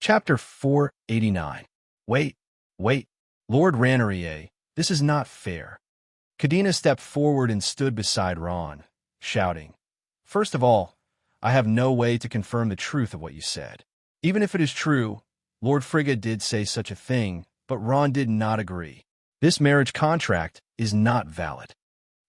Chapter 489. Wait, wait, Lord Ranerier, this is not fair. Cadina stepped forward and stood beside Ron, shouting, "First of all, I have no way to confirm the truth of what you said. Even if it is true, Lord Frigga did say such a thing, but Ron did not agree. This marriage contract is not valid."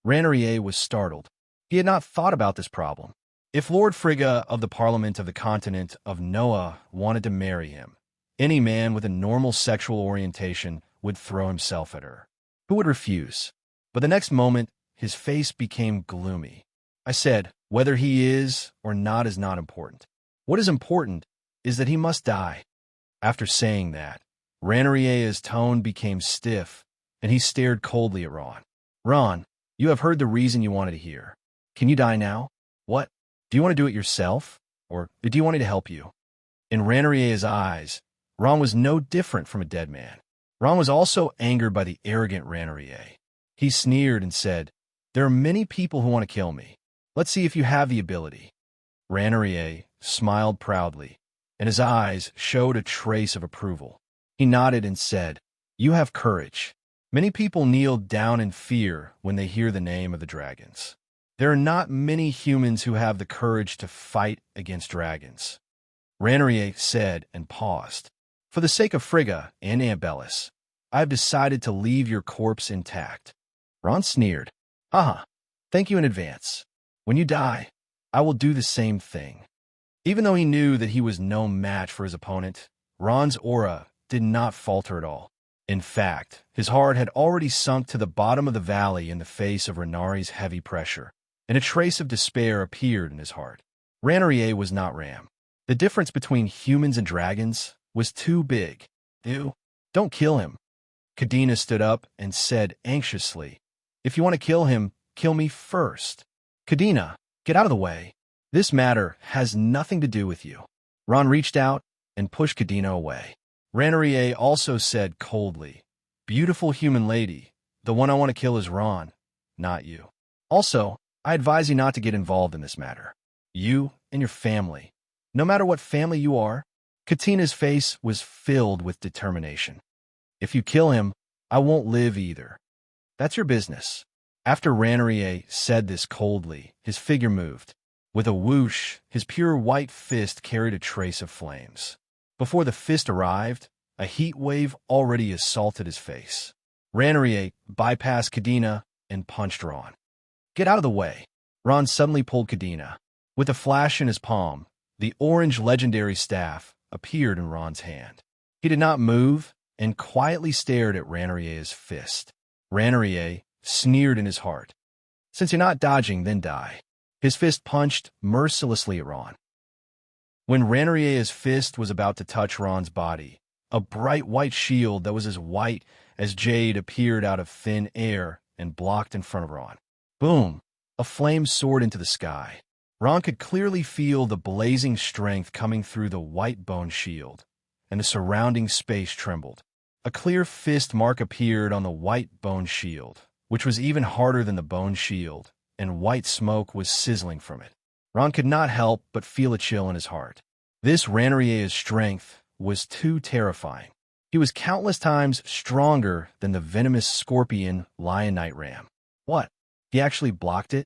Ranerier was startled. He had not thought about this problem. If Lord Frigga of the Parliament of the continent of Noah wanted to marry him, any man with a normal sexual orientation would throw himself at her. Who would refuse? But the next moment, his face became gloomy. "I said, whether he is or not is not important. What is important is that he must die." After saying that, Ranier's tone became stiff, and he stared coldly at Ron. "Ron, you have heard the reason you wanted to hear. Can you die now? What? Do you want to do it yourself, or do you want me to help you?" In Ranier's eyes, Ron was no different from a dead man. Ron was also angered by the arrogant Ranerier. He sneered and said, "There are many people who want to kill me. Let's see if you have the ability." Ranerier smiled proudly, and his eyes showed a trace of approval. He nodded and said, "You have courage. Many people kneel down in fear when they hear the name of the dragons. There are not many humans who have the courage to fight against dragons." Ranerier said and paused. "For the sake of Frigga and Ambellis, I have decided to leave your corpse intact." Ron sneered. "Haha, thank you in advance. When you die, I will do the same thing." Even though he knew that he was no match for his opponent, Ron's aura did not falter at all. In fact, his heart had already sunk to the bottom of the valley in the face of Ranari's heavy pressure, and a trace of despair appeared in his heart. Ranerier was not Ram. The difference between humans and dragons was too big. Don't kill him." Cadina stood up and said anxiously, "If you want to kill him, kill me first." "Cadina, get out of the way. This matter has nothing to do with you." Ron reached out and pushed Cadina away. Ranerier also said coldly, "Beautiful human lady, the one I want to kill is Ron, not you. Also, I advise you not to get involved in this matter. You and your family, no matter what family you are." Cadina's face was filled with determination. "If you kill him, I won't live either. That's your business." After Ranerier said this coldly, his figure moved. With a whoosh, his pure white fist carried a trace of flames. Before the fist arrived, a heat wave already assaulted his face. Ranerier bypassed Cadina and punched Ron. "Get out of the way." Ron suddenly pulled Cadina. With a flash in his palm, the orange legendary staff appeared in Ron's hand. He did not move and quietly stared at Ranier's fist. Ranerier sneered in his heart. "Since you're not dodging, then die." His fist punched mercilessly at Ron. When Ranier's fist was about to touch Ron's body, a bright white shield that was as white as jade appeared out of thin air and blocked in front of Ron. Boom! A flame soared into the sky. Ron could clearly feel the blazing strength coming through the white bone shield, and the surrounding space trembled. A clear fist mark appeared on the white bone shield, which was even harder than the bone shield, and white smoke was sizzling from it. Ron could not help but feel a chill in his heart. This Ranier's strength was too terrifying. He was countless times stronger than the venomous scorpion Lion Knight Ram. What? He actually blocked it?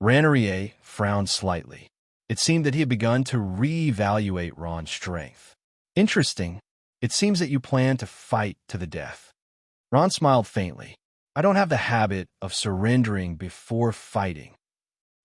Ranerier frowned slightly. It seemed that he had begun to reevaluate Ron's strength. "Interesting. It seems that you plan to fight to the death." Ron smiled faintly. "I don't have the habit of surrendering before fighting."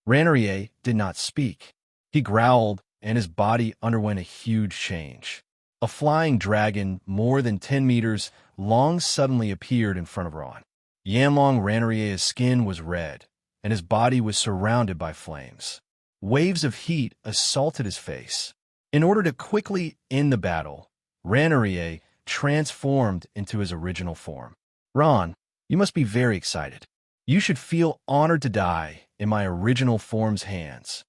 Ranerier did not speak. He growled, and his body underwent a huge change. A flying dragon more than 10 meters long suddenly appeared in front of Ron. Yanlong Ranier's skin was red, and his body was surrounded by flames. Waves of heat assaulted his face. In order to quickly end the battle, Ranerier transformed into his original form. "Ron, you must be very excited. You should feel honored to die in my original form's hands."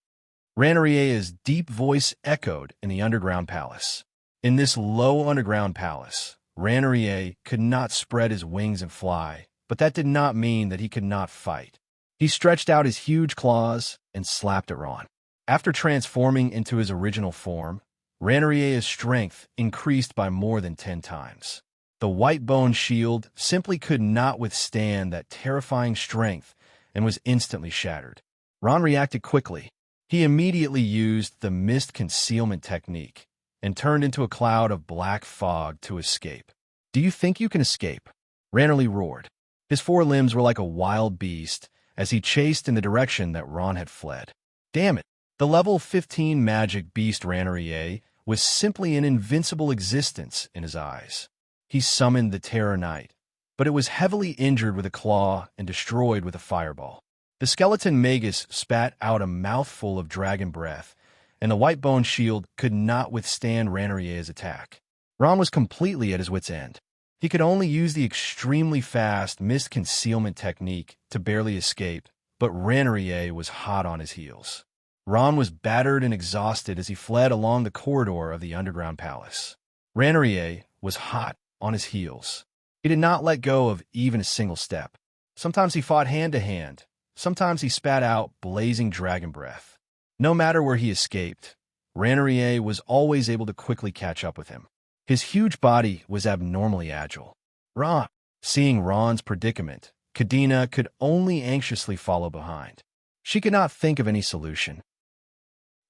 Ranier's deep voice echoed in the underground palace. In this low underground palace, Ranerier could not spread his wings and fly, but that did not mean that he could not fight. He stretched out his huge claws and slapped at Ron. After transforming into his original form, Ranarie's strength increased by more than 10 times. The white bone shield simply could not withstand that terrifying strength and was instantly shattered. Ron reacted quickly. He immediately used the mist concealment technique and turned into a cloud of black fog to escape. "Do you think you can escape?" Ranarly roared. His forelimbs were like a wild beast as he chased in the direction that Ron had fled. Damn it! The level 15 magic beast Ranarie was simply an invincible existence in his eyes. He summoned the Terror Knight, but it was heavily injured with a claw and destroyed with a fireball. The skeleton magus spat out a mouthful of dragon breath, and the white bone shield could not withstand Ranarie's attack. Ron was completely at his wit's end. He could only use the extremely fast mist concealment technique to barely escape, but Ranarie was hot on his heels. Ron was battered and exhausted as he fled along the corridor of the underground palace. Ranarie was hot on his heels. He did not let go of even a single step. Sometimes he fought hand to hand. Sometimes he spat out blazing dragon breath. No matter where he escaped, Ranarie was always able to quickly catch up with him. His huge body was abnormally agile. Seeing Ron's predicament, Kadena could only anxiously follow behind. She could not think of any solution.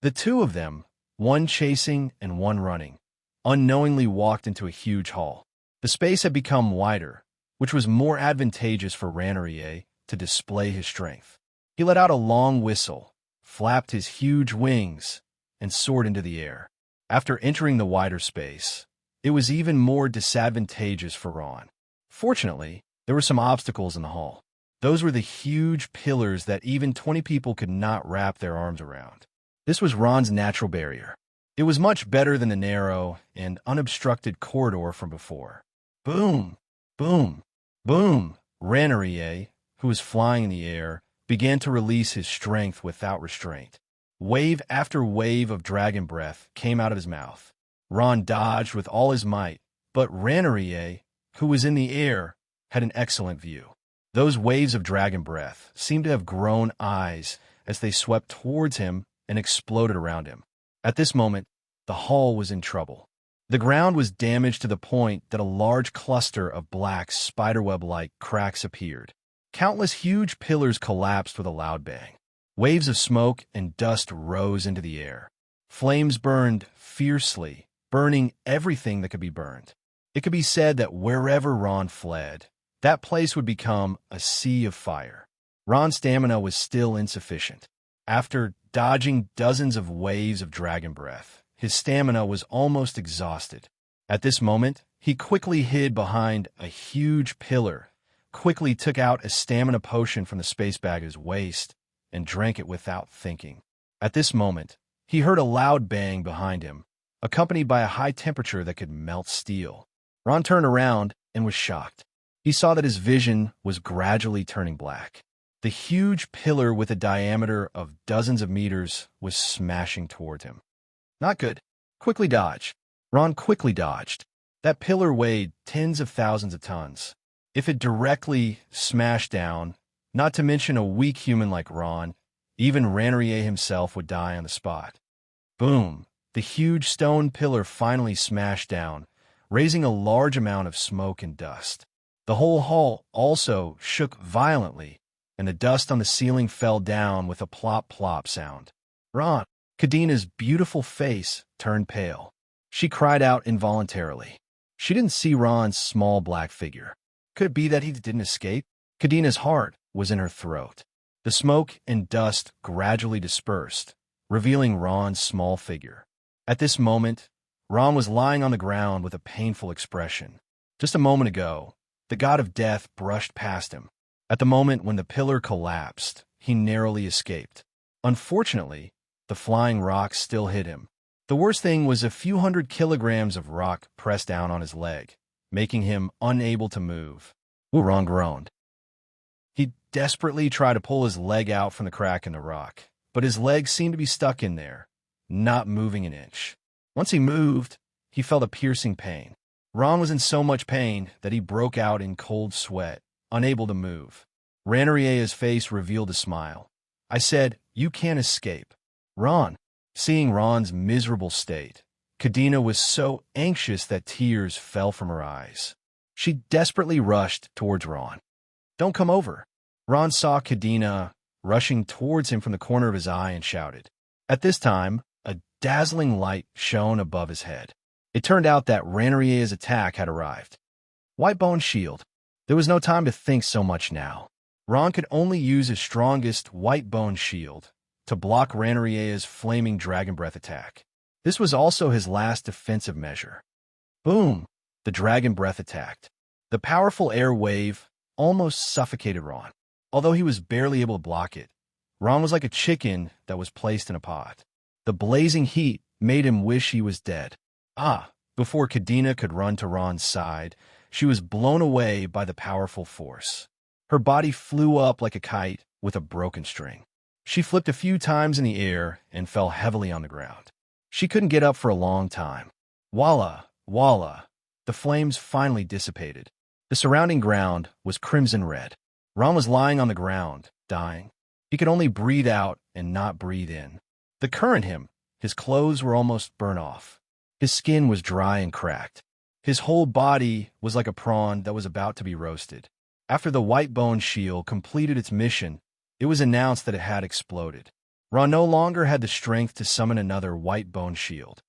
The two of them, one chasing and one running, unknowingly walked into a huge hall. The space had become wider, which was more advantageous for Ranarie to display his strength. He let out a long whistle, flapped his huge wings, and soared into the air. After entering the wider space, it was even more disadvantageous for Ron. Fortunately, there were some obstacles in the hall. Those were the huge pillars that even 20 people could not wrap their arms around. This was Ron's natural barrier. It was much better than the narrow and unobstructed corridor from before. Boom! Boom! Boom! Ranarie, who was flying in the air, began to release his strength without restraint. Wave after wave of dragon breath came out of his mouth. Ron dodged with all his might, but Ranarie, who was in the air, had an excellent view. Those waves of dragon breath seemed to have grown eyes as they swept towards him and exploded around him. At this moment, the hall was in trouble. The ground was damaged to the point that a large cluster of black spiderweb-like cracks appeared. Countless huge pillars collapsed with a loud bang. Waves of smoke and dust rose into the air. Flames burned fiercely, burning everything that could be burned. It could be said that wherever Ron fled, that place would become a sea of fire. Ron's stamina was still insufficient. After dodging dozens of waves of dragon breath, his stamina was almost exhausted. At this moment, he quickly hid behind a huge pillar, quickly took out a stamina potion from the space bag at his waist, and drank it without thinking. At this moment, he heard a loud bang behind him, accompanied by a high temperature that could melt steel. Ron turned around and was shocked. He saw that his vision was gradually turning black. The huge pillar with a diameter of dozens of meters was smashing toward him. Not good. Quickly dodge. Ron quickly dodged. That pillar weighed tens of thousands of tons. If it directly smashed down, not to mention a weak human like Ron, even Ranarie himself would die on the spot. Boom! The huge stone pillar finally smashed down, raising a large amount of smoke and dust. The whole hall also shook violently, and the dust on the ceiling fell down with a plop-plop sound. Kadena's beautiful face turned pale. She cried out involuntarily. She didn't see Ron's small black figure. Could it be that he didn't escape? Kadena's heart was in her throat. The smoke and dust gradually dispersed, revealing Ron's small figure. At this moment, Ron was lying on the ground with a painful expression. Just a moment ago, the god of death brushed past him. At the moment when the pillar collapsed, he narrowly escaped. Unfortunately, the flying rocks still hit him. The worst thing was a few hundred kilograms of rock pressed down on his leg, making him unable to move. Ron groaned. He desperately tried to pull his leg out from the crack in the rock, but his leg seemed to be stuck in there, not moving an inch. Once he moved, he felt a piercing pain. Ron was in so much pain that he broke out in cold sweat, unable to move. Ranarie's face revealed a smile. I said, "You can't escape." Ron, seeing Ron's miserable state, Kadena was so anxious that tears fell from her eyes. She desperately rushed towards Ron. "Don't come over." Ron saw Kadena rushing towards him from the corner of his eye and shouted. At this time, a dazzling light shone above his head. It turned out that Ranarier's attack had arrived. Whitebone shield. There was no time to think so much now. Ron could only use his strongest Whitebone shield to block Ranarier's flaming dragon breath attack. This was also his last defensive measure. Boom! The dragon breath attacked. The powerful air wave almost suffocated Ron. Although he was barely able to block it, Ron was like a chicken that was placed in a pot. The blazing heat made him wish he was dead. Before Kadena could run to Ron's side, she was blown away by the powerful force. Her body flew up like a kite with a broken string. She flipped a few times in the air and fell heavily on the ground. She couldn't get up for a long time. Voila! Voila! The flames finally dissipated. The surrounding ground was crimson red. Ron was lying on the ground, dying. He could only breathe out and not breathe in. The current him. His clothes were almost burnt off. His skin was dry and cracked. His whole body was like a prawn that was about to be roasted. After the Whitebone shield completed its mission, it was announced that it had exploded. Ron no longer had the strength to summon another Whitebone shield.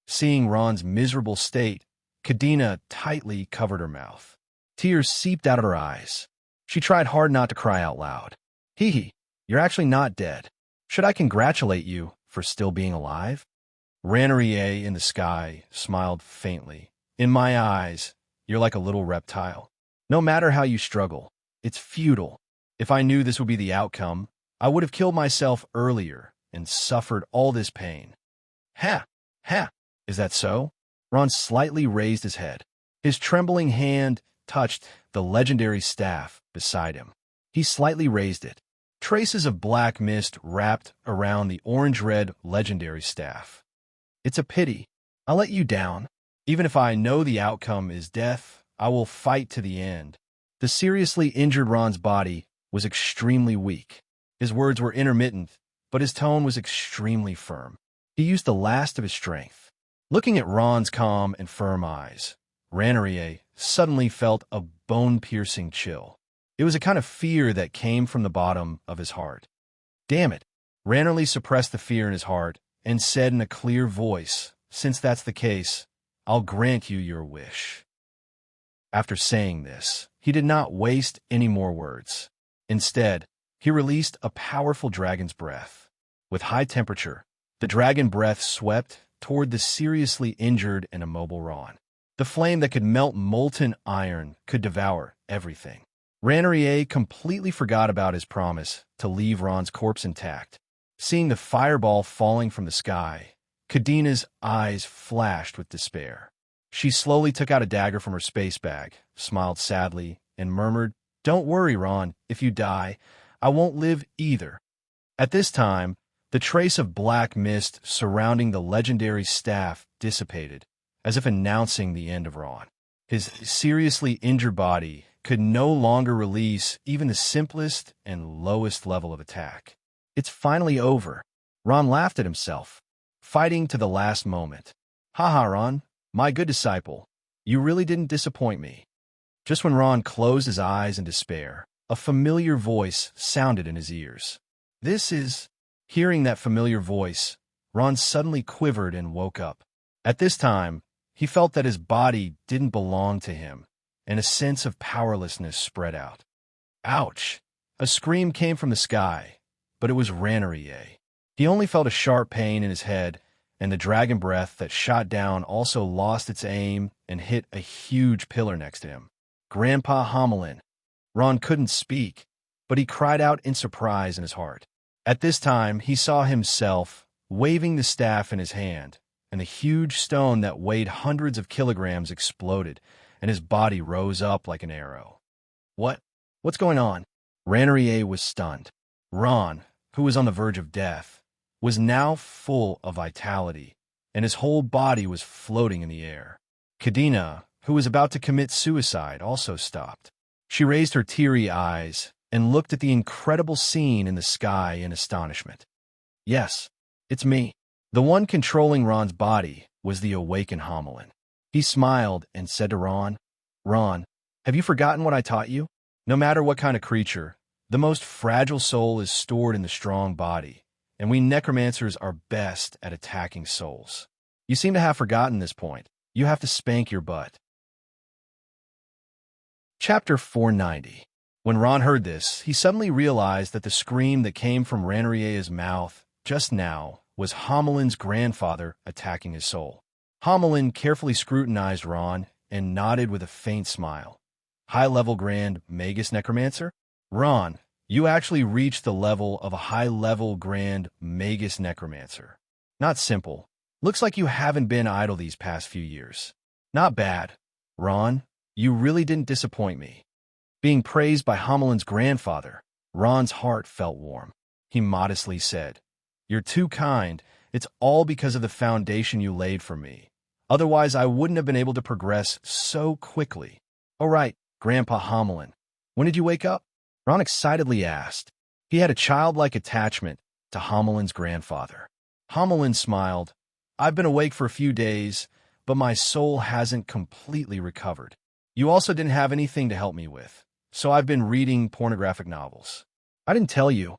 Seeing Ron's miserable state, Kadena tightly covered her mouth. Tears seeped out of her eyes. She tried hard not to cry out loud. Hee, you're actually not dead. Should I congratulate you for still being alive? Ranarier in the sky smiled faintly. In my eyes, you're like a little reptile. No matter how you struggle, it's futile. If I knew this would be the outcome, I would have killed myself earlier and suffered all this pain. Ha! Is that so? Ron slightly raised his head. His trembling hand touched the legendary staff beside him. He slightly raised it. Traces of black mist wrapped around the orange-red legendary staff. It's a pity. I'll let you down. Even if I know the outcome is death, I will fight to the end. The seriously injured Ron's body was extremely weak. His words were intermittent, but his tone was extremely firm. He used the last of his strength. Looking at Ron's calm and firm eyes, Ranarier suddenly felt a bone-piercing chill. It was a kind of fear that came from the bottom of his heart. Damn it! Ranarier suppressed the fear in his heart and said in a clear voice, "Since that's the case, I'll grant you your wish." After saying this, he did not waste any more words. Instead, he released a powerful dragon's breath. With high temperature, the dragon breath swept toward the seriously injured and immobile Ron. The flame that could melt molten iron could devour everything. Ranarier completely forgot about his promise to leave Ron's corpse intact. Seeing the fireball falling from the sky, Kadena's eyes flashed with despair. She slowly took out a dagger from her space bag, smiled sadly, and murmured, "Don't worry, Ron. If you die, I won't live either." At this time, the trace of black mist surrounding the legendary staff dissipated, as if announcing the end of Ron. His seriously injured body could no longer release even the simplest and lowest level of attack. It's finally over. Ron laughed at himself, fighting to the last moment. "Haha, Ron, my good disciple, you really didn't disappoint me." Just when Ron closed his eyes in despair, a familiar voice sounded in his ears. This is... Hearing that familiar voice, Ron suddenly quivered and woke up. At this time, he felt that his body didn't belong to him, and a sense of powerlessness spread out. Ouch! A scream came from the sky, but it was Ranarier. He only felt a sharp pain in his head, and the dragon breath that shot down also lost its aim and hit a huge pillar next to him. Grandpa Hamelin. Ron couldn't speak, but he cried out in surprise in his heart. At this time, he saw himself waving the staff in his hand, and the huge stone that weighed hundreds of kilograms exploded, and his body rose up like an arrow. What's going on? Ranarier was stunned. Ron, who was on the verge of death, was now full of vitality, and his whole body was floating in the air. Kadena, who was about to commit suicide, also stopped. She raised her teary eyes and looked at the incredible scene in the sky in astonishment. "Yes, it's me." The one controlling Ron's body was the awakened Homelin. He smiled and said to Ron, "Ron, have you forgotten what I taught you? No matter what kind of creature, the most fragile soul is stored in the strong body, and we necromancers are best at attacking souls. You seem to have forgotten this point. You have to spank your butt." Chapter 490. When Ron heard this, he suddenly realized that the scream that came from Ranarie's mouth just now was Homelin's grandfather attacking his soul. Homelin carefully scrutinized Ron and nodded with a faint smile. High-level Grand Magus Necromancer? Ron, you actually reached the level of a high-level Grand Magus Necromancer. Not simple. Looks like you haven't been idle these past few years. Not bad. Ron, you really didn't disappoint me. Being praised by Homelin's grandfather, Ron's heart felt warm. He modestly said, "You're too kind. It's all because of the foundation you laid for me. Otherwise, I wouldn't have been able to progress so quickly." "All right, Grandpa Homelin. When did you wake up?" Ron excitedly asked. He had a childlike attachment to Homelin's grandfather. Homelin smiled. "I've been awake for a few days, but my soul hasn't completely recovered. You also didn't have anything to help me with, so I've been reading pornographic novels." "I didn't tell you."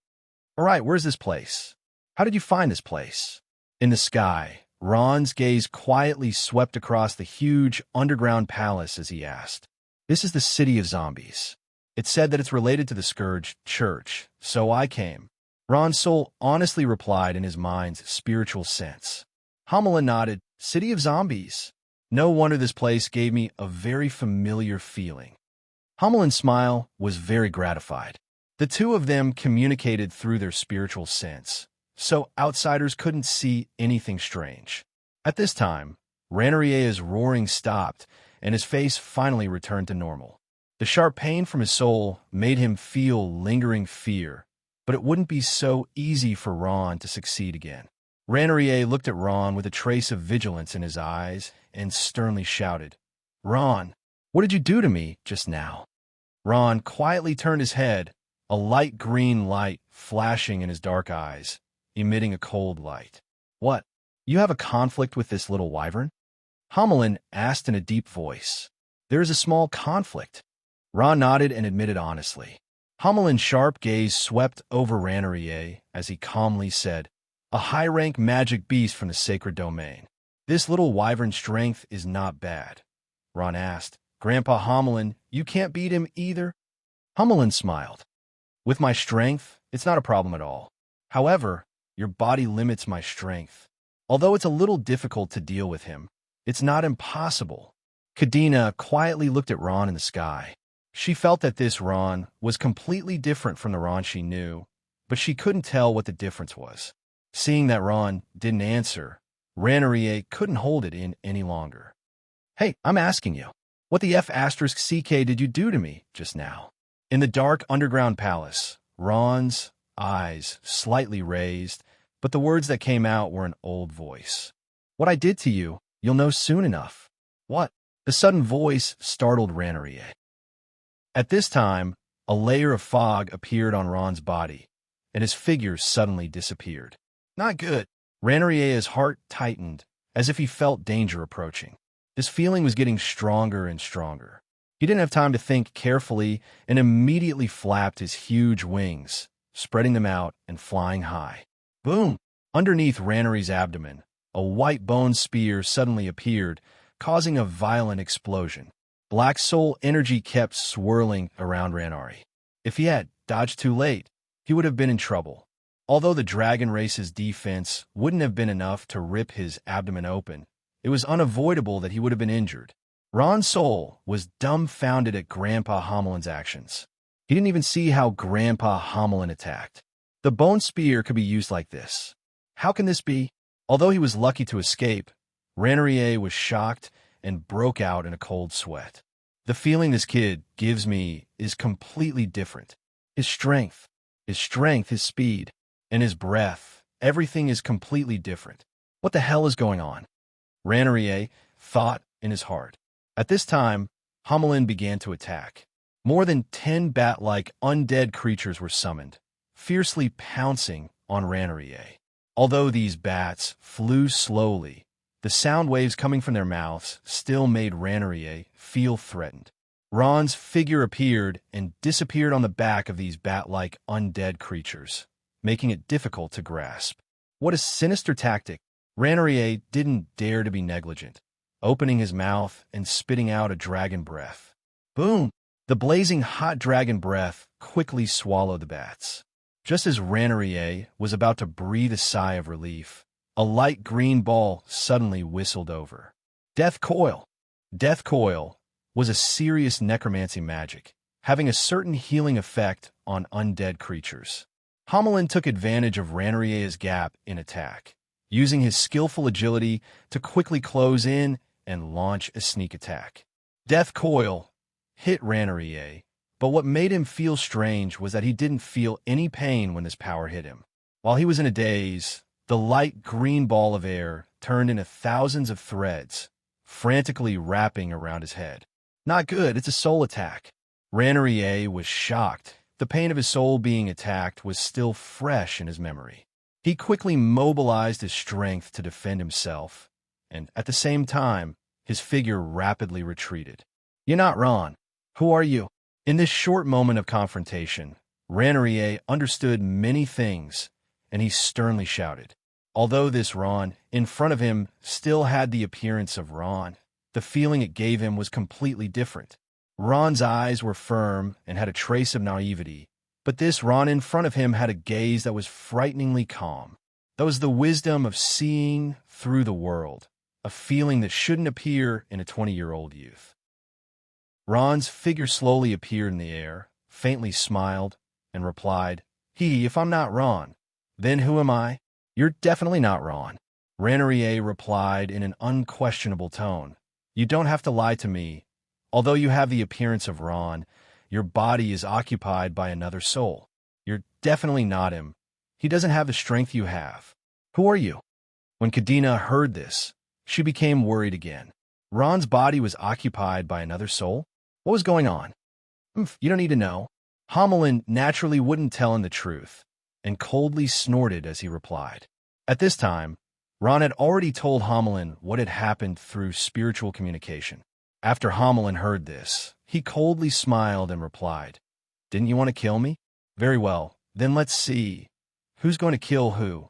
"All right, where's this place? How did you find this place?" In the sky, Ron's gaze quietly swept across the huge underground palace as he asked, "This is the city of zombies. It said that it's related to the Scourge Church, so I came." Ron's soul honestly replied in his mind's spiritual sense. Homelin nodded. "City of zombies. No wonder this place gave me a very familiar feeling." Homelin's smile was very gratified. The two of them communicated through their spiritual sense, so outsiders couldn't see anything strange. At this time, Ranarie's roaring stopped, and his face finally returned to normal. The sharp pain from his soul made him feel lingering fear, but it wouldn't be so easy for Ron to succeed again. Ranarie looked at Ron with a trace of vigilance in his eyes and sternly shouted, "Ron, what did you do to me just now?" Ron quietly turned his head, a light green light flashing in his dark eyes, emitting a cold light. "What? You have a conflict with this little wyvern?" Homelin asked in a deep voice. "There is a small conflict." Ron nodded and admitted honestly. Homelin's sharp gaze swept over Ranarie as he calmly said, "A high-rank magic beast from the sacred domain. This little wyvern's strength is not bad." Ron asked, "Grandpa Homelin, you can't beat him either?" Homelin smiled. "With my strength, it's not a problem at all. However, your body limits my strength. Although it's a little difficult to deal with him, it's not impossible." Kadena quietly looked at Ron in the sky. She felt that this Ron was completely different from the Ron she knew, but she couldn't tell what the difference was. Seeing that Ron didn't answer, Ranarie couldn't hold it in any longer. "Hey, I'm asking you, what the F***CK did you do to me just now?" In the dark underground palace, Ron's eyes slightly raised, but the words that came out were an old voice. "What I did to you, you'll know soon enough." "What?" The sudden voice startled Ranarie. At this time, a layer of fog appeared on Ron's body, and his figure suddenly disappeared. Not good. Ranarie's heart tightened, as if he felt danger approaching. This feeling was getting stronger and stronger. He didn't have time to think carefully and immediately flapped his huge wings, spreading them out and flying high. Boom! Underneath Ranarie's abdomen, a white bone spear suddenly appeared, causing a violent explosion. Black soul energy kept swirling around Ranarie. If he had dodged too late, he would have been in trouble. Although the dragon race's defense wouldn't have been enough to rip his abdomen open, it was unavoidable that he would have been injured. Ron's soul was dumbfounded at Grandpa Homelin's actions. He didn't even see how Grandpa Homelin attacked. The bone spear could be used like this. How can this be? Although he was lucky to escape, Ranarie was shocked and broke out in a cold sweat. The feeling this kid gives me is completely different. His strength, his speed, and his breath, everything is completely different. What the hell is going on? Ranarie thought in his heart. At this time, Homelin began to attack. More than 10 bat-like undead creatures were summoned, fiercely pouncing on Ranarie. Although these bats flew slowly, the sound waves coming from their mouths still made Ranerier feel threatened. Ron's figure appeared and disappeared on the back of these bat-like undead creatures, making it difficult to grasp. What a sinister tactic! Ranerier didn't dare to be negligent, opening his mouth and spitting out a dragon breath. Boom! The blazing hot dragon breath quickly swallowed the bats. Just as Ranerier was about to breathe a sigh of relief, a light green ball suddenly whistled over. Death Coil! Death Coil was a serious necromancy magic, having a certain healing effect on undead creatures. Homelin took advantage of Ranier's gap in attack, using his skillful agility to quickly close in and launch a sneak attack. Death Coil hit Ranerier, but what made him feel strange was that he didn't feel any pain when this power hit him. While he was in a daze, the light green ball of air turned into thousands of threads, frantically wrapping around his head. Not good, it's a soul attack. Ranerier was shocked. The pain of his soul being attacked was still fresh in his memory. He quickly mobilized his strength to defend himself, and at the same time, his figure rapidly retreated. You're not Ron. Who are you? In this short moment of confrontation, Ranerier understood many things, and he sternly shouted. Although this Ron in front of him still had the appearance of Ron, the feeling it gave him was completely different. Ron's eyes were firm and had a trace of naivety, but this Ron in front of him had a gaze that was frighteningly calm. That was the wisdom of seeing through the world, a feeling that shouldn't appear in a 20-year-old youth. Ron's figure slowly appeared in the air, faintly smiled, and replied, If I'm not Ron, then who am I? You're definitely not Ron. Ranerier replied in an unquestionable tone. You don't have to lie to me. Although you have the appearance of Ron, your body is occupied by another soul. You're definitely not him. He doesn't have the strength you have. Who are you? When Kadena heard this, she became worried again. Ron's body was occupied by another soul? What was going on? You don't need to know. Homelin naturally wouldn't tell him the truth, and coldly snorted as he replied. At this time, Ron had already told Homelin what had happened through spiritual communication. After Homelin heard this, he coldly smiled and replied, Didn't you want to kill me? Very well, then let's see. Who's going to kill who?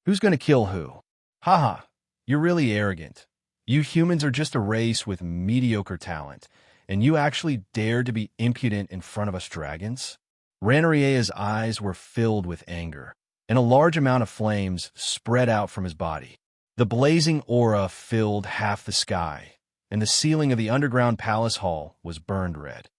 Who's going to kill who? Haha, you're really arrogant. You humans are just a race with mediocre talent, and you actually dare to be impudent in front of us dragons? Ranier's eyes were filled with anger, and a large amount of flames spread out from his body. The blazing aura filled half the sky, and the ceiling of the underground palace hall was burned red.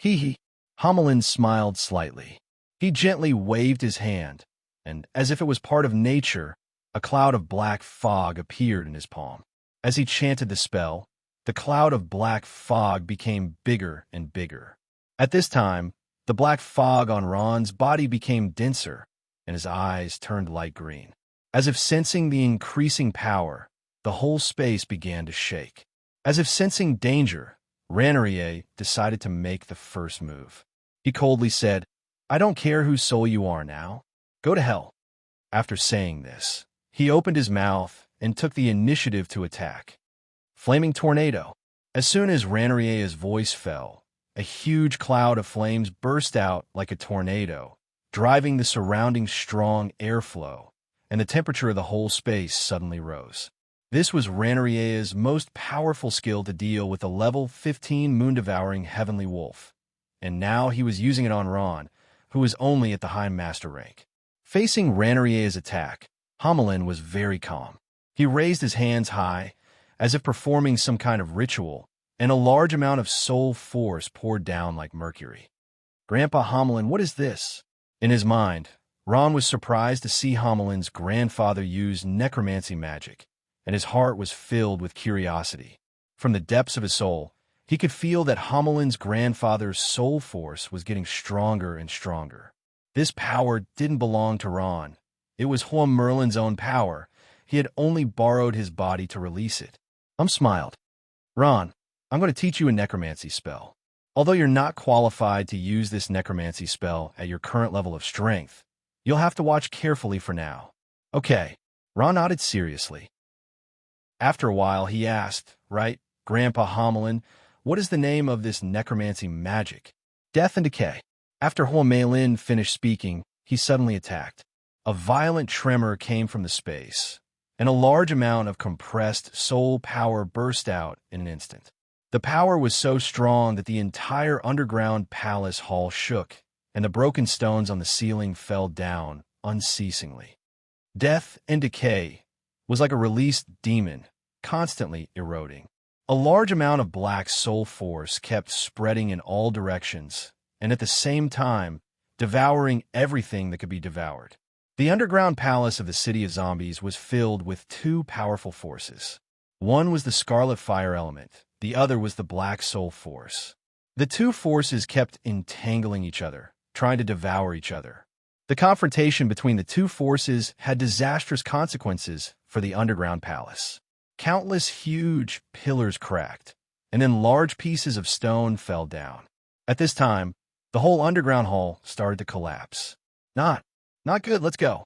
Homelin smiled slightly. He gently waved his hand, and as if it was part of nature, a cloud of black fog appeared in his palm. As he chanted the spell, the cloud of black fog became bigger and bigger. At this time, the black fog on Ron's body became denser, and his eyes turned light green. As if sensing the increasing power, the whole space began to shake. As if sensing danger, Ranerier decided to make the first move. He coldly said, I don't care whose soul you are now. Go to hell. After saying this, he opened his mouth and took the initiative to attack. Flaming Tornado. As soon as Ranier's voice fell, a huge cloud of flames burst out like a tornado, driving the surrounding strong airflow, and the temperature of the whole space suddenly rose. This was Ranier's most powerful skill to deal with a level 15 moon-devouring heavenly wolf, and now he was using it on Ron, who was only at the High Master rank. Facing Ranier's attack, Homelin was very calm. He raised his hands high, as if performing some kind of ritual, and a large amount of soul force poured down like mercury. Grandpa Homelin, what is this? In his mind, Ron was surprised to see Homelin's grandfather use necromancy magic, and his heart was filled with curiosity. From the depths of his soul, he could feel that Homelin's grandfather's soul force was getting stronger and stronger. This power didn't belong to Ron. It was Hua Merlin's own power. He had only borrowed his body to release it. Smiled. Ron, I'm going to teach you a necromancy spell. Although you're not qualified to use this necromancy spell at your current level of strength, you'll have to watch carefully for now. Okay. Ron nodded seriously. After a while, he asked, right, Grandpa Homelin, what is the name of this necromancy magic? Death and decay. After Huamelin finished speaking, he suddenly attacked. A violent tremor came from the space, and a large amount of compressed soul power burst out in an instant. The power was so strong that the entire underground palace hall shook, and the broken stones on the ceiling fell down unceasingly. Death and decay was like a released demon, constantly eroding. A large amount of black soul force kept spreading in all directions, and at the same time, devouring everything that could be devoured. The underground palace of the City of Zombies was filled with two powerful forces. One was the Scarlet Fire element, the other was the Black Soul Force. The two forces kept entangling each other, trying to devour each other. The confrontation between the two forces had disastrous consequences for the underground palace. Countless huge pillars cracked, and then large pieces of stone fell down. At this time, the whole underground hall started to collapse. Not good, let's go.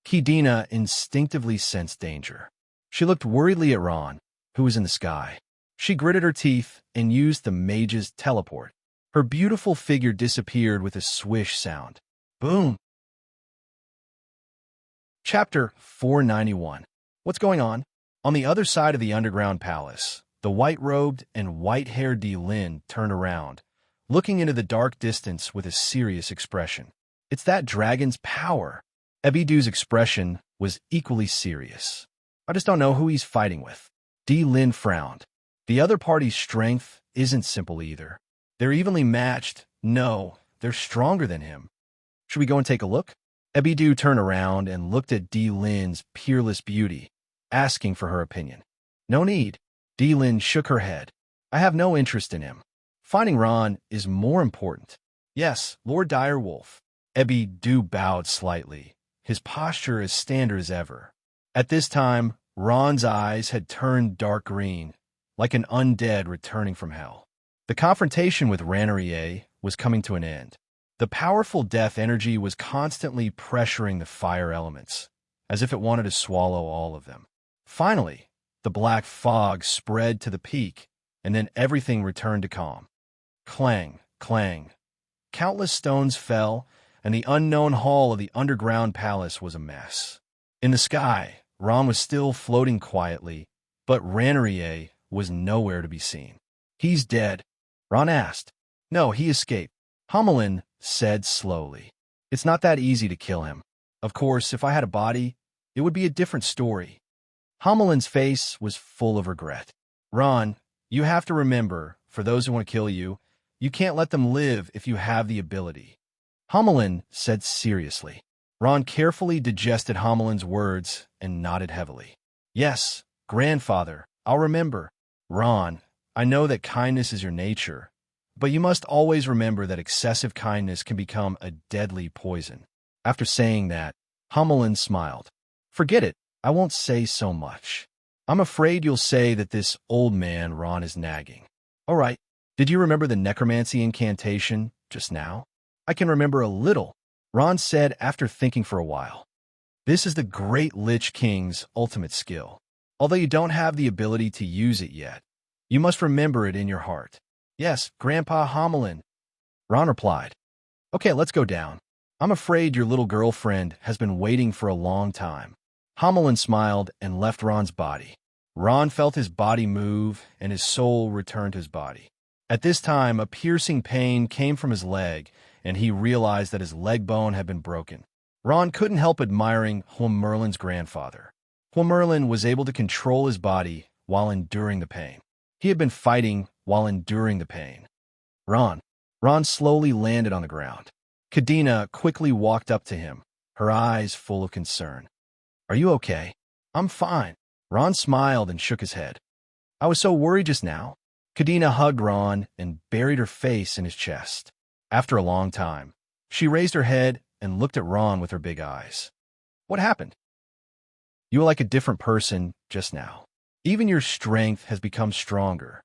Kadena instinctively sensed danger. She looked worriedly at Ron, who was in the sky. She gritted her teeth and used the mage's teleport. Her beautiful figure disappeared with a swish sound. Boom! Chapter 491. What's going on? On the other side of the underground palace, the white-robed and white-haired Lin turned around, looking into the dark distance with a serious expression. It's that dragon's power. Ebidu's expression was equally serious. I just don't know who he's fighting with. Lin frowned. The other party's strength isn't simple either. They're evenly matched. No, they're stronger than him. Should we go and take a look? Ebidu turned around and looked at Lin's peerless beauty, asking for her opinion. No need. Lin shook her head. I have no interest in him. Finding Ron is more important. Yes, Lord Direwolf. Ebidu bowed slightly, his posture as standard as ever. At this time, Ron's eyes had turned dark green, like an undead returning from hell. The confrontation with Ranerier was coming to an end. The powerful death energy was constantly pressuring the fire elements, as if it wanted to swallow all of them. Finally, the black fog spread to the peak, and then everything returned to calm. Clang, clang. Countless stones fell, and the unknown hall of the underground palace was a mess. In the sky, Ron was still floating quietly, but Ranerier was nowhere to be seen. He's dead, Ron asked. No, he escaped. Homelin said slowly. It's not that easy to kill him. Of course, if I had a body, it would be a different story. Homelin's face was full of regret. Ron, you have to remember, for those who want to kill you, you can't let them live if you have the ability. Homelin said seriously. Ron carefully digested Homelin's words and nodded heavily. Yes, grandfather, I'll remember. Ron, I know that kindness is your nature, but you must always remember that excessive kindness can become a deadly poison. After saying that, Homelin smiled. Forget it, I won't say so much. I'm afraid you'll say that this old man Ron is nagging. All right, did you remember the necromancy incantation just now? I can remember a little, Ron said after thinking for a while. This is the Great Lich King's ultimate skill. Although you don't have the ability to use it yet, you must remember it in your heart. Yes, Grandpa Homelin, Ron replied. Okay, let's go down. I'm afraid your little girlfriend has been waiting for a long time. Homelin smiled and left Ron's body. Ron felt his body move and his soul return to his body. At this time, a piercing pain came from his leg, and he realized that his leg bone had been broken. Ron couldn't help admiring Merlin's grandfather. Merlin was able to control his body while enduring the pain. He had been fighting while enduring the pain. Ron slowly landed on the ground. Kadena quickly walked up to him, her eyes full of concern. Are you okay? I'm fine. Ron smiled and shook his head. I was so worried just now. Kadena hugged Ron and buried her face in his chest. After a long time, she raised her head and looked at Ron with her big eyes. What happened? You were like a different person just now. Even your strength has become stronger.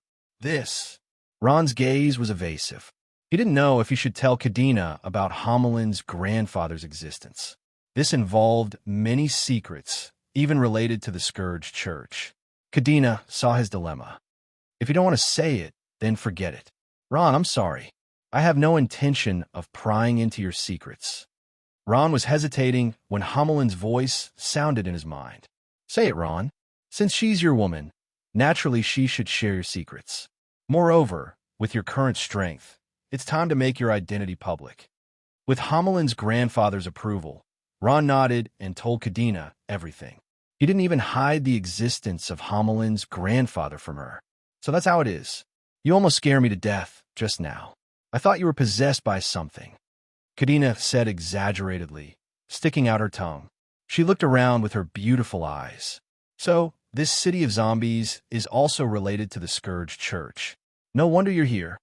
Ron's gaze was evasive. He didn't know if he should tell Kadena about Homelin's grandfather's existence. This involved many secrets, even related to the Scourge Church. Kadena saw his dilemma. If you don't want to say it, then forget it. Ron, I'm sorry. I have no intention of prying into your secrets. Ron was hesitating when Homelin's voice sounded in his mind. Say it, Ron. Since she's your woman, naturally she should share your secrets. Moreover, with your current strength, it's time to make your identity public. With Homelin's grandfather's approval, Ron nodded and told Kadena everything. He didn't even hide the existence of Homelin's grandfather from her. So that's how it is. You almost scare me to death just now. I thought you were possessed by something. Kadena said exaggeratedly, sticking out her tongue. She looked around with her beautiful eyes. So, this city of zombies is also related to the Scourge Church. No wonder you're here.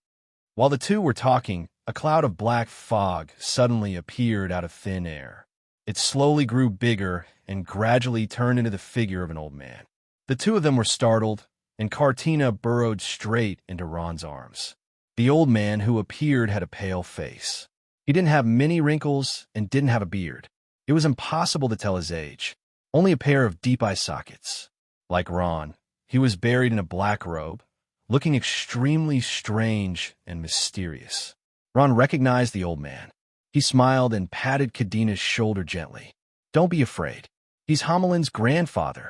While the two were talking, a cloud of black fog suddenly appeared out of thin air. It slowly grew bigger and gradually turned into the figure of an old man. The two of them were startled, and Kartina burrowed straight into Ron's arms. The old man who appeared had a pale face. He didn't have many wrinkles and didn't have a beard. It was impossible to tell his age, only a pair of deep eye sockets. Like Ron, he was buried in a black robe, looking extremely strange and mysterious. Ron recognized the old man. He smiled and patted Kadena's shoulder gently. Don't be afraid. He's Homelin's grandfather.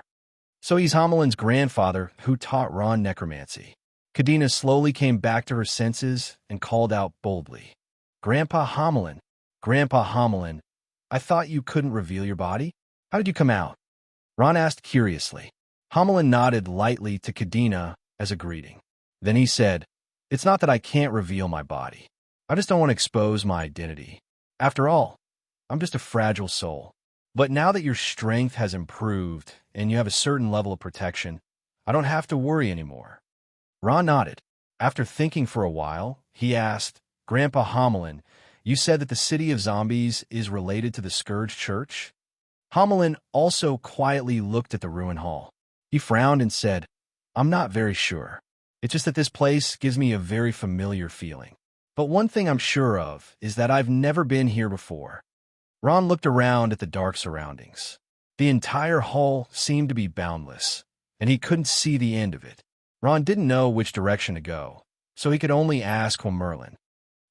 So he's Homelin's grandfather who taught Ron necromancy. Kadena slowly came back to her senses and called out boldly. Grandpa Homelin, Grandpa Homelin, I thought you couldn't reveal your body? How did you come out? Ron asked curiously. Homelin nodded lightly to Kadena as a greeting. Then he said, It's not that I can't reveal my body. I just don't want to expose my identity. After all, I'm just a fragile soul. But now that your strength has improved and you have a certain level of protection, I don't have to worry anymore. Ron nodded. After thinking for a while, he asked, Grandpa Homelin, you said that the city of zombies is related to the Scourge Church? Homelin also quietly looked at the ruin hall. He frowned and said, I'm not very sure. It's just that this place gives me a very familiar feeling. But one thing I'm sure of is that I've never been here before. Ron looked around at the dark surroundings. The entire hall seemed to be boundless, and he couldn't see the end of it. Ron didn't know which direction to go, so he could only ask Merlin.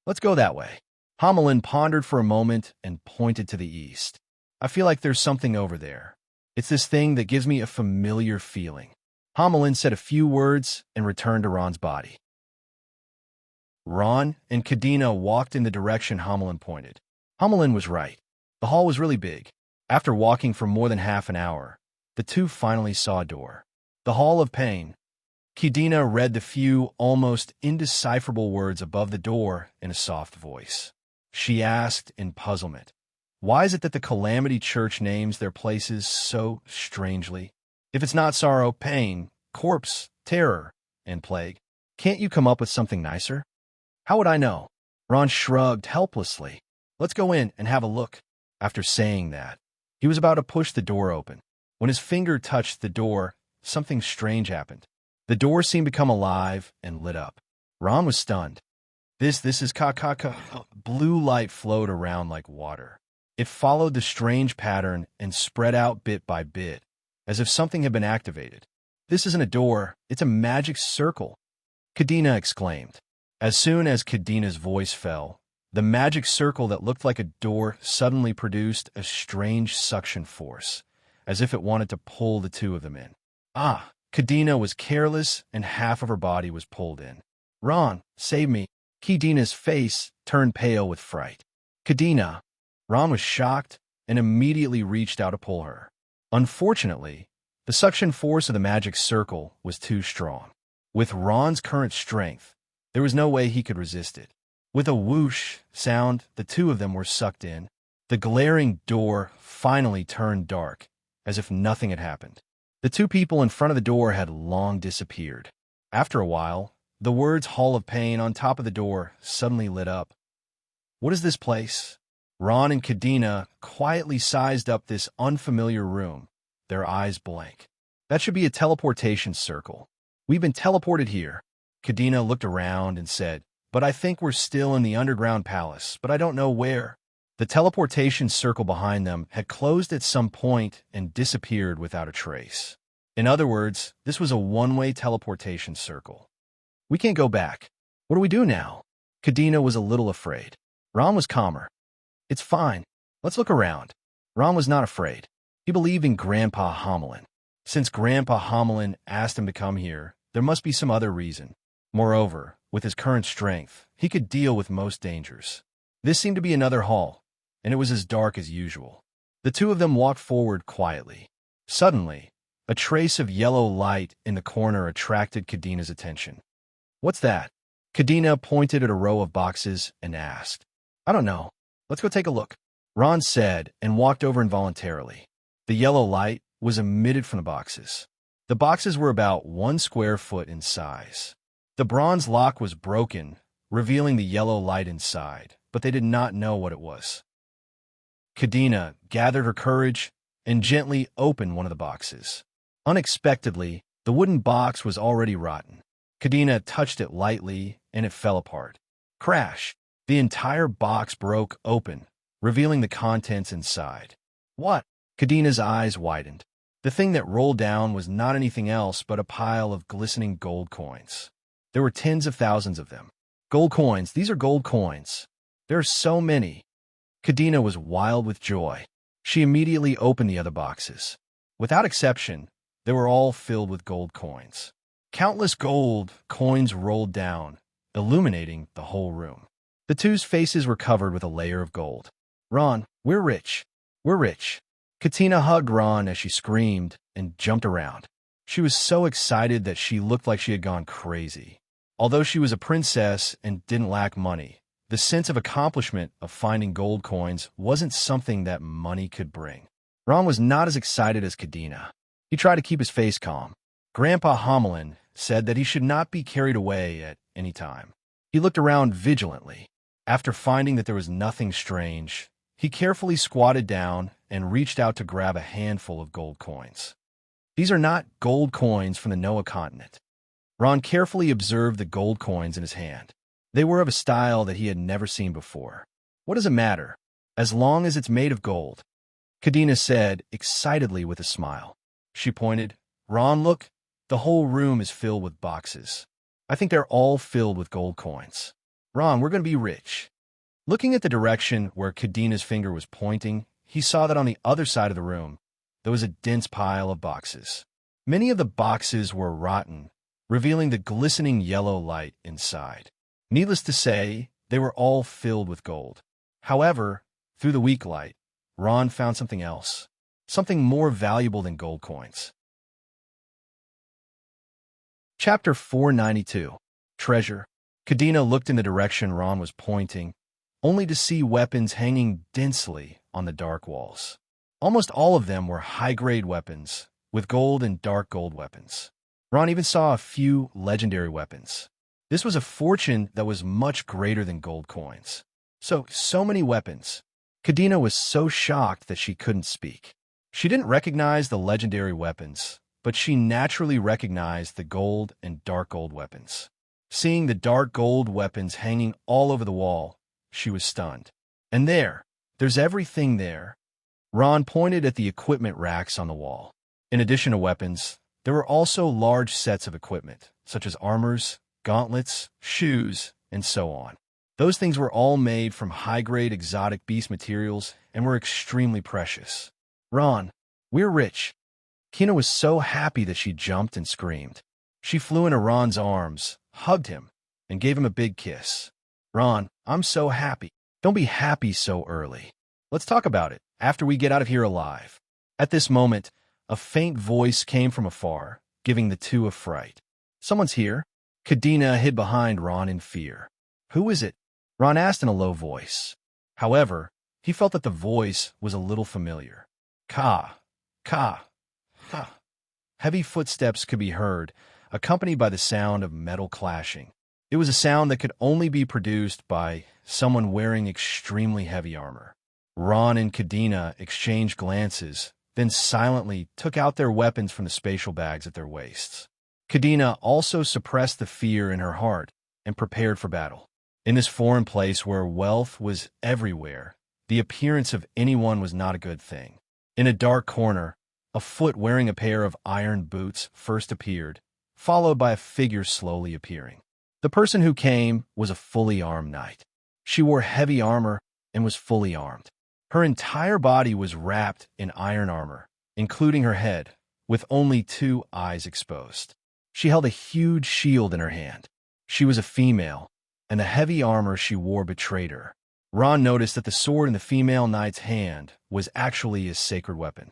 Let's go that way. Homelin pondered for a moment and pointed to the east. I feel like there's something over there. It's this thing that gives me a familiar feeling. Homelin said a few words and returned to Ron's body. Ron and Kadena walked in the direction Homelin pointed. Homelin was right. The hall was really big. After walking for more than half an hour, the two finally saw a door. The Hall of Pain. Kadena read the few, almost indecipherable words above the door in a soft voice. She asked in puzzlement, Why is it that the Calamity Church names their places so strangely? If it's not sorrow, pain, corpse, terror, and plague, can't you come up with something nicer? How would I know? Ron shrugged helplessly. Let's go in and have a look. After saying that, he was about to push the door open. When his finger touched the door, something strange happened. The door seemed to come alive and lit up. Ron was stunned. This is Blue light flowed around like water. It followed the strange pattern and spread out bit by bit, as if something had been activated. This isn't a door, it's a magic circle, Kadena exclaimed. As soon as Kadena's voice fell, the magic circle that looked like a door suddenly produced a strange suction force, as if it wanted to pull the two of them in. Kadena was careless and half of her body was pulled in. Ron, save me. Kadena's face turned pale with fright. Kadena. Ron was shocked and immediately reached out to pull her. Unfortunately, the suction force of the magic circle was too strong. With Ron's current strength, there was no way he could resist it. With a whoosh sound, the two of them were sucked in. The glaring door finally turned dark, as if nothing had happened. The two people in front of the door had long disappeared. After a while, the words Hall of Pain on top of the door suddenly lit up. What is this place? Ron and Kadena quietly sized up this unfamiliar room, their eyes blank. That should be a teleportation circle. We've been teleported here. Kadena looked around and said, But I think we're still in the underground palace, but I don't know where. The teleportation circle behind them had closed at some point and disappeared without a trace. In other words, this was a one-way teleportation circle. We can't go back. What do we do now? Kadena was a little afraid. Ron was calmer. It's fine. Let's look around. Ron was not afraid. He believed in Grandpa Homelin. Since Grandpa Homelin asked him to come here, there must be some other reason. Moreover, with his current strength, he could deal with most dangers. This seemed to be another hall, and it was as dark as usual. The two of them walked forward quietly. Suddenly, a trace of yellow light in the corner attracted Kadena's attention. What's that? Kadena pointed at a row of boxes and asked. I don't know. Let's go take a look. Ron said and walked over involuntarily. The yellow light was emitted from the boxes. The boxes were about 1 square foot in size. The bronze lock was broken, revealing the yellow light inside, but they did not know what it was. Kadena gathered her courage and gently opened one of the boxes. Unexpectedly, the wooden box was already rotten. Kadena touched it lightly, and it fell apart. Crash! The entire box broke open, revealing the contents inside. What? Kadena's eyes widened. The thing that rolled down was not anything else but a pile of glistening gold coins. There were tens of thousands of them. Gold coins, these are gold coins. There are so many. Kadena was wild with joy. She immediately opened the other boxes. Without exception, they were all filled with gold coins. Countless gold coins rolled down, illuminating the whole room. The two's faces were covered with a layer of gold. Ron, we're rich. We're rich. Katina hugged Ron as she screamed and jumped around. She was so excited that she looked like she had gone crazy. Although she was a princess and didn't lack money, the sense of accomplishment of finding gold coins wasn't something that money could bring. Ron was not as excited as Kadena. He tried to keep his face calm. Grandpa Homelin said that he should not be carried away at any time. He looked around vigilantly. After finding that there was nothing strange, he carefully squatted down and reached out to grab a handful of gold coins. These are not gold coins from the Noah continent. Ron carefully observed the gold coins in his hand. They were of a style that he had never seen before. What does it matter? As long as it's made of gold, Kadena said excitedly with a smile. She pointed. Ron, look. The whole room is filled with boxes. I think they're all filled with gold coins. Ron, we're going to be rich. Looking at the direction where Kadena's finger was pointing, he saw that on the other side of the room, there was a dense pile of boxes. Many of the boxes were rotten, revealing the glistening yellow light inside. Needless to say, they were all filled with gold. However, through the weak light, Ron found something else, something more valuable than gold coins. Chapter 492. Treasure. Kadena looked in the direction Ron was pointing, only to see weapons hanging densely on the dark walls. Almost all of them were high-grade weapons, with gold and dark gold weapons. Ron even saw a few legendary weapons. This was a fortune that was much greater than gold coins. So many weapons. Kadena was so shocked that she couldn't speak. She didn't recognize the legendary weapons, but she naturally recognized the gold and dark gold weapons. Seeing the dark gold weapons hanging all over the wall, she was stunned. And there's everything there. Ron pointed at the equipment racks on the wall. In addition to weapons, there were also large sets of equipment, such as armors, gauntlets, shoes, and so on. Those things were all made from high-grade exotic beast materials and were extremely precious. Ron, we're rich. Kina was so happy that she jumped and screamed. She flew into Ron's arms, hugged him, and gave him a big kiss. Ron, I'm so happy. Don't be happy so early. Let's talk about it after we get out of here alive. At this moment, a faint voice came from afar, giving the two a fright. Someone's here. Kadena hid behind Ron in fear. Who is it? Ron asked in a low voice. However, he felt that the voice was a little familiar. Ka. Heavy footsteps could be heard, accompanied by the sound of metal clashing. It was a sound that could only be produced by someone wearing extremely heavy armor. Ron and Kadena exchanged glances, then silently took out their weapons from the spatial bags at their waists. Kadena also suppressed the fear in her heart and prepared for battle. In this foreign place where wealth was everywhere, The appearance of anyone was not a good thing. In a dark corner, a foot wearing a pair of iron boots first appeared, followed by a figure slowly appearing. The person who came was a fully armed knight. She wore heavy armor and was fully armed. Her entire body was wrapped in iron armor, including her head, with only 2 eyes exposed. She held a huge shield in her hand. She was a female, and the heavy armor she wore betrayed her. Ron noticed that the sword in the female knight's hand was actually his sacred weapon.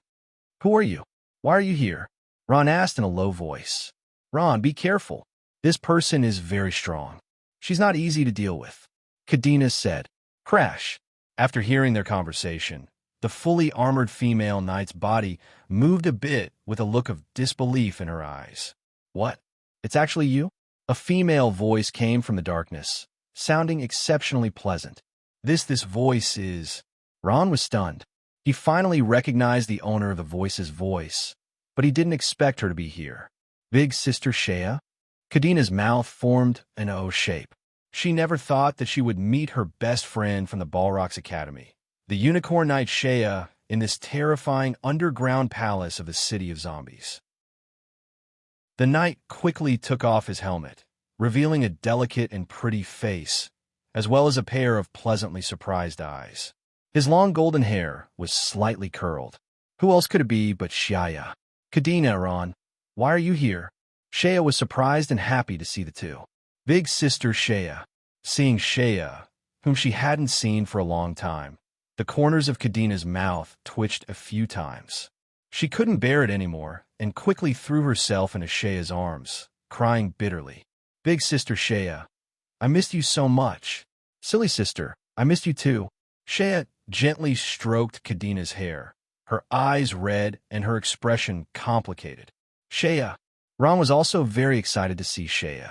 "Who are you? Why are you here?" Ron asked in a low voice. "Ron, be careful. This person is very strong. She's not easy to deal with," Cadena said. Crash. After hearing their conversation, the fully armored female knight's body moved a bit with a look of disbelief in her eyes. "What? It's actually you?" A female voice came from the darkness, sounding exceptionally pleasant. This voice is... Ron was stunned. He finally recognized the owner of the voice's voice, but he didn't expect her to be here. Big Sister Shea? Cadena's mouth formed an O shape. She never thought that she would meet her best friend from the Balrog's Academy, the Unicorn Knight Shea, in this terrifying underground palace of the City of Zombies. The knight quickly took off his helmet, revealing a delicate and pretty face, as well as a pair of pleasantly surprised eyes. His long golden hair was slightly curled. Who else could it be but Shea? "Cadena, Ron, why are you here?" Shea was surprised and happy to see the two. Big Sister Shea. Seeing Shea, whom she hadn't seen for a long time, the corners of Cadena's mouth twitched a few times. She couldn't bear it anymore and quickly threw herself into Shea's arms, crying bitterly. "Big Sister Shea, I missed you so much." "Silly sister, I missed you too." Shea gently stroked Cadena's hair, her eyes red and her expression complicated. "Shea." Ron was also very excited to see Shea.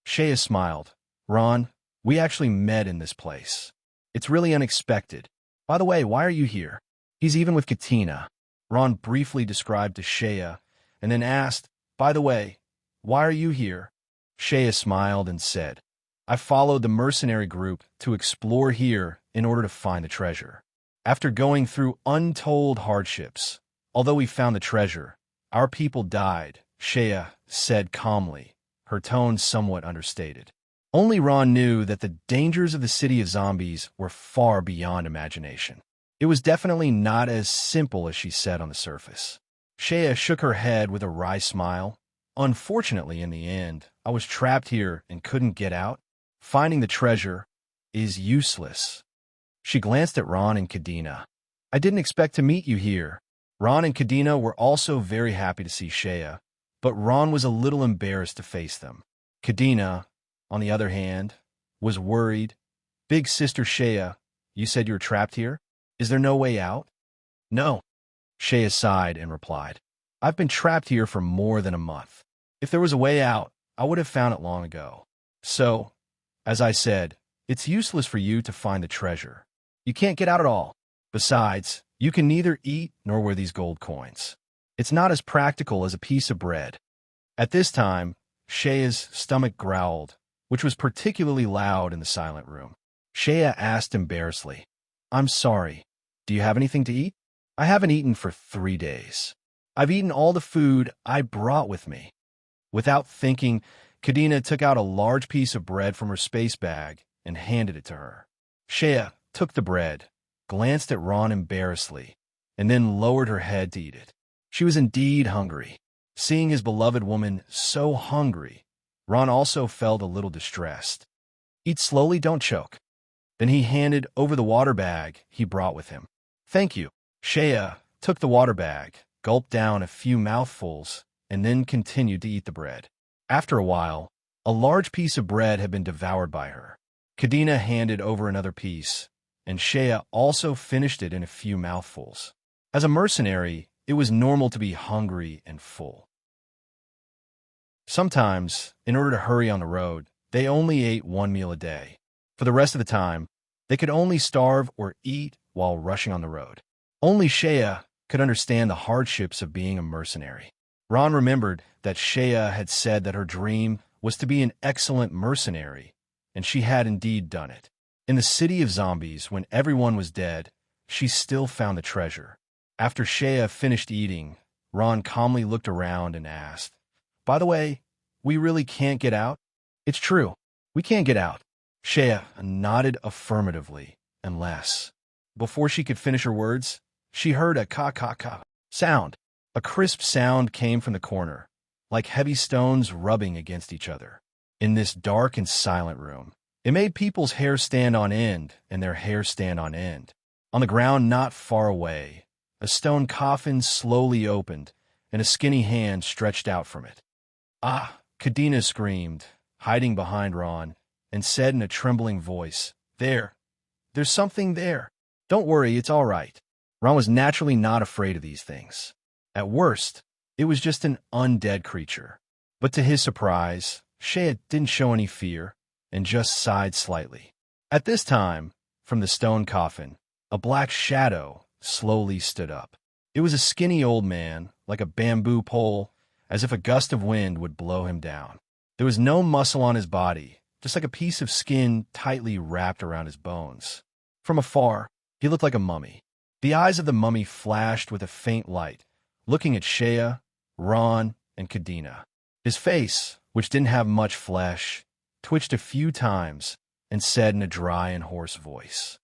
Shea smiled. "Ron, we actually met in this place. It's really unexpected. By the way, why are you here?" "He's even with Katina." Ron briefly described to Shea and then asked, "By the way, why are you here?" Shea smiled and said, "I followed the mercenary group to explore here in order to find the treasure. After going through untold hardships, although we found the treasure, our people died," Shea said calmly, her tone somewhat understated. Only Ron knew that the dangers of the City of Zombies were far beyond imagination. It was definitely not as simple as she said on the surface. Shea shook her head with a wry smile. "Unfortunately, in the end, I was trapped here and couldn't get out. Finding the treasure is useless." She glanced at Ron and Cadena. "I didn't expect to meet you here." Ron and Cadena were also very happy to see Shea, but Ron was a little embarrassed to face them. Cadena, on the other hand, was worried. "Big Sister Shea, you said you were trapped here? Is there no way out?" "No." Shea sighed and replied, "I've been trapped here for more than a month. If there was a way out, I would have found it long ago. So, as I said, it's useless for you to find the treasure. You can't get out at all. Besides, you can neither eat nor wear these gold coins. It's not as practical as a piece of bread." At this time, Shea's stomach growled, which was particularly loud in the silent room. Shea asked embarrassedly, "I'm sorry. Do you have anything to eat?" "I haven't eaten for 3 days. I've eaten all the food I brought with me." Without thinking, Cadena took out a large piece of bread from her space bag and handed it to her. Shea took the bread, glanced at Ron embarrassedly, and then lowered her head to eat it. She was indeed hungry. Seeing his beloved woman so hungry, Ron also felt a little distressed. "Eat slowly, don't choke." Then he handed over the water bag he brought with him. "Thank you." Shea took the water bag, gulped down a few mouthfuls, and then continued to eat the bread. After a while, a large piece of bread had been devoured by her. Cadena handed over another piece, and Shea also finished it in a few mouthfuls. As a mercenary, it was normal to be hungry and full. Sometimes, in order to hurry on the road, they only ate 1 meal a day. For the rest of the time, they could only starve or eat while rushing on the road. Only Shea could understand the hardships of being a mercenary. Ron remembered that Shea had said that her dream was to be an excellent mercenary, and she had indeed done it. In the City of Zombies, when everyone was dead, she still found the treasure. After Shea finished eating, Ron calmly looked around and asked, "By the way, we really can't get out?" "It's true. We can't get out." Shea nodded affirmatively, unless. Before she could finish her words, she heard a ka-ka-ka sound. A crisp sound came from the corner, like heavy stones rubbing against each other. In this dark and silent room, it made people's hair stand on end and their hair stand on end. On the ground not far away, a stone coffin slowly opened, and a skinny hand stretched out from it. "Ah!" Kadena screamed, hiding behind Ron, and said in a trembling voice, There's something there. Don't worry, it's all right." Ron was naturally not afraid of these things. At worst, it was just an undead creature. But to his surprise, Shea didn't show any fear, and just sighed slightly. At this time, from the stone coffin, a black shadow slowly stood up. It was a skinny old man, like a bamboo pole, as if a gust of wind would blow him down. There was no muscle on his body, just like a piece of skin tightly wrapped around his bones. From afar, he looked like a mummy. The eyes of the mummy flashed with a faint light, looking at Shea, Ron, and Kadena. His face, which didn't have much flesh, twitched a few times and said in a dry and hoarse voice,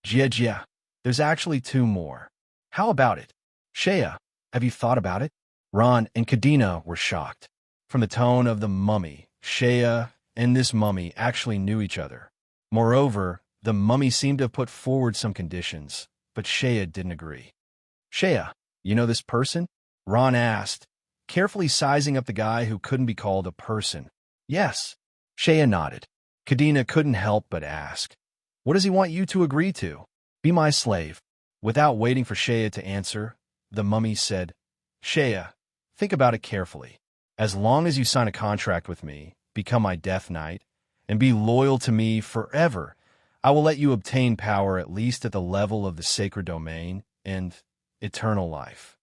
"Yeah, there's actually two more. How about it? Shea, have you thought about it?" Ron and Kadena were shocked. From the tone of the mummy, Shea and this mummy actually knew each other. Moreover, the mummy seemed to have put forward some conditions, but Shea didn't agree. "Shea, you know this person?" Ron asked, carefully sizing up the guy who couldn't be called a person. "Yes." Shea nodded. Kadena couldn't help but ask, "What does he want you to agree to?" "Be my slave." Without waiting for Shea to answer, the mummy said, "Shea, think about it carefully. As long as you sign a contract with me, become my death knight, and be loyal to me forever, I will let you obtain power at least at the level of the sacred domain and eternal life."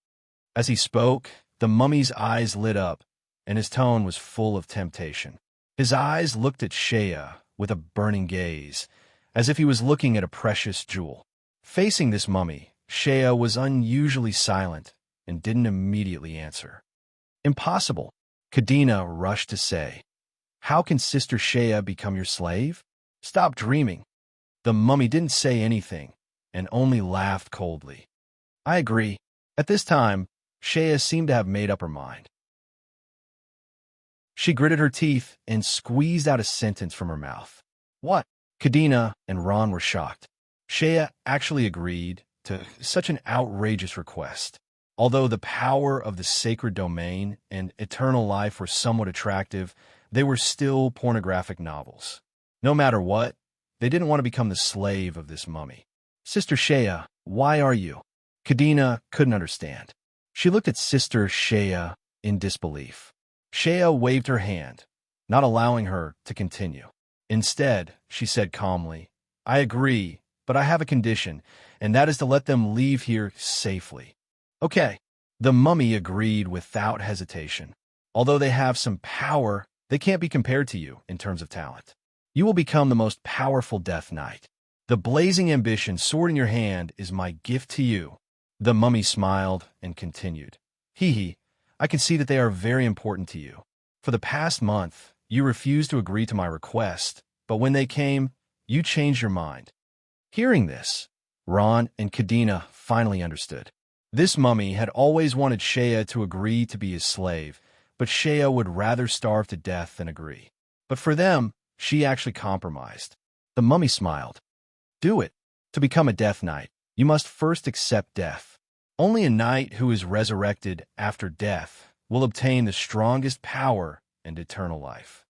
As he spoke, the mummy's eyes lit up, and his tone was full of temptation. His eyes looked at Shea with a burning gaze, as if he was looking at a precious jewel. Facing this mummy, Shea was unusually silent and didn't immediately answer. "Impossible," Kadena rushed to say. "How can Sister Shea become your slave? Stop dreaming." The mummy didn't say anything and only laughed coldly. "I agree." At this time, Shea seemed to have made up her mind. She gritted her teeth and squeezed out a sentence from her mouth. "What?" Kadena and Ron were shocked. Shea actually agreed to such an outrageous request. Although the power of the sacred domain and eternal life were somewhat attractive, they were still pornographic novels. No matter what, they didn't want to become the slave of this mummy. "Sister Shea, why are you?" Kadena couldn't understand. She looked at Sister Shea in disbelief. Shea waved her hand, not allowing her to continue. Instead, she said calmly, "I agree, but I have a condition, and that is to let them leave here safely." "Okay." The mummy agreed without hesitation. "Although they have some power, they can't be compared to you in terms of talent. You will become the most powerful Death Knight. The blazing ambition sword in your hand is my gift to you." The mummy smiled and continued, "Hee, I can see that they are very important to you. For the past month, you refused to agree to my request, but when they came, you changed your mind." Hearing this, Ron and Kadena finally understood. This mummy had always wanted Shea to agree to be his slave, but Shea would rather starve to death than agree. But for them, she actually compromised. The mummy smiled. "Do it. To become a Death Knight, you must first accept death. Only a knight who is resurrected after death will obtain the strongest power and eternal life."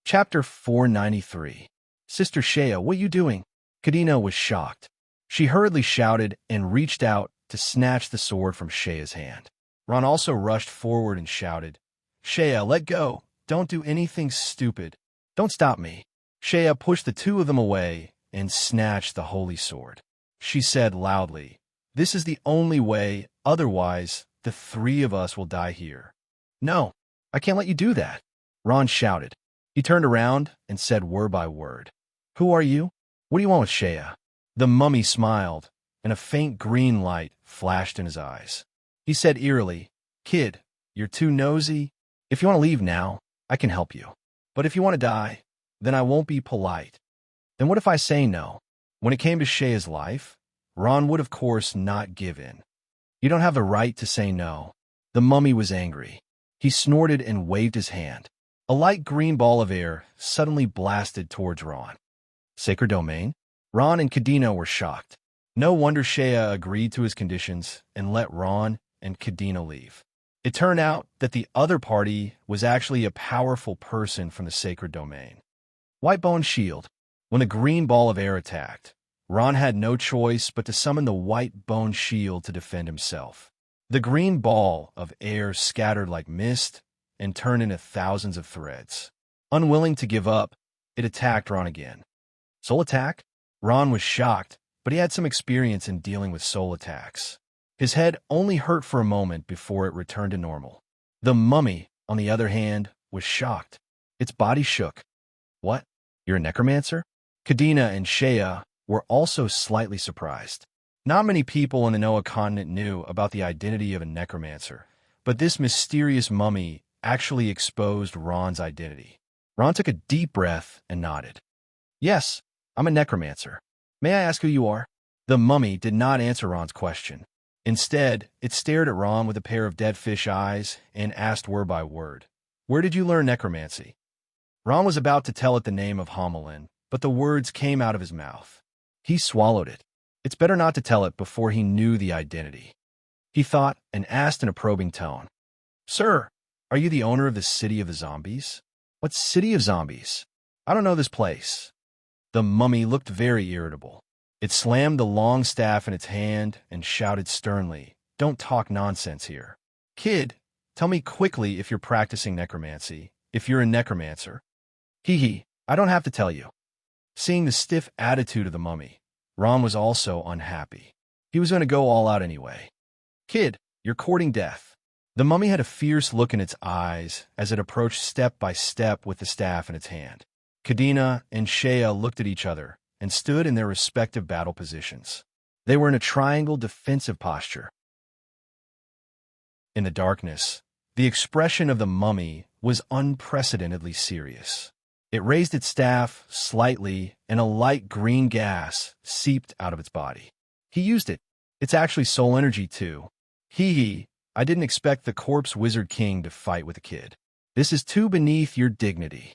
Chapter 493. "Sister Shea, what are you doing?" Kadena was shocked. She hurriedly shouted and reached out to snatch the sword from Shea's hand. Ron also rushed forward and shouted, "Shea, let go. Don't do anything stupid. Don't stop me." Shea pushed the two of them away and snatched the holy sword. She said loudly, "This is the only way, otherwise the three of us will die here." "No, I can't let you do that," Ron shouted. He turned around and said word by word, "Who are you?" What do you want with Shea? The mummy smiled, and a faint green light flashed in his eyes. He said eerily, "Kid, you're too nosy. If you want to leave now, I can help you. But if you want to die, then I won't be polite." Then what if I say no? When it came to Shea's life, Ron would of course not give in. "You don't have the right to say no." The mummy was angry. He snorted and waved his hand. A light green ball of air suddenly blasted towards Ron. Sacred domain? Ron and Kadena were shocked. No wonder Shea agreed to his conditions and let Ron and Kadena leave. It turned out that the other party was actually a powerful person from the sacred domain. White Bone Shield. When the green ball of air attacked, Ron had no choice but to summon the White Bone Shield to defend himself. The green ball of air scattered like mist and turned into thousands of threads. Unwilling to give up, it attacked Ron again. Soul attack? Ron was shocked, but he had some experience in dealing with soul attacks. His head only hurt for a moment before it returned to normal. The mummy, on the other hand, was shocked. Its body shook. "What? You're a necromancer?" Kadena and Shea were also slightly surprised. Not many people in the Noah continent knew about the identity of a necromancer, but this mysterious mummy actually exposed Ron's identity. Ron took a deep breath and nodded. "Yes, I'm a necromancer. May I ask who you are?" The mummy did not answer Ron's question. Instead, it stared at Ron with a pair of dead fish eyes and asked word by word, "Where did you learn necromancy?" Ron was about to tell it the name of Homelin, but the words came out of his mouth. He swallowed it. It's better not to tell it before he knew the identity. He thought and asked in a probing tone, "Sir, are you the owner of the City of the Zombies?" "What City of Zombies? I don't know this place." The mummy looked very irritable. It slammed the long staff in its hand and shouted sternly, "Don't talk nonsense here. Kid, tell me quickly if you're practicing necromancy, if you're a necromancer." "Hee, I don't have to tell you." Seeing the stiff attitude of the mummy, Ron was also unhappy. He was going to go all out anyway. "Kid, you're courting death." The mummy had a fierce look in its eyes as it approached step by step with the staff in its hand. Kadena and Shea looked at each other and stood in their respective battle positions. They were in a triangle defensive posture. In the darkness, the expression of the mummy was unprecedentedly serious. It raised its staff slightly, and a light green gas seeped out of its body. "He used it. It's actually soul energy, too. Hee, I didn't expect the Corpse Wizard King to fight with a kid. This is too beneath your dignity."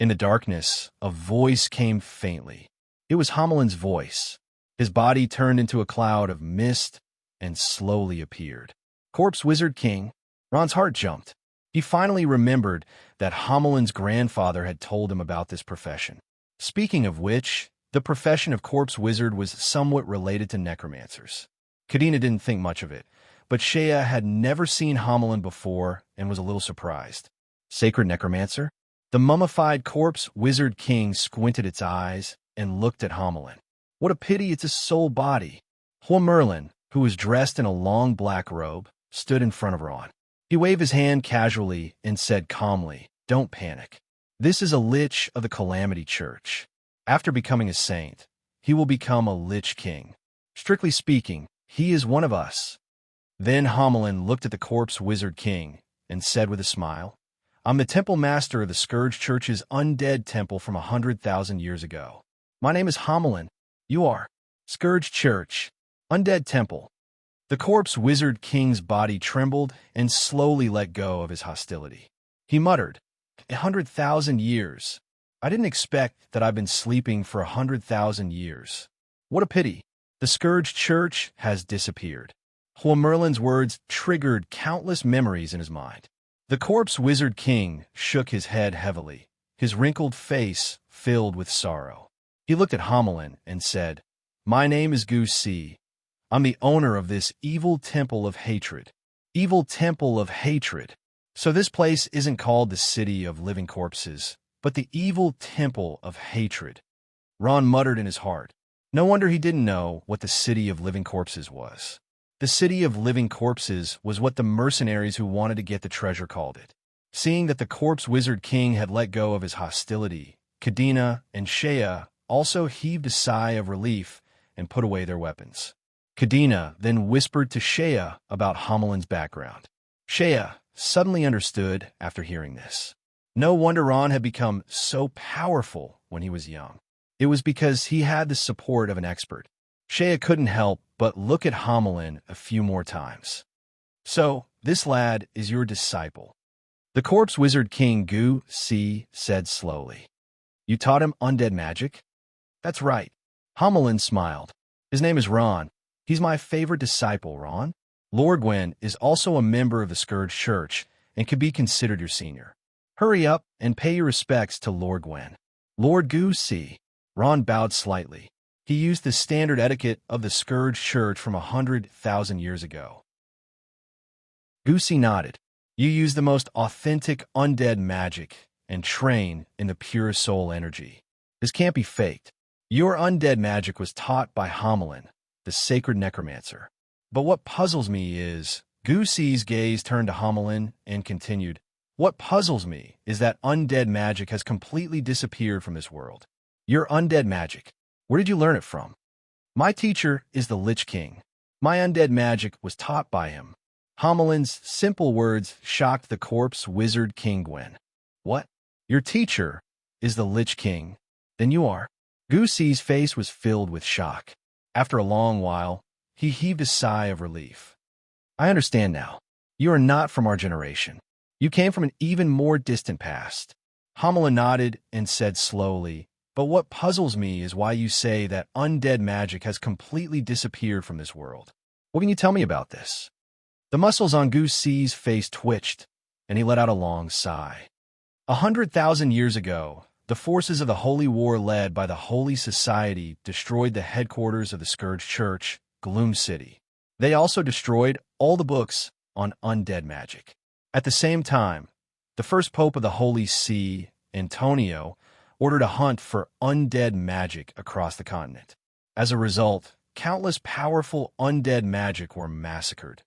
In the darkness, a voice came faintly. It was Homelin's voice. His body turned into a cloud of mist and slowly appeared. "Corpse Wizard King." Ron's heart jumped. He finally remembered that Homelin's grandfather had told him about this profession. Speaking of which, the profession of Corpse Wizard was somewhat related to necromancers. Kadena didn't think much of it, but Shea had never seen Homelin before and was a little surprised. "Sacred necromancer?" The mummified Corpse Wizard King squinted its eyes and looked at Homelin. "What a pity it's a soul body." Merlin, who was dressed in a long black robe, stood in front of Ron. He waved his hand casually and said calmly, "Don't panic. This is a Lich of the Calamity Church. After becoming a saint, he will become a Lich King. Strictly speaking, he is one of us." Then Homelin looked at the Corpse Wizard King and said with a smile, "I'm the Temple Master of the Scourge Church's undead temple from 100,000 years ago. My name is Homelin. You are?" "Scourge Church. Undead Temple." The Corpse Wizard King's body trembled and slowly let go of his hostility. He muttered, 100,000 years. I didn't expect that I've been sleeping for 100,000 years. What a pity. The Scourge Church has disappeared." Merlin's words triggered countless memories in his mind. The Corpse Wizard King shook his head heavily, his wrinkled face filled with sorrow. He looked at Homelin and said, "My name is Goose C. I'm the owner of this evil temple of hatred." Evil temple of hatred. So this place isn't called the City of Living Corpses, but the evil temple of hatred. Ron muttered in his heart. No wonder he didn't know what the City of Living Corpses was. The City of Living Corpses was what the mercenaries who wanted to get the treasure called it. Seeing that the Corpse Wizard King had let go of his hostility, Kadena and Shea also heaved a sigh of relief and put away their weapons. Kadena then whispered to Shea about Homeland's background. Shea suddenly understood after hearing this. No wonder Ron had become so powerful when he was young. It was because he had the support of an expert. Shea couldn't help but look at Homeland a few more times. So, this lad is your disciple. The corpse wizard king Gu Si said slowly. You taught him undead magic? That's right. Homeland smiled. His name is Ron. He's my favorite disciple, Ron. Lord Gwen is also a member of the Scourge Church and could be considered your senior. Hurry up and pay your respects to Lord Gwen. Lord Gu Si. Ron bowed slightly. He used the standard etiquette of the Scourge Church from 100,000 years ago. Gu Si nodded. You use the most authentic undead magic and train in the pure soul energy. This can't be faked. Your undead magic was taught by Homeland, the sacred necromancer. But what puzzles me is, Gu Si's gaze turned to Homeland and continued, what puzzles me is that undead magic has completely disappeared from this world. Your undead magic, where did you learn it from? My teacher is the Lich King. My undead magic was taught by him. Homeland's simple words shocked the corpse wizard King Gwen. What? Your teacher is the Lich King? Then you are. Gu Si's face was filled with shock. After a long while, he heaved a sigh of relief. I understand now. You are not from our generation. You came from an even more distant past. Homeland nodded and said slowly, but what puzzles me is why you say that undead magic has completely disappeared from this world. What can you tell me about this? The muscles on Gu Si's face twitched, and he let out a long sigh. 100,000 years ago, the forces of the Holy War led by the Holy Society destroyed the headquarters of the Scourge Church, Gloom City. They also destroyed all the books on undead magic. At the same time, the first Pope of the Holy See, Antonio, ordered a hunt for undead magic across the continent. As a result, countless powerful undead magic were massacred.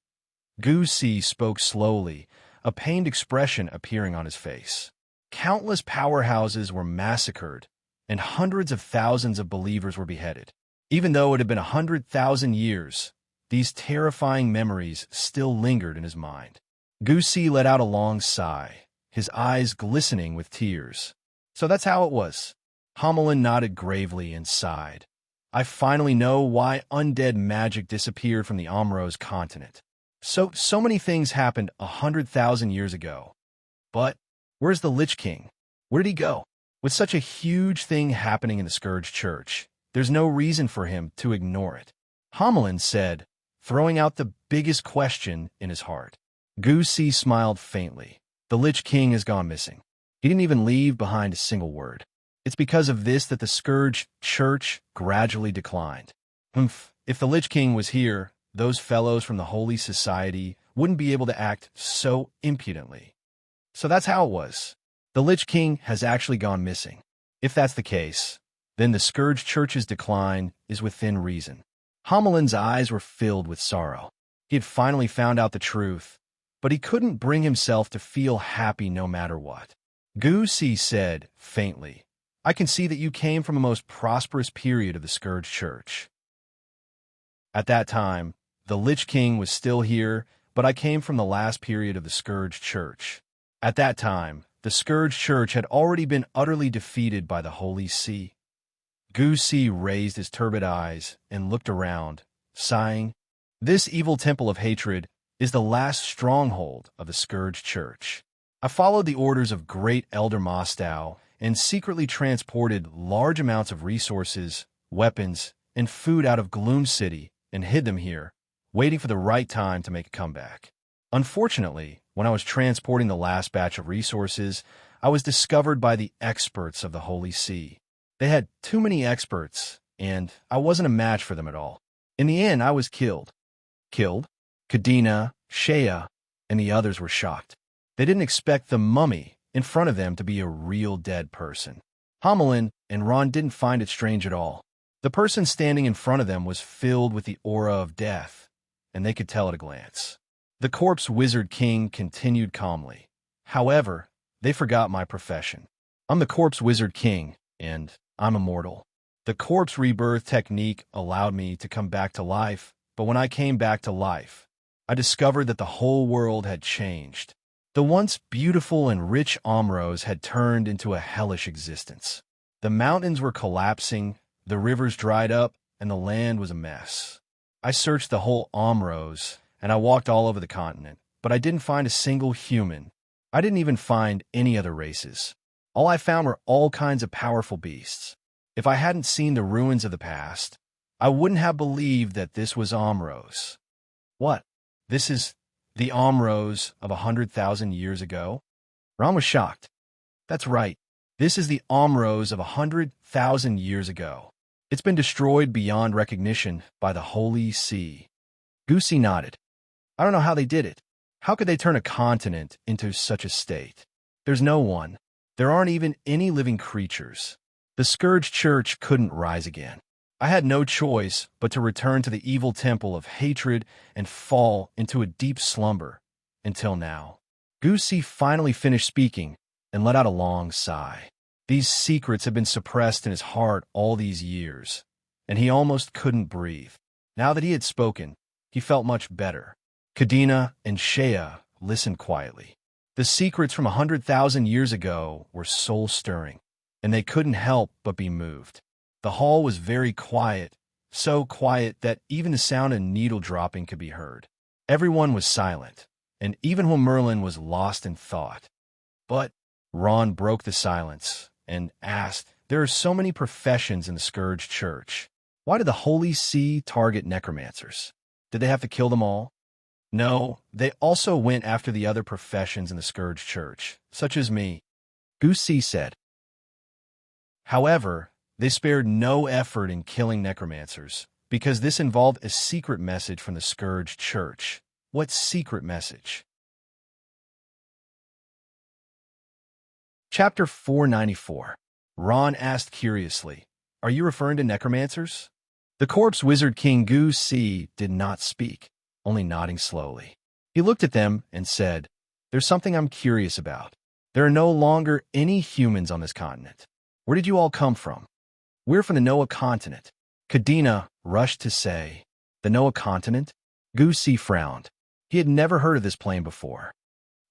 Gu Si spoke slowly, a pained expression appearing on his face. Countless powerhouses were massacred, and hundreds of thousands of believers were beheaded. Even though it had been 100,000 years, these terrifying memories still lingered in his mind. Gu Si let out a long sigh, his eyes glistening with tears. So that's how it was. Homeland nodded gravely and sighed. I finally know why undead magic disappeared from the Amro's continent. So many things happened 100,000 years ago. But where's the Lich King? Where did he go? With such a huge thing happening in the Scourge Church, there's no reason for him to ignore it. Homeland said, throwing out the biggest question in his heart. Gu Si smiled faintly. The Lich King has gone missing. He didn't even leave behind a single word. It's because of this that the Scourge Church gradually declined. If the Lich King was here, those fellows from the Holy Society wouldn't be able to act so impudently. So that's how it was. The Lich King has actually gone missing. If that's the case, then the Scourge Church's decline is within reason. Homeland's eyes were filled with sorrow. He had finally found out the truth, but he couldn't bring himself to feel happy no matter what. Gu Si said, faintly, I can see that you came from a most prosperous period of the Scourge Church. At that time, the Lich King was still here, but I came from the last period of the Scourge Church. At that time, the Scourge Church had already been utterly defeated by the Holy See. Gu Si raised his turbid eyes and looked around, sighing. This evil temple of hatred is the last stronghold of the Scourge Church. I followed the orders of Great Elder Mostow and secretly transported large amounts of resources, weapons, and food out of Gloom City and hid them here, waiting for the right time to make a comeback. Unfortunately, when I was transporting the last batch of resources, I was discovered by the experts of the Holy See. They had too many experts, and I wasn't a match for them at all. In the end, I was killed. Killed? Kadena, Shea, and the others were shocked. They didn't expect the mummy in front of them to be a real dead person. Homeland and Ron didn't find it strange at all. The person standing in front of them was filled with the aura of death, and they could tell at a glance. The corpse wizard king continued calmly. However, they forgot my profession. I'm the corpse wizard king, and I'm immortal. The corpse rebirth technique allowed me to come back to life, but when I came back to life, I discovered that the whole world had changed. The once beautiful and rich Amros had turned into a hellish existence. The mountains were collapsing, the rivers dried up, and the land was a mess. I searched the whole Amros, and I walked all over the continent, but I didn't find a single human. I didn't even find any other races. All I found were all kinds of powerful beasts. If I hadn't seen the ruins of the past, I wouldn't have believed that this was Amros. What? This is the Amros of 100,000 years ago? Ron was shocked. That's right. This is the Amros of 100,000 years ago. It's been destroyed beyond recognition by the Holy Sea. Goosey nodded. I don't know how they did it. How could they turn a continent into such a state? There's no one. There aren't even any living creatures. The Scourge Church couldn't rise again. I had no choice but to return to the evil temple of hatred and fall into a deep slumber, until now. Goosey finally finished speaking and let out a long sigh. These secrets had been suppressed in his heart all these years, and he almost couldn't breathe. Now that he had spoken, he felt much better. Kadena and Shea listened quietly. The secrets from 100,000 years ago were soul-stirring, and they couldn't help but be moved. The hall was very quiet, so quiet that even the sound of needle dropping could be heard. Everyone was silent, and even when Merlin was lost in thought. But Ron broke the silence and asked, there are so many professions in the Scourge Church. Why did the Holy See target necromancers? Did they have to kill them all? No, they also went after the other professions in the Scourge Church, such as me, Goosey said. However, they spared no effort in killing necromancers, because this involved a secret message from the Scourge Church. What secret message? Chapter 494. Ron asked curiously, are you referring to necromancers? The corpse wizard King Goosey did not speak, only nodding slowly. He looked at them and said, there's something I'm curious about. There are no longer any humans on this continent. Where did you all come from? We're from the Noah continent. Kadena rushed to say, the Noah continent? Goosey frowned. He had never heard of this plane before.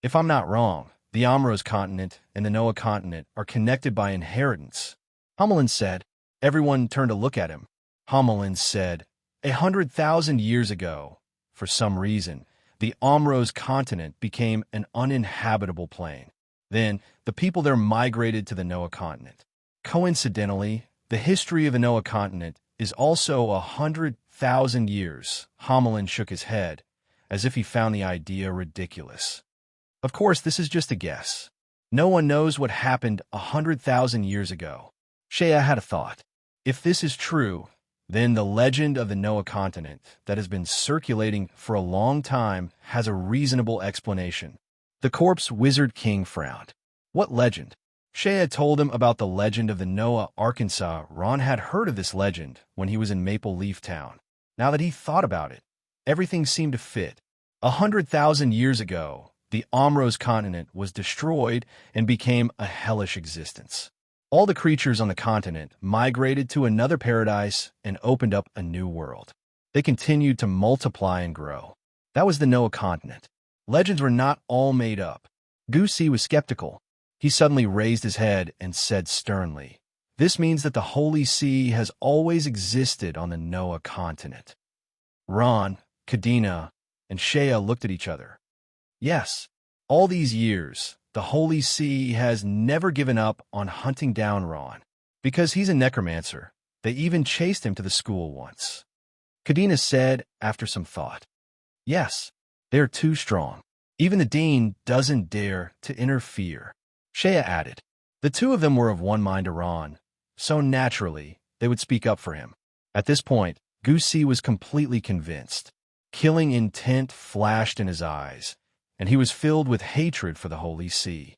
If I'm not wrong, the Amros continent and the Noah continent are connected by inheritance. Homelin said. Everyone turned to look at him. Homelin said, 100,000 years ago, for some reason, the Amros continent became an uninhabitable plane. Then, the people there migrated to the Noah continent. Coincidentally, the history of the Noah continent is also 100,000 years. Homelin shook his head, as if he found the idea ridiculous. Of course, this is just a guess. No one knows what happened 100,000 years ago. Shea had a thought. If this is true, then the legend of the Noah continent that has been circulating for a long time has a reasonable explanation. The corpse wizard king frowned. What legend? Shea told him about the legend of the Noah, Arkansas. Ron had heard of this legend when he was in Maple Leaf Town. Now that he thought about it, everything seemed to fit. 100,000 years ago, the Amros continent was destroyed and became a hellish existence. All the creatures on the continent migrated to another paradise and opened up a new world. They continued to multiply and grow. That was the Noah continent. Legends were not all made up. Goosey was skeptical. He suddenly raised his head and said sternly, this means that the Holy See has always existed on the Noah continent. Ron, Kadena, and Shea looked at each other. Yes, all these years, the Holy See has never given up on hunting down Ron. Because he's a necromancer, they even chased him to the school once. Kadena said after some thought, yes, they're too strong. Even the dean doesn't dare to interfere. Shea added, the two of them were of one mind to Ron, so naturally they would speak up for him. At this point, Goosey was completely convinced. Killing intent flashed in his eyes, and he was filled with hatred for the Holy See.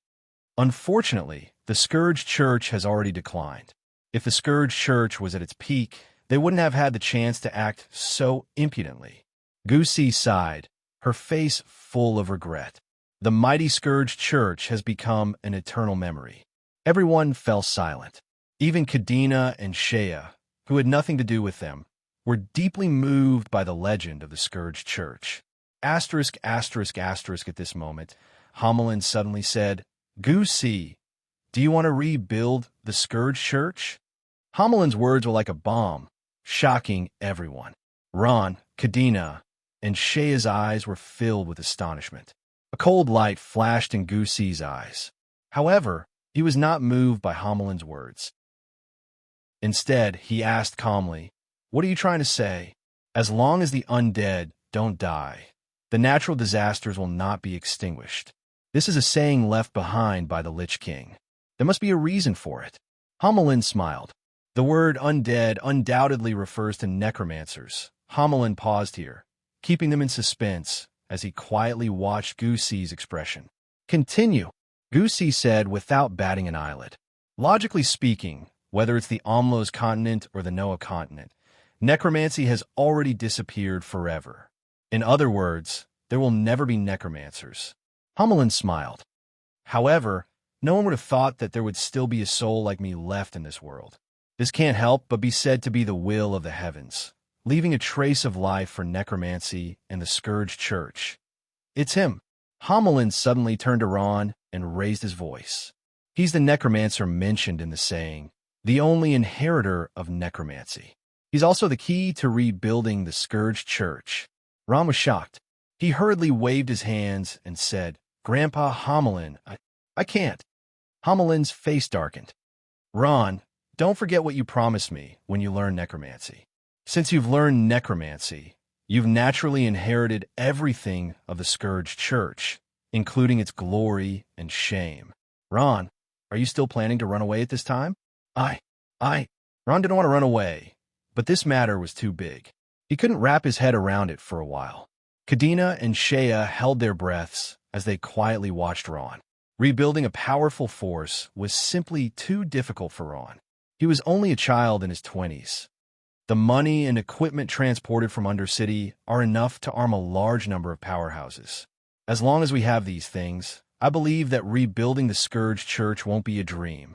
Unfortunately, the Scourge Church has already declined. If the Scourge Church was at its peak, they wouldn't have had the chance to act so impudently. Goosey sighed, her face full of regret. The mighty Scourge Church has become an eternal memory. Everyone fell silent. Even Kadena and Shea, who had nothing to do with them, were deeply moved by the legend of the Scourged Church. Asterisk, asterisk, asterisk at this moment, Homelin suddenly said, "Goosey, do you want to rebuild the Scourged Church?" Homelin's words were like a bomb, shocking everyone. Ron, Kadena, and Shaya's eyes were filled with astonishment. A cold light flashed in Goosey's eyes. However, he was not moved by Homelin's words. Instead, he asked calmly, "What are you trying to say? As long as the undead don't die, the natural disasters will not be extinguished. This is a saying left behind by the Lich King. There must be a reason for it." Homelin smiled. The word undead undoubtedly refers to necromancers. Homelin paused here, keeping them in suspense as he quietly watched Goosey's expression. "Continue," Goosey said without batting an eyelid. "Logically speaking, whether it's the Omlos continent or the Noah continent, necromancy has already disappeared forever. In other words, there will never be necromancers." Homelin smiled. "However, no one would have thought that there would still be a soul like me left in this world. This can't help but be said to be the will of the heavens, leaving a trace of life for necromancy and the Scourged Church. It's him." Homelin suddenly turned to Ron and raised his voice. "He's the necromancer mentioned in the saying, the only inheritor of necromancy. He's also the key to rebuilding the Scourged Church." Ron was shocked. He hurriedly waved his hands and said, "Grandpa Homelin, I can't." Homelin's face darkened. "Ron, don't forget what you promised me when you learn necromancy. Since you've learned necromancy, you've naturally inherited everything of the Scourged Church, including its glory and shame. Ron, are you still planning to run away at this time?" Ron didn't want to run away, but this matter was too big. He couldn't wrap his head around it for a while. Kadena and Shaya held their breaths as they quietly watched Ron. Rebuilding a powerful force was simply too difficult for Ron. He was only a child in his 20s. The money and equipment transported from Undercity are enough to arm a large number of powerhouses. As long as we have these things, I believe that rebuilding the Scourged Church won't be a dream.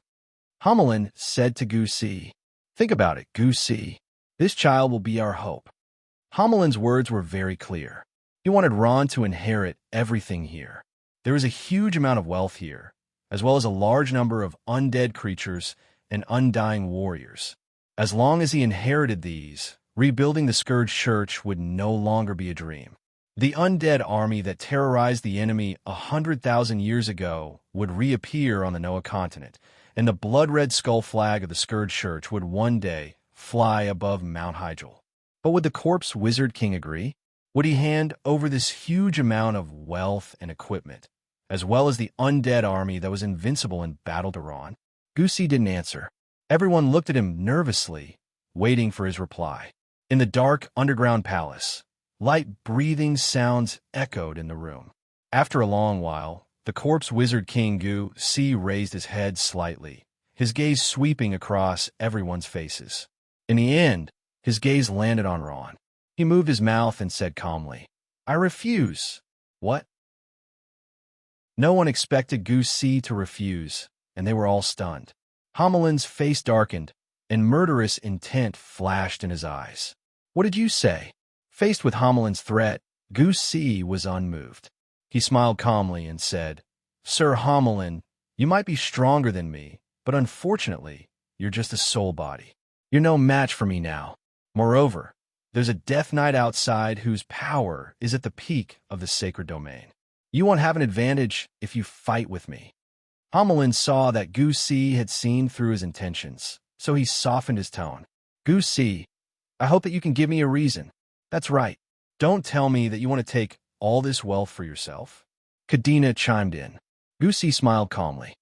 Homelin said to Goosey, "Think about it, Goosey. This child will be our hope." Homelin's words were very clear. He wanted Ron to inherit everything here. There is a huge amount of wealth here, as well as a large number of undead creatures and undying warriors. As long as he inherited these, rebuilding the Scourged Church would no longer be a dream. The undead army that terrorized the enemy 100,000 years ago would reappear on the Noah continent, and the blood-red skull flag of the Scourged Church would one day fly above Mount Hyjal. But would the Corpse Wizard King agree? Would he hand over this huge amount of wealth and equipment, as well as the undead army that was invincible in battle to Ron? Goosey didn't answer. Everyone looked at him nervously, waiting for his reply. In the dark underground palace, light breathing sounds echoed in the room. After a long while, the Corpse Wizard King Goosey raised his head slightly, his gaze sweeping across everyone's faces. In the end, his gaze landed on Ron. He moved his mouth and said calmly, "I refuse." "What?" No one expected Goosey to refuse, and they were all stunned. Homelin's face darkened, and murderous intent flashed in his eyes. "What did you say?" Faced with Homelin's threat, Goosey was unmoved. He smiled calmly and said, "Sir Homelin, you might be stronger than me, but unfortunately, you're just a soul body. You're no match for me now. Moreover, there's a Death Knight outside whose power is at the peak of the sacred domain. You won't have an advantage if you fight with me." Homelin saw that Goosey had seen through his intentions, so he softened his tone. "Goosey, I hope that you can give me a reason." "That's right. Don't tell me that you want to take all this wealth for yourself." Kadena chimed in. Goosey smiled calmly.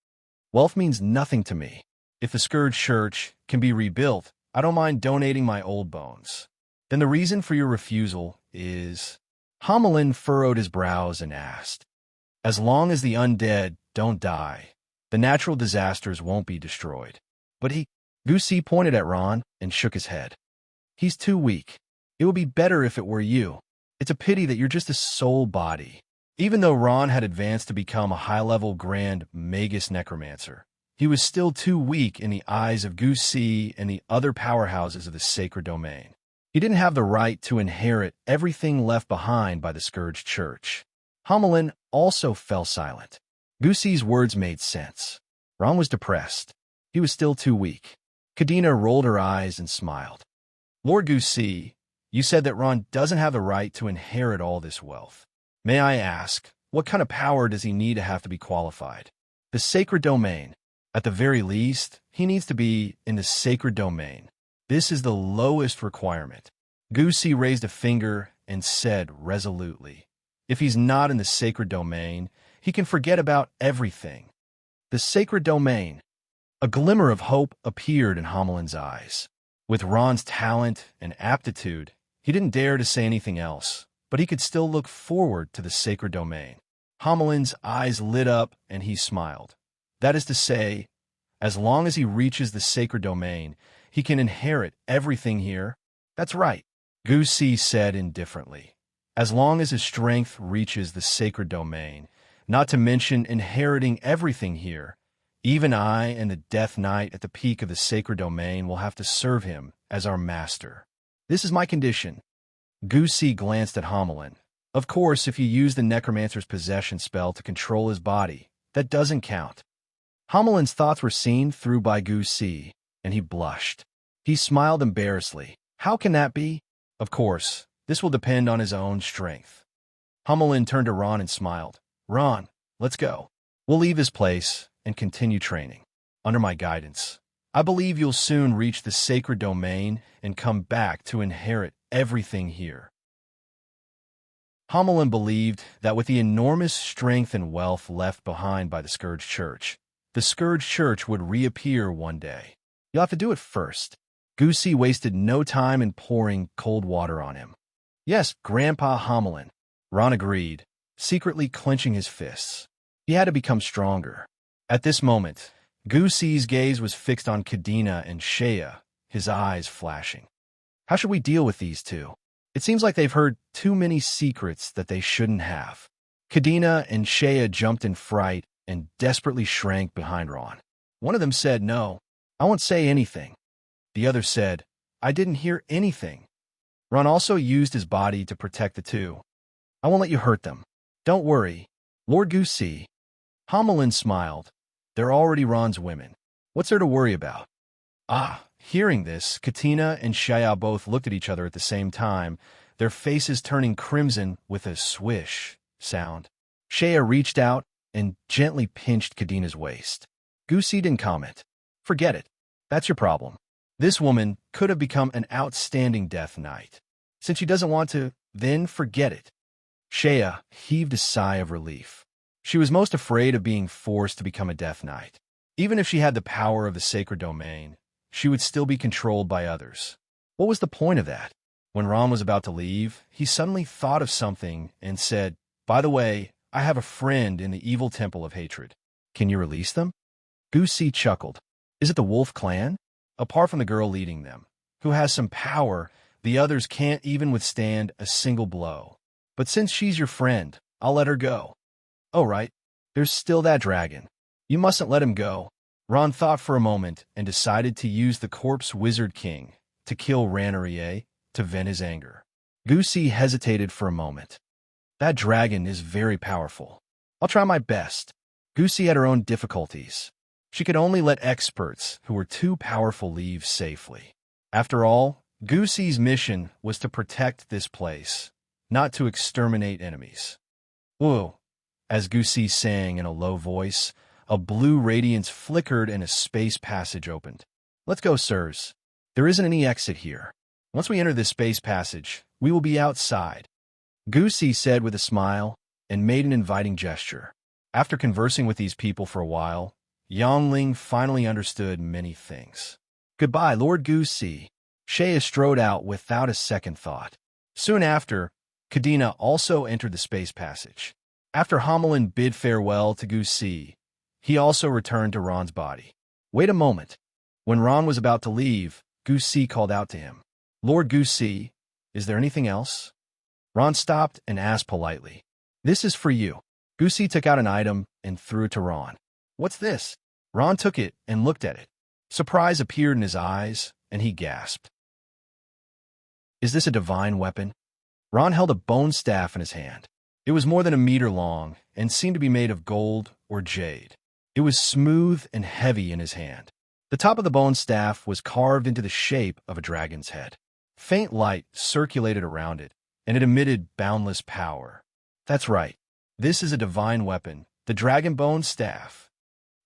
"Wealth means nothing to me. If the Scourged Church can be rebuilt, I don't mind donating my old bones." "Then the reason for your refusal is—" Homelin furrowed his brows and asked, "As long as the undead don't die, the natural disasters won't be destroyed." "But Goosey pointed at Ron and shook his head. "He's too weak. It would be better if it were you. It's a pity that you're just a soul body." Even though Ron had advanced to become a high-level Grand Magus Necromancer, he was still too weak in the eyes of Gusi and the other powerhouses of the sacred domain. He didn't have the right to inherit everything left behind by the Scourged Church. Hamelin also fell silent. Gusi's words made sense. Ron was depressed. He was still too weak. Kadena rolled her eyes and smiled. Lord Gusi, you said that Ron doesn't have the right to inherit all this wealth. May I ask, what kind of power does he need to have to be qualified? The sacred domain. At the very least, he needs to be in the sacred domain. This is the lowest requirement. Gusi raised a finger and said resolutely, if he's not in the sacred domain, he can forget about everything. The sacred domain. A glimmer of hope appeared in Hamelin's eyes. With Ron's talent and aptitude, he didn't dare to say anything else, but he could still look forward to the sacred domain. Hamelin's eyes lit up and he smiled. That is to say, as long as he reaches the sacred domain, he can inherit everything here. That's right, Gusi said indifferently. As long as his strength reaches the sacred domain, not to mention inheriting everything here, even I and the Death Knight at the peak of the sacred domain will have to serve him as our master. This is my condition. Gusi glanced at Hamelin. Of course, if you use the necromancer's possession spell to control his body, that doesn't count. Hamelin's thoughts were seen through by Gusi, and he blushed. He smiled embarrassedly. How can that be? Of course, this will depend on his own strength. Hamelin turned to Ron and smiled. Ron, let's go. We'll leave this place and continue training. Under my guidance, I believe you'll soon reach the sacred domain and come back to inherit everything here. Hamelin believed that with the enormous strength and wealth left behind by the Scourged Church, the Scourged Church would reappear one day. You'll have to do it first. Gusi wasted no time in pouring cold water on him. Yes, Grandpa Hamelin. Ron agreed, secretly clenching his fists. He had to become stronger. At this moment, Gusi's gaze was fixed on Kadena and Shea, his eyes flashing. How should we deal with these two? It seems like they've heard too many secrets that they shouldn't have. Kadena and Shea jumped in fright and desperately shrank behind Ron. One of them said, no, I won't say anything. The other said, I didn't hear anything. Ron also used his body to protect the two. I won't let you hurt them. Don't worry, Lord Gusi. Hamelin smiled. They're already Ron's women. What's there to worry about? Ah, hearing this, Katina and Shea both looked at each other at the same time, their faces turning crimson with a swish sound. Shea reached out and gently pinched Kadena's waist. Gusi didn't comment. Forget it. That's your problem. This woman could have become an outstanding Death Knight. Since she doesn't want to, then forget it. Shea heaved a sigh of relief. She was most afraid of being forced to become a Death Knight. Even if she had the power of the sacred domain, she would still be controlled by others. What was the point of that? When Ron was about to leave, he suddenly thought of something and said, by the way, I have a friend in the evil temple of hatred. Can you release them? Gusi chuckled. Is it the Wolf Clan? Apart from the girl leading them, who has some power, the others can't even withstand a single blow. But since she's your friend, I'll let her go. Oh, right. There's still that dragon. You mustn't let him go. Ron thought for a moment and decided to use the Corpse Wizard King to kill Ranarier to vent his anger. Gusi hesitated for a moment. That dragon is very powerful. I'll try my best. Gusi had her own difficulties. She could only let experts who were too powerful leave safely. After all, Gusi's mission was to protect this place, not to exterminate enemies. Whoa! As Gusi sang in a low voice, a blue radiance flickered and a space passage opened. Let's go, sirs. There isn't any exit here. Once we enter this space passage, we will be outside. Gusi said with a smile and made an inviting gesture. After conversing with these people for a while, Yangling finally understood many things. Goodbye, Lord Gusi. Shea strode out without a second thought. Soon after, Kadena also entered the space passage. After Hamelin bid farewell to Gusi, he also returned to Ron's body. Wait a moment. When Ron was about to leave, Gusi called out to him. Lord Gusi, is there anything else? Ron stopped and asked politely. This is for you. Gusi took out an item and threw it to Ron. What's this? Ron took it and looked at it. Surprise appeared in his eyes, and he gasped. Is this a divine weapon? Ron held a bone staff in his hand. It was more than a meter long and seemed to be made of gold or jade. It was smooth and heavy in his hand. The top of the bone staff was carved into the shape of a dragon's head. Faint light circulated around it, and it emitted boundless power. That's right. This is a divine weapon, the dragon bone staff.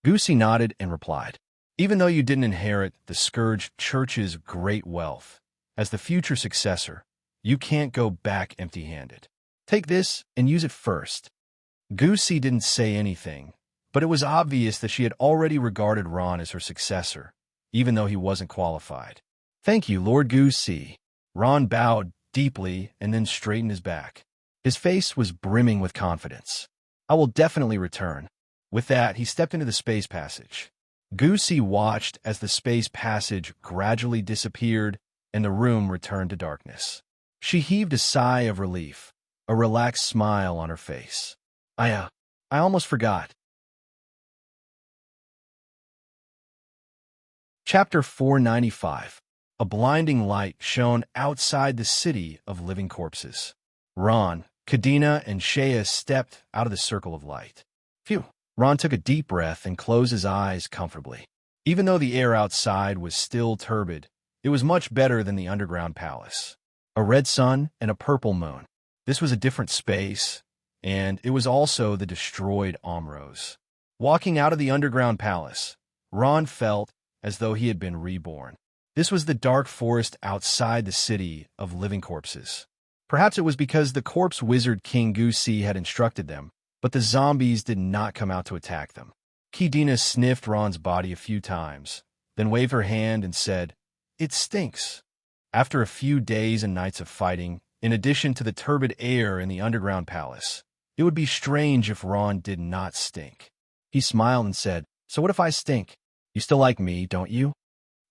Goosey nodded and replied, even though you didn't inherit the Scourge Church's great wealth, as the future successor, you can't go back empty-handed. Take this and use it first. Goosey didn't say anything, but it was obvious that she had already regarded Ron as her successor, even though he wasn't qualified. Thank you, Lord Goosey. Ron bowed deeply and then straightened his back. His face was brimming with confidence. I will definitely return. With that, he stepped into the space passage. Goosey watched as the space passage gradually disappeared and the room returned to darkness. She heaved a sigh of relief, a relaxed smile on her face. I almost forgot. Chapter 495. A blinding light shone outside the city of living corpses. Ron, Kadena, and Shea stepped out of the circle of light. Phew. Ron took a deep breath and closed his eyes comfortably. Even though the air outside was still turbid, it was much better than the underground palace. A red sun and a purple moon. This was a different space, and it was also the destroyed Amros. Walking out of the underground palace, Ron felt as though he had been reborn. This was the dark forest outside the city of living corpses. Perhaps it was because the corpse wizard King Goosey had instructed them, but the zombies did not come out to attack them. Kadena sniffed Ron's body a few times, then waved her hand and said, "It stinks." After a few days and nights of fighting, in addition to the turbid air in the underground palace, it would be strange if Ron did not stink. He smiled and said, "So what if I stink? You still like me, don't you?"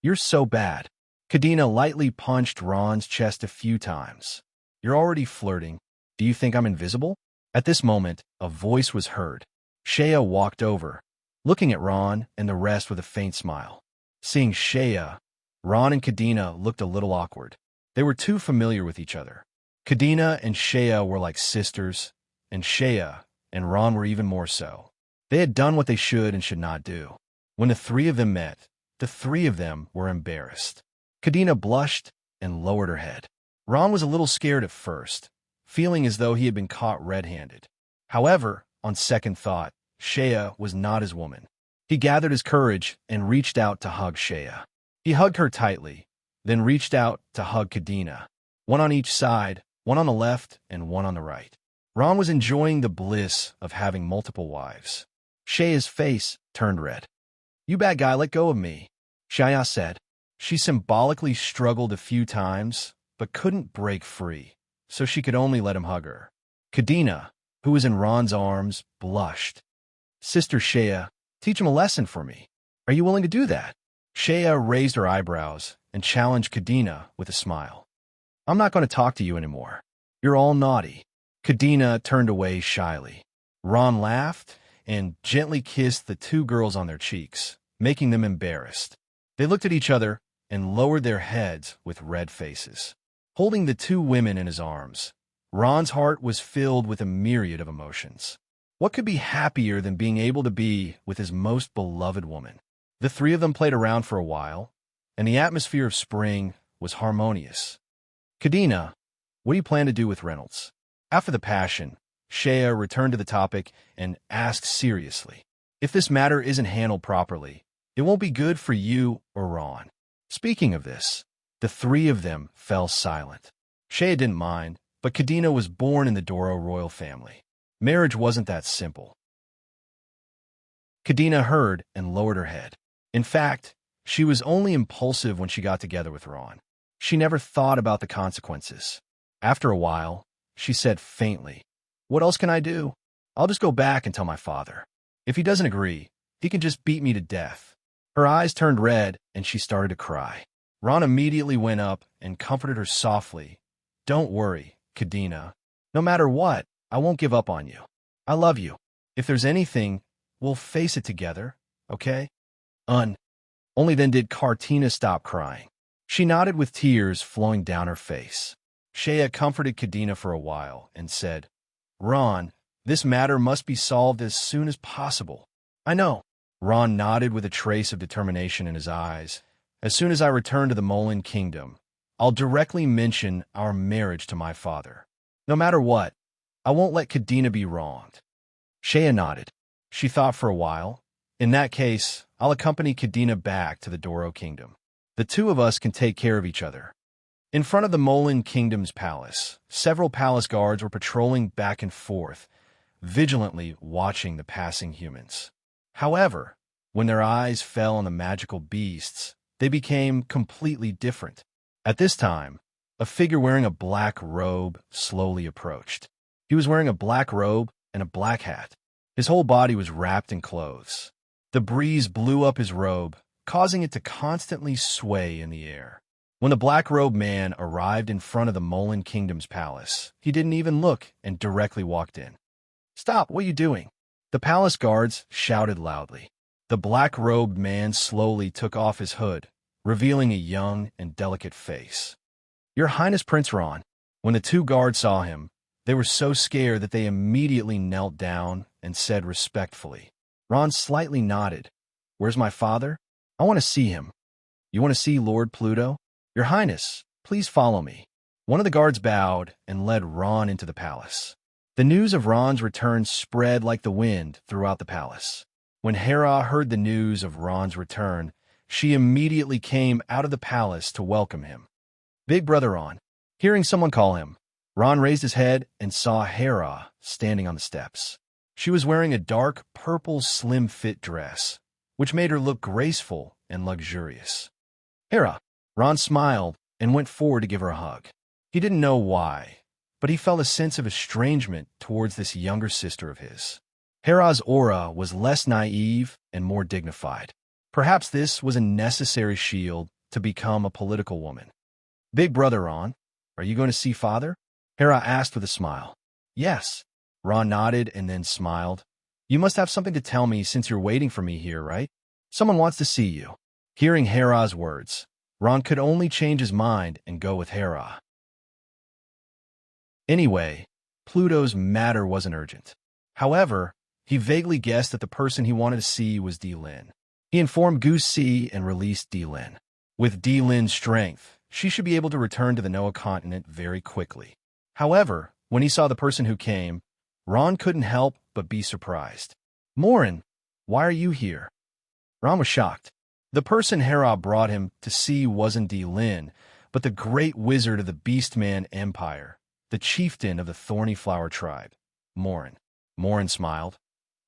"You're so bad." Kadena lightly punched Ron's chest a few times. "You're already flirting. Do you think I'm invisible?" At this moment, a voice was heard. Shea walked over, looking at Ron and the rest with a faint smile. Seeing Shea, Ron and Kadena looked a little awkward. They were too familiar with each other. Kadena and Shea were like sisters, and Shea and Ron were even more so. They had done what they should and should not do. When the three of them met, the three of them were embarrassed. Kadena blushed and lowered her head. Ron was a little scared at first, feeling as though he had been caught red-handed. However, on second thought, Shea was not his woman. He gathered his courage and reached out to hug Shea. He hugged her tightly, then reached out to hug Kadena, one on each side, one on the left and one on the right. Ron was enjoying the bliss of having multiple wives. Shea's face turned red. "You bad guy, let go of me," Shea said. She symbolically struggled a few times, but couldn't break free, so she could only let him hug her. Kadena, who was in Ron's arms, blushed. "Sister Shea, teach him a lesson for me. Are you willing to do that?" Shea raised her eyebrows and challenged Kadena with a smile. "I'm not going to talk to you anymore. You're all naughty." Kadena turned away shyly. Ron laughed and gently kissed the two girls on their cheeks, making them embarrassed. They looked at each other and lowered their heads with red faces. Holding the two women in his arms, Ron's heart was filled with a myriad of emotions. What could be happier than being able to be with his most beloved woman? The three of them played around for a while, and the atmosphere of spring was harmonious. "Kadena, what do you plan to do with Reynolds?" After the passion, Shea returned to the topic and asked seriously, "If this matter isn't handled properly, it won't be good for you or Ron." Speaking of this, the three of them fell silent. Shea didn't mind, but Kadena was born in the Doro royal family. Marriage wasn't that simple. Kadena heard and lowered her head. In fact, she was only impulsive when she got together with Ron. She never thought about the consequences. After a while, she said faintly, "What else can I do? I'll just go back and tell my father. If he doesn't agree, he can just beat me to death." Her eyes turned red and she started to cry. Ron immediately went up and comforted her softly. "Don't worry, Kadena. No matter what, I won't give up on you. I love you. If there's anything, we'll face it together, okay?" Only then did Kartina stop crying. She nodded with tears flowing down her face. Shea comforted Kadena for a while and said, Ron, this matter must be solved as soon as possible. I know. Ron nodded with a trace of determination in his eyes. As soon as I return to the Molan Kingdom, I'll directly mention our marriage to my father. No matter what, I won't let Kadena be wronged. Shea nodded. She thought for a while. In that case, I'll accompany Kadena back to the Doro Kingdom. The two of us can take care of each other. In front of the Molan Kingdom's palace, several palace guards were patrolling back and forth, vigilantly watching the passing humans. However, when their eyes fell on the magical beasts, they became completely different. At this time, a figure wearing a black robe slowly approached. He was wearing a black robe and a black hat. His whole body was wrapped in clothes. The breeze blew up his robe, causing it to constantly sway in the air. When the black-robed man arrived in front of the Molan Kingdom's palace, he didn't even look and directly walked in. Stop, what are you doing? The palace guards shouted loudly. The black-robed man slowly took off his hood, revealing a young and delicate face. Your Highness Prince Ron. When the two guards saw him, they were so scared that they immediately knelt down and said respectfully. Ron slightly nodded. Where's my father? I want to see him. You want to see Lord Pluto? Your Highness, please follow me. One of the guards bowed and led Ron into the palace. The news of Ron's return spread like the wind throughout the palace. When Hera heard the news of Ron's return, she immediately came out of the palace to welcome him. Big brother Ron. Hearing someone call him, Ron raised his head and saw Hera standing on the steps. She was wearing a dark purple slim-fit dress, which made her look graceful and luxurious. Hera. Ron smiled and went forward to give her a hug. He didn't know why, but he felt a sense of estrangement towards this younger sister of his. Hera's aura was less naive and more dignified. Perhaps this was a necessary shield to become a political woman. Big brother Ron, are you going to see father? Hera asked with a smile. Yes. Ron nodded and then smiled. You must have something to tell me since you're waiting for me here, right? Someone wants to see you. Hearing Hera's words, Ron could only change his mind and go with Hera. Anyway, Pluto's matter wasn't urgent. However, he vaguely guessed that the person he wanted to see was D-Lin. He informed Goose C and released D-Lin. With D-Lin's strength, she should be able to return to the Noah continent very quickly. However, when he saw the person who came, Ron couldn't help but be surprised. Morin, why are you here? Ron was shocked. The person Hera brought him to see wasn't D-Lin, but the great wizard of the Beastman Empire, the chieftain of the Thorny Flower tribe, Morin. Morin smiled.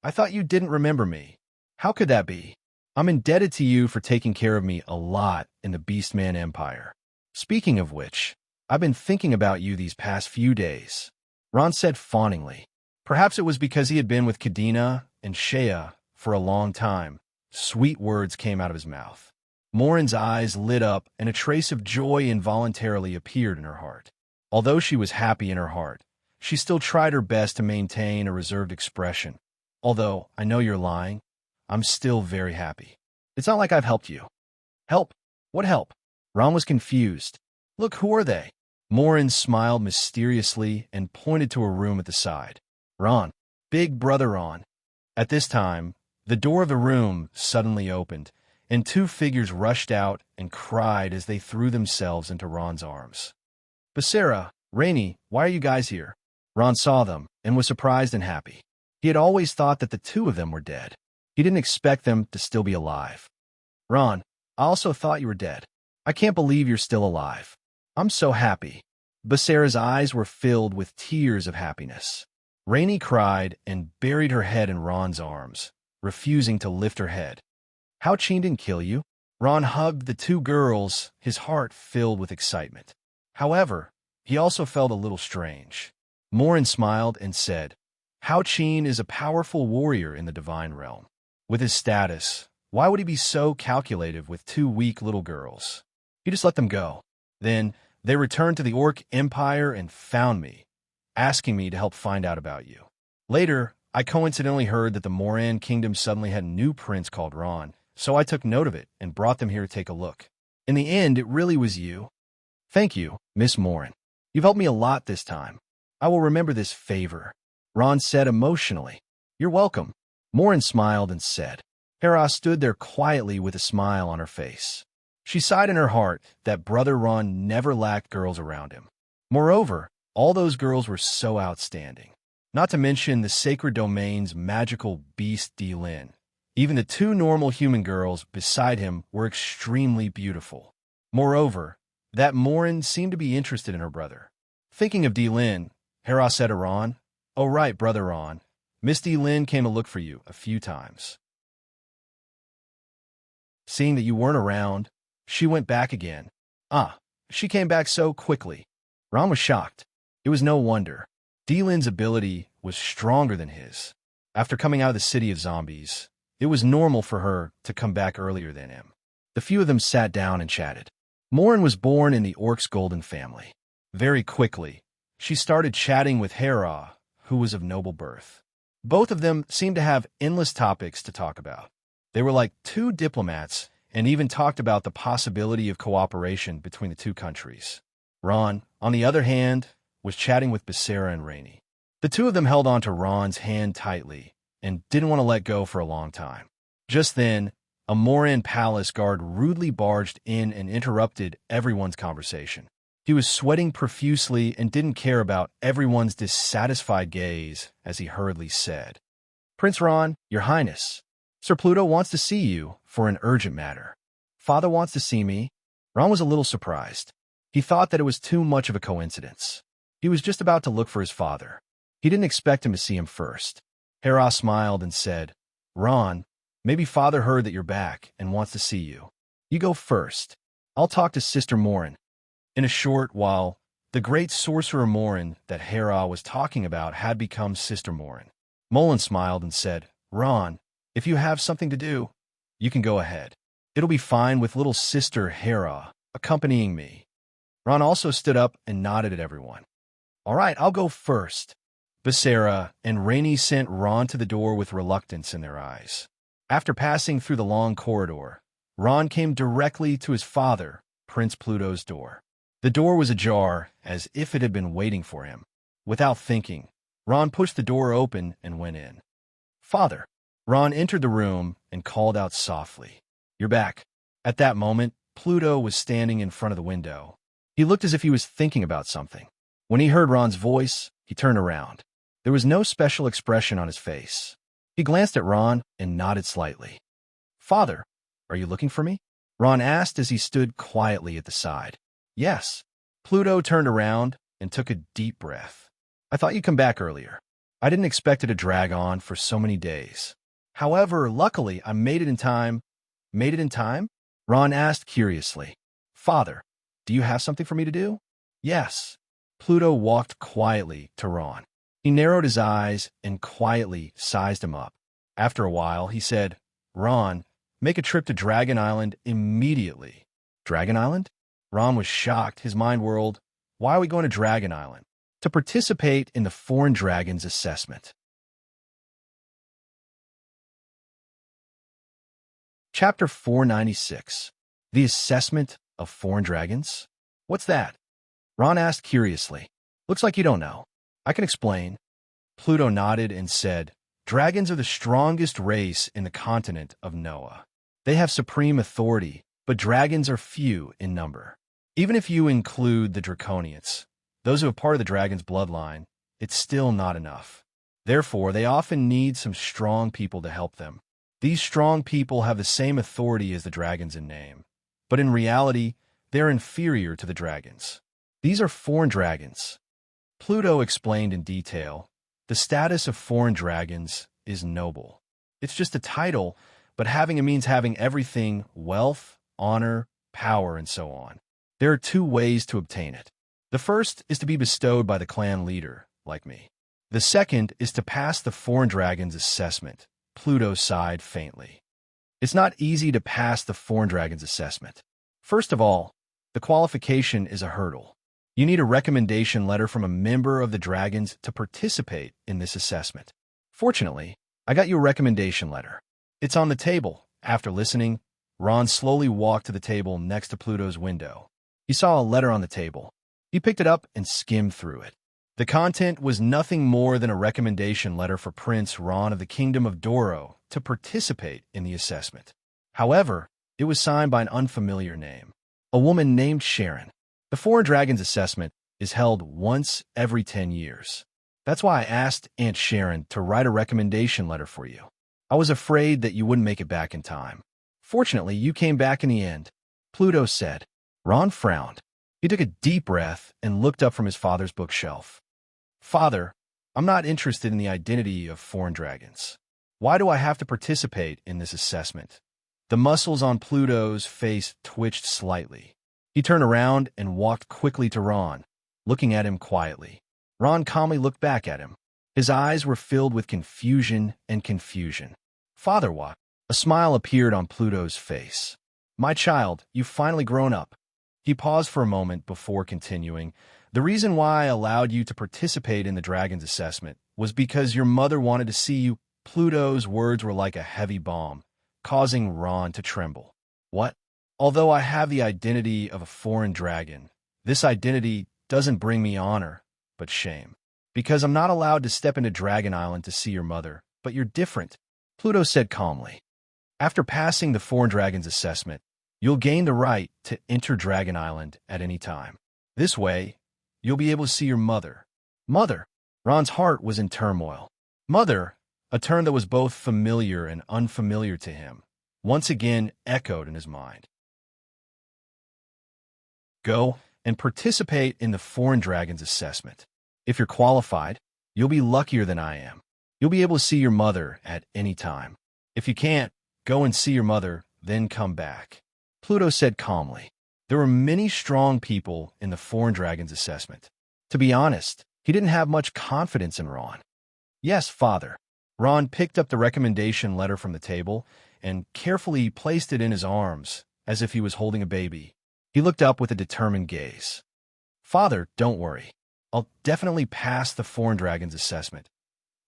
I thought you didn't remember me. How could that be? I'm indebted to you for taking care of me a lot in the Beastman Empire. Speaking of which, I've been thinking about you these past few days. Ron said fawningly. Perhaps it was because he had been with Kadena and Shea for a long time. Sweet words came out of his mouth. Morin's eyes lit up and a trace of joy involuntarily appeared in her heart. Although she was happy in her heart, she still tried her best to maintain a reserved expression. Although I know you're lying, I'm still very happy. It's not like I've helped you. Help? What help? Ron was confused. Look, who are they? Morin smiled mysteriously and pointed to a room at the side. Ron. Big brother Ron. At this time, the door of the room suddenly opened, and two figures rushed out and cried as they threw themselves into Ron's arms. Basara, Rainey, why are you guys here? Ron saw them and was surprised and happy. He had always thought that the two of them were dead. He didn't expect them to still be alive. Ron, I also thought you were dead. I can't believe you're still alive. I'm so happy. Basara's eyes were filled with tears of happiness. Rainey cried and buried her head in Ron's arms, refusing to lift her head. How Chin didn't kill you? Ron hugged the two girls, his heart filled with excitement. However, he also felt a little strange. Morin smiled and said, Hao Chin is a powerful warrior in the divine realm. With his status, why would he be so calculative with two weak little girls? He just let them go. Then, they returned to the Orc Empire and found me, asking me to help find out about you. Later, I coincidentally heard that the Moran Kingdom suddenly had a new prince called Ron, so I took note of it and brought them here to take a look. In the end, it really was you. Thank you, Miss Morin. You've helped me a lot this time. I will remember this favor, Ron said emotionally. You're welcome. Morin smiled and said. Hera stood there quietly with a smile on her face. She sighed in her heart that Brother Ron never lacked girls around him. Moreover, all those girls were so outstanding. Not to mention the sacred domain's magical beast Lin. Even the two normal human girls beside him were extremely beautiful. Moreover, that Morin seemed to be interested in her brother. Thinking of Lin, Hera said to Ron, "Oh right, Brother Ron. Miss Lin came to look for you a few times. Seeing that you weren't around, she went back again." Ah, she came back so quickly. Ron was shocked. It was no wonder. Lin's ability was stronger than his. After coming out of the city of zombies, it was normal for her to come back earlier than him. The few of them sat down and chatted. Morin was born in the Orc's golden family. Very quickly, she started chatting with Hera, who was of noble birth. Both of them seemed to have endless topics to talk about. They were like two diplomats and even talked about the possibility of cooperation between the two countries. Ron, on the other hand, was chatting with Becerra and Rainey. The two of them held onto Ron's hand tightly and didn't want to let go for a long time. Just then, a Morin palace guard rudely barged in and interrupted everyone's conversation. He was sweating profusely and didn't care about everyone's dissatisfied gaze as he hurriedly said, "Prince Ron, Your Highness, Sir Pluto wants to see you for an urgent matter." "Father wants to see me?" Ron was a little surprised. He thought that it was too much of a coincidence. He was just about to look for his father. He didn't expect him to see him first. Hera smiled and said, "Ron, maybe Father heard that you're back and wants to see you. You go first. I'll talk to Sister Morin." In a short while, the great sorcerer Morin that Hera was talking about had become Sister Morin. Mullen smiled and said, "Ron, if you have something to do, you can go ahead. It'll be fine with little Sister Hera accompanying me." Ron also stood up and nodded at everyone. "All right, I'll go first." Becerra and Rainey sent Ron to the door with reluctance in their eyes. After passing through the long corridor, Ron came directly to his father, Prince Pluto's door. The door was ajar, as if it had been waiting for him. Without thinking, Ron pushed the door open and went in. "Father." Ron entered the room and called out softly, "You're back." At that moment, Pluto was standing in front of the window. He looked as if he was thinking about something. When he heard Ron's voice, he turned around. There was no special expression on his face. He glanced at Ron and nodded slightly. "Father, are you looking for me?" Ron asked as he stood quietly at the side. "Yes." Pluto turned around and took a deep breath. "I thought you'd come back earlier. I didn't expect it to drag on for so many days. However, luckily, I made it in time." "Made it in time?" Ron asked curiously. "Father, do you have something for me to do?" "Yes." Pluto walked quietly to Ron. He narrowed his eyes and quietly sized him up. After a while, he said, "Ron, make a trip to Dragon Island immediately." "Dragon Island?" Ron was shocked. His mind whirled. "Why are we going to Dragon Island?" "To participate in the Foreign Dragons Assessment." Chapter 496. The Assessment of Foreign Dragons? What's that? Ron asked curiously. "Looks like you don't know. I can explain." Pluto nodded and said, "Dragons are the strongest race in the continent of Noah. They have supreme authority, but dragons are few in number. Even if you include the Draconians, those who are part of the dragon's bloodline, it's still not enough. Therefore, they often need some strong people to help them. These strong people have the same authority as the dragons in name, but in reality, they're inferior to the dragons. These are foreign dragons." Pluto explained in detail. The status of foreign dragons is noble. It's just a title, but having it means having everything: wealth, honor, power, and so on. There are two ways to obtain it. The first is to be bestowed by the clan leader, like me. The second is to pass the Foreign Dragons Assessment. Pluto sighed faintly. It's not easy to pass the Foreign Dragons Assessment. First of all, the qualification is a hurdle. You need a recommendation letter from a member of the dragons to participate in this assessment. Fortunately, I got you a recommendation letter. It's on the table, After listening, Ron slowly walked to the table next to Pluto's window. He saw a letter on the table. He picked it up and skimmed through it. The content was nothing more than a recommendation letter for Prince Ron of the Kingdom of Doro to participate in the assessment. However, it was signed by an unfamiliar name, a woman named Sharon. The Foreign Dragons assessment is held once every 10 years. That's why I asked Aunt Sharon to write a recommendation letter for you. I was afraid that you wouldn't make it back in time. Fortunately, you came back in the end, Pluto said. Ron frowned. He took a deep breath and looked up from his father's bookshelf. Father, I'm not interested in the identity of foreign dragons. Why do I have to participate in this assessment? The muscles on Pluto's face twitched slightly. He turned around and walked quickly to Ron, looking at him quietly. Ron calmly looked back at him. His eyes were filled with confusion and confusion. Father, what? A smile appeared on Pluto's face. My child, you've finally grown up. He paused for a moment before continuing. The reason why I allowed you to participate in the dragon's assessment was because your mother wanted to see you. Pluto's words were like a heavy bomb, causing Ron to tremble. What? Although I have the identity of a foreign dragon, this identity doesn't bring me honor, but shame. Because I'm not allowed to step into Dragon Island to see your mother, but you're different, Pluto said calmly. After passing the Foreign Dragons assessment, you'll gain the right to enter Dragon Island at any time. This way, you'll be able to see your mother. Mother! Ron's heart was in turmoil. Mother, a term that was both familiar and unfamiliar to him, once again echoed in his mind. Go and participate in the Foreign Dragons assessment. If you're qualified, you'll be luckier than I am. You'll be able to see your mother at any time. If you can't, go and see your mother, then come back. Pluto said calmly. There were many strong people in the Foreign Dragons assessment. To be honest, he didn't have much confidence in Ron. Yes, father. Ron picked up the recommendation letter from the table and carefully placed it in his arms, as if he was holding a baby. He looked up with a determined gaze. Father, don't worry. I'll definitely pass the Foreign Dragons assessment.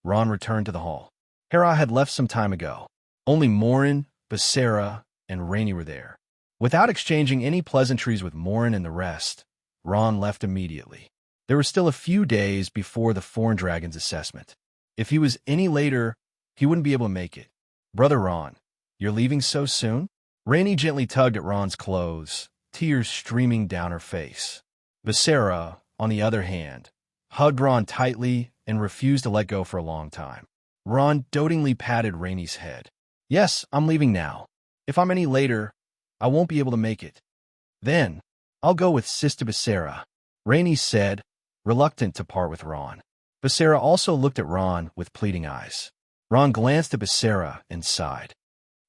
Ron returned to the hall. Hera had left some time ago. Only Morin, Basara, and Rainey were there. Without exchanging any pleasantries with Morin and the rest, Ron left immediately. There were still a few days before the Foreign Dragons assessment. If he was any later, he wouldn't be able to make it. Brother Ron, you're leaving so soon? Rainey gently tugged at Ron's clothes, tears streaming down her face. Basara, on the other hand, hugged Ron tightly and refused to let go for a long time. Ron dotingly patted Rainey's head. Yes, I'm leaving now. If I'm any later, I won't be able to make it. Then, I'll go with Sister Basara, Rainey said, reluctant to part with Ron. Basara also looked at Ron with pleading eyes. Ron glanced at Basara and sighed.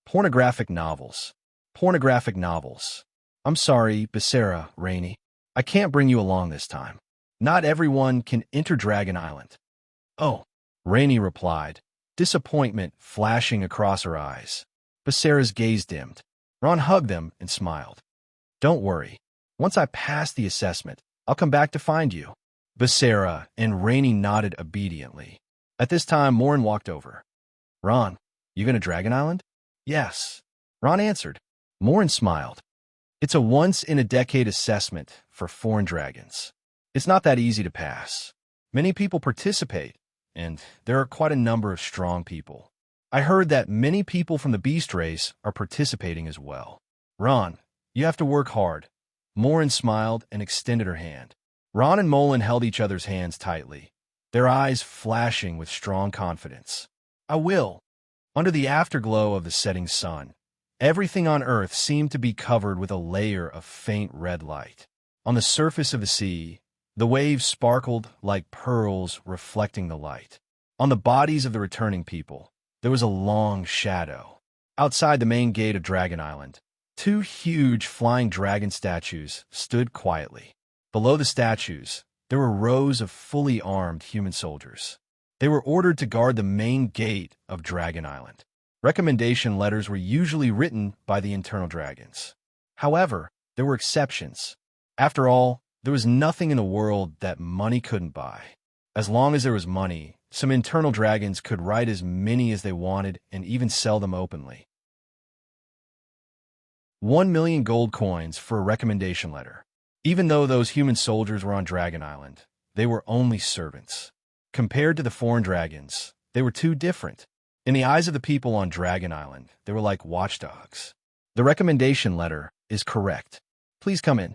Pornographic novels. Pornographic novels. I'm sorry, Basara, Rainey. I can't bring you along this time. Not everyone can enter Dragon Island. Oh, Rainey replied, disappointment flashing across her eyes. Basara's gaze dimmed. Ron hugged them and smiled. Don't worry. Once I pass the assessment, I'll come back to find you. Basara and Rainey nodded obediently. At this time, Morin walked over. Ron, you going to Dragon Island? Yes. Ron answered. Morin smiled. It's a once-in-a-decade assessment for foreign dragons. It's not that easy to pass. Many people participate, and there are quite a number of strong people. I heard that many people from the beast race are participating as well. Ron, you have to work hard. Morin smiled and extended her hand. Ron and Molin held each other's hands tightly, their eyes flashing with strong confidence. I will. Under the afterglow of the setting sun, everything on Earth seemed to be covered with a layer of faint red light. On the surface of the sea, the waves sparkled like pearls reflecting the light. On the bodies of the returning people, there was a long shadow. Outside the main gate of Dragon Island, two huge flying dragon statues stood quietly. Below the statues, there were rows of fully armed human soldiers. They were ordered to guard the main gate of Dragon Island. Recommendation letters were usually written by the internal dragons. However, there were exceptions. After all, there was nothing in the world that money couldn't buy. As long as there was money, some internal dragons could write as many as they wanted and even sell them openly. 1 million gold coins for a recommendation letter. Even though those human soldiers were on Dragon Island, they were only servants. Compared to the foreign dragons, they were too different. In the eyes of the people on Dragon Island, they were like watchdogs. The recommendation letter is correct. Please come in.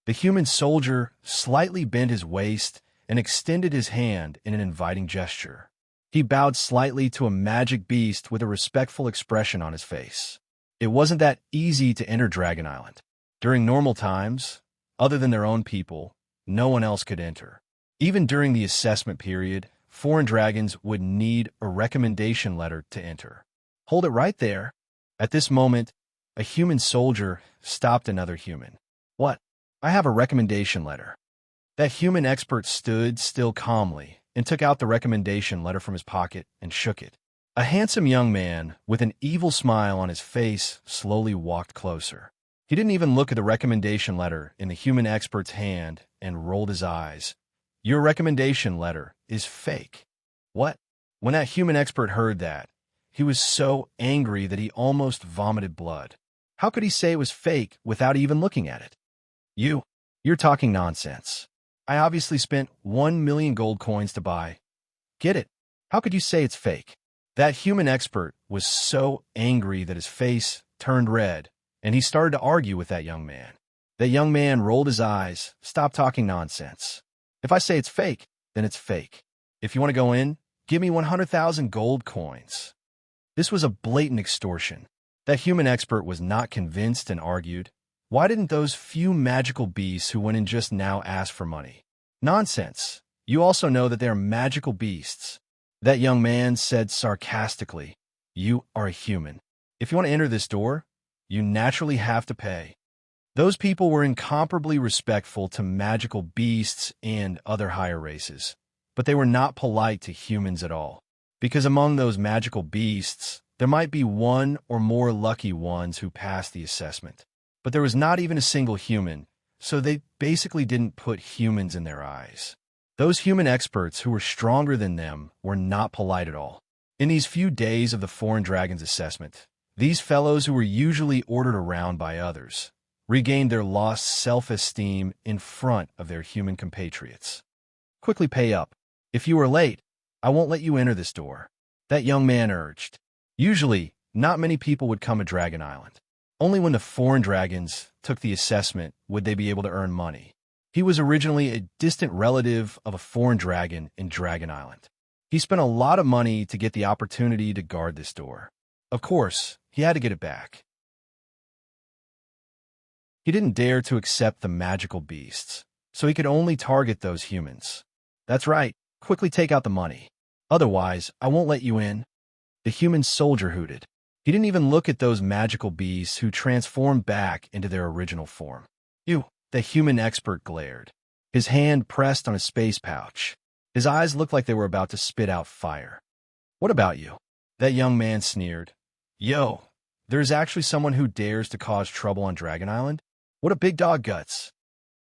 The human soldier slightly bent his waist and extended his hand in an inviting gesture. He bowed slightly to a magic beast with a respectful expression on his face. It wasn't that easy to enter Dragon Island. During normal times, other than their own people, no one else could enter. Even during the assessment period, foreign dragons would need a recommendation letter to enter. Hold it right there. At this moment, a human soldier stopped another human. What? I have a recommendation letter. That human expert stood still calmly and took out the recommendation letter from his pocket and shook it. A handsome young man with an evil smile on his face slowly walked closer. He didn't even look at the recommendation letter in the human expert's hand and rolled his eyes. Your recommendation letter is fake. What? When that human expert heard that, he was so angry that he almost vomited blood. How could he say it was fake without even looking at it? You're talking nonsense. I obviously spent 1 million gold coins to buy. Get it? How could you say it's fake? That human expert was so angry that his face turned red, and he started to argue with that young man. That young man rolled his eyes. Stop talking nonsense. If I say it's fake, then it's fake. If you want to go in, give me 100,000 gold coins. This was a blatant extortion. That human expert was not convinced and argued. Why didn't those few magical beasts who went in just now ask for money? Nonsense. You also know that they are magical beasts. That young man said sarcastically, you are a human. If you want to enter this door, you naturally have to pay. Those people were incomparably respectful to magical beasts and other higher races, but they were not polite to humans at all. Because among those magical beasts, there might be one or more lucky ones who passed the assessment. But there was not even a single human, so they basically didn't put humans in their eyes. Those human experts who were stronger than them were not polite at all. In these few days of the foreign dragon's assessment, these fellows who were usually ordered around by others regained their lost self-esteem in front of their human compatriots. Quickly pay up. If you are late, I won't let you enter this door, that young man urged. Usually, not many people would come to Dragon Island. Only when the foreign dragons took the assessment would they be able to earn money. He was originally a distant relative of a foreign dragon in Dragon Island. He spent a lot of money to get the opportunity to guard this door. Of course, he had to get it back. He didn't dare to accept the magical beasts, so he could only target those humans. That's right, quickly take out the money. Otherwise, I won't let you in. The human soldier hooted. He didn't even look at those magical beasts who transformed back into their original form. The human expert glared. His hand pressed on his space pouch. His eyes looked like they were about to spit out fire. What about you? That young man sneered. Yo, there's actually someone who dares to cause trouble on Dragon Island? What a big dog guts.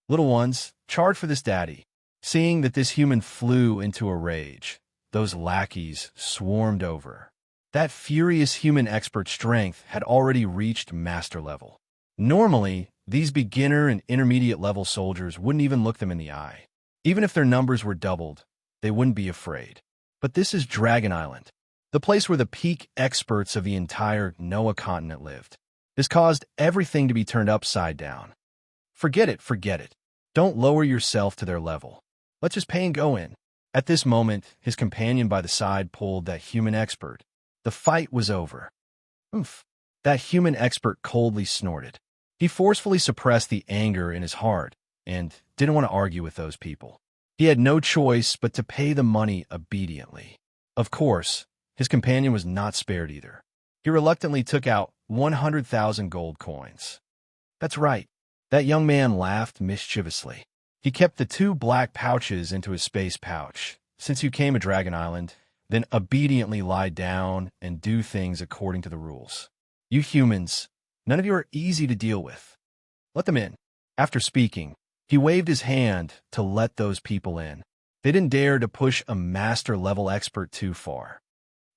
Little ones, charge for this daddy. Seeing that this human flew into a rage, those lackeys swarmed over. That furious human expert strength had already reached master level. Normally, these beginner and intermediate level soldiers wouldn't even look them in the eye. Even if their numbers were doubled, they wouldn't be afraid. But this is Dragon Island, the place where the peak experts of the entire Noah continent lived. This caused everything to be turned upside down. Forget it. Don't lower yourself to their level. Let's just pay and go in. At this moment, his companion by the side pulled that human expert. The fight was over. Oof. That human expert coldly snorted. He forcefully suppressed the anger in his heart and didn't want to argue with those people. He had no choice but to pay the money obediently. Of course, his companion was not spared either. He reluctantly took out 100,000 gold coins. That's right. That young man laughed mischievously. He kept the 2 black pouches into his space pouch. Since you came to Dragon Island, then obediently lie down and do things according to the rules. You humans, none of you are easy to deal with. Let them in. After speaking, he waved his hand to let those people in. They didn't dare to push a master-level expert too far.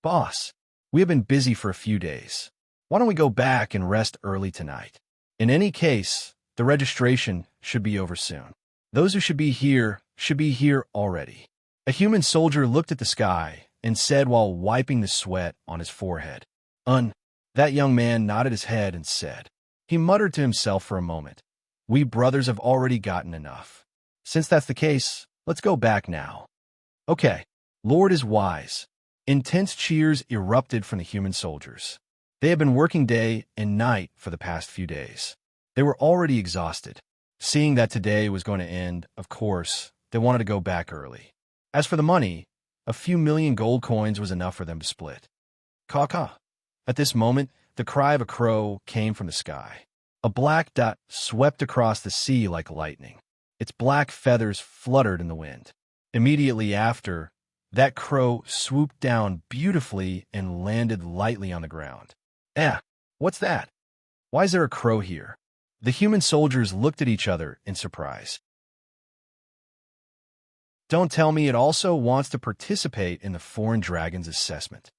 Boss, we have been busy for a few days. Why don't we go back and rest early tonight? In any case, the registration should be over soon. Those who should be here already. A human soldier looked at the sky and said while wiping the sweat on his forehead. That young man nodded his head and said. He muttered to himself for a moment. We brothers have already gotten enough. Since that's the case, let's go back now. Okay. Lord is wise. Intense cheers erupted from the human soldiers. They had been working day and night for the past few days. They were already exhausted. Seeing that today was going to end, of course, they wanted to go back early. As for the money, a few million gold coins was enough for them to split. Caw-caw. At this moment, the cry of a crow came from the sky. A black dot swept across the sea like lightning. Its black feathers fluttered in the wind. Immediately after, that crow swooped down beautifully and landed lightly on the ground. What's that? Why is there a crow here? The human soldiers looked at each other in surprise. Don't tell me it also wants to participate in the foreign dragon's assessment.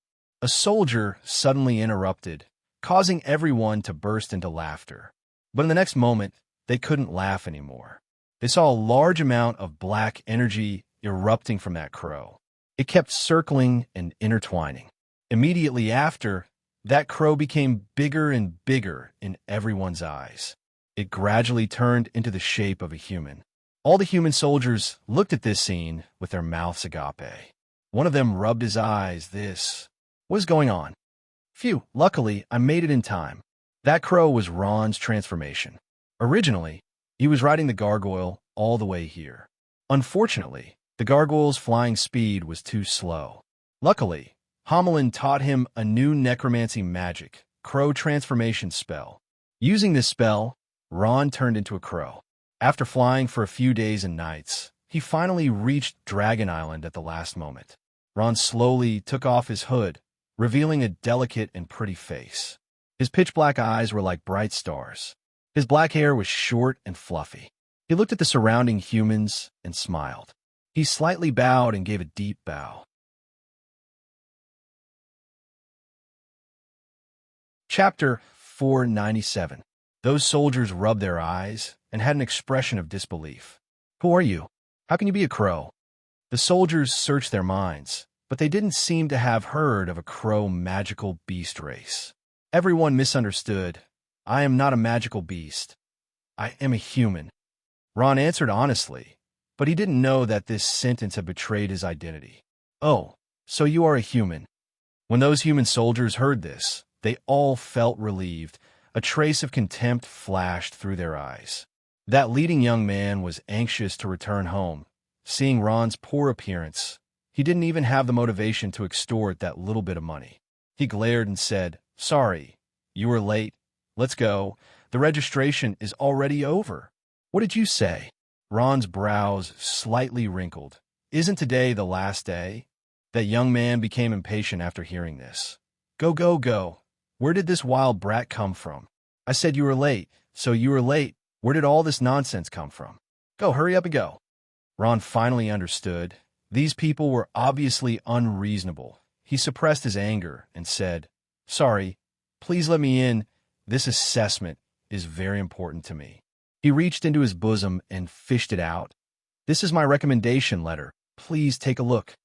A soldier suddenly interrupted, causing everyone to burst into laughter. But in the next moment, they couldn't laugh anymore. They saw a large amount of black energy erupting from that crow. It kept circling and intertwining. Immediately after, that crow became bigger and bigger in everyone's eyes. It gradually turned into the shape of a human. All the human soldiers looked at this scene with their mouths agape. One of them rubbed his eyes. What is going on? Phew, luckily, I made it in time. That crow was Ron's transformation. Originally, he was riding the gargoyle all the way here. Unfortunately, the gargoyle's flying speed was too slow. Luckily, Homelin taught him a new necromancy magic, crow transformation spell. Using this spell, Ron turned into a crow. After flying for a few days and nights, he finally reached Dragon Island at the last moment. Ron slowly took off his hood, revealing a delicate and pretty face. His pitch-black eyes were like bright stars. His black hair was short and fluffy. He looked at the surrounding humans and smiled. He slightly bowed and gave a deep bow. Chapter 497. Those soldiers rubbed their eyes and had an expression of disbelief. Who are you? How can you be a crow? The soldiers searched their minds, but they didn't seem to have heard of a crow magical beast race. Everyone misunderstood. I am not a magical beast. I am a human. Ron answered honestly, but he didn't know that this sentence had betrayed his identity. Oh, so you are a human. When those human soldiers heard this, they all felt relieved. A trace of contempt flashed through their eyes. That leading young man was anxious to return home. Seeing Ron's poor appearance, he didn't even have the motivation to extort that little bit of money. He glared and said, Sorry, you were late. Let's go. The registration is already over. What did you say? Ron's brows slightly wrinkled. Isn't today the last day? That young man became impatient after hearing this. Go, go, go. Where did this wild brat come from? I said you were late, so you were late. Where did all this nonsense come from? Go, hurry up and go. Ron finally understood. These people were obviously unreasonable. He suppressed his anger and said, Sorry, please let me in. This assessment is very important to me. He reached into his bosom and fished it out. This is my recommendation letter. Please take a look.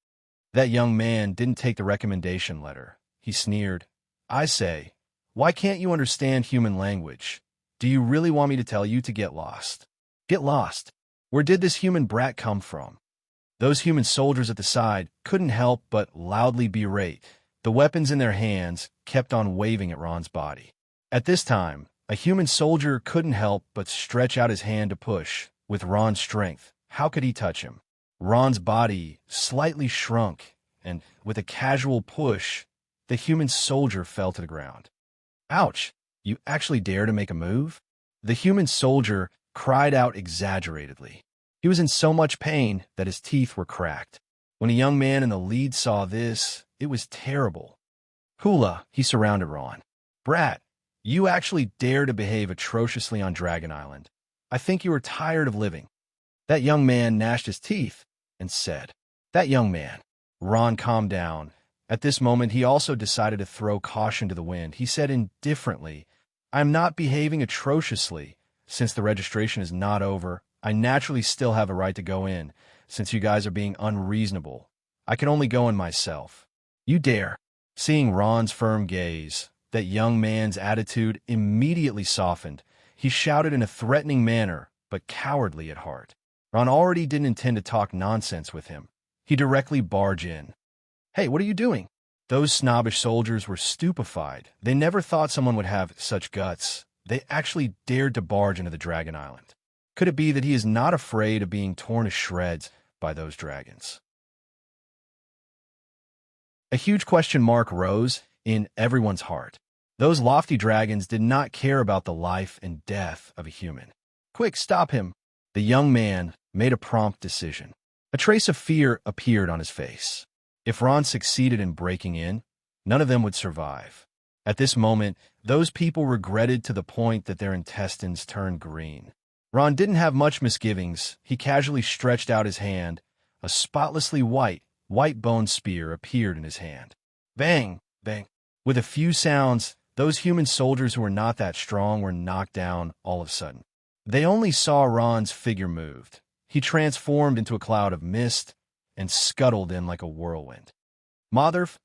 That young man didn't take the recommendation letter. He sneered. I say, why can't you understand human language? Do you really want me to tell you to get lost? Get lost. Where did this human brat come from? Those human soldiers at the side couldn't help but loudly berate. The weapons in their hands kept on waving at Ron's body. At this time, a human soldier couldn't help but stretch out his hand to push. With Ron's strength, how could he touch him? Ron's body slightly shrunk, and with a casual push, the human soldier fell to the ground. Ouch! You actually dare to make a move? The human soldier cried out exaggeratedly. He was in so much pain that his teeth were cracked. When a young man in the lead saw this, it was terrible. Hula, he surrounded Ron. Brat, you actually dare to behave atrociously on Dragon Island. I think you are tired of living. That young man gnashed his teeth and said, That young man. Ron calmed down. At this moment, he also decided to throw caution to the wind. He said indifferently, I'm not behaving atrociously. Since the registration is not over, I naturally still have a right to go in, since you guys are being unreasonable. I can only go in myself. You dare. Seeing Ron's firm gaze, that young man's attitude immediately softened. He shouted in a threatening manner, but cowardly at heart. Ron already didn't intend to talk nonsense with him. He directly barged in. Hey, what are you doing? Those snobbish soldiers were stupefied. They never thought someone would have such guts. They actually dared to barge into the Dragon Island. Could it be that he is not afraid of being torn to shreds by those dragons? A huge question mark rose in everyone's heart. Those lofty dragons did not care about the life and death of a human. Quick, stop him! The young man made a prompt decision. A trace of fear appeared on his face. If Ron succeeded in breaking in, none of them would survive. At this moment, those people regretted to the point that their intestines turned green. Ron didn't have much misgivings. He casually stretched out his hand. A spotlessly white-boned spear appeared in his hand. Bang! Bang! With a few sounds, those human soldiers who were not that strong were knocked down all of a sudden. They only saw Ron's figure moved. He transformed into a cloud of mist and scuttled in like a whirlwind. Mother****.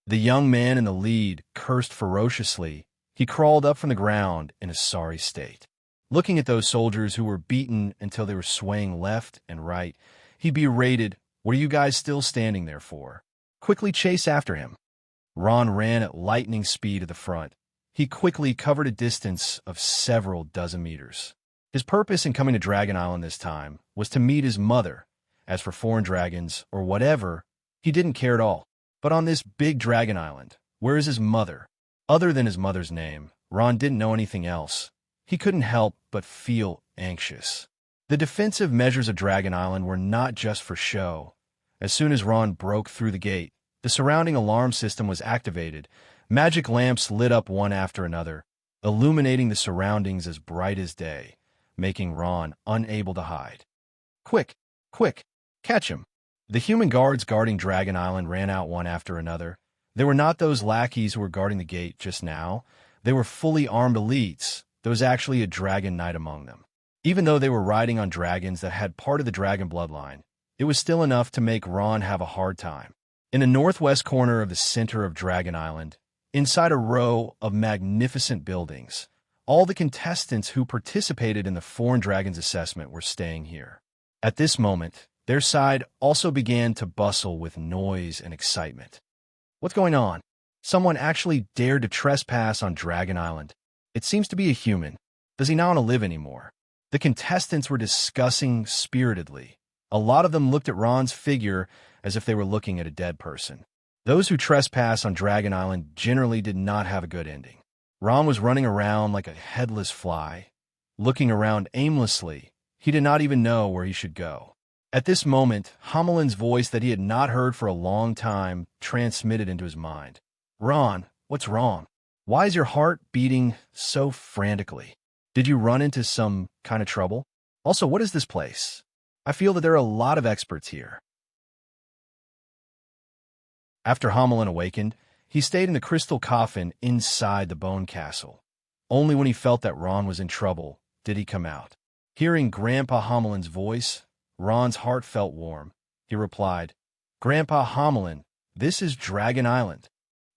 The young man in the lead cursed ferociously. He crawled up from the ground in a sorry state. Looking at those soldiers who were beaten until they were swaying left and right, he berated, "What are you guys still standing there for? Quickly chase after him." Ron ran at lightning speed to the front. He quickly covered a distance of several dozen meters. His purpose in coming to Dragon Island this time was to meet his mother. As for foreign dragons, or whatever, he didn't care at all. But on this big Dragon Island, where is his mother? Other than his mother's name, Ron didn't know anything else. He couldn't help but feel anxious. The defensive measures of Dragon Island were not just for show. As soon as Ron broke through the gate, the surrounding alarm system was activated. Magic lamps lit up one after another, illuminating the surroundings as bright as day, making Ron unable to hide. Quick! Quick! Catch him! The human guards guarding Dragon Island ran out one after another. They were not those lackeys who were guarding the gate just now. They were fully armed elites. There was actually a dragon knight among them. Even though they were riding on dragons that had part of the dragon bloodline, it was still enough to make Ron have a hard time. In the northwest corner of the center of Dragon Island, inside a row of magnificent buildings, all the contestants who participated in the Foreign Dragons assessment were staying here. At this moment, their side also began to bustle with noise and excitement. What's going on? Someone actually dared to trespass on Dragon Island. It seems to be a human. Does he not want to live anymore? The contestants were discussing spiritedly. A lot of them looked at Ron's figure as if they were looking at a dead person. Those who trespass on Dragon Island generally did not have a good ending. Ron was running around like a headless fly, looking around aimlessly. He did not even know where he should go. At this moment, Homelin's voice that he had not heard for a long time transmitted into his mind. Ron, what's wrong? Why is your heart beating so frantically? Did you run into some kind of trouble? Also, what is this place? I feel that there are a lot of experts here. After Homelin awakened, he stayed in the crystal coffin inside the bone castle. Only when he felt that Ron was in trouble did he come out. Hearing Grandpa Homelin's voice, Ron's heart felt warm. He replied, "Grandpa Homelin, this is Dragon Island."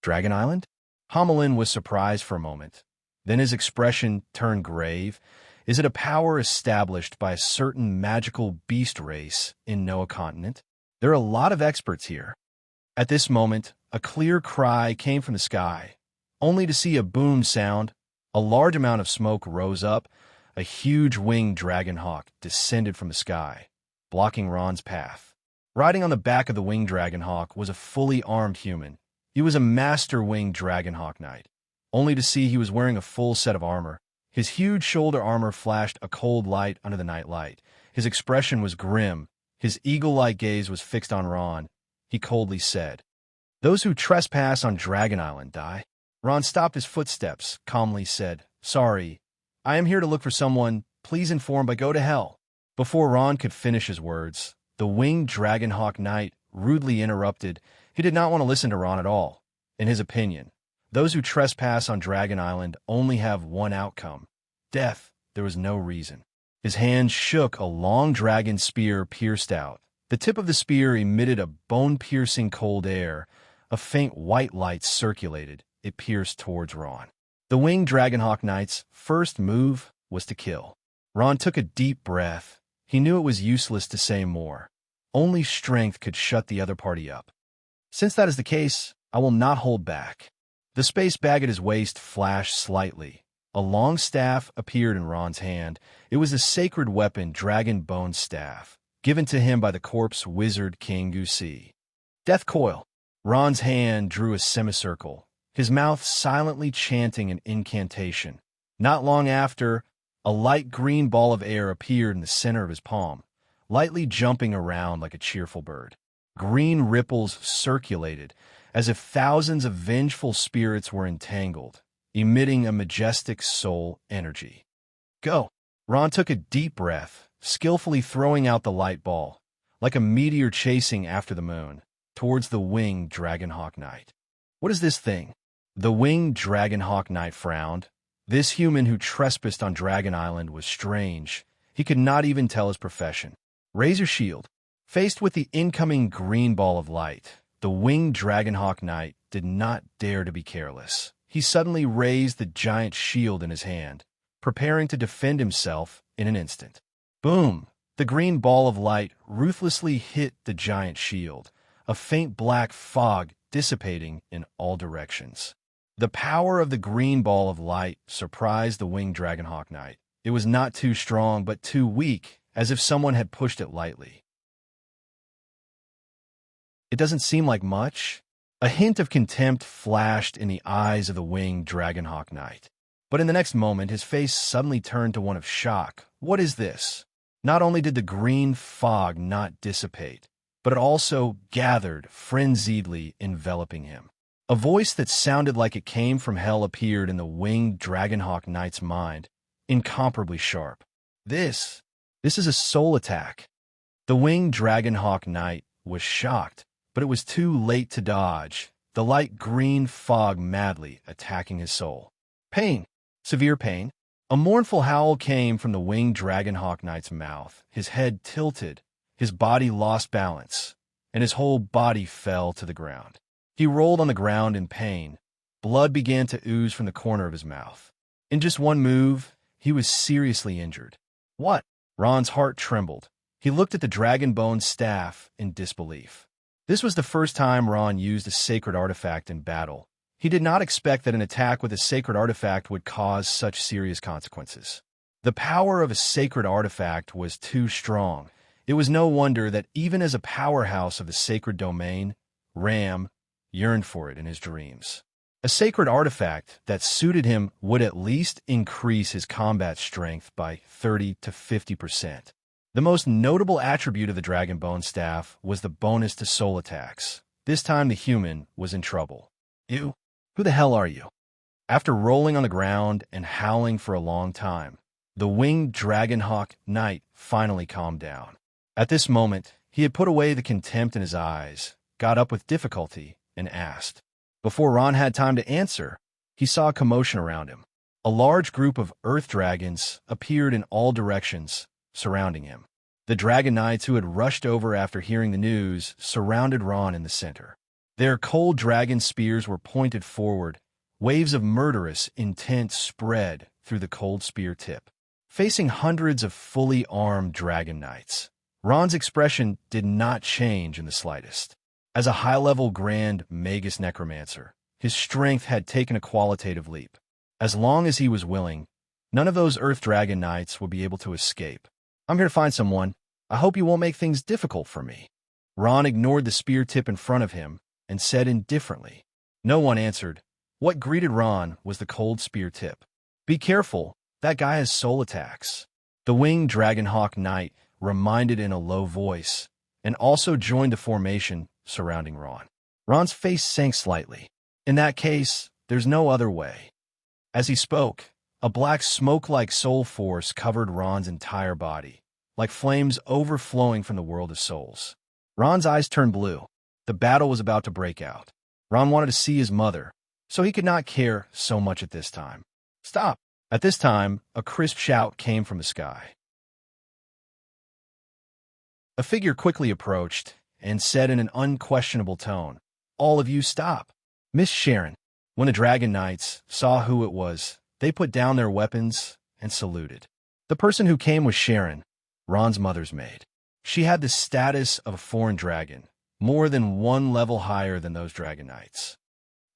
Dragon Island? Homelin was surprised for a moment. Then his expression turned grave. Is it a power established by a certain magical beast race in Noah continent? There are a lot of experts here. At this moment, a clear cry came from the sky, only to see a boom sound. A large amount of smoke rose up. A huge winged dragon hawk descended from the sky, blocking Ron's path. Riding on the back of the winged dragon hawk was a fully armed human. He was a master winged dragon hawk knight, only to see he was wearing a full set of armor. His huge shoulder armor flashed a cold light under the night light. His expression was grim. His eagle-like gaze was fixed on Ron. He coldly said, "Those who trespass on Dragon Island die." Ron stopped his footsteps, calmly said, "Sorry, I am here to look for someone. Please inform, but go to hell." Before Ron could finish his words, the winged Dragonhawk Knight rudely interrupted. He did not want to listen to Ron at all. In his opinion, Those who trespass on Dragon Island only have one outcome: death. There was no reason. His hand shook, a long dragon spear pierced out. The tip of the spear emitted a bone-piercing cold air. A faint white light circulated. It pierced towards Ron. The winged Dragonhawk Knight's first move was to kill. Ron took a deep breath. He knew it was useless to say more. Only strength could shut the other party up. Since that is the case, I will not hold back. The space bag at his waist flashed slightly. A long staff appeared in Ron's hand. It was a sacred weapon, Dragon Bone Staff, given to him by the corpse wizard King Gusi. Death Coil. Ron's hand drew a semicircle, his mouth silently chanting an incantation. Not long after, a light green ball of air appeared in the center of his palm, lightly jumping around like a cheerful bird. Green ripples circulated, as if thousands of vengeful spirits were entangled, emitting a majestic soul energy. Go! Ron took a deep breath, skillfully throwing out the light ball, like a meteor chasing after the moon, towards the winged Dragonhawk Knight. What is this thing? The winged Dragonhawk Knight frowned. This human who trespassed on Dragon Island was strange. He could not even tell his profession. Razor shield. Faced with the incoming green ball of light, the winged Dragonhawk Knight did not dare to be careless. He suddenly raised the giant shield in his hand, preparing to defend himself in an instant. Boom! The green ball of light ruthlessly hit the giant shield, a faint black fog dissipating in all directions. The power of the green ball of light surprised the winged Dragonhawk Knight. It was not too strong, but too weak, as if someone had pushed it lightly. It doesn't seem like much. A hint of contempt flashed in the eyes of the winged Dragonhawk Knight. But in the next moment, his face suddenly turned to one of shock. What is this? Not only did the green fog not dissipate, but it also gathered frenziedly, enveloping him. A voice that sounded like it came from hell appeared in the winged Dragonhawk Knight's mind, incomparably sharp. This is a soul attack. The winged Dragonhawk Knight was shocked, but it was too late to dodge. The light green fog madly attacking his soul. Pain. Severe pain. A mournful howl came from the winged Dragonhawk Knight's mouth. His head tilted, his body lost balance, and his whole body fell to the ground. He rolled on the ground in pain. Blood began to ooze from the corner of his mouth. In just one move, he was seriously injured. What? Ron's heart trembled. He looked at the Dragon Bone Staff in disbelief. This was the first time Ron used a sacred artifact in battle. He did not expect that an attack with a sacred artifact would cause such serious consequences. The power of a sacred artifact was too strong. It was no wonder that even as a powerhouse of the sacred domain, Ram yearned for it in his dreams. A sacred artifact that suited him would at least increase his combat strength by 30 to 50%. The most notable attribute of the Dragon Bone Staff was the bonus to soul attacks. This time the human was in trouble. You? Who the hell are you? After rolling on the ground and howling for a long time, the winged Dragonhawk Knight finally calmed down. At this moment, he had put away the contempt in his eyes, got up with difficulty, and asked. Before Ron had time to answer, he saw a commotion around him. A large group of earth dragons appeared in all directions, surrounding him. The Dragon Knights who had rushed over after hearing the news surrounded Ron in the center. Their cold dragon spears were pointed forward. Waves of murderous intent spread through the cold spear tip. Facing hundreds of fully armed Dragon Knights, Ron's expression did not change in the slightest. As a high-level Grand Magus Necromancer, his strength had taken a qualitative leap. As long as he was willing, none of those Earth Dragon Knights would be able to escape. I'm here to find someone. I hope you won't make things difficult for me. Ron ignored the spear tip in front of him and said indifferently. No one answered. What greeted Ron was the cold spear tip. Be careful, that guy has soul attacks. The winged Dragonhawk Knight reminded in a low voice, and also joined the formation surrounding Ron. Ron's face sank slightly. In that case, there's no other way. As he spoke, a black smoke-like soul force covered Ron's entire body, like flames overflowing from the world of souls. Ron's eyes turned blue. The battle was about to break out. Ron wanted to see his mother, so he could not care so much at this time. Stop! At this time, a crisp shout came from the sky. A figure quickly approached and said in an unquestionable tone, "All of you stop." Miss Sharon. When the Dragon Knights saw who it was, they put down their weapons and saluted. The person who came was Sharon, Ron's mother's maid. She had the status of a foreign dragon, more than one level higher than those Dragon Knights.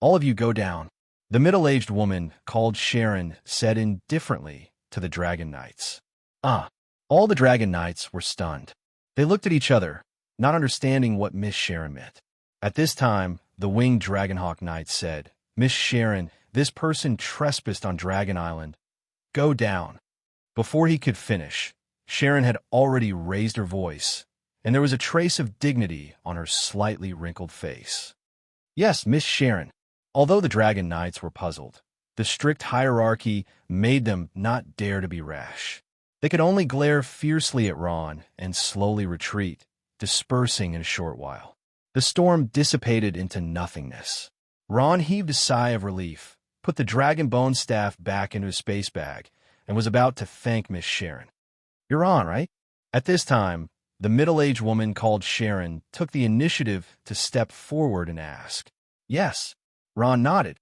"All of you go down," the middle-aged woman called Sharon said indifferently to the Dragon Knights. All the Dragon Knights were stunned. They looked at each other, not understanding what Miss Sharon meant. At this time, the winged Dragonhawk Knight said, "Miss Sharon, this person trespassed on Dragon Island. Go down." Before he could finish, Sharon had already raised her voice, and there was a trace of dignity on her slightly wrinkled face. "Yes, Miss Sharon." Although the Dragon Knights were puzzled, the strict hierarchy made them not dare to be rash. They could only glare fiercely at Ron and slowly retreat, dispersing in a short while. The storm dissipated into nothingness. Ron heaved a sigh of relief, put the dragon bone staff back into his space bag, and was about to thank Miss Sharon. "You're on, right?" At this time, the middle-aged woman called Sharon took the initiative to step forward and ask. "Yes." Ron nodded.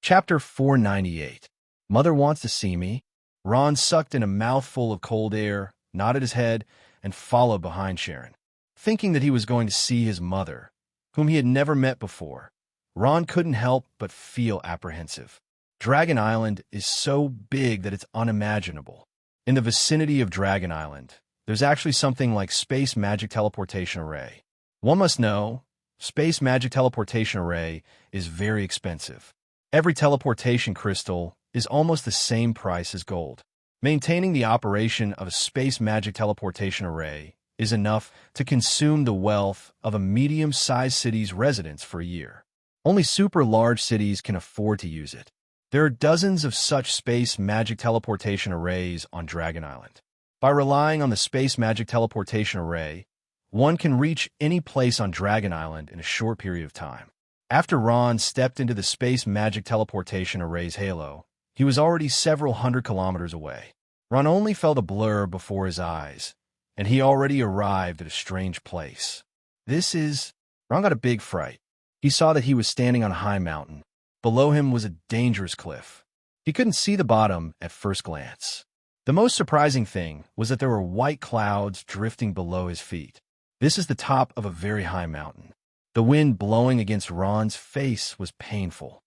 Chapter 498. Mother wants to see me. Ron sucked in a mouthful of cold air, nodded his head, and followed behind Sharon. Thinking that he was going to see his mother, whom he had never met before, Ron couldn't help but feel apprehensive. Dragon Island is so big that it's unimaginable. In the vicinity of Dragon Island, there's actually something like Space Magic Teleportation Array. One must know, Space Magic Teleportation Array is very expensive. Every teleportation crystal is almost the same price as gold. Maintaining the operation of a Space Magic Teleportation Array is enough to consume the wealth of a medium-sized city's residents for a year. Only super-large cities can afford to use it. There are dozens of such Space Magic Teleportation Arrays on Dragon Island. By relying on the Space Magic Teleportation Array, one can reach any place on Dragon Island in a short period of time. After Ron stepped into the Space Magic Teleportation Array's halo, he was already several hundred kilometers away. Ron only felt a blur before his eyes, and he already arrived at a strange place. Ron got a big fright. He saw that he was standing on a high mountain. Below him was a dangerous cliff. He couldn't see the bottom at first glance. The most surprising thing was that there were white clouds drifting below his feet. This is the top of a very high mountain. The wind blowing against Ron's face was painful.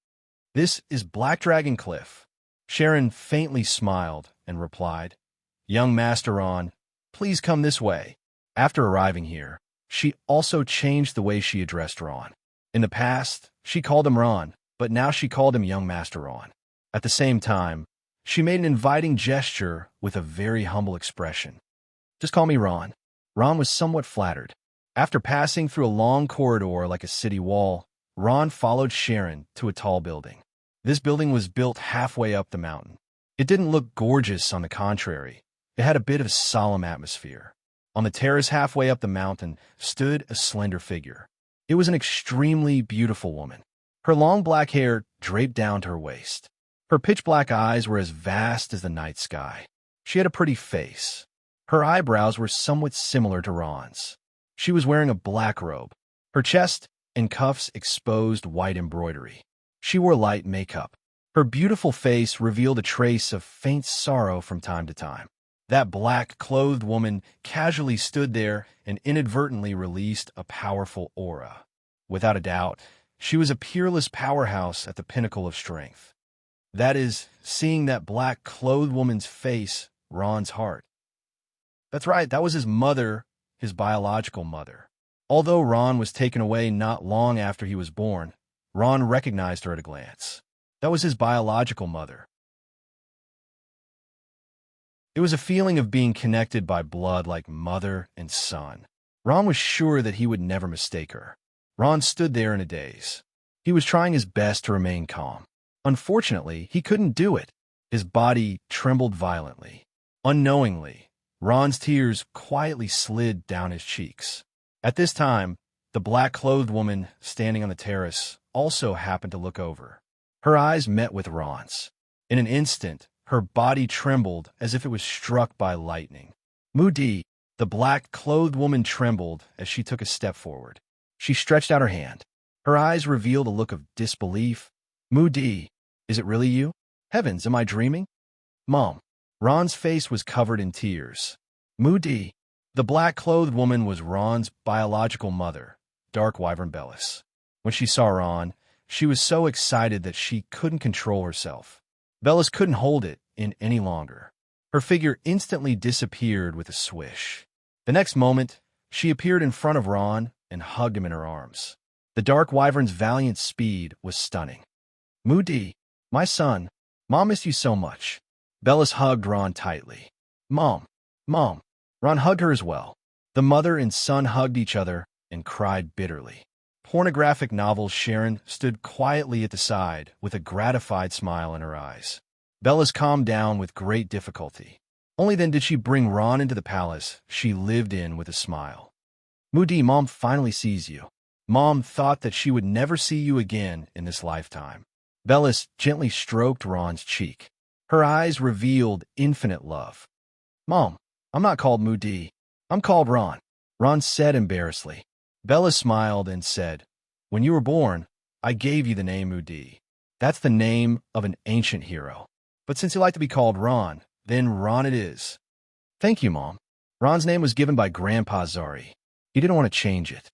"This is Black Dragon Cliff." Sharon faintly smiled and replied, "Young Master Ron, please come this way." After arriving here, she also changed the way she addressed Ron. In the past, she called him Ron, but now she called him Young Master Ron. At the same time, she made an inviting gesture with a very humble expression. "Just call me Ron." Ron was somewhat flattered. After passing through a long corridor like a city wall, Ron followed Sharon to a tall building. This building was built halfway up the mountain. It didn't look gorgeous, on the contrary. It had a bit of a solemn atmosphere. On the terrace halfway up the mountain stood a slender figure. It was an extremely beautiful woman. Her long black hair draped down to her waist. Her pitch-black eyes were as vast as the night sky. She had a pretty face. Her eyebrows were somewhat similar to Ron's. She was wearing a black robe. Her chest and cuffs exposed white embroidery. She wore light makeup. Her beautiful face revealed a trace of faint sorrow from time to time. That black-clothed woman casually stood there and inadvertently released a powerful aura. Without a doubt, she was a peerless powerhouse at the pinnacle of strength. That is, seeing that black-clothed woman's face, Ron's heart. That's right, that was his mother, his biological mother. Although Ron was taken away not long after he was born, Ron recognized her at a glance. That was his biological mother. It was a feeling of being connected by blood like mother and son. Ron was sure that he would never mistake her. Ron stood there in a daze. He was trying his best to remain calm. Unfortunately, he couldn't do it. His body trembled violently. Unknowingly, Ron's tears quietly slid down his cheeks. At this time, the black-clothed woman standing on the terrace also happened to look over. Her eyes met with Ron's. In an instant, her body trembled as if it was struck by lightning. Moody, the black-clothed woman trembled as she took a step forward. She stretched out her hand. Her eyes revealed a look of disbelief. Moody, is it really you? Heavens, am I dreaming? Mom. Ron's face was covered in tears. Moody. The black-clothed woman was Ron's biological mother, Dark Wyvern Bellis. When she saw Ron, she was so excited that she couldn't control herself. Bellis couldn't hold it in any longer. Her figure instantly disappeared with a swish. The next moment, she appeared in front of Ron and hugged him in her arms. The Dark Wyvern's valiant speed was stunning. Moody, my son, Mom missed you so much. Bellis hugged Ron tightly. Mom. Ron hugged her as well. The mother and son hugged each other and cried bitterly. Pornographic novel Sharon stood quietly at the side with a gratified smile in her eyes. Bellis calmed down with great difficulty. Only then did she bring Ron into the palace she lived in with a smile. Moody, Mom finally sees you. Mom thought that she would never see you again in this lifetime. Bellis gently stroked Ron's cheek. Her eyes revealed infinite love. Mom, I'm not called Moody. I'm called Ron. Ron said embarrassedly. Bellis smiled and said, when you were born, I gave you the name Moody. That's the name of an ancient hero. But since you like to be called Ron, then Ron it is. Thank you, Mom. Ron's name was given by Grandpa Zari. He didn't want to change it.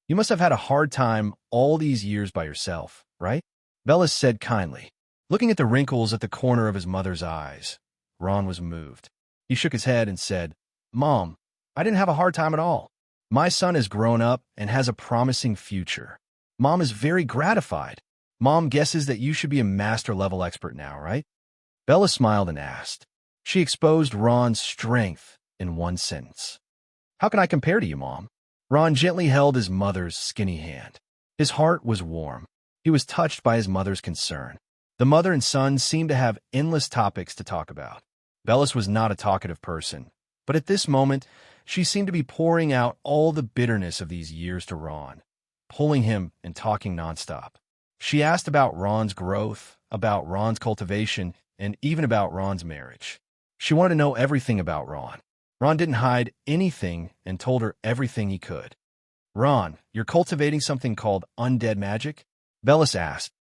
You must have had a hard time all these years by yourself, right? Bellis said kindly. Looking at the wrinkles at the corner of his mother's eyes, Ron was moved. He shook his head and said, Mom, I didn't have a hard time at all. My son has grown up and has a promising future. Mom is very gratified. Mom guesses that you should be a master-level expert now, right? Bella smiled and asked. She exposed Ron's strength in one sentence. How can I compare to you, Mom? Ron gently held his mother's skinny hand. His heart was warm. He was touched by his mother's concern. The mother and son seemed to have endless topics to talk about. Bellis was not a talkative person, but at this moment, she seemed to be pouring out all the bitterness of these years to Ron, pulling him and talking nonstop. She asked about Ron's growth, about Ron's cultivation, and even about Ron's marriage. She wanted to know everything about Ron. Ron didn't hide anything and told her everything he could. Ron, you're cultivating something called undead magic? Bellis asked.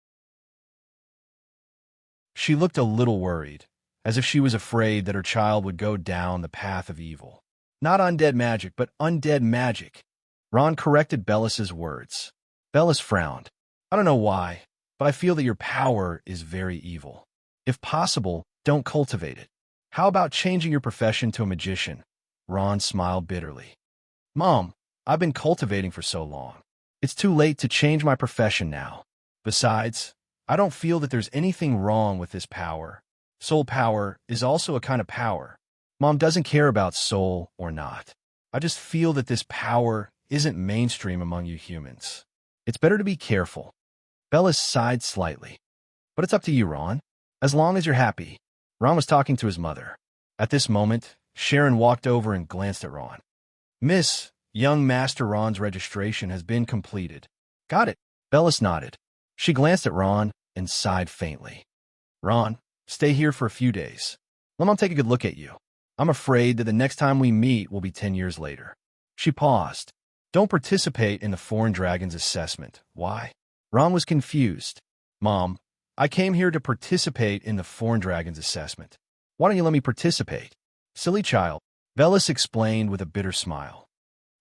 She looked a little worried, as if she was afraid that her child would go down the path of evil. Not undead magic, but undead magic. Ron corrected Bellis's words. Bellis frowned. I don't know why, but I feel that your power is very evil. If possible, don't cultivate it. How about changing your profession to a magician? Ron smiled bitterly. Mom, I've been cultivating for so long. It's too late to change my profession now. Besides, I don't feel that there's anything wrong with this power. Soul power is also a kind of power. Mom doesn't care about soul or not. I just feel that this power isn't mainstream among you humans. It's better to be careful. Bellis sighed slightly. But it's up to you, Ron. As long as you're happy. Ron was talking to his mother. At this moment, Sharon walked over and glanced at Ron. Miss, young Master Ron's registration has been completed. Got it. Bellis nodded. She glanced at Ron and sighed faintly. Ron, stay here for a few days. Let Mom take a good look at you. I'm afraid that the next time we meet will be 10 years later. She paused. Don't participate in the Foreign Dragon's assessment. Why? Ron was confused. Mom, I came here to participate in the Foreign Dragon's assessment. Why don't you let me participate? Silly child. Bellis explained with a bitter smile.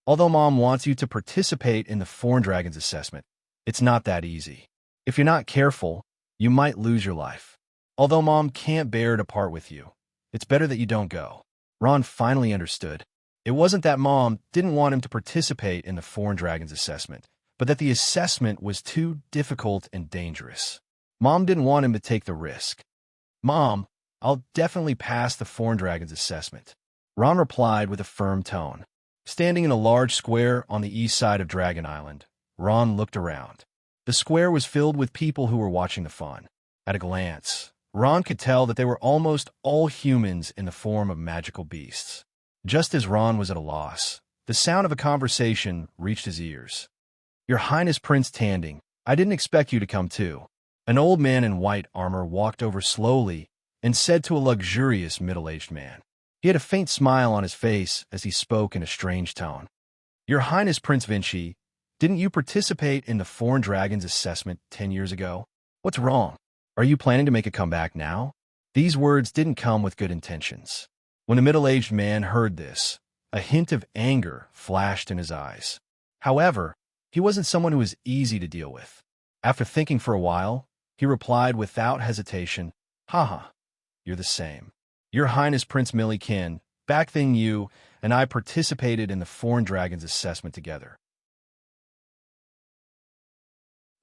Although Mom wants you to participate in the Foreign Dragon's assessment, it's not that easy. If you're not careful, you might lose your life. Although Mom can't bear to part with you, it's better that you don't go. Ron finally understood. It wasn't that Mom didn't want him to participate in the Foreign Dragon's assessment, but that the assessment was too difficult and dangerous. Mom didn't want him to take the risk. Mom, I'll definitely pass the Foreign Dragon's assessment. Ron replied with a firm tone. Standing in a large square on the east side of Dragon Island, Ron looked around. The square was filled with people who were watching the fun. At a glance, Ron could tell that they were almost all humans in the form of magical beasts. Just as Ron was at a loss, the sound of a conversation reached his ears. "Your Highness Prince Tanding, I didn't expect you to come too." An old man in white armor walked over slowly and said to a luxurious middle-aged man. He had a faint smile on his face as he spoke in a strange tone. "Your Highness Prince Vinci, didn't you participate in the Foreign Dragons assessment 10 years ago? What's wrong? Are you planning to make a comeback now?" These words didn't come with good intentions. When the middle-aged man heard this, a hint of anger flashed in his eyes. However, he wasn't someone who was easy to deal with. After thinking for a while, he replied without hesitation, "Haha, you're the same. Your Highness Prince Milliken, back then you and I participated in the Foreign Dragons assessment together.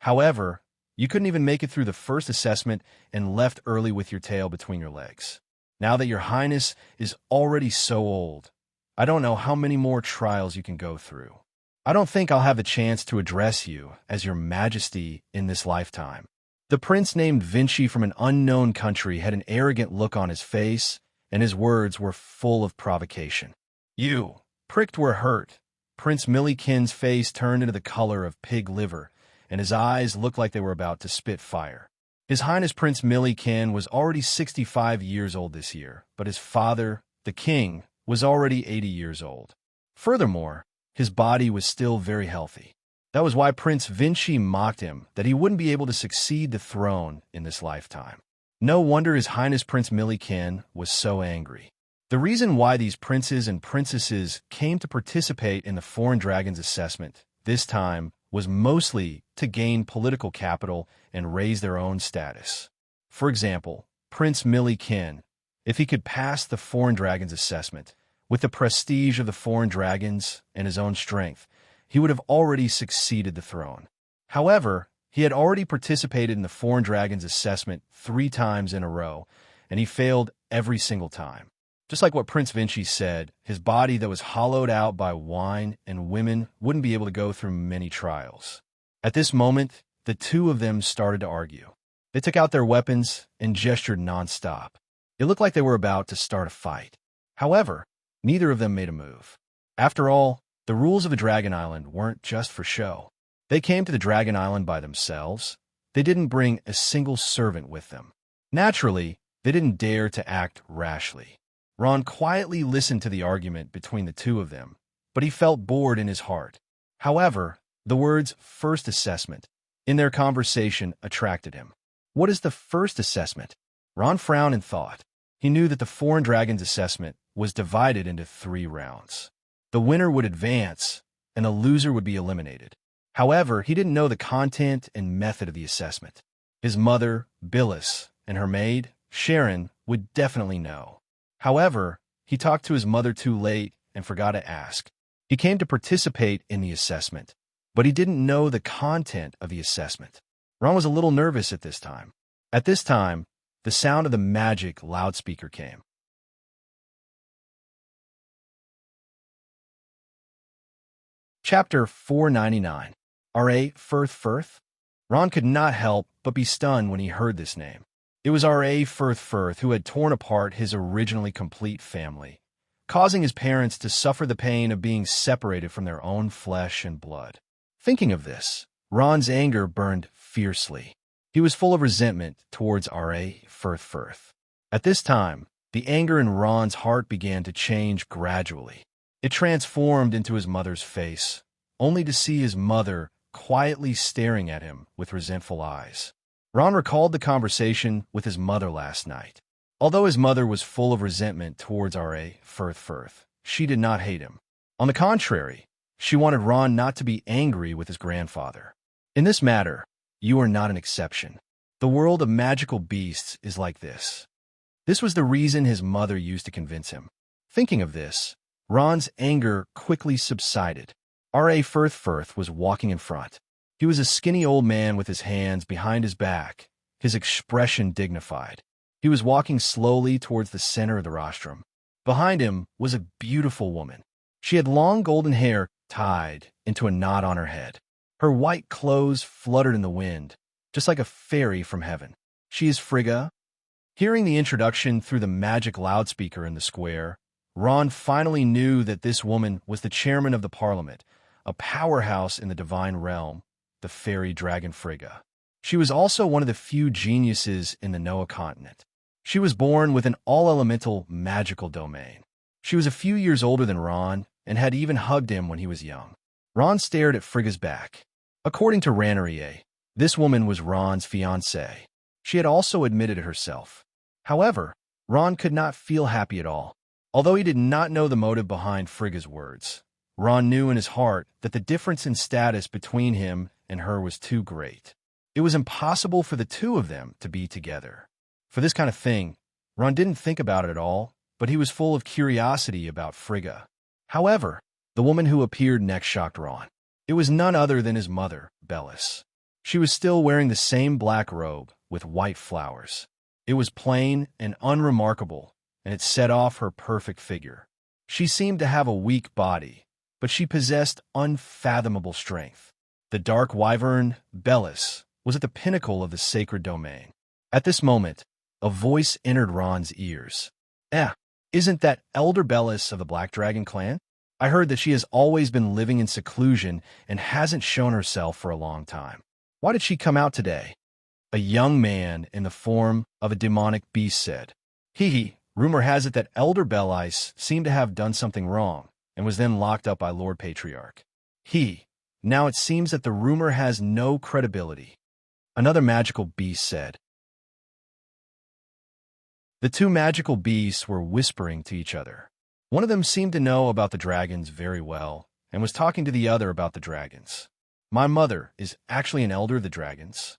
However, you couldn't even make it through the first assessment and left early with your tail between your legs. Now that your Highness is already so old, I don't know how many more trials you can go through. I don't think I'll have the chance to address you as your Majesty in this lifetime." The prince named Vinci from an unknown country had an arrogant look on his face, and his words were full of provocation. "You, pricked where hurt." Prince Milliken's face turned into the color of pig liver, and his eyes looked like they were about to spit fire. His Highness Prince Milliken was already 65 years old this year, but his father, the king, was already 80 years old. Furthermore, his body was still very healthy. That was why Prince Vinci mocked him that he wouldn't be able to succeed the throne in this lifetime. No wonder His Highness Prince Milliken was so angry. The reason why these princes and princesses came to participate in the Foreign Dragons assessment this time was mostly to gain political capital and raise their own status. For example, Prince Milliken, if he could pass the Foreign Dragons assessment, with the prestige of the Foreign Dragons and his own strength, he would have already succeeded the throne. However, he had already participated in the Foreign Dragons assessment 3 times in a row, and he failed every single time. Just like what Prince Vinci said, his body that was hollowed out by wine and women wouldn't be able to go through many trials. At this moment, the two of them started to argue. They took out their weapons and gestured nonstop. It looked like they were about to start a fight. However, neither of them made a move. After all, the rules of the Dragon Island weren't just for show. They came to the Dragon Island by themselves. They didn't bring a single servant with them. Naturally, they didn't dare to act rashly. Ron quietly listened to the argument between the two of them, but he felt bored in his heart. However, the words "first assessment" in their conversation attracted him. What is the first assessment? Ron frowned and thought. He knew that the Foreign Dragons assessment was divided into 3 rounds. The winner would advance, and the loser would be eliminated. However, he didn't know the content and method of the assessment. His mother, Billis, and her maid, Sharon, would definitely know. However, he talked to his mother too late and forgot to ask. He came to participate in the assessment, but he didn't know the content of the assessment. Ron was a little nervous at this time. At this time, the sound of the magic loudspeaker came. Chapter 499. R.A. Firth Firth? Ron could not help but be stunned when he heard this name. It was R.A. Firth Firth who had torn apart his originally complete family, causing his parents to suffer the pain of being separated from their own flesh and blood. Thinking of this, Ron's anger burned fiercely. He was full of resentment towards R.A. Firth Firth. At this time, the anger in Ron's heart began to change gradually. It transformed into his mother's face, only to see his mother quietly staring at him with resentful eyes. Ron recalled the conversation with his mother last night. Although his mother was full of resentment towards R.A. Firth Firth, she did not hate him. On the contrary, she wanted Ron not to be angry with his grandfather. In this matter, you are not an exception. The world of magical beasts is like this. This was the reason his mother used to convince him. Thinking of this, Ron's anger quickly subsided. R.A. Firth Firth was walking in front. He was a skinny old man with his hands behind his back, his expression dignified. He was walking slowly towards the center of the rostrum. Behind him was a beautiful woman. She had long golden hair tied into a knot on her head. Her white clothes fluttered in the wind, just like a fairy from heaven. She is Frigga. Hearing the introduction through the magic loudspeaker in the square, Ron finally knew that this woman was the chairman of the Parliament, a powerhouse in the divine realm, the fairy dragon Frigga. She was also one of the few geniuses in the Noah continent. She was born with an all-elemental magical domain. She was a few years older than Ron and had even hugged him when he was young. Ron stared at Frigga's back. According to Ranerier, this woman was Ron's fiancée. She had also admitted it herself. However, Ron could not feel happy at all. Although he did not know the motive behind Frigga's words, Ron knew in his heart that the difference in status between him and her was too great. It was impossible for the two of them to be together. For this kind of thing, Ron didn't think about it at all, but he was full of curiosity about Frigga. However, the woman who appeared next shocked Ron. It was none other than his mother, Bellis. She was still wearing the same black robe with white flowers. It was plain and unremarkable, and it set off her perfect figure. She seemed to have a weak body, but she possessed unfathomable strength. The dark wyvern, Bellis, was at the pinnacle of the sacred domain. At this moment, a voice entered Ron's ears. Isn't that Elder Bellis of the Black Dragon clan? I heard that she has always been living in seclusion and hasn't shown herself for a long time. Why did she come out today? A young man in the form of a demonic beast said. Rumor has it that Elder Bellis seemed to have done something wrong and was then locked up by Lord Patriarch. Now it seems that the rumor has no credibility. Another magical beast said. The two magical beasts were whispering to each other. One of them seemed to know about the dragons very well and was talking to the other about the dragons. My mother is actually an elder of the dragons.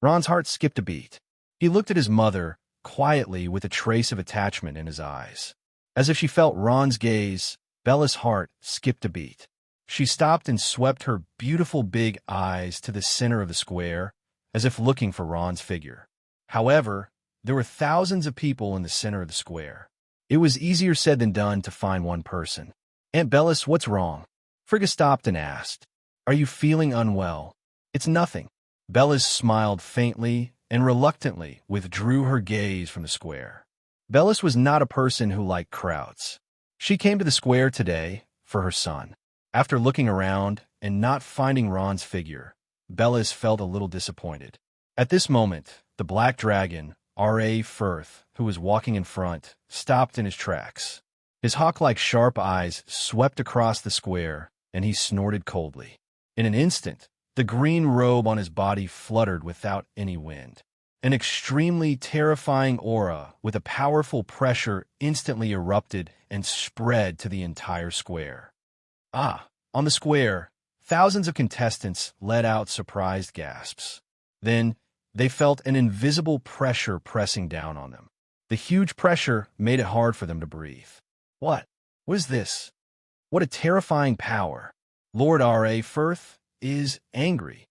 Ron's heart skipped a beat. He looked at his mother quietly with a trace of attachment in his eyes. As if she felt Ron's gaze, Bella's heart skipped a beat. She stopped and swept her beautiful big eyes to the center of the square, as if looking for Ron's figure. However, there were thousands of people in the center of the square. It was easier said than done to find one person. Aunt Bellis, what's wrong? Frigga stopped and asked. Are you feeling unwell? It's nothing. Bellis smiled faintly and reluctantly withdrew her gaze from the square. Bellis was not a person who liked crowds. She came to the square today for her son. After looking around and not finding Ron's figure, Bellis felt a little disappointed. At this moment, the black dragon, R.A. Firth, who was walking in front, stopped in his tracks. His hawk-like sharp eyes swept across the square, and he snorted coldly. In an instant, the green robe on his body fluttered without any wind. An extremely terrifying aura with a powerful pressure instantly erupted and spread to the entire square. On the square, thousands of contestants let out surprised gasps. Then, they felt an invisible pressure pressing down on them. The huge pressure made it hard for them to breathe. What is this? What a terrifying power. Lord R.A. Firth is angry.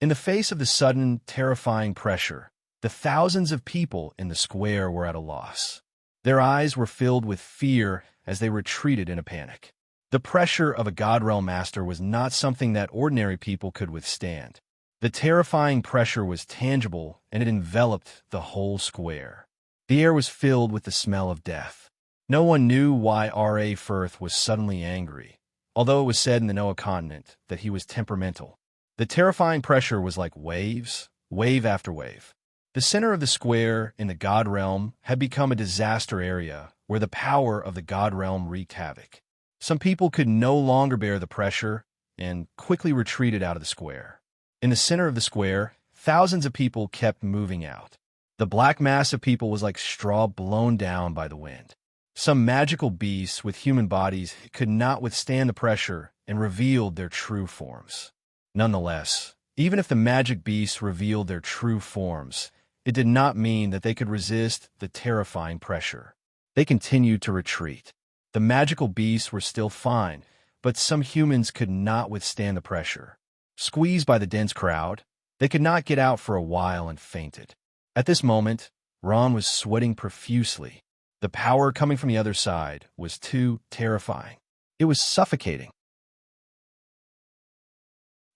In the face of the sudden, terrifying pressure, the thousands of people in the square were at a loss. Their eyes were filled with fear as they retreated in a panic. The pressure of a Godrealm master was not something that ordinary people could withstand. The terrifying pressure was tangible, and it enveloped the whole square. The air was filled with the smell of death. No one knew why R.A. Firth was suddenly angry, although it was said in the Noah continent that he was temperamental. The terrifying pressure was like waves, wave after wave. The center of the square in the God realm had become a disaster area where the power of the God realm wreaked havoc. Some people could no longer bear the pressure and quickly retreated out of the square. In the center of the square, thousands of people kept moving out. The black mass of people was like straw blown down by the wind. Some magical beasts with human bodies could not withstand the pressure and revealed their true forms. Nonetheless, even if the magic beasts revealed their true forms, it did not mean that they could resist the terrifying pressure. They continued to retreat. The magical beasts were still fine, but some humans could not withstand the pressure. Squeezed by the dense crowd, they could not get out for a while and fainted. At this moment, Ron was sweating profusely. The power coming from the other side was too terrifying. It was suffocating.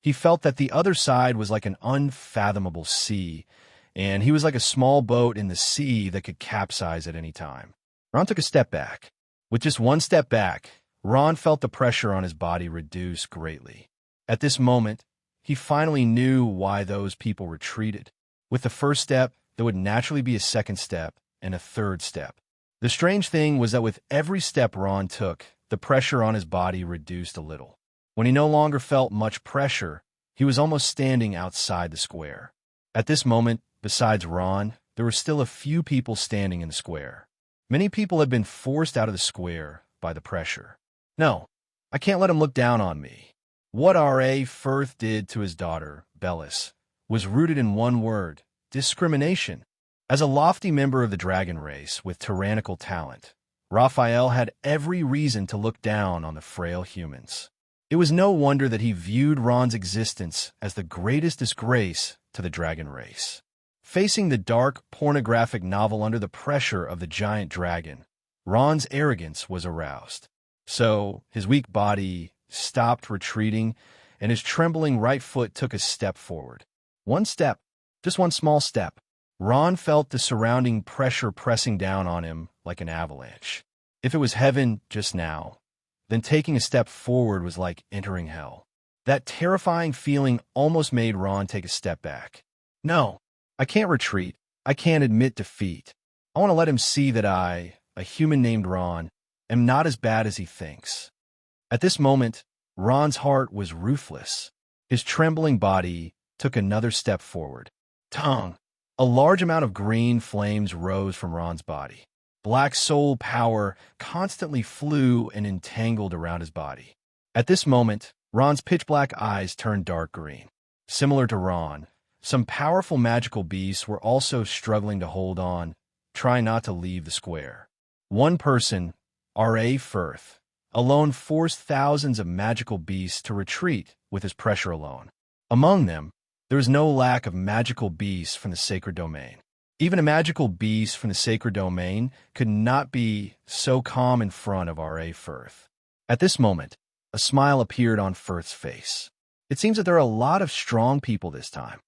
He felt that the other side was like an unfathomable sea, and he was like a small boat in the sea that could capsize at any time. Ron took a step back. With just one step back, Ron felt the pressure on his body reduce greatly. At this moment, he finally knew why those people retreated. With the first step, there would naturally be a second step and a third step. The strange thing was that with every step Ron took, the pressure on his body reduced a little. When he no longer felt much pressure, he was almost standing outside the square. At this moment, besides Ron, there were still a few people standing in the square. Many people had been forced out of the square by the pressure. No, I can't let him look down on me. What R.A. Firth did to his daughter, Bellis, was rooted in one word: discrimination. As a lofty member of the dragon race with tyrannical talent, Raphael had every reason to look down on the frail humans. It was no wonder that he viewed Ron's existence as the greatest disgrace to the dragon race. Facing the dark, pornographic novel under the pressure of the giant dragon, Ron's arrogance was aroused. So his weak body stopped retreating, and his trembling right foot took a step forward. One step, just one small step. Ron felt the surrounding pressure pressing down on him like an avalanche. If it was heaven just now, then taking a step forward was like entering hell. That terrifying feeling almost made Ron take a step back. No, I can't retreat. I can't admit defeat. I want to let him see that I, a human named Ron, am not as bad as he thinks. At this moment, Ron's heart was ruthless. His trembling body took another step forward. Tongue. A large amount of green flames rose from Ron's body. Black soul power constantly flew and entangled around his body. At this moment, Ron's pitch-black eyes turned dark green. Similar to Ron, some powerful magical beasts were also struggling to hold on, trying not to leave the square. One person, R.A. Firth, alone forced thousands of magical beasts to retreat with his pressure alone. Among them, there was no lack of magical beasts from the sacred domain. Even a magical beast from the sacred domain could not be so calm in front of R.A. Firth. At this moment, a smile appeared on Firth's face. It seems that there are a lot of strong people this time.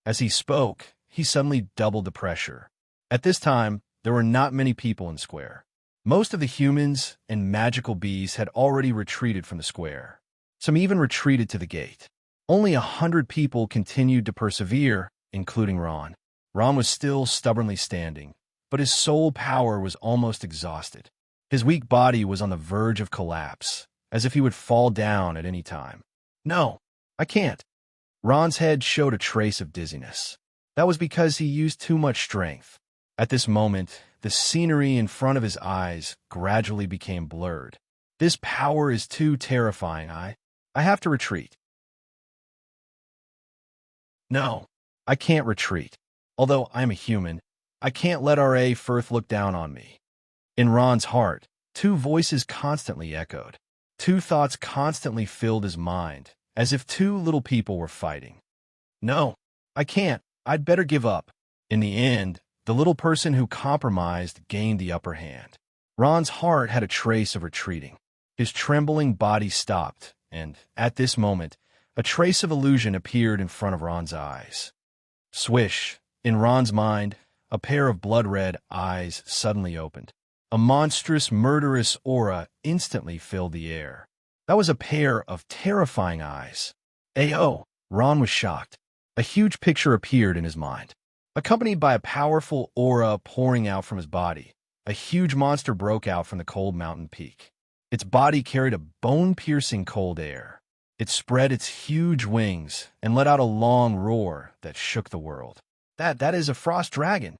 As he spoke, he suddenly doubled the pressure. At this time, there were not many people in the square. Most of the humans and magical beasts had already retreated from the square. Some even retreated to the gate. Only 100 people continued to persevere, including Ron. Ron was still stubbornly standing, but his soul power was almost exhausted. His weak body was on the verge of collapse, as if he would fall down at any time. No, I can't. Ron's head showed a trace of dizziness. That was because he used too much strength. At this moment, the scenery in front of his eyes gradually became blurred. This power is too terrifying. I have to retreat. No, I can't retreat. Although I'm a human, I can't let R.A. Firth look down on me. In Ron's heart, two voices constantly echoed. Two thoughts constantly filled his mind, as if two little people were fighting. No, I can't. I'd better give up. In the end, the little person who compromised gained the upper hand. Ron's heart had a trace of retreating. His trembling body stopped, and, at this moment, a trace of illusion appeared in front of Ron's eyes. Swish! In Ron's mind, a pair of blood-red eyes suddenly opened. A monstrous, murderous aura instantly filled the air. That was a pair of terrifying eyes. Ayo! Ron was shocked. A huge picture appeared in his mind. Accompanied by a powerful aura pouring out from his body, a huge monster broke out from the cold mountain peak. Its body carried a bone-piercing cold air. It spread its huge wings and let out a long roar that shook the world. That is a frost dragon.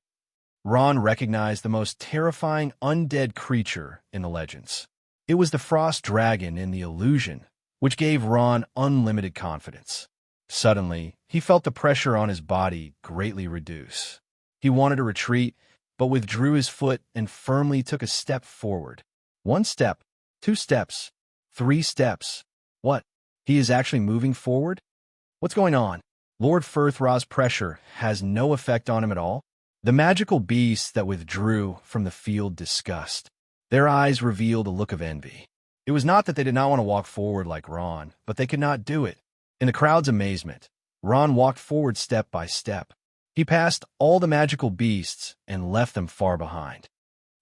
Ron recognized the most terrifying undead creature in the legends. It was the frost dragon in the illusion, which gave Ron unlimited confidence. Suddenly, he felt the pressure on his body greatly reduce. He wanted to retreat, but withdrew his foot and firmly took a step forward. 1 step, 2 steps, 3 steps. What? He is actually moving forward? What's going on? Lord Firthraw's pressure has no effect on him at all? The magical beasts that withdrew from the field disgust. Their eyes revealed a look of envy. It was not that they did not want to walk forward like Ron, but they could not do it. In the crowd's amazement, Ron walked forward step by step. He passed all the magical beasts and left them far behind.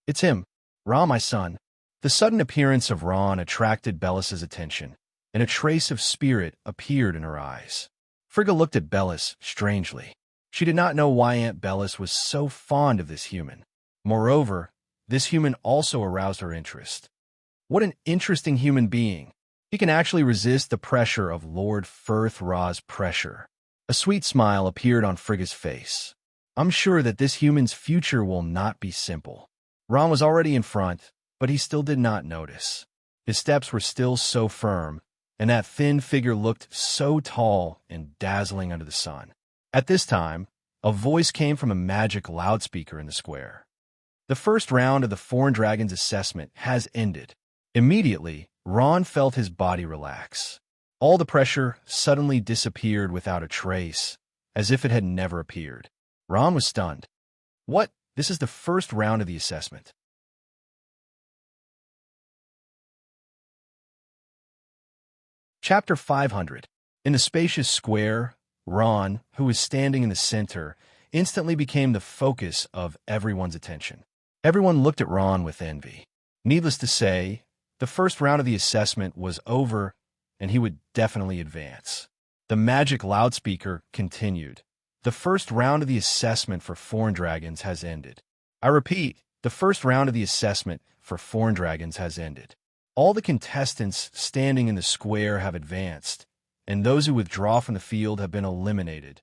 It's him, Ra, my son. The sudden appearance of Ron attracted Bellis's attention, and a trace of spirit appeared in her eyes. Frigga looked at Bellis strangely. She did not know why Aunt Bellis was so fond of this human. Moreover, this human also aroused her interest. What an interesting human being. He can actually resist the pressure of Lord Firth Ra's pressure. A sweet smile appeared on Frigga's face. I'm sure that this human's future will not be simple. Ron was already in front, but he still did not notice. His steps were still so firm, and that thin figure looked so tall and dazzling under the sun. At this time, a voice came from a magic loudspeaker in the square. The first round of the Foreign Dragon's assessment has ended. Immediately, Ron felt his body relax. All the pressure suddenly disappeared without a trace, as if it had never appeared. Ron was stunned. What? This is the first round of the assessment. Chapter 500. In the spacious square, Ron, who was standing in the center, instantly became the focus of everyone's attention. Everyone looked at Ron with envy. Needless to say, the first round of the assessment was over, and he would definitely advance. The magic loudspeaker continued. The first round of the assessment for Foreign Dragons has ended. I repeat, the first round of the assessment for Foreign Dragons has ended. All the contestants standing in the square have advanced, and those who withdraw from the field have been eliminated.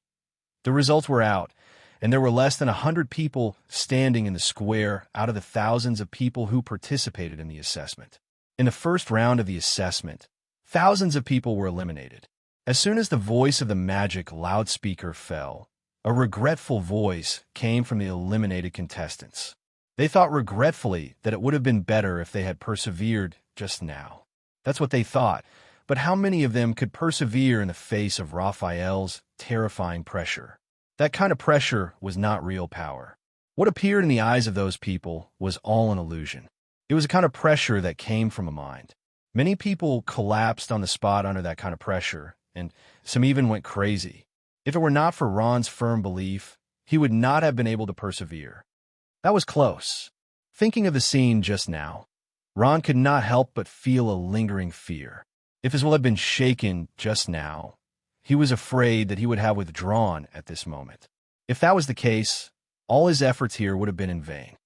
The results were out, and there were less than 100 people standing in the square out of the thousands of people who participated in the assessment. In the first round of the assessment, thousands of people were eliminated. As soon as the voice of the magic loudspeaker fell, a regretful voice came from the eliminated contestants. They thought regretfully that it would have been better if they had persevered just now. That's what they thought, but how many of them could persevere in the face of Raphael's terrifying pressure? That kind of pressure was not real power. What appeared in the eyes of those people was all an illusion. It was a kind of pressure that came from a mind. Many people collapsed on the spot under that kind of pressure, and some even went crazy. If it were not for Ron's firm belief, he would not have been able to persevere. That was close. Thinking of the scene just now, Ron could not help but feel a lingering fear. If his will had been shaken just now, he was afraid that he would have withdrawn at this moment. If that was the case, all his efforts here would have been in vain.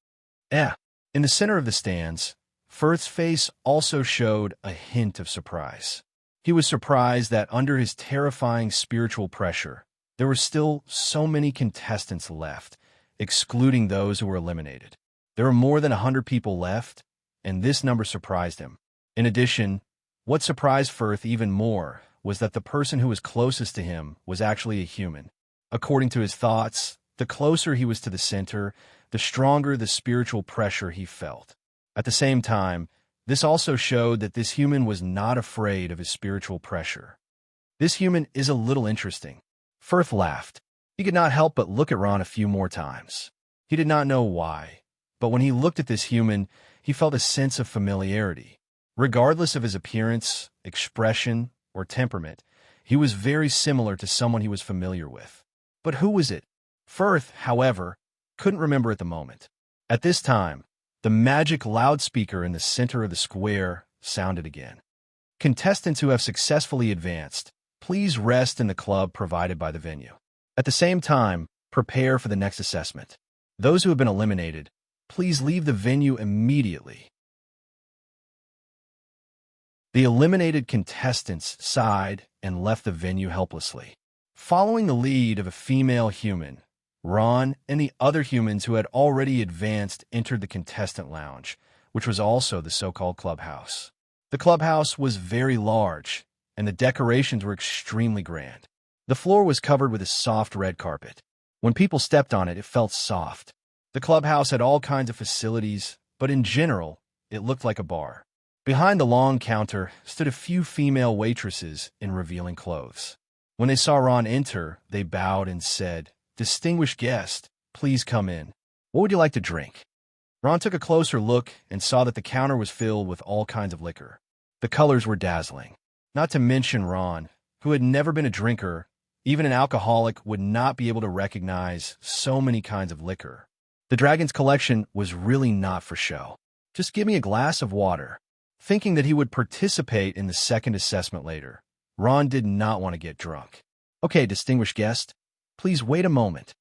In the center of the stands, Firth's face also showed a hint of surprise. He was surprised that under his terrifying spiritual pressure, there were still so many contestants left, excluding those who were eliminated. There were more than 100 people left, and this number surprised him. In addition, what surprised Firth even more was that the person who was closest to him was actually a human. According to his thoughts, the closer he was to the center, the stronger the spiritual pressure he felt. At the same time, this also showed that this human was not afraid of his spiritual pressure. This human is a little interesting. Firth laughed. He could not help but look at Ron a few more times. He did not know why, but when he looked at this human, he felt a sense of familiarity. Regardless of his appearance, expression, or temperament, he was very similar to someone he was familiar with. But who was it? Firth, however, couldn't remember at the moment. At this time, the magic loudspeaker in the center of the square sounded again. Contestants who have successfully advanced, please rest in the club provided by the venue. At the same time, prepare for the next assessment. Those who have been eliminated, please leave the venue immediately. The eliminated contestants sighed and left the venue helplessly. Following the lead of a female human, Ron and the other humans who had already advanced entered the contestant lounge, which was also the so-called clubhouse. The clubhouse was very large, and the decorations were extremely grand. The floor was covered with a soft red carpet. When people stepped on it, it felt soft. The clubhouse had all kinds of facilities, but in general, it looked like a bar. Behind the long counter stood a few female waitresses in revealing clothes. When they saw Ron enter, they bowed and said, "Distinguished guest, please come in. What would you like to drink?" Ron took a closer look and saw that the counter was filled with all kinds of liquor. The colors were dazzling. Not to mention Ron, who had never been a drinker, even an alcoholic would not be able to recognize so many kinds of liquor. The dragon's collection was really not for show. Just give me a glass of water. Thinking that he would participate in the second assessment later, Ron did not want to get drunk. Okay, distinguished guest, please wait a moment,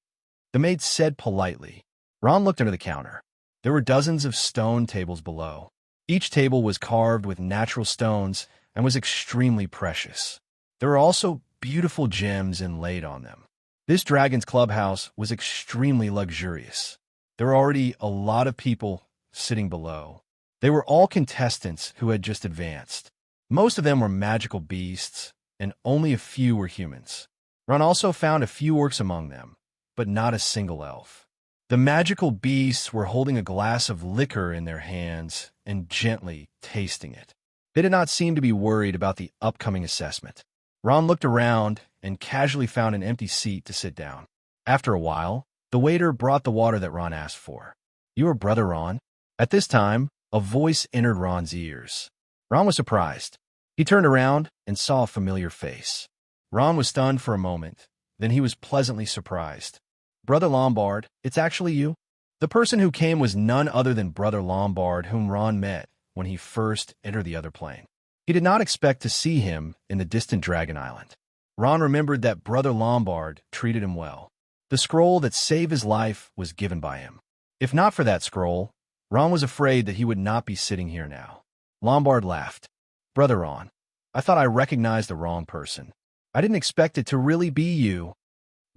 the maid said politely. Ron looked under the counter. There were dozens of stone tables below. Each table was carved with natural stones and was extremely precious. There were also beautiful gems inlaid on them. This dragon's clubhouse was extremely luxurious. There were already a lot of people sitting below. They were all contestants who had just advanced. Most of them were magical beasts, and only a few were humans. Ron also found a few orcs among them, but not a single elf. The magical beasts were holding a glass of liquor in their hands and gently tasting it. They did not seem to be worried about the upcoming assessment. Ron looked around and casually found an empty seat to sit down. After a while, the waiter brought the water that Ron asked for. "You are Brother Ron?" At this time, a voice entered Ron's ears. Ron was surprised. He turned around and saw a familiar face. Ron was stunned for a moment, then he was pleasantly surprised. "Brother Lombard, it's actually you?" The person who came was none other than Brother Lombard, whom Ron met when he first entered the other plane. He did not expect to see him in the distant Dragon Island. Ron remembered that Brother Lombard treated him well. The scroll that saved his life was given by him. If not for that scroll, Ron was afraid that he would not be sitting here now. Lombard laughed. "Brother Ron, I thought I recognized the wrong person. I didn't expect it to really be you."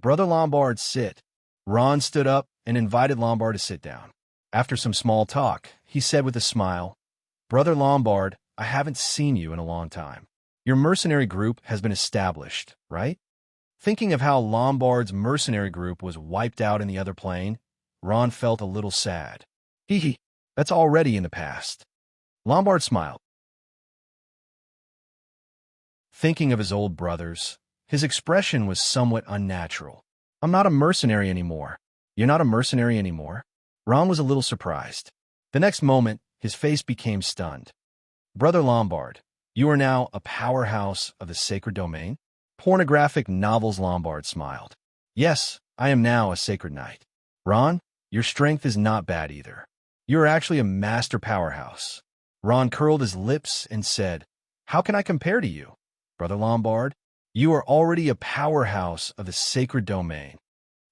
"Brother Lombard, sit." Ron stood up and invited Lombard to sit down. After some small talk, he said with a smile, "Brother Lombard, I haven't seen you in a long time. Your mercenary group has been established, right?" Thinking of how Lombard's mercenary group was wiped out in the other plane, Ron felt a little sad. That's already in the past. Lombard smiled. Thinking of his old brothers, his expression was somewhat unnatural. "I'm not a mercenary anymore." "You're not a mercenary anymore?" Ron was a little surprised. The next moment, his face became stunned. "Brother Lombard, you are now a powerhouse of the sacred domain?" Pornographic novels. Lombard smiled. "Yes, I am now a sacred knight." "Ron, your strength is not bad either. You are actually a master powerhouse." Ron curled his lips and said, "How can I compare to you?" "Brother Lombard, you are already a powerhouse of the sacred domain."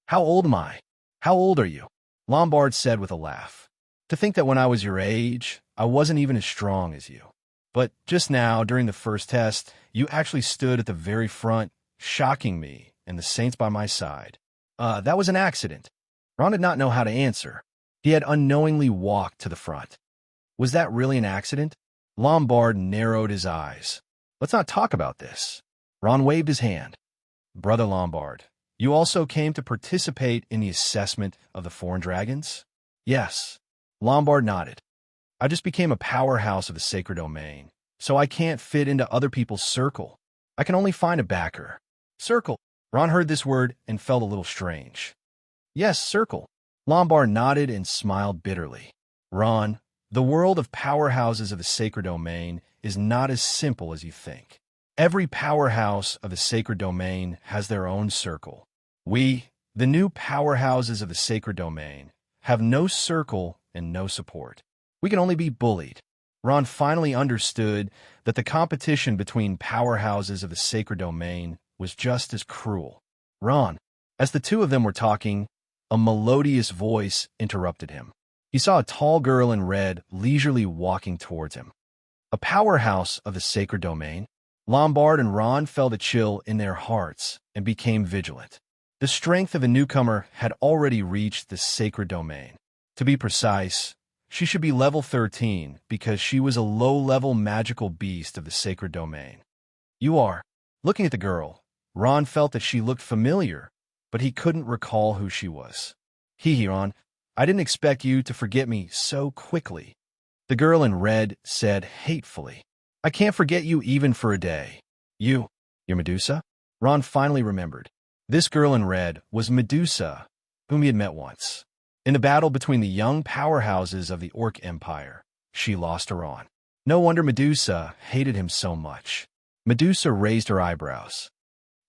"How old am I?" "How old are you?" Lombard said with a laugh. "To think that when I was your age, I wasn't even as strong as you. But just now, during the first test, you actually stood at the very front, shocking me and the saints by my side." That was an accident." Ron did not know how to answer. He had unknowingly walked to the front. "Was that really an accident?" Lombard narrowed his eyes. "Let's not talk about this." Ron waved his hand. "Brother Lombard, you also came to participate in the assessment of the foreign dragons?" "Yes." Lombard nodded. "I just became a powerhouse of the sacred domain, so I can't fit into other people's circle. I can only find a backer." "Circle." Ron heard this word and felt a little strange. "Yes, circle." Lombard nodded and smiled bitterly. "Ron, the world of powerhouses of the sacred domain is not as simple as you think. Every powerhouse of the sacred domain has their own circle. We, the new powerhouses of the sacred domain, have no circle and no support. We can only be bullied." Ron finally understood that the competition between powerhouses of the sacred domain was just as cruel. "Ron," as the two of them were talking, a melodious voice interrupted him. He saw a tall girl in red leisurely walking towards him. A powerhouse of the sacred domain? Lombard and Ron felt a chill in their hearts and became vigilant. The strength of a newcomer had already reached the sacred domain. To be precise, she should be level 13 because she was a low-level magical beast of the sacred domain. "You are." Looking at the girl, Ron felt that she looked familiar, but he couldn't recall who she was. Ron, I didn't expect you to forget me so quickly." The girl in red said hatefully. "I can't forget you even for a day." You're Medusa?" Ron finally remembered. This girl in red was Medusa, whom he had met once. In the battle between the young powerhouses of the Orc Empire, she lost to Ron. No wonder Medusa hated him so much. Medusa raised her eyebrows.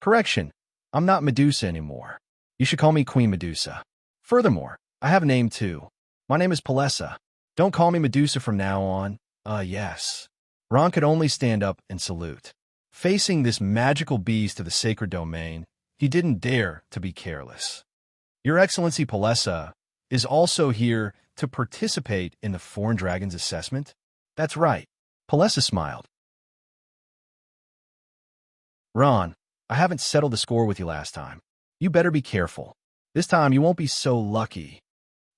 "Correction, I'm not Medusa anymore. You should call me Queen Medusa. Furthermore, I have a name too. My name is Palessa." Don't call me Medusa from now on. Yes. Ron could only stand up and salute. Facing this magical beast of the sacred domain, he didn't dare to be careless. Your Excellency Palessa is also here to participate in the Foreign Dragon's assessment? That's right. Palessa smiled. Ron, I haven't settled the score with you last time. You better be careful. This time you won't be so lucky.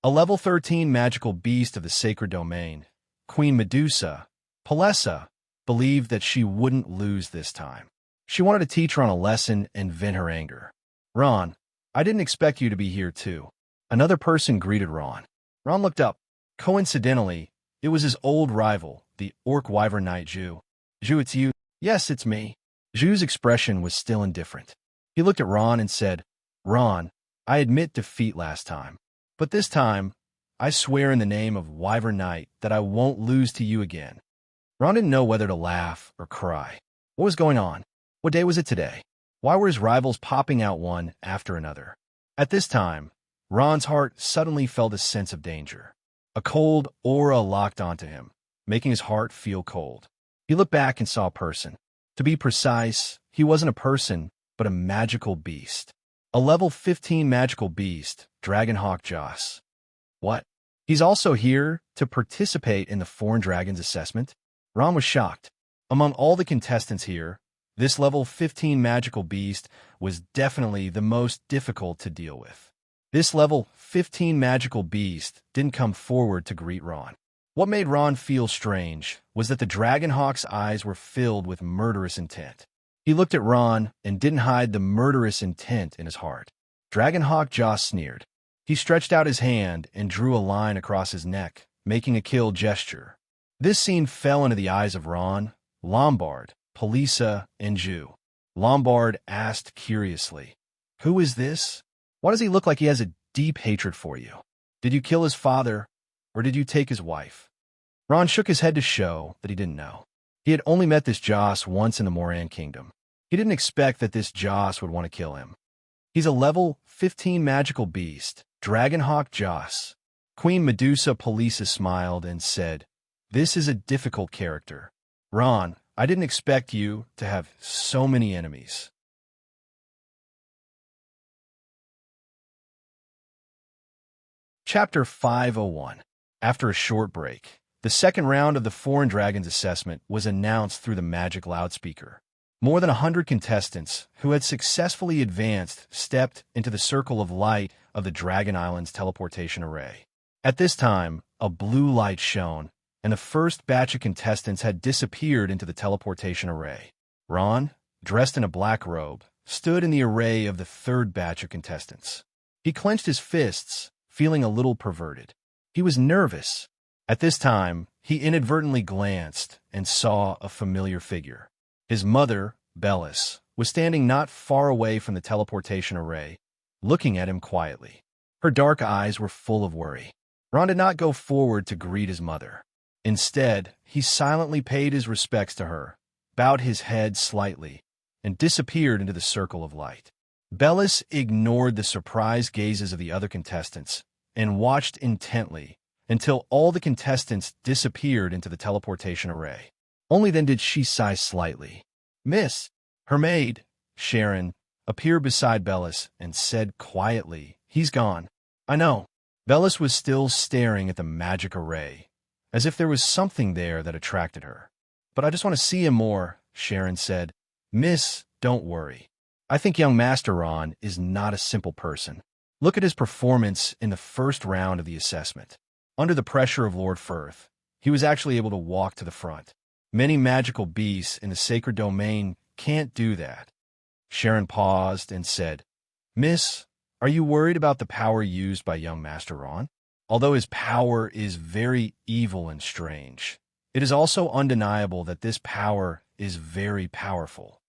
A level 13 magical beast of the sacred domain, Queen Medusa, Palessa, believed that she wouldn't lose this time. She wanted to teach Ron a lesson and vent her anger. Ron, I didn't expect you to be here too. Another person greeted Ron. Ron looked up. Coincidentally, it was his old rival, the Orc Wyvern Knight Zhu. Zhu, it's you? Yes, it's me. Zhu's expression was still indifferent. He looked at Ron and said, Ron, I admit defeat last time. But this time, I swear in the name of Wyvern Knight that I won't lose to you again. Ron didn't know whether to laugh or cry. What was going on? What day was it today? Why were his rivals popping out one after another? At this time, Ron's heart suddenly felt a sense of danger. A cold aura locked onto him, making his heart feel cold. He looked back and saw a person. To be precise, he wasn't a person, but a magical beast. A level 15 magical beast, Dragonhawk Joss. What? He's also here to participate in the Foreign Dragon's assessment? Ron was shocked. Among all the contestants here, this level 15 magical beast was definitely the most difficult to deal with. This level 15 magical beast didn't come forward to greet Ron. What made Ron feel strange was that the Dragonhawk's eyes were filled with murderous intent. He looked at Ron and didn't hide the murderous intent in his heart. Dragonhawk Joss sneered. He stretched out his hand and drew a line across his neck, making a kill gesture. This scene fell into the eyes of Ron, Lombard, Palessa, and Zhu. Lombard asked curiously, Who is this? Why does he look like he has a deep hatred for you? Did you kill his father, or did you take his wife? Ron shook his head to show that he didn't know. He had only met this Joss once in the Moran Kingdom. He didn't expect that this Joss would want to kill him. He's a level 15 magical beast, Dragonhawk Joss. Queen Medusa Palessa smiled and said, This is a difficult character. Ron, I didn't expect you to have so many enemies. Chapter 501. After a short break, the second round of the Foreign Dragon's assessment was announced through the magic loudspeaker. More than 100 contestants who had successfully advanced stepped into the circle of light of the Dragon Island's teleportation array. At this time, a blue light shone, and the first batch of contestants had disappeared into the teleportation array. Ron, dressed in a black robe, stood in the array of the third batch of contestants. He clenched his fists, feeling a little perverted. He was nervous. At this time, he inadvertently glanced and saw a familiar figure. His mother, Bellis, was standing not far away from the teleportation array, looking at him quietly. Her dark eyes were full of worry. Ron did not go forward to greet his mother. Instead, he silently paid his respects to her, bowed his head slightly, and disappeared into the circle of light. Bellis ignored the surprised gazes of the other contestants and watched intently until all the contestants disappeared into the teleportation array. Only then did she sigh slightly. Miss, her maid, Sharon, appeared beside Bellis and said quietly, He's gone. I know. Bellis was still staring at the magic array, as if there was something there that attracted her. But I just want to see him more, Sharon said. Miss, don't worry. I think young Master Ron is not a simple person. Look at his performance in the first round of the assessment. Under the pressure of Lord Firth, he was actually able to walk to the front. Many magical beasts in the sacred domain can't do that. Sharon paused and said, Miss, are you worried about the power used by young Master Ron? Although his power is very evil and strange, it is also undeniable that this power is very powerful.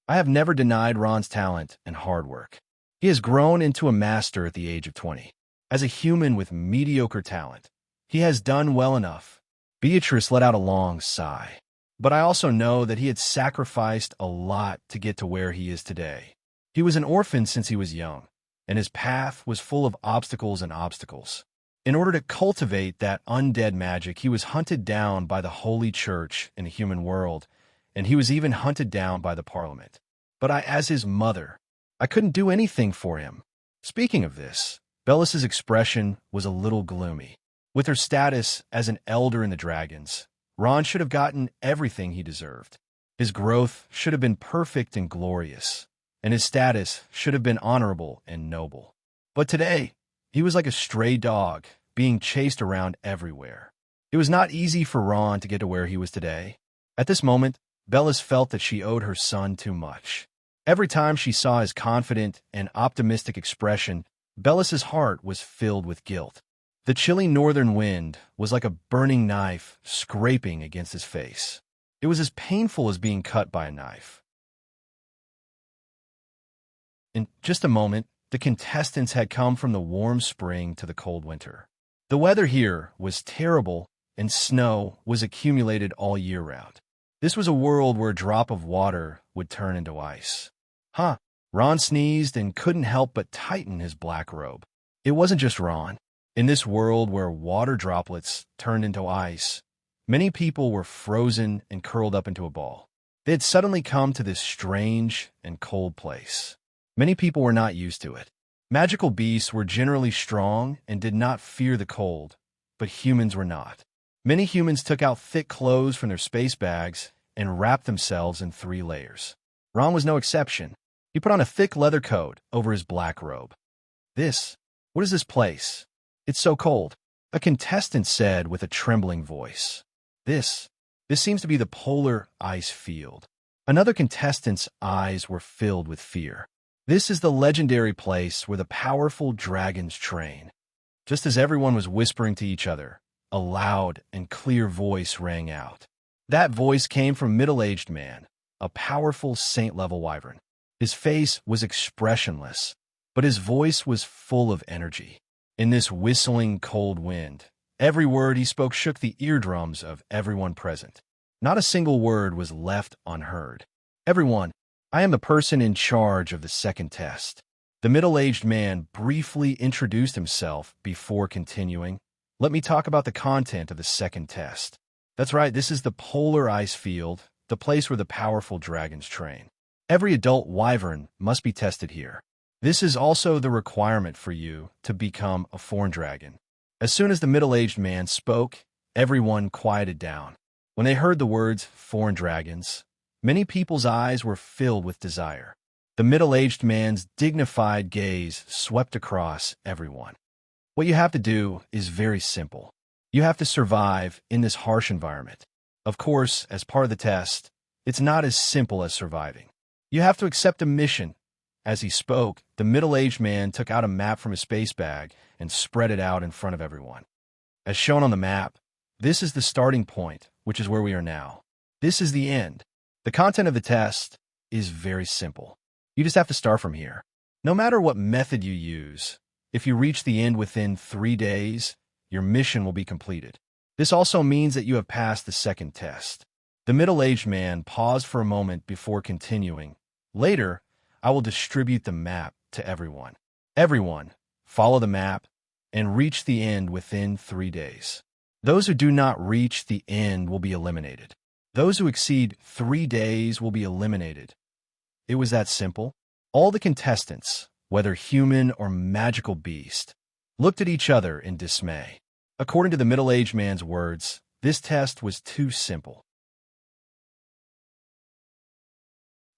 I have never denied Ron's talent and hard work. He has grown into a master at the age of 20. As a human with mediocre talent, he has done well enough. Beatrice let out a long sigh. But I also know that he had sacrificed a lot to get to where he is today. He was an orphan since he was young, and his path was full of obstacles and obstacles. In order to cultivate that undead magic, he was hunted down by the Holy Church in the human world, and he was even hunted down by the Parliament. But as his mother, I couldn't do anything for him. Speaking of this, Bellis's expression was a little gloomy. With her status as an elder in the dragons, Ron should have gotten everything he deserved. His growth should have been perfect and glorious, and his status should have been honorable and noble. But today, he was like a stray dog, being chased around everywhere. It was not easy for Ron to get to where he was today. At this moment, Bellis felt that she owed her son too much. Every time she saw his confident and optimistic expression, Bellis's heart was filled with guilt. The chilly northern wind was like a burning knife scraping against his face. It was as painful as being cut by a knife. In just a moment, the contestants had come from the warm spring to the cold winter. The weather here was terrible, and snow was accumulated all year round. This was a world where a drop of water would turn into ice. Ron sneezed and couldn't help but tighten his black robe. It wasn't just Ron. In this world where water droplets turned into ice, many people were frozen and curled up into a ball. They had suddenly come to this strange and cold place. Many people were not used to it. Magical beasts were generally strong and did not fear the cold, but humans were not. Many humans took out thick clothes from their space bags and wrapped themselves in 3 layers. Ron was no exception. He put on a thick leather coat over his black robe. What is this place? It's so cold, a contestant said with a trembling voice. This seems to be the polar ice field. Another contestant's eyes were filled with fear. This is the legendary place where the powerful dragons train. Just as everyone was whispering to each other, a loud and clear voice rang out. That voice came from a middle-aged man, a powerful saint-level wyvern. His face was expressionless, but his voice was full of energy. In this whistling cold wind, every word he spoke shook the eardrums of everyone present. Not a single word was left unheard. Everyone, I am the person in charge of the second test. The middle-aged man briefly introduced himself before continuing. Let me talk about the content of the second test. That's right, this is the polar ice field, the place where the powerful dragons train. Every adult wyvern must be tested here. This is also the requirement for you to become a foreign dragon. As soon as the middle-aged man spoke, everyone quieted down. When they heard the words foreign dragons, many people's eyes were filled with desire. The middle-aged man's dignified gaze swept across everyone. What you have to do is very simple. You have to survive in this harsh environment. Of course, as part of the test, it's not as simple as surviving. You have to accept a mission. As he spoke, the middle-aged man took out a map from his space bag and spread it out in front of everyone. As shown on the map, this is the starting point, which is where we are now. This is the end. The content of the test is very simple. You just have to start from here. No matter what method you use, if you reach the end within 3 days, your mission will be completed. This also means that you have passed the second test. The middle-aged man paused for a moment before continuing. Later, I will distribute the map to everyone. Everyone, follow the map and reach the end within 3 days. Those who do not reach the end will be eliminated. Those who exceed 3 days will be eliminated. It was that simple. All the contestants, whether human or magical beast, looked at each other in dismay. According to the middle-aged man's words, this test was too simple.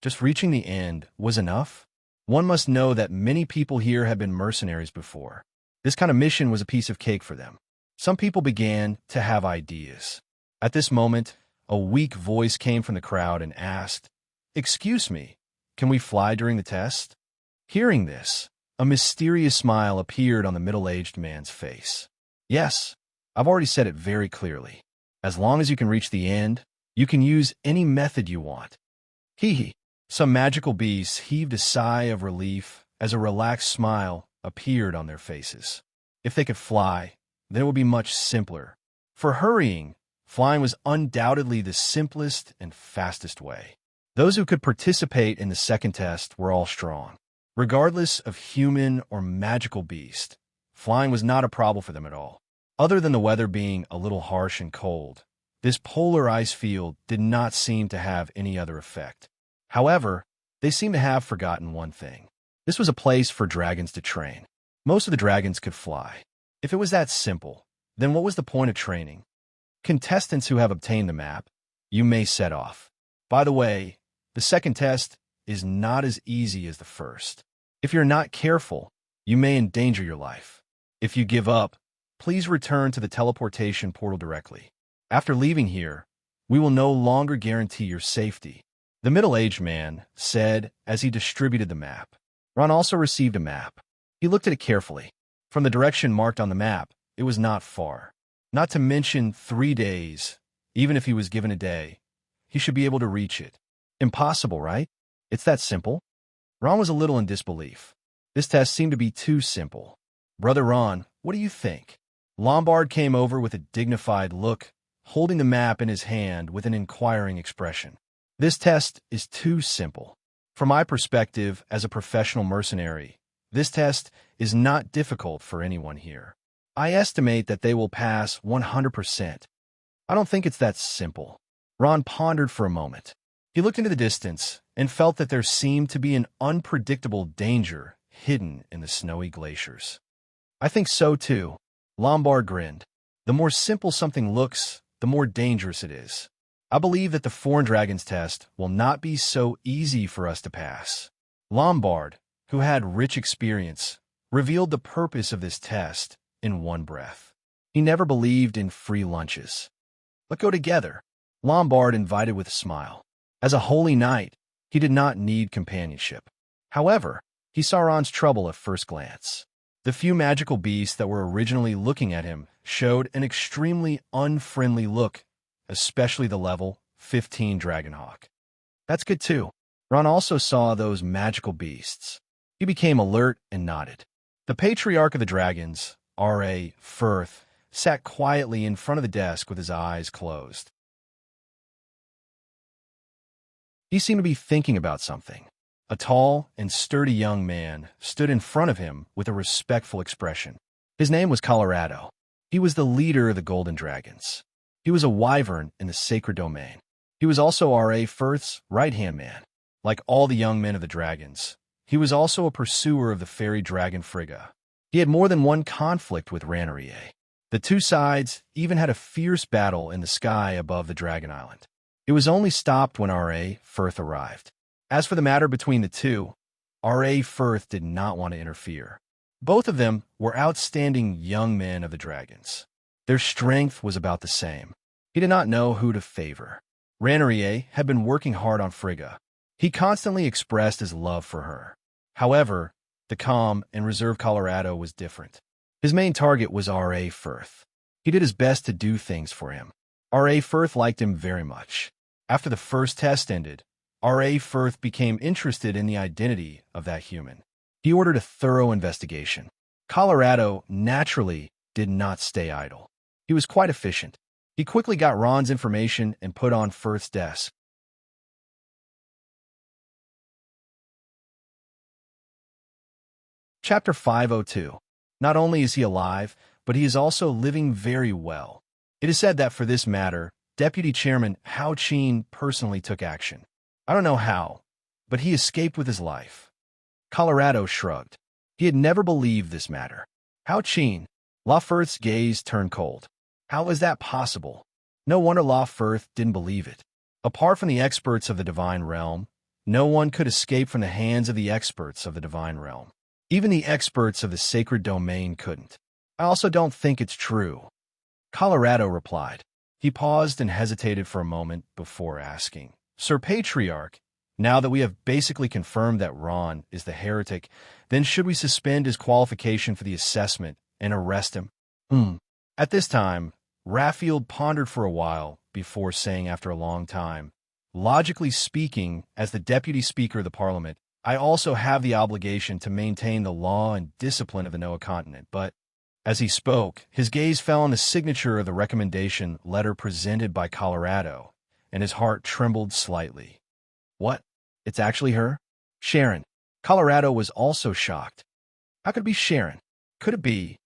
Just reaching the end was enough? One must know that many people here have been mercenaries before. This kind of mission was a piece of cake for them. Some people began to have ideas. At this moment, a weak voice came from the crowd and asked, "Excuse me, can we fly during the test?" Hearing this, a mysterious smile appeared on the middle-aged man's face. "Yes, I've already said it very clearly. As long as you can reach the end, you can use any method you want." Hee. Some magical beasts heaved a sigh of relief as a relaxed smile appeared on their faces. If they could fly, then it would be much simpler. For hurrying, flying was undoubtedly the simplest and fastest way. Those who could participate in the second test were all strong. Regardless of human or magical beast, flying was not a problem for them at all. Other than the weather being a little harsh and cold, this polar ice field did not seem to have any other effect. However, they seemed to have forgotten one thing. This was a place for dragons to train. Most of the dragons could fly. If it was that simple, then what was the point of training? Contestants who have obtained the map, you may set off. By the way, the second test is not as easy as the first. If you're not careful, you may endanger your life. If you give up, please return to the teleportation portal directly. After leaving here, we will no longer guarantee your safety, the middle-aged man said as he distributed the map. Ron also received a map. He looked at it carefully. From the direction marked on the map, it was not far. Not to mention 3 days. Even if he was given a day, he should be able to reach it. Impossible, right? It's that simple? Ron was a little in disbelief. This test seemed to be too simple. Brother Ron, what do you think? Lombard came over with a dignified look, holding the map in his hand with an inquiring expression. This test is too simple. From my perspective as a professional mercenary, this test is not difficult for anyone here. I estimate that they will pass 100%. I don't think it's that simple. Ron pondered for a moment. He looked into the distance and felt that there seemed to be an unpredictable danger hidden in the snowy glaciers. I think so too. Lombard grinned. The more simple something looks, the more dangerous it is. I believe that the Foreign Dragons test will not be so easy for us to pass. Lombard, who had rich experience, revealed the purpose of this test in one breath. He never believed in free lunches. Let's go together, Lombard invited with a smile. As a holy knight, he did not need companionship. However, he saw Ron's trouble at first glance. The few magical beasts that were originally looking at him showed an extremely unfriendly look, especially the level 15 Dragonhawk. That's good too. Ron also saw those magical beasts. He became alert and nodded. The Patriarch of the Dragons, R.A. Firth, sat quietly in front of the desk with his eyes closed. He seemed to be thinking about something. A tall and sturdy young man stood in front of him with a respectful expression. His name was Colorado. He was the leader of the Golden Dragons. He was a wyvern in the sacred domain. He was also R.A. Firth's right-hand man. Like all the young men of the dragons, he was also a pursuer of the fairy dragon Frigga. He had more than one conflict with Ranarier. The two sides even had a fierce battle in the sky above the Dragon Island. It was only stopped when R.A. Firth arrived. As for the matter between the two, R.A. Firth did not want to interfere. Both of them were outstanding young men of the dragons. Their strength was about the same. He did not know who to favor. Ranarier had been working hard on Frigga. He constantly expressed his love for her. However, the calm and reserved Colorado was different. His main target was R.A. Firth. He did his best to do things for him. R.A. Firth liked him very much. After the first test ended, R.A. Firth became interested in the identity of that human. He ordered a thorough investigation. Colorado naturally did not stay idle. He was quite efficient. He quickly got Ron's information and put on Firth's desk. Chapter 502. Not only is he alive, but he is also living very well. It is said that for this matter, Deputy Chairman Hao Qin personally took action. I don't know how, but he escaped with his life. Colorado shrugged. He had never believed this matter. Hao Qin, La Firth's gaze turned cold. How is that possible? No wonder La Firth didn't believe it. Apart from the experts of the Divine Realm, no one could escape from the hands of the experts of the Divine Realm. Even the experts of the Sacred Domain couldn't. I also don't think it's true. Colorado replied. He paused and hesitated for a moment before asking, Sir Patriarch, now that we have basically confirmed that Ron is the heretic, then should we suspend his qualification for the assessment and arrest him? At this time, Raffield pondered for a while before saying after a long time, logically speaking, as the Deputy Speaker of the Parliament, I also have the obligation to maintain the law and discipline of the Noah continent, but as he spoke, his gaze fell on the signature of the recommendation letter presented by Colorado, and his heart trembled slightly. What? It's actually her? Sharon. Colorado was also shocked. How could it be Sharon? Could it be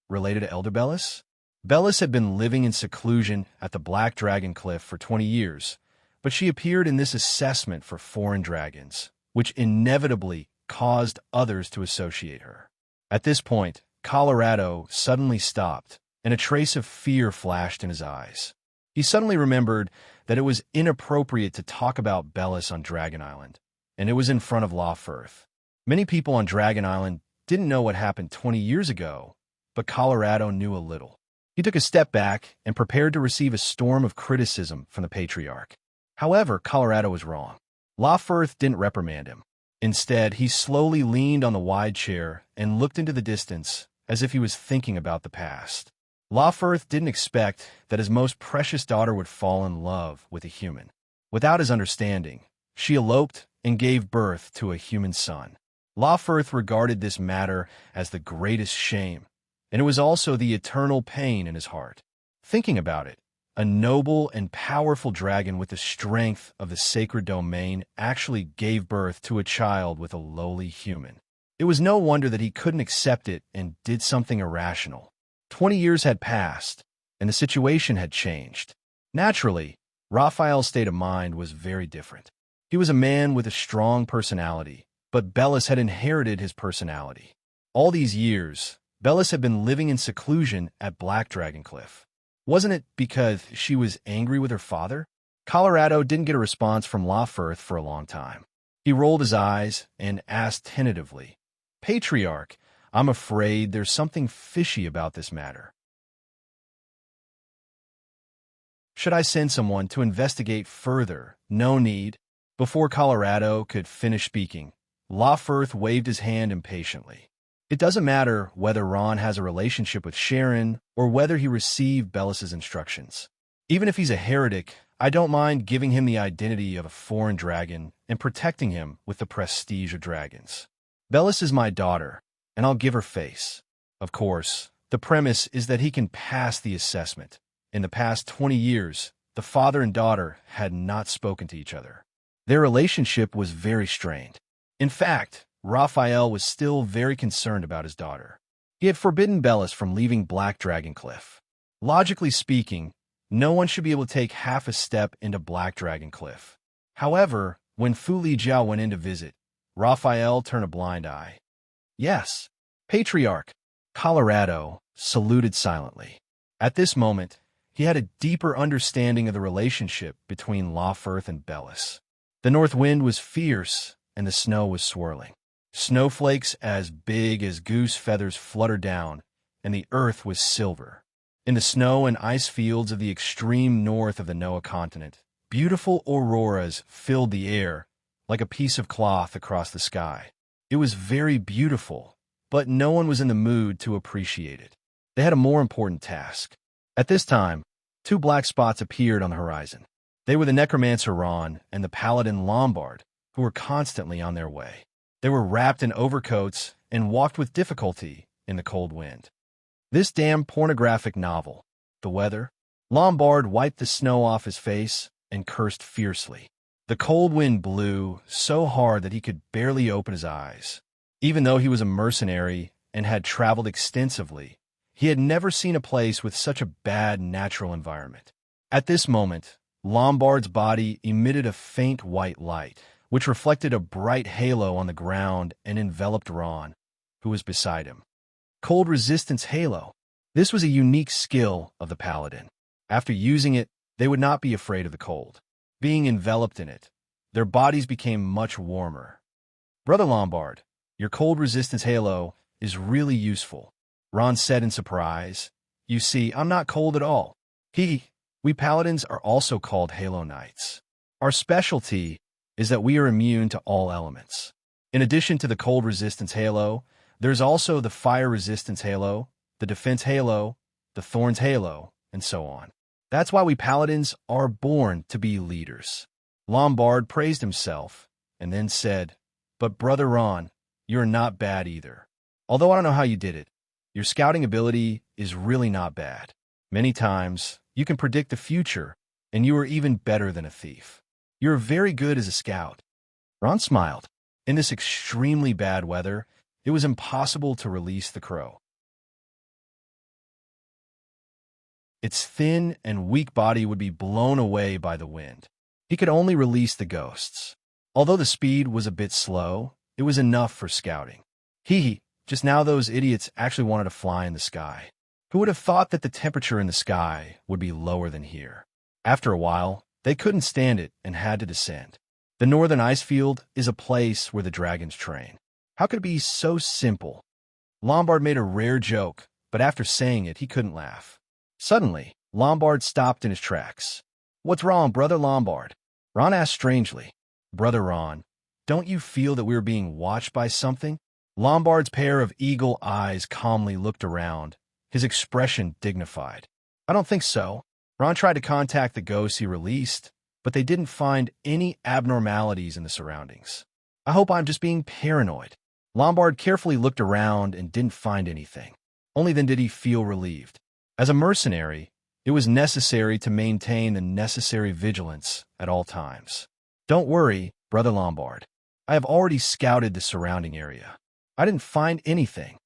related to Elderbellis? Bellis had been living in seclusion at the Black Dragon Cliff for 20 years, but she appeared in this assessment for foreign dragons, which inevitably caused others to associate her. At this point, Colorado suddenly stopped, and a trace of fear flashed in his eyes. He suddenly remembered that it was inappropriate to talk about Bellis on Dragon Island, and it was in front of Lawfirth. Many people on Dragon Island didn't know what happened 20 years ago, but Colorado knew a little. He took a step back and prepared to receive a storm of criticism from the Patriarch. However, Colorado was wrong. Lawfirth didn't reprimand him. Instead, he slowly leaned on the wide chair and looked into the distance as if he was thinking about the past. Lawfirth didn't expect that his most precious daughter would fall in love with a human. Without his understanding, she eloped and gave birth to a human son. Lawfirth regarded this matter as the greatest shame, and it was also the eternal pain in his heart. Thinking about it, a noble and powerful dragon with the strength of the sacred domain actually gave birth to a child with a lowly human. It was no wonder that he couldn't accept it and did something irrational. 20 years had passed, and the situation had changed. Naturally, Raphael's state of mind was very different. He was a man with a strong personality, but Bellis had inherited his personality. All these years, Bellis had been living in seclusion at Black Dragon Cliff. Wasn't it because she was angry with her father? Colorado didn't get a response from Lawfirth for a long time. He rolled his eyes and asked tentatively, "Patriarch, I'm afraid there's something fishy about this matter. Should I send someone to investigate further?" "No need." Before Colorado could finish speaking, Lawfirth waved his hand impatiently. "It doesn't matter whether Ron has a relationship with Sharon or whether he received Bellis's instructions. Even if he's a heretic, I don't mind giving him the identity of a foreign dragon and protecting him with the prestige of dragons. Bellis is my daughter, and I'll give her face. Of course, the premise is that he can pass the assessment. In the past 20 years, the father and daughter had not spoken to each other. Their relationship was very strained. In fact, Raphael was still very concerned about his daughter. He had forbidden Bellis from leaving Black Dragon Cliff. Logically speaking, no one should be able to take half a step into Black Dragon Cliff. However, when Fu Li Jiao went in to visit, Raphael turned a blind eye. "Yes, Patriarch." Colorado saluted silently. At this moment, he had a deeper understanding of the relationship between Lawfirth and Bellis. The north wind was fierce, and the snow was swirling. Snowflakes as big as goose feathers fluttered down, and the earth was silver. In the snow and ice fields of the extreme north of the Noah continent, beautiful auroras filled the air like a piece of cloth across the sky. It was very beautiful, but no one was in the mood to appreciate it. They had a more important task. At this time, two black spots appeared on the horizon. They were the necromancer Ron and the paladin Lombard, who were constantly on their way. They were wrapped in overcoats and walked with difficulty in the cold wind. "This damn pornographic novel. The weather?" Lombard wiped the snow off his face and cursed fiercely. The cold wind blew so hard that he could barely open his eyes. Even though he was a mercenary and had traveled extensively, he had never seen a place with such a bad natural environment. At this moment, Lombard's body emitted a faint white light, which reflected a bright halo on the ground and enveloped Ron, who was beside him. Cold resistance halo. This was a unique skill of the paladin. After using it, they would not be afraid of the cold. Being enveloped in it, their bodies became much warmer. "Brother Lombard, your cold resistance halo is really useful," Ron said in surprise. "You see, I'm not cold at all. We paladins are also called Halo Knights. Our specialty is that we are immune to all elements. In addition to the cold resistance halo, there's also the fire resistance halo, the defense halo, the thorns halo, and so on. That's why we paladins are born to be leaders." Lombard praised himself and then said, "But Brother Ron, you're not bad either. Although I don't know how you did it, your scouting ability is really not bad. Many times, you can predict the future, and you are even better than a thief. You're very good as a scout." Ron smiled. In this extremely bad weather, it was impossible to release the crow. Its thin and weak body would be blown away by the wind. He could only release the ghosts. Although the speed was a bit slow, it was enough for scouting. Just now those idiots actually wanted to fly in the sky. Who would have thought that the temperature in the sky would be lower than here? After a while, they couldn't stand it and had to descend. The northern ice field is a place where the dragons train. How could it be so simple? Lombard made a rare joke, but after saying it, he couldn't laugh. Suddenly, Lombard stopped in his tracks. "What's wrong, Brother Lombard?" Ron asked strangely. "Brother Ron, don't you feel that we are being watched by something?" Lombard's pair of eagle eyes calmly looked around, his expression dignified. "I don't think so." Ron tried to contact the ghosts he released, but they didn't find any abnormalities in the surroundings. "I hope I'm just being paranoid." Lombard carefully looked around and didn't find anything. Only then did he feel relieved. As a mercenary, it was necessary to maintain the necessary vigilance at all times. "Don't worry, Brother Lombard. I have already scouted the surrounding area. I didn't find anything."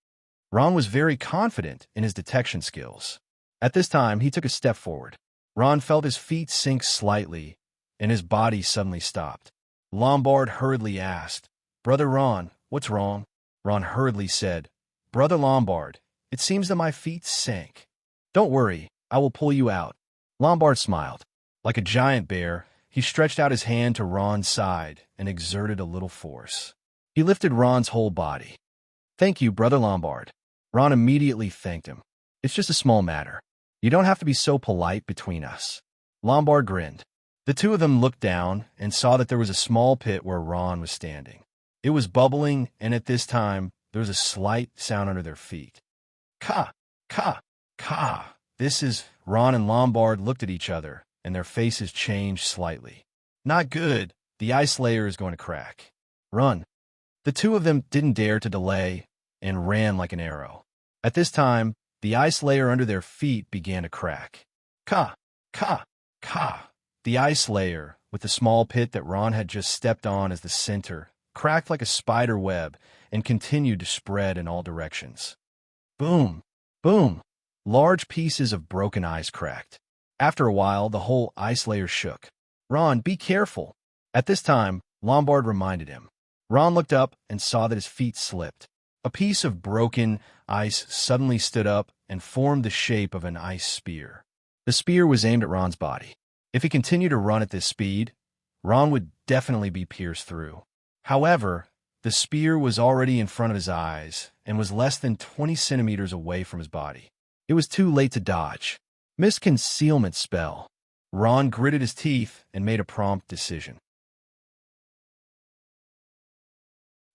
Ron was very confident in his detection skills. At this time, he took a step forward. Ron felt his feet sink slightly, and his body suddenly stopped. Lombard hurriedly asked, "Brother Ron, what's wrong?" Ron hurriedly said, "Brother Lombard, it seems that my feet sank." "Don't worry, I will pull you out." Lombard smiled. Like a giant bear, he stretched out his hand to Ron's side and exerted a little force. He lifted Ron's whole body. "Thank you, Brother Lombard." Ron immediately thanked him. "It's just a small matter. You don't have to be so polite between us." Lombard grinned. The two of them looked down and saw that there was a small pit where Ron was standing. It was bubbling, and at this time, there was a slight sound under their feet. "Ka! Ka! Ka!" Ron and Lombard looked at each other, and their faces changed slightly. "Not good. The ice layer is going to crack. Run." The two of them didn't dare to delay and ran like an arrow. At this time, the ice layer under their feet began to crack. "Ka! Ka! Ka!" The ice layer, with the small pit that Ron had just stepped on as the center, cracked like a spider web and continued to spread in all directions. Boom! Boom! Large pieces of broken ice cracked. After a while, the whole ice layer shook. "Ron, be careful." At this time, Lombard reminded him. Ron looked up and saw that his feet slipped. A piece of broken ice suddenly stood up and formed the shape of an ice spear. The spear was aimed at Ron's body. If he continued to run at this speed, Ron would definitely be pierced through. However, the spear was already in front of his eyes and was less than 20 centimeters away from his body. It was too late to dodge. Mist concealment spell. Ron gritted his teeth and made a prompt decision.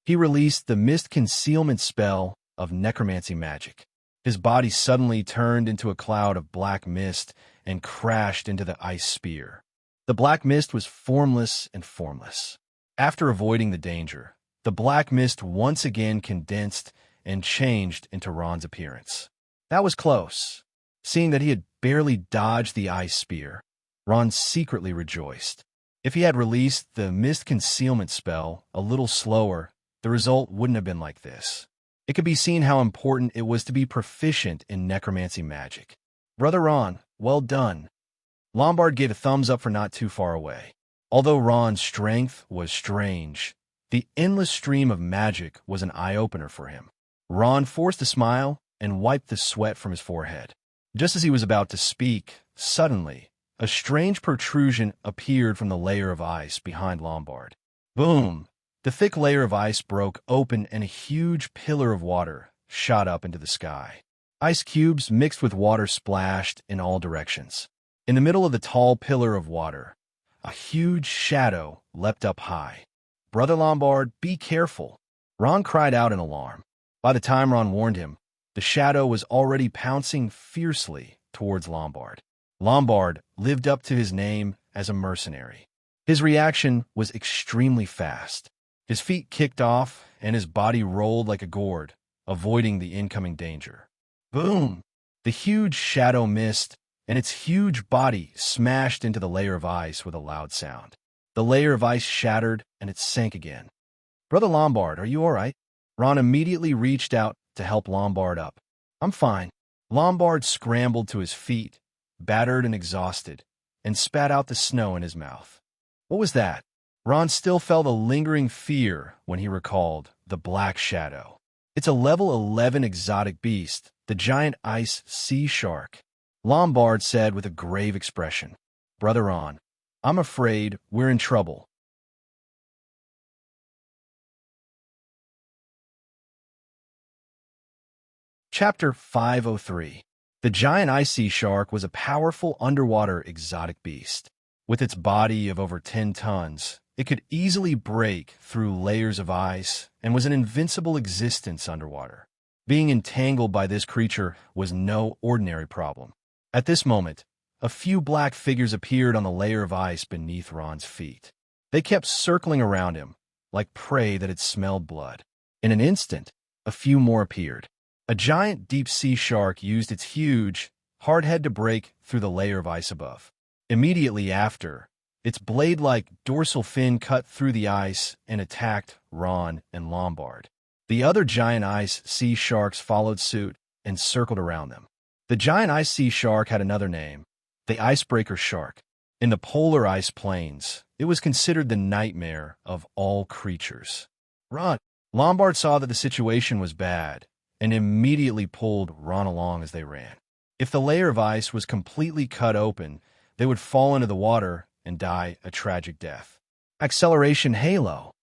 He released the mist concealment spell of necromancy magic. His body suddenly turned into a cloud of black mist and crashed into the ice spear. The black mist was formless and formless. After avoiding the danger, the black mist once again condensed and changed into Ron's appearance. That was close. Seeing that he had barely dodged the ice spear, Ron secretly rejoiced. If he had released the mist concealment spell a little slower, the result wouldn't have been like this. It could be seen how important it was to be proficient in necromancy magic. "Brother Ron, well done." Lombard gave a thumbs up for not too far away. Although Ron's strength was strange, the endless stream of magic was an eye-opener for him. Ron forced a smile and wiped the sweat from his forehead. Just as he was about to speak, suddenly, a strange protrusion appeared from the layer of ice behind Lombard. Boom! The thick layer of ice broke open and a huge pillar of water shot up into the sky. Ice cubes mixed with water splashed in all directions. In the middle of the tall pillar of water, a huge shadow leapt up high. "Brother Lombard, be careful." Ron cried out in alarm. By the time Ron warned him, the shadow was already pouncing fiercely towards Lombard. Lombard lived up to his name as a mercenary. His reaction was extremely fast. His feet kicked off, and his body rolled like a gourd, avoiding the incoming danger. Boom! The huge shadow missed, and its huge body smashed into the layer of ice with a loud sound. The layer of ice shattered, and it sank again. "Brother Lombard, are you all right?" Ron immediately reached out to help Lombard up. "I'm fine." Lombard scrambled to his feet, battered and exhausted, and spat out the snow in his mouth. What was that? Ron still felt a lingering fear when he recalled the Black Shadow. It's a level 11 exotic beast, the giant ice sea shark. Lombard said with a grave expression. Brother Ron, I'm afraid we're in trouble. Chapter 503. The giant ice sea shark was a powerful underwater exotic beast. With its body of over 10 tons, it could easily break through layers of ice and was an invincible existence underwater. Being entangled by this creature was no ordinary problem. At this moment, a few black figures appeared on the layer of ice beneath Ron's feet. They kept circling around him, like prey that had smelled blood. In an instant, a few more appeared. A giant deep-sea shark used its huge, hard head to break through the layer of ice above. Immediately after, its blade-like dorsal fin cut through the ice and attacked Ron and Lombard. The other giant ice sea sharks followed suit and circled around them. The giant ice sea shark had another name, the icebreaker shark. In the polar ice plains, it was considered the nightmare of all creatures. Ron! Lombard saw that the situation was bad and immediately pulled Ron along as they ran. If the layer of ice was completely cut open, they would fall into the water and die a tragic death. Acceleration Halo.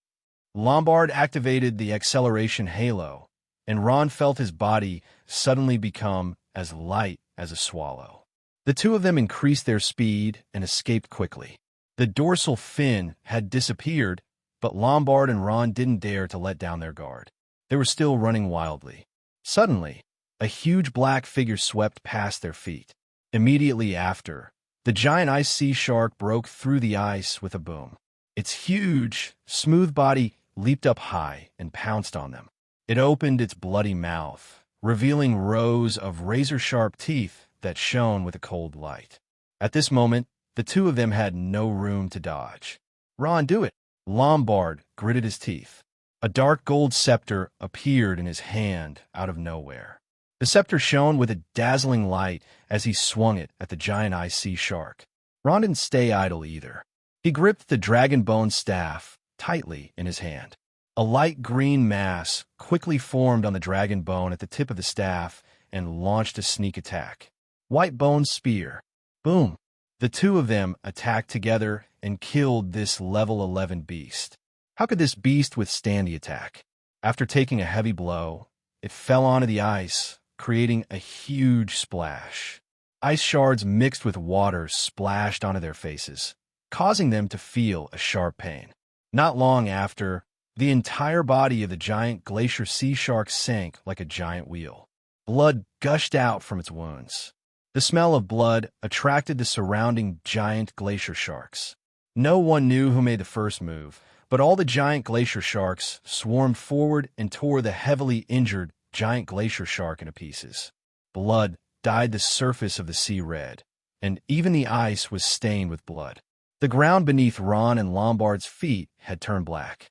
Lombard activated the acceleration halo, and Ron felt his body suddenly become as light as a swallow. The two of them increased their speed and escaped quickly. The dorsal fin had disappeared, but Lombard and Ron didn't dare to let down their guard. They were still running wildly. Suddenly, a huge black figure swept past their feet. Immediately after, the giant ice sea shark broke through the ice with a boom. Its huge, smooth body leaped up high and pounced on them. It opened its bloody mouth, revealing rows of razor-sharp teeth that shone with a cold light. At this moment, the two of them had no room to dodge. Ron, do it! Lombard gritted his teeth. A dark gold scepter appeared in his hand out of nowhere. The scepter shone with a dazzling light as he swung it at the giant ice sea shark. Ron didn't stay idle either. He gripped the dragon bone staff tightly in his hand. A light green mass quickly formed on the dragon bone at the tip of the staff and launched a sneak attack. White bone spear. Boom! The two of them attacked together and killed this level 11 beast. How could this beast withstand the attack? After taking a heavy blow, it fell onto the ice, creating a huge splash. Ice shards mixed with water splashed onto their faces, causing them to feel a sharp pain. Not long after, the entire body of the giant glacier sea shark sank like a giant wheel. Blood gushed out from its wounds. The smell of blood attracted the surrounding giant glacier sharks. No one knew who made the first move, but all the giant glacier sharks swarmed forward and tore the heavily injured giant glacier shark into pieces. Blood dyed the surface of the sea red, and even the ice was stained with blood. The ground beneath Ron and Lombard's feet had turned black.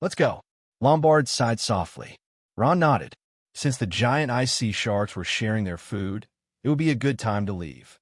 Let's go. Lombard sighed softly. Ron nodded. Since the giant ice sea sharks were sharing their food, it would be a good time to leave.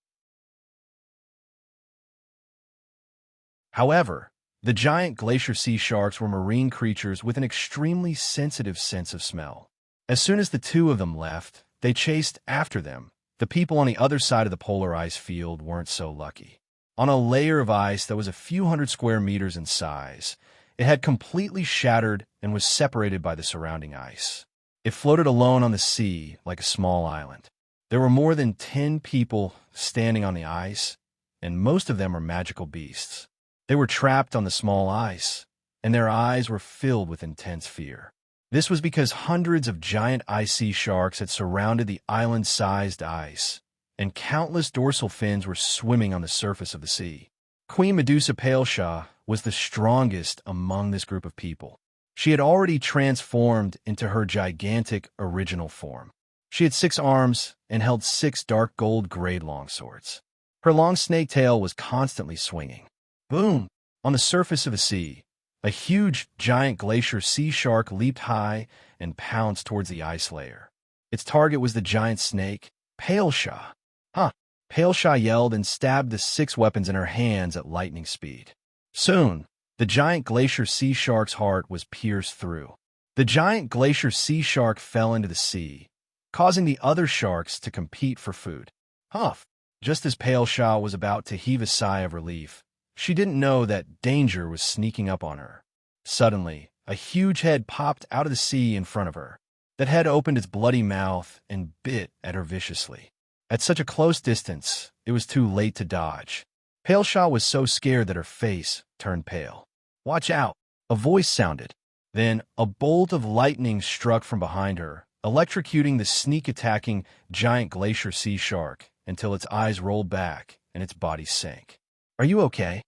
However, the giant glacier sea sharks were marine creatures with an extremely sensitive sense of smell. As soon as the two of them left, they chased after them. The people on the other side of the polar ice field weren't so lucky. On a layer of ice that was a few hundred square meters in size, it had completely shattered and was separated by the surrounding ice. It floated alone on the sea like a small island. There were more than 10 people standing on the ice, and most of them were magical beasts. They were trapped on the small ice, and their eyes were filled with intense fear. This was because hundreds of giant ice sea sharks had surrounded the island-sized ice, and countless dorsal fins were swimming on the surface of the sea. Queen Medusa Palesha was the strongest among this group of people. She had already transformed into her gigantic original form. She had 6 arms and held 6 dark gold grade longswords. Her long snake tail was constantly swinging. Boom! On the surface of the sea, a huge giant glacier sea shark leaped high and pounced towards the ice layer. Its target was the giant snake, Palesha. Huh, Pale Sha yelled and stabbed the 6 weapons in her hands at lightning speed. Soon, the giant glacier sea shark's heart was pierced through. The giant glacier sea shark fell into the sea, causing the other sharks to compete for food. Huff! Just as Pale Sha was about to heave a sigh of relief, she didn't know that danger was sneaking up on her. Suddenly, a huge head popped out of the sea in front of her. That head opened its bloody mouth and bit at her viciously. At such a close distance, it was too late to dodge. Pale Sha was so scared that her face turned pale. "Watch out!" a voice sounded. Then a bolt of lightning struck from behind her, electrocuting the sneak-attacking giant glacier sea shark until its eyes rolled back and its body sank. "Are you okay?"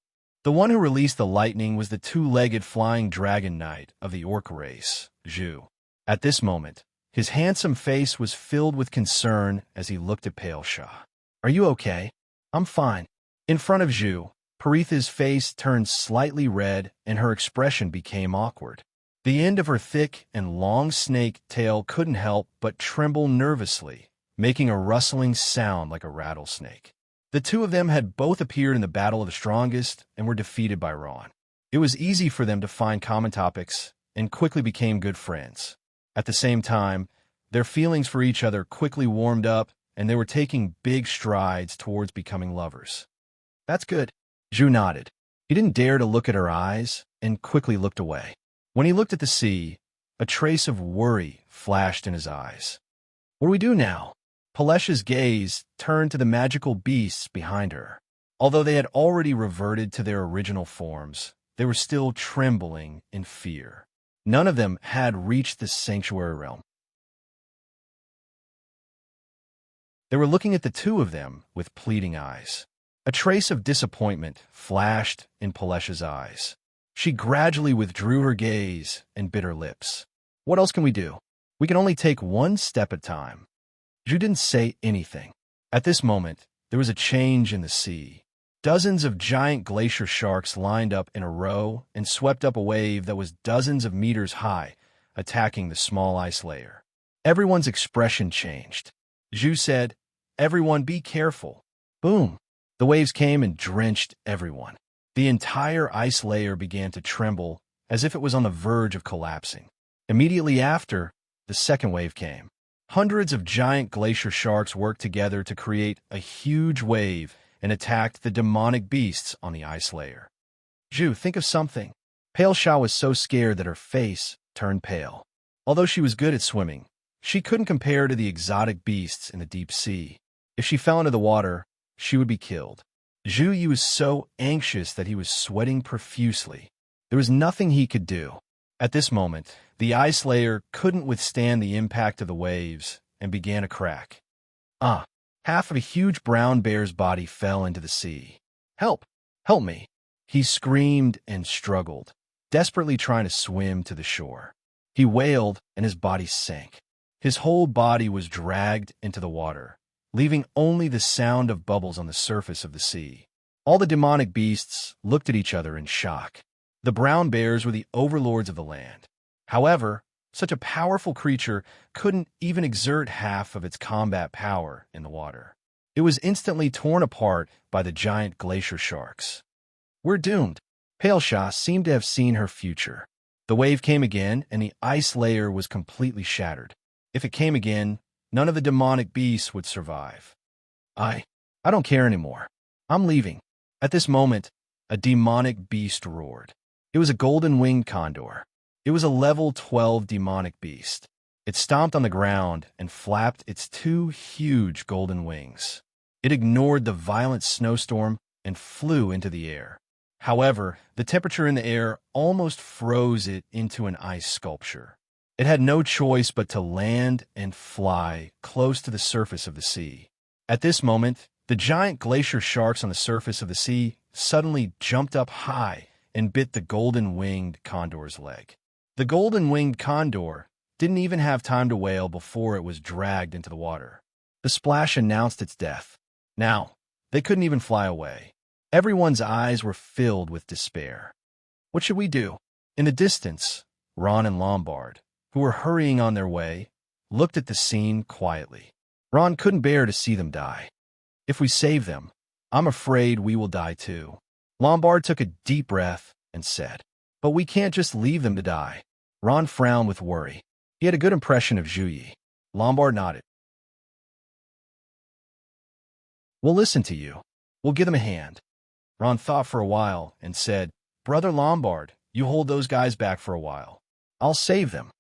The one who released the lightning was the 2-legged flying dragon knight of the orc race, Zhu. At this moment, his handsome face was filled with concern as he looked at Pale Sha. "Are you okay?" "I'm fine." In front of Zhu, Paritha's face turned slightly red and her expression became awkward. The end of her thick and long snake tail couldn't help but tremble nervously, making a rustling sound like a rattlesnake. The two of them had both appeared in the Battle of the Strongest and were defeated by Ron. It was easy for them to find common topics and quickly became good friends. At the same time, their feelings for each other quickly warmed up and they were taking big strides towards becoming lovers. "That's good." Zhu nodded. He didn't dare to look at her eyes and quickly looked away. When he looked at the sea, a trace of worry flashed in his eyes. "What do we do now?" Palesha's gaze turned to the magical beasts behind her. Although they had already reverted to their original forms, they were still trembling in fear. None of them had reached the sanctuary realm. They were looking at the two of them with pleading eyes. A trace of disappointment flashed in Palesha's eyes. She gradually withdrew her gaze and bit her lips. "What else can we do? We can only take one step at a time." Zhu didn't say anything. At this moment, there was a change in the sea. Dozens of giant glacier sharks lined up in a row and swept up a wave that was dozens of meters high, attacking the small ice layer. Everyone's expression changed. Zhu said, "Everyone be careful." Boom! The waves came and drenched everyone. The entire ice layer began to tremble as if it was on the verge of collapsing. Immediately after, the second wave came. Hundreds of giant glacier sharks worked together to create a huge wave and attacked the demonic beasts on the ice layer. "Zhu, think of something." Pale Sha was so scared that her face turned pale. Although she was good at swimming, she couldn't compare to the exotic beasts in the deep sea. If she fell into the water, she would be killed. Zhu Yu was so anxious that he was sweating profusely. There was nothing he could do. At this moment, the ice layer couldn't withstand the impact of the waves and began to crack. Half of a huge brown bear's body fell into the sea. "Help! Help me!" He screamed and struggled, desperately trying to swim to the shore. He wailed and his body sank. His whole body was dragged into the water, leaving only the sound of bubbles on the surface of the sea. All the demonic beasts looked at each other in shock. The brown bears were the overlords of the land. However, such a powerful creature couldn't even exert half of its combat power in the water. It was instantly torn apart by the giant glacier sharks. "We're doomed." Pale Sha seemed to have seen her future. The wave came again, and the ice layer was completely shattered. If it came again, none of the demonic beasts would survive. I don't care anymore. I'm leaving." At this moment, a demonic beast roared. It was a golden-winged condor. It was a level 12 demonic beast. It stomped on the ground and flapped its 2 huge golden wings. It ignored the violent snowstorm and flew into the air. However, the temperature in the air almost froze it into an ice sculpture. It had no choice but to land and fly close to the surface of the sea. At this moment, the giant glacier sharks on the surface of the sea suddenly jumped up high and bit the golden-winged condor's leg. The golden-winged condor didn't even have time to wail before it was dragged into the water. The splash announced its death. Now, they couldn't even fly away. Everyone's eyes were filled with despair. What should we do? In the distance, Ron and Lombard, who were hurrying on their way, looked at the scene quietly. Ron couldn't bear to see them die. If we save them, I'm afraid we will die too. Lombard took a deep breath and said, but we can't just leave them to die. Ron frowned with worry. He had a good impression of Zhu Yi. Lombard nodded. We'll listen to you. We'll give them a hand. Ron thought for a while and said, Brother Lombard, you hold those guys back for a while. I'll save them.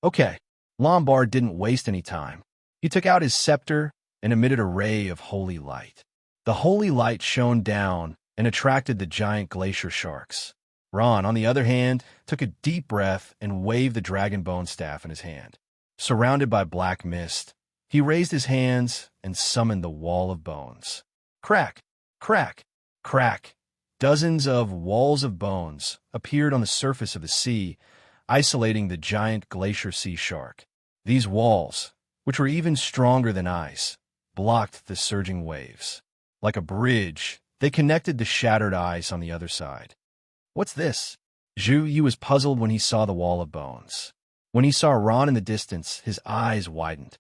Okay. Lombard didn't waste any time. He took out his scepter and emitted a ray of holy light. The holy light shone down and attracted the giant glacier sharks. Ron, on the other hand, took a deep breath and waved the dragon bone staff in his hand. Surrounded by black mist, he raised his hands and summoned the wall of bones. Crack, crack, crack. Dozens of walls of bones appeared on the surface of the sea, isolating the giant glacier sea shark. These walls, which were even stronger than ice, blocked the surging waves. Like a bridge, they connected the shattered ice on the other side. What's this? Zhu Yi was puzzled when he saw the wall of bones. When he saw Ron in the distance, his eyes widened.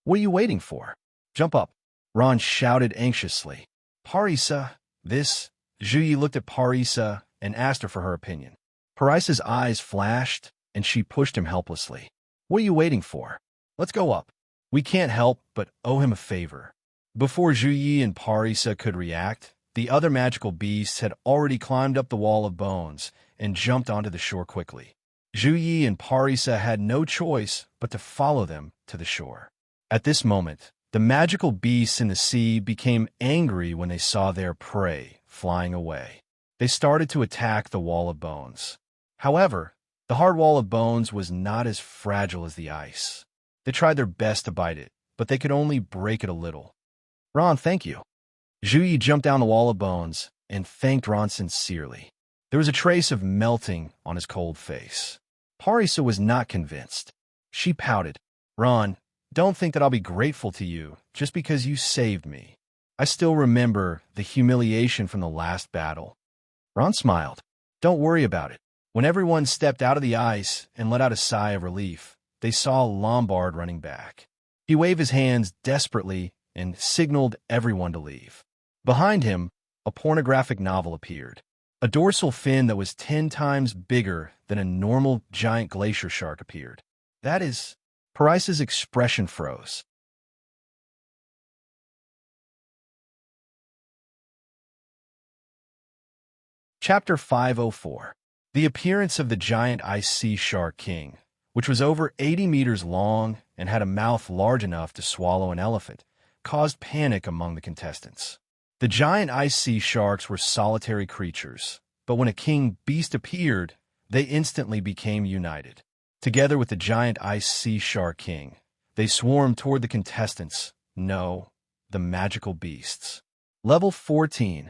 What are you waiting for? Jump up. Ron shouted anxiously. Parisa, this? Zhu Yi looked at Parisa and asked her for her opinion. Parisa's eyes flashed, and she pushed him helplessly. What are you waiting for? Let's go up. We can't help but owe him a favor. Before Zhu Yi and Parisa could react, the other magical beasts had already climbed up the wall of bones and jumped onto the shore quickly. Zhu Yi and Parisa had no choice but to follow them to the shore. At this moment, the magical beasts in the sea became angry when they saw their prey flying away. They started to attack the wall of bones. However, the hard wall of bones was not as fragile as the ice. They tried their best to bite it, but they could only break it a little. Ron, thank you. Zhu Yi jumped down the wall of bones and thanked Ron sincerely. There was a trace of melting on his cold face. Parisa was not convinced. She pouted. Ron, don't think that I'll be grateful to you just because you saved me. I still remember the humiliation from the last battle. Ron smiled. Don't worry about it. When everyone stepped out of the ice and let out a sigh of relief, they saw Lombard running back. He waved his hands desperately and signaled everyone to leave. Behind him, a pornographic novel appeared. A dorsal fin that was 10 times bigger than a normal giant glacier shark appeared. That is... Parisa's expression froze. Chapter 504. The appearance of the giant ice sea shark king, which was over 80 meters long and had a mouth large enough to swallow an elephant, caused panic among the contestants. The giant ice sea sharks were solitary creatures, but when a king beast appeared, they instantly became united. Together with the giant ice sea shark king, they swarmed toward the contestants, no, the magical beasts. Level 14.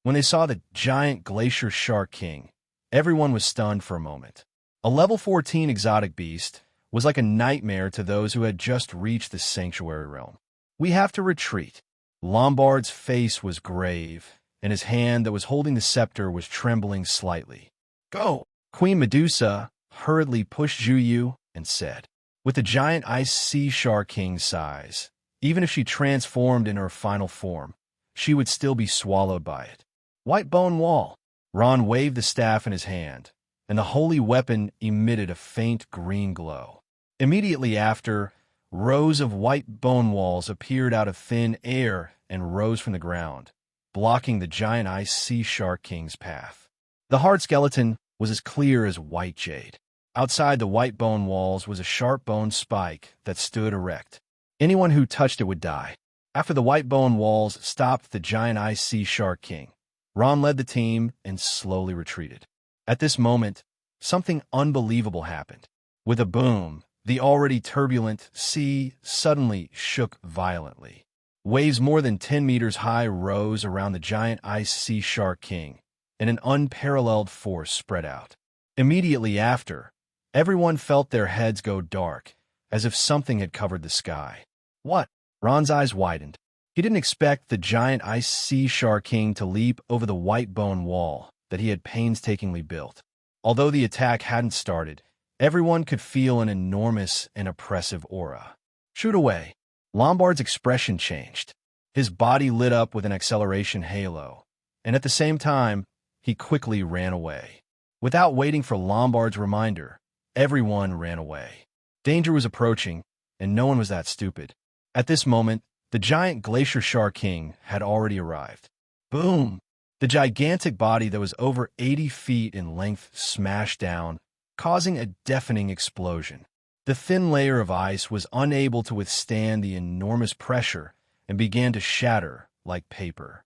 When they saw the giant glacier shark king, everyone was stunned for a moment. A level 14 exotic beast was like a nightmare to those who had just reached the sanctuary realm. We have to retreat. Lombard's face was grave, and his hand that was holding the scepter was trembling slightly. Go! Queen Medusa hurriedly pushed Zhu Yi and said, with the giant ice sea shark king's size, even if she transformed in her final form, she would still be swallowed by it. White bone wall. Ron waved the staff in his hand, and the holy weapon emitted a faint green glow. Immediately after, rows of white bone walls appeared out of thin air and rose from the ground, blocking the giant ice sea shark king's path. The hard skeleton was as clear as white jade. Outside the white bone walls was a sharp bone spike that stood erect. Anyone who touched it would die. After the white bone walls stopped the giant ice sea shark king, Ron led the team and slowly retreated. At this moment, something unbelievable happened. With a boom, the already turbulent sea suddenly shook violently. Waves more than 10 meters high rose around the giant ice sea shark king, and an unparalleled force spread out. Immediately after, everyone felt their heads go dark, as if something had covered the sky. What? Ron's eyes widened. He didn't expect the giant ice sea shark king to leap over the white bone wall that he had painstakingly built. Although the attack hadn't started, everyone could feel an enormous and oppressive aura. Shoot away. Lombard's expression changed. His body lit up with an acceleration halo, and at the same time, he quickly ran away. Without waiting for Lombard's reminder, everyone ran away. Danger was approaching, and no one was that stupid. At this moment, the giant glacier shark king had already arrived. Boom! The gigantic body that was over 80 feet in length smashed down, causing a deafening explosion. The thin layer of ice was unable to withstand the enormous pressure and began to shatter like paper.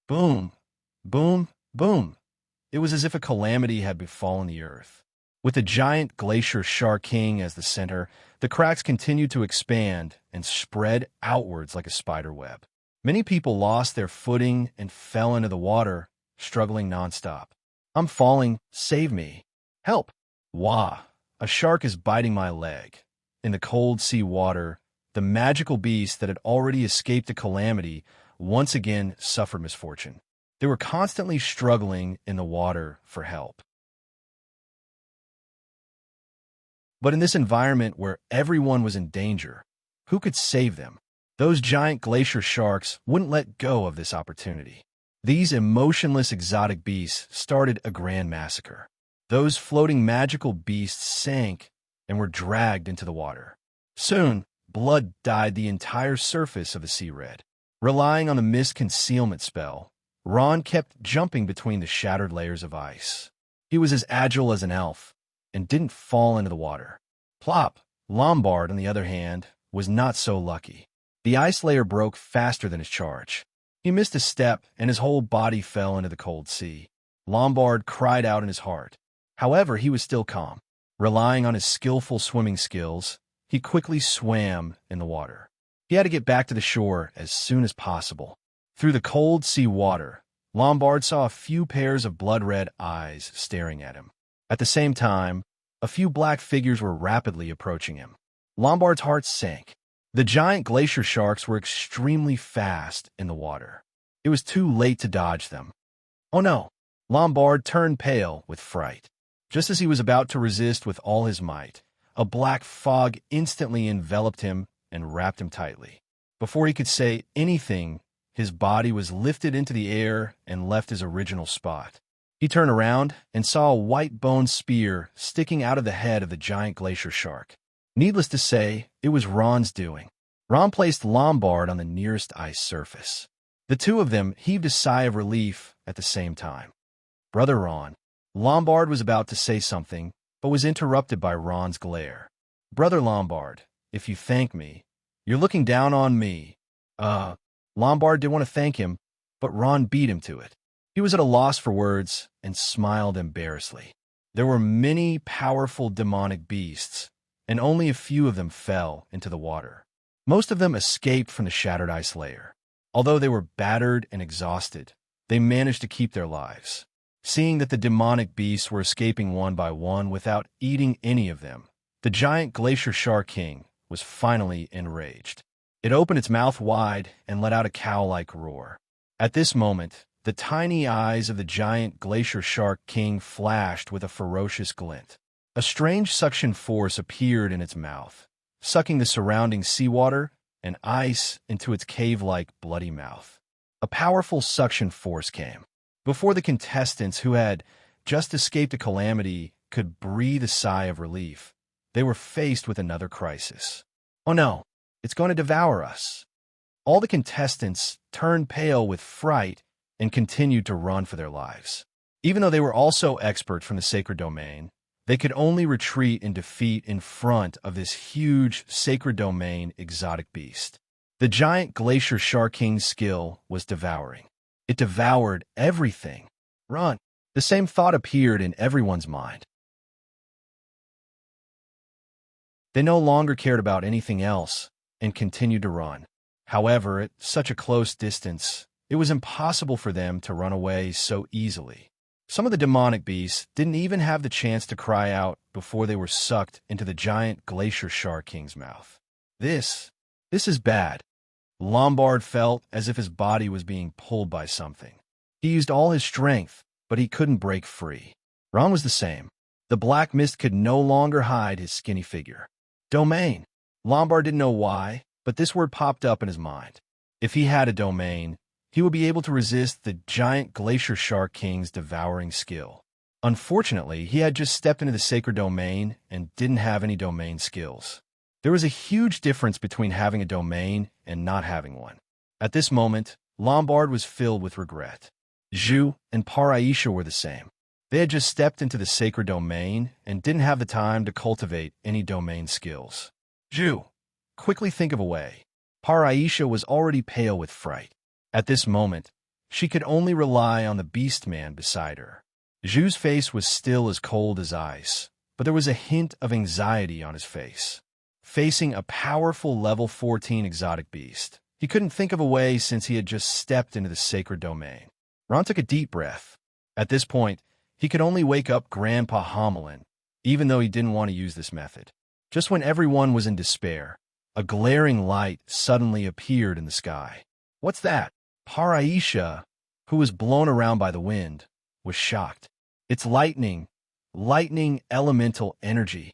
Boom! Boom! Boom! It was as if a calamity had befallen the earth. With the giant glacier shark king as the center, the cracks continued to expand and spread outwards like a spider web. Many people lost their footing and fell into the water, struggling nonstop. I'm falling, save me. Help! Wah! A shark is biting my leg. In the cold sea water, the magical beast that had already escaped the calamity once again suffered misfortune. They were constantly struggling in the water for help. But in this environment where everyone was in danger, who could save them? Those giant glacier sharks wouldn't let go of this opportunity. These emotionless exotic beasts started a grand massacre. Those floating magical beasts sank and were dragged into the water. Soon, blood dyed the entire surface of the sea red. Relying on the mist concealment spell, Ron kept jumping between the shattered layers of ice. He was as agile as an elf and didn't fall into the water. Plop! Lombard, on the other hand, was not so lucky. The ice layer broke faster than his charge. He missed a step, and his whole body fell into the cold sea. Lombard cried out in his heart. However, he was still calm. Relying on his skillful swimming skills, he quickly swam in the water. He had to get back to the shore as soon as possible. Through the cold sea water, Lombard saw a few pairs of blood-red eyes staring at him. At the same time, a few black figures were rapidly approaching him. Lombard's heart sank. The giant glacier sharks were extremely fast in the water. It was too late to dodge them. Oh no! Lombard turned pale with fright. Just as he was about to resist with all his might, a black fog instantly enveloped him and wrapped him tightly. Before he could say anything, his body was lifted into the air and left his original spot. He turned around and saw a white-boned spear sticking out of the head of the giant glacier shark. Needless to say, it was Ron's doing. Ron placed Lombard on the nearest ice surface. The two of them heaved a sigh of relief at the same time. Brother Ron. Lombard was about to say something, but was interrupted by Ron's glare. Brother Lombard, if you thank me, you're looking down on me. Lombard didn't want to thank him, but Ron beat him to it. He was at a loss for words and smiled embarrassedly. There were many powerful demonic beasts, and only a few of them fell into the water. Most of them escaped from the shattered ice layer. Although they were battered and exhausted, they managed to keep their lives. Seeing that the demonic beasts were escaping one by one without eating any of them, the giant glacier shark king was finally enraged. It opened its mouth wide and let out a cow-like roar. At this moment, the tiny eyes of the giant glacier shark king flashed with a ferocious glint. A strange suction force appeared in its mouth, sucking the surrounding seawater and ice into its cave-like bloody mouth. A powerful suction force came. Before the contestants who had just escaped a calamity could breathe a sigh of relief, they were faced with another crisis. Oh no, it's going to devour us. All the contestants turned pale with fright and continued to run for their lives. Even though they were also expert from the sacred domain, they could only retreat in defeat in front of this huge sacred domain exotic beast. The giant glacier shark king's skill was devouring. It devoured everything. Run. The same thought appeared in everyone's mind. They no longer cared about anything else and continued to run. However, at such a close distance, it was impossible for them to run away so easily. Some of the demonic beasts didn't even have the chance to cry out before they were sucked into the giant glacier shark king's mouth. This is bad. Lombard felt as if his body was being pulled by something. He used all his strength, but he couldn't break free. Ron was the same. The black mist could no longer hide his skinny figure. Domain. Lombard didn't know why, but this word popped up in his mind. If he had a domain, he would be able to resist the giant glacier shark king's devouring skill. Unfortunately, he had just stepped into the sacred domain and didn't have any domain skills. There was a huge difference between having a domain and not having one. At this moment, Lombard was filled with regret. Zhu and Paraisha were the same. They had just stepped into the sacred domain and didn't have the time to cultivate any domain skills. Zhu, quickly think of a way. Paraisha was already pale with fright. At this moment, she could only rely on the beast man beside her. Zhu's face was still as cold as ice, but there was a hint of anxiety on his face. Facing a powerful level 14 exotic beast, he couldn't think of a way since he had just stepped into the sacred domain. Ron took a deep breath. At this point, he could only wake up Grandpa Homelin, even though he didn't want to use this method. Just when everyone was in despair, a glaring light suddenly appeared in the sky. What's that? Paraisha, who was blown around by the wind, was shocked. It's lightning elemental energy.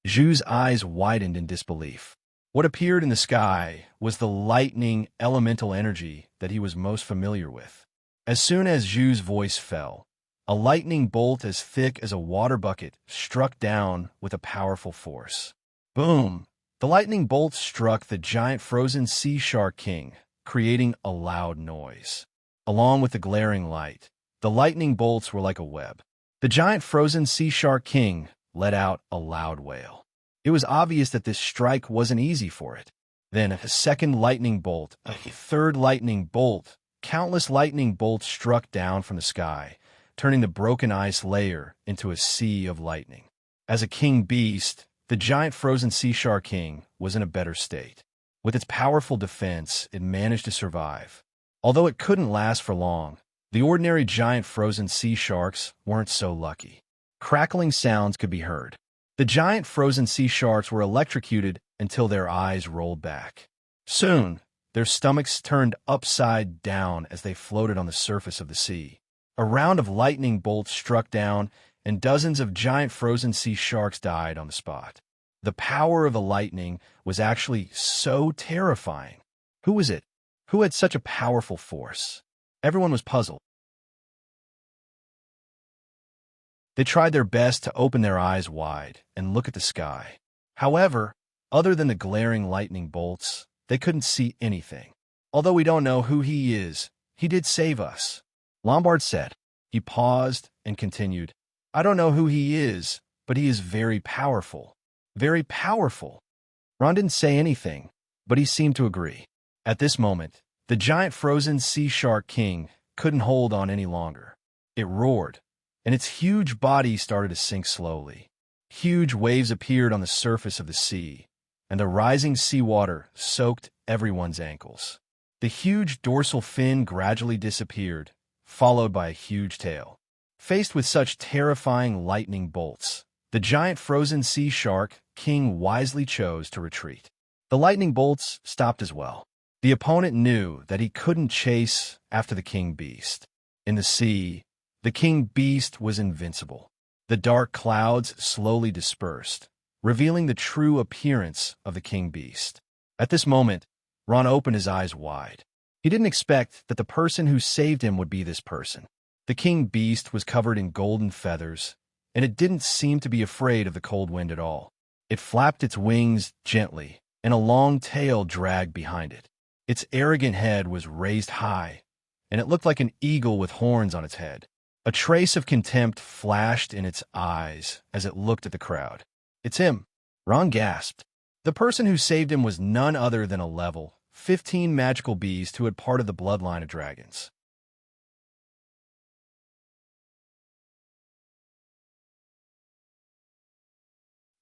Zhu's eyes widened in disbelief. What appeared in the sky was the lightning elemental energy that he was most familiar with. As soon as Zhu's voice fell, a lightning bolt as thick as a water bucket struck down with a powerful force. Boom! The lightning bolt struck the giant frozen sea shark king, creating a loud noise. Along with the glaring light, the lightning bolts were like a web. The giant frozen sea shark king let out a loud wail. It was obvious that this strike wasn't easy for it. Then a second lightning bolt, a third lightning bolt, countless lightning bolts struck down from the sky, turning the broken ice layer into a sea of lightning. As a king beast, the giant frozen sea shark king was in a better state. With its powerful defense, it managed to survive. Although it couldn't last for long, the ordinary giant frozen sea sharks weren't so lucky. Crackling sounds could be heard. The giant frozen sea sharks were electrocuted until their eyes rolled back. Soon, their stomachs turned upside down as they floated on the surface of the sea. A round of lightning bolts struck down, and dozens of giant frozen sea sharks died on the spot. The power of the lightning was actually so terrifying. Who was it? Who had such a powerful force? Everyone was puzzled. They tried their best to open their eyes wide and look at the sky. However, other than the glaring lightning bolts, they couldn't see anything. Although we don't know who he is, he did save us, Lombard said. He paused and continued, I don't know who he is, but he is very powerful. Very powerful. Ron didn't say anything, but he seemed to agree. At this moment, the giant frozen sea shark king couldn't hold on any longer. It roared, and its huge body started to sink slowly. Huge waves appeared on the surface of the sea, and the rising seawater soaked everyone's ankles. The huge dorsal fin gradually disappeared, followed by a huge tail. Faced with such terrifying lightning bolts, the giant frozen sea shark king wisely chose to retreat. The lightning bolts stopped as well. The opponent knew that he couldn't chase after the king beast. In the sea, the king beast was invincible. The dark clouds slowly dispersed, revealing the true appearance of the king beast. At this moment, Ron opened his eyes wide. He didn't expect that the person who saved him would be this person. The king beast was covered in golden feathers, and it didn't seem to be afraid of the cold wind at all. It flapped its wings gently, and a long tail dragged behind it. Its arrogant head was raised high, and it looked like an eagle with horns on its head. A trace of contempt flashed in its eyes as it looked at the crowd. It's him. Ron gasped. The person who saved him was none other than a level 15 magical beast who had part of the bloodline of dragons.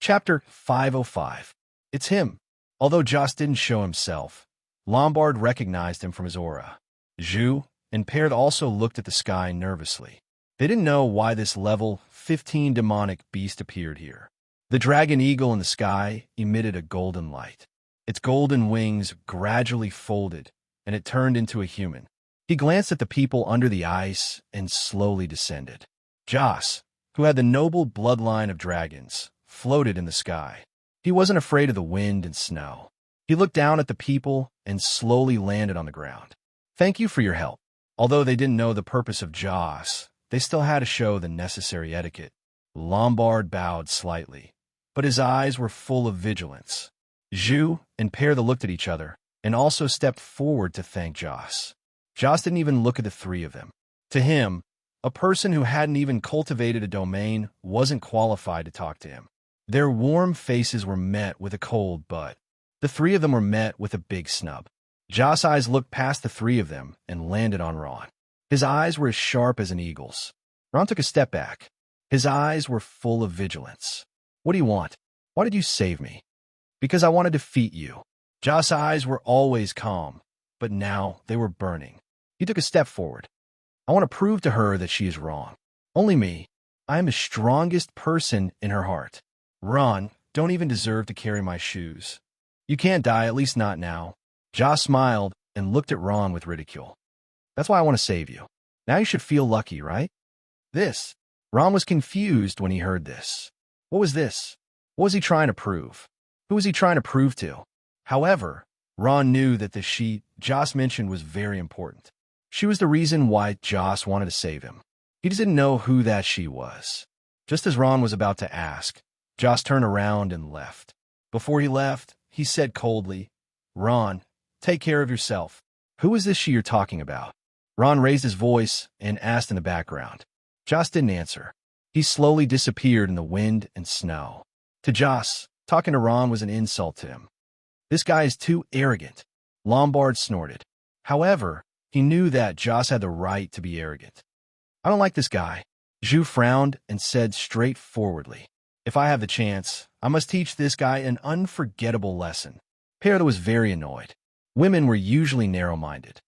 Chapter 505. It's him. Although Joss didn't show himself, Lombard recognized him from his aura. Zhu and Perth also looked at the sky nervously. They didn't know why this level 15 demonic beast appeared here. The dragon eagle in the sky emitted a golden light. Its golden wings gradually folded, and it turned into a human. He glanced at the people under the ice and slowly descended. Joss, who had the noble bloodline of dragons, floated in the sky. He wasn't afraid of the wind and snow. He looked down at the people and slowly landed on the ground. Thank you for your help. Although they didn't know the purpose of Joss, they still had to show the necessary etiquette. Lombard bowed slightly, but his eyes were full of vigilance. Zhu and Pertha looked at each other and also stepped forward to thank Joss. Joss didn't even look at the three of them. To him, a person who hadn't even cultivated a domain wasn't qualified to talk to him. Their warm faces were met with a cold but. The three of them were met with a big snub. Joss' eyes looked past the three of them and landed on Ron. His eyes were as sharp as an eagle's. Ron took a step back. His eyes were full of vigilance. What do you want? Why did you save me? Because I want to defeat you. Joss' eyes were always calm, but now they were burning. He took a step forward. I want to prove to her that she is wrong. Only me. I am the strongest person in her heart. Ron, don't even deserve to carry my shoes. You can't die, at least not now. Joss smiled and looked at Ron with ridicule. That's why I want to save you. Now you should feel lucky, right? This. Ron was confused when he heard this. What was this? What was he trying to prove? Who was he trying to prove to? However, Ron knew that the she Joss mentioned was very important. She was the reason why Joss wanted to save him. He just didn't know who that she was. Just as Ron was about to ask, Joss turned around and left. Before he left, he said coldly, Ron, take care of yourself. Who is this she you're talking about? Ron raised his voice and asked in the background. Joss didn't answer. He slowly disappeared in the wind and snow. To Joss, talking to Ron was an insult to him. This guy is too arrogant. Lombard snorted. However, he knew that Joss had the right to be arrogant. I don't like this guy. Zhu frowned and said straightforwardly, if I have the chance, I must teach this guy an unforgettable lesson. Pertha was very annoyed. Women were usually narrow-minded.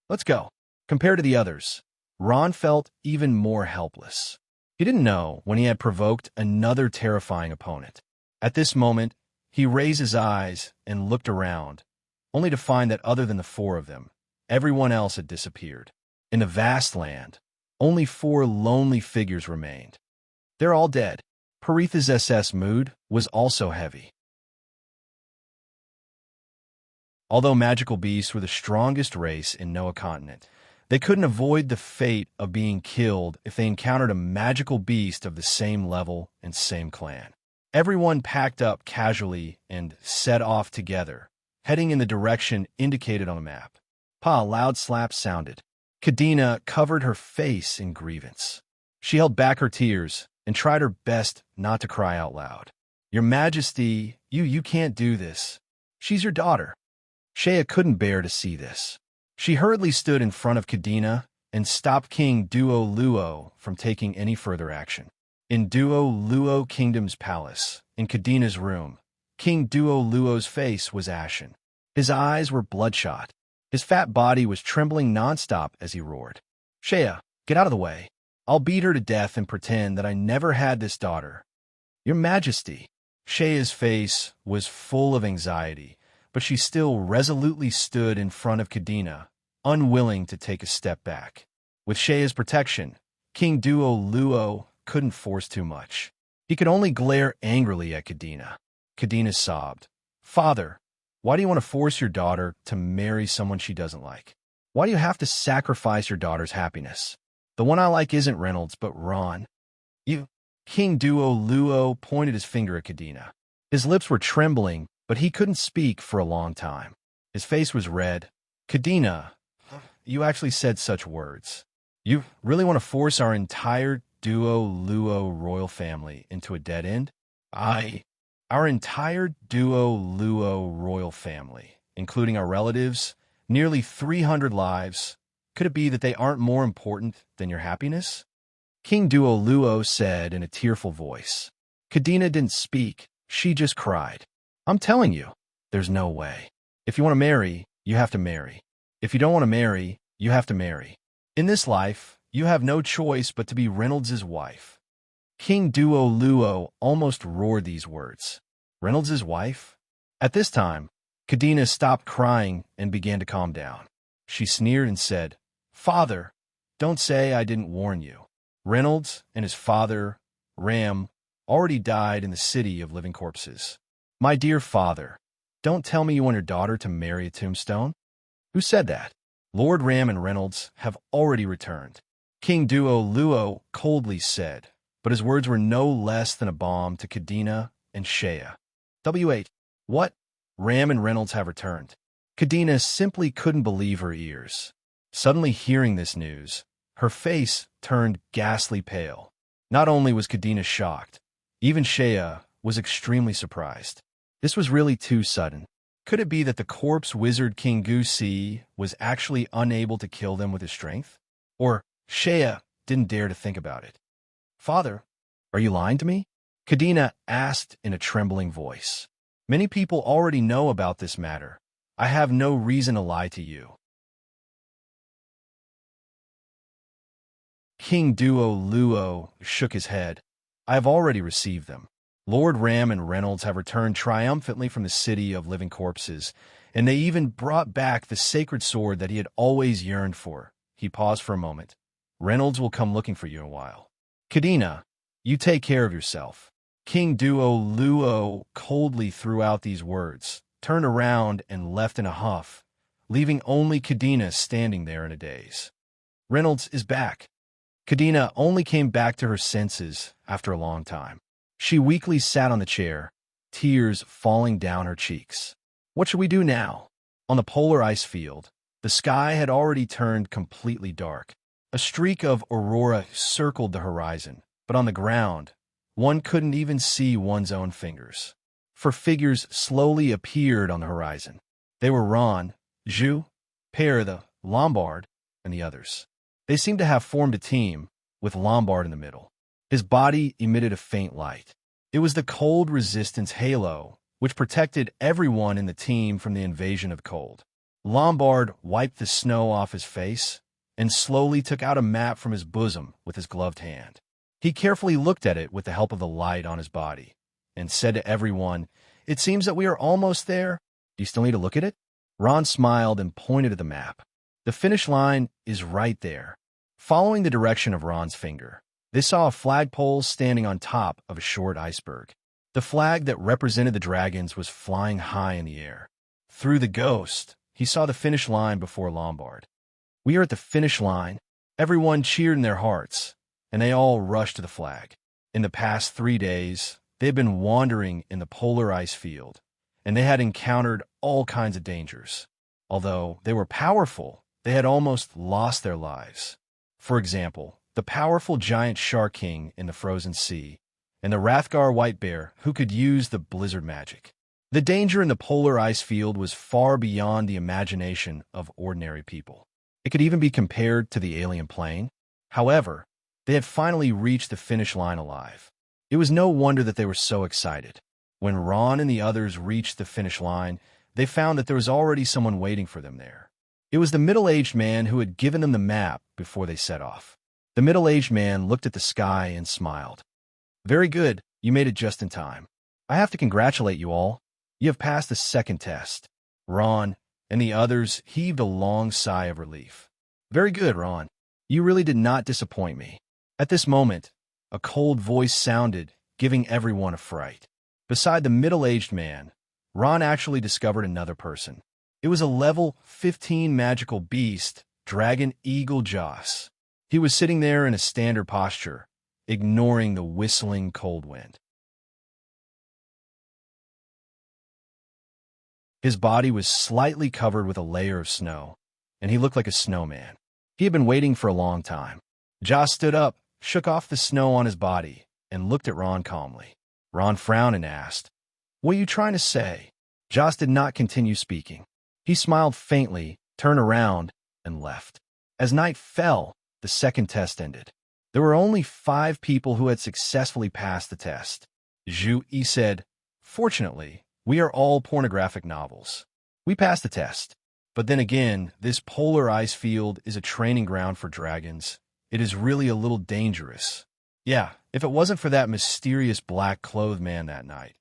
Let's go. Compared to the others, Ron felt even more helpless. He didn't know when he had provoked another terrifying opponent. At this moment, he raised his eyes and looked around, only to find that other than the four of them, everyone else had disappeared. In the vast land, only 4 lonely figures remained. They're all dead. Pertha's SS mood was also heavy. Although magical beasts were the strongest race in Noah continent, they couldn't avoid the fate of being killed if they encountered a magical beast of the same level and same clan. Everyone packed up casually and set off together, heading in the direction indicated on the map. A loud slap sounded. Kadena covered her face in grievance. She held back her tears and tried her best not to cry out loud. Your Majesty, you can't do this. She's your daughter. Shea couldn't bear to see this. She hurriedly stood in front of Kadena and stopped King Duo Luo from taking any further action. In Duo Luo Kingdom's palace, in Kadena's room, King Duo Luo's face was ashen. His eyes were bloodshot. His fat body was trembling nonstop as he roared. Shea, get out of the way. I'll beat her to death and pretend that I never had this daughter. Your Majesty. Shea's face was full of anxiety, but she still resolutely stood in front of Kadena, unwilling to take a step back. With Shea's protection, King Duo Luo couldn't force too much. He could only glare angrily at Kadena. Kadena sobbed. Father, why do you want to force your daughter to marry someone she doesn't like? Why do you have to sacrifice your daughter's happiness? The one I like isn't Reynolds, but Ron. You. King Duo Luo pointed his finger at Kadena. His lips were trembling, but he couldn't speak for a long time. His face was red. Kadena, you actually said such words. You really want to force our entire Duo Luo royal family into a dead end? Our entire Duo Luo royal family, including our relatives, nearly 300 lives. Could it be that they aren't more important than your happiness? King Duo Luo said in a tearful voice. Kadena didn't speak. She just cried. I'm telling you, there's no way. If you want to marry, you have to marry. If you don't want to marry, you have to marry. In this life, you have no choice but to be Reynolds' wife. King Duo Luo almost roared these words. Reynolds' wife? At this time, Kadena stopped crying and began to calm down. She sneered and said, Father, don't say I didn't warn you. Reynolds and his father, Ram, already died in the city of living corpses. My dear father, Don't tell me you want your daughter to marry a tombstone? Who said that? Lord Ram and Reynolds have already returned. King Duo Luo coldly said, but his words were no less than a bomb to Kadena and Shea. W8. What? Ram and Reynolds have returned. Kadena simply couldn't believe her ears. Suddenly hearing this news, her face turned ghastly pale. Not only was Kadena shocked, even Shea was extremely surprised. This was really too sudden. Could it be that the corpse wizard King Gusi was actually unable to kill them with his strength? Or Shea didn't dare to think about it. Father, are you lying to me? Kadena asked in a trembling voice. Many people already know about this matter. I have no reason to lie to you. King Duo Luo shook his head. I have already received them. Lord Ram and Reynolds have returned triumphantly from the city of living corpses, and they even brought back the sacred sword that he had always yearned for. He paused for a moment. Reynolds will come looking for you in a while. Kadena, you take care of yourself. King Duo Luo coldly threw out these words, turned around and left in a huff, leaving only Kadena standing there in a daze. Reynolds is back. Kadena only came back to her senses after a long time. She weakly sat on the chair, tears falling down her cheeks. What should we do now? On the polar ice field, the sky had already turned completely dark. A streak of aurora circled the horizon, but on the ground, one couldn't even see one's own fingers. For figures slowly appeared on the horizon. They were Ron, Zhu, Pear the Lombard, and the others. They seemed to have formed a team, with Lombard in the middle. His body emitted a faint light. It was the cold resistance halo, which protected everyone in the team from the invasion of cold. Lombard wiped the snow off his face and slowly took out a map from his bosom with his gloved hand. He carefully looked at it with the help of the light on his body and said to everyone, "It seems that we are almost there. Do you still need to look at it?" Ron smiled and pointed at the map. The finish line is right there. Following the direction of Ron's finger, they saw a flagpole standing on top of a short iceberg. The flag that represented the dragons was flying high in the air. Through the ghost, he saw the finish line before Lombard. We are at the finish line. Everyone cheered in their hearts, and they all rushed to the flag. In the past 3 days, they had been wandering in the polar ice field, and they had encountered all kinds of dangers. Although they were powerful, they had almost lost their lives. For example, the powerful giant shark king in the frozen sea, and the Rathgar white bear who could use the blizzard magic. The danger in the polar ice field was far beyond the imagination of ordinary people. It could even be compared to the alien plane. However, they had finally reached the finish line alive. It was no wonder that they were so excited. When Ron and the others reached the finish line, they found that there was already someone waiting for them there. It was the middle-aged man who had given them the map before they set off. The middle-aged man looked at the sky and smiled. Very good, you made it just in time. I have to congratulate you all. You have passed the second test. Ron and the others heaved a long sigh of relief. Very good, Ron. You really did not disappoint me. At this moment, a cold voice sounded, giving everyone a fright. Beside the middle-aged man, Ron actually discovered another person. It was a level 15 magical beast, Dragon Eagle Joss. He was sitting there in a standard posture, ignoring the whistling cold wind. His body was slightly covered with a layer of snow, and he looked like a snowman. He had been waiting for a long time. Joss stood up, shook off the snow on his body, and looked at Ron calmly. Ron frowned and asked, "What are you trying to say?" Joss did not continue speaking. He smiled faintly, turned around, and left. As night fell, the second test ended. There were only 5 people who had successfully passed the test. Zhu Yi said, "Fortunately, we are all pornographic novels. We passed the test. But then again, this polar ice field is a training ground for dragons. It is really a little dangerous. Yeah, if it wasn't for that mysterious black-clothed man that night,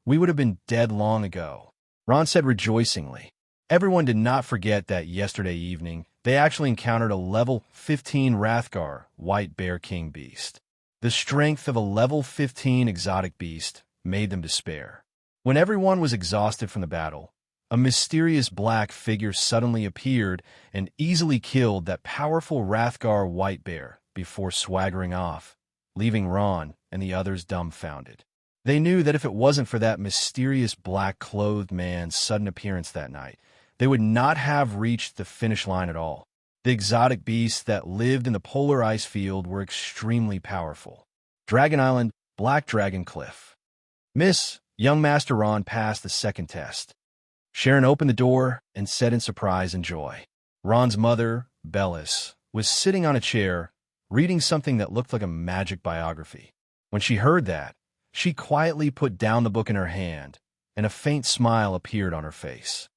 we would have been dead long ago," Ron said rejoicingly. Everyone did not forget that yesterday evening, they actually encountered a level 15 Rathgar white bear king beast. The strength of a level 15 exotic beast made them despair. When everyone was exhausted from the battle, a mysterious black figure suddenly appeared and easily killed that powerful Rathgar white bear before swaggering off, leaving Ron and the others dumbfounded. They knew that if it wasn't for that mysterious black-clothed man's sudden appearance that night, they would not have reached the finish line at all. The exotic beasts that lived in the polar ice field were extremely powerful. Dragon Island, Black Dragon Cliff. Miss, young Master Ron passed the second test. Sharon opened the door and said in surprise and joy. Ron's mother, Bellis, was sitting on a chair, reading something that looked like a magic biography. When she heard that, she quietly put down the book in her hand, and a faint smile appeared on her face.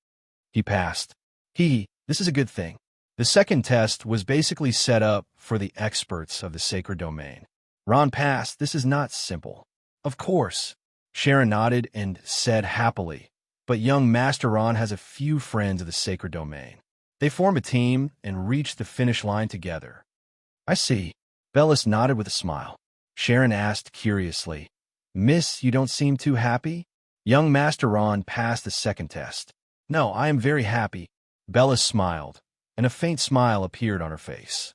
He passed. This is a good thing. The second test was basically set up for the experts of the sacred domain. Ron passed. This is not simple. Of course. Sharon nodded and said happily, but young Master Ron has a few friends of the sacred domain. They form a team and reach the finish line together. I see. Bellis nodded with a smile. Sharon asked curiously, Miss, you don't seem too happy? Young Master Ron passed the second test. No, I am very happy. Bellis smiled, and a faint smile appeared on her face.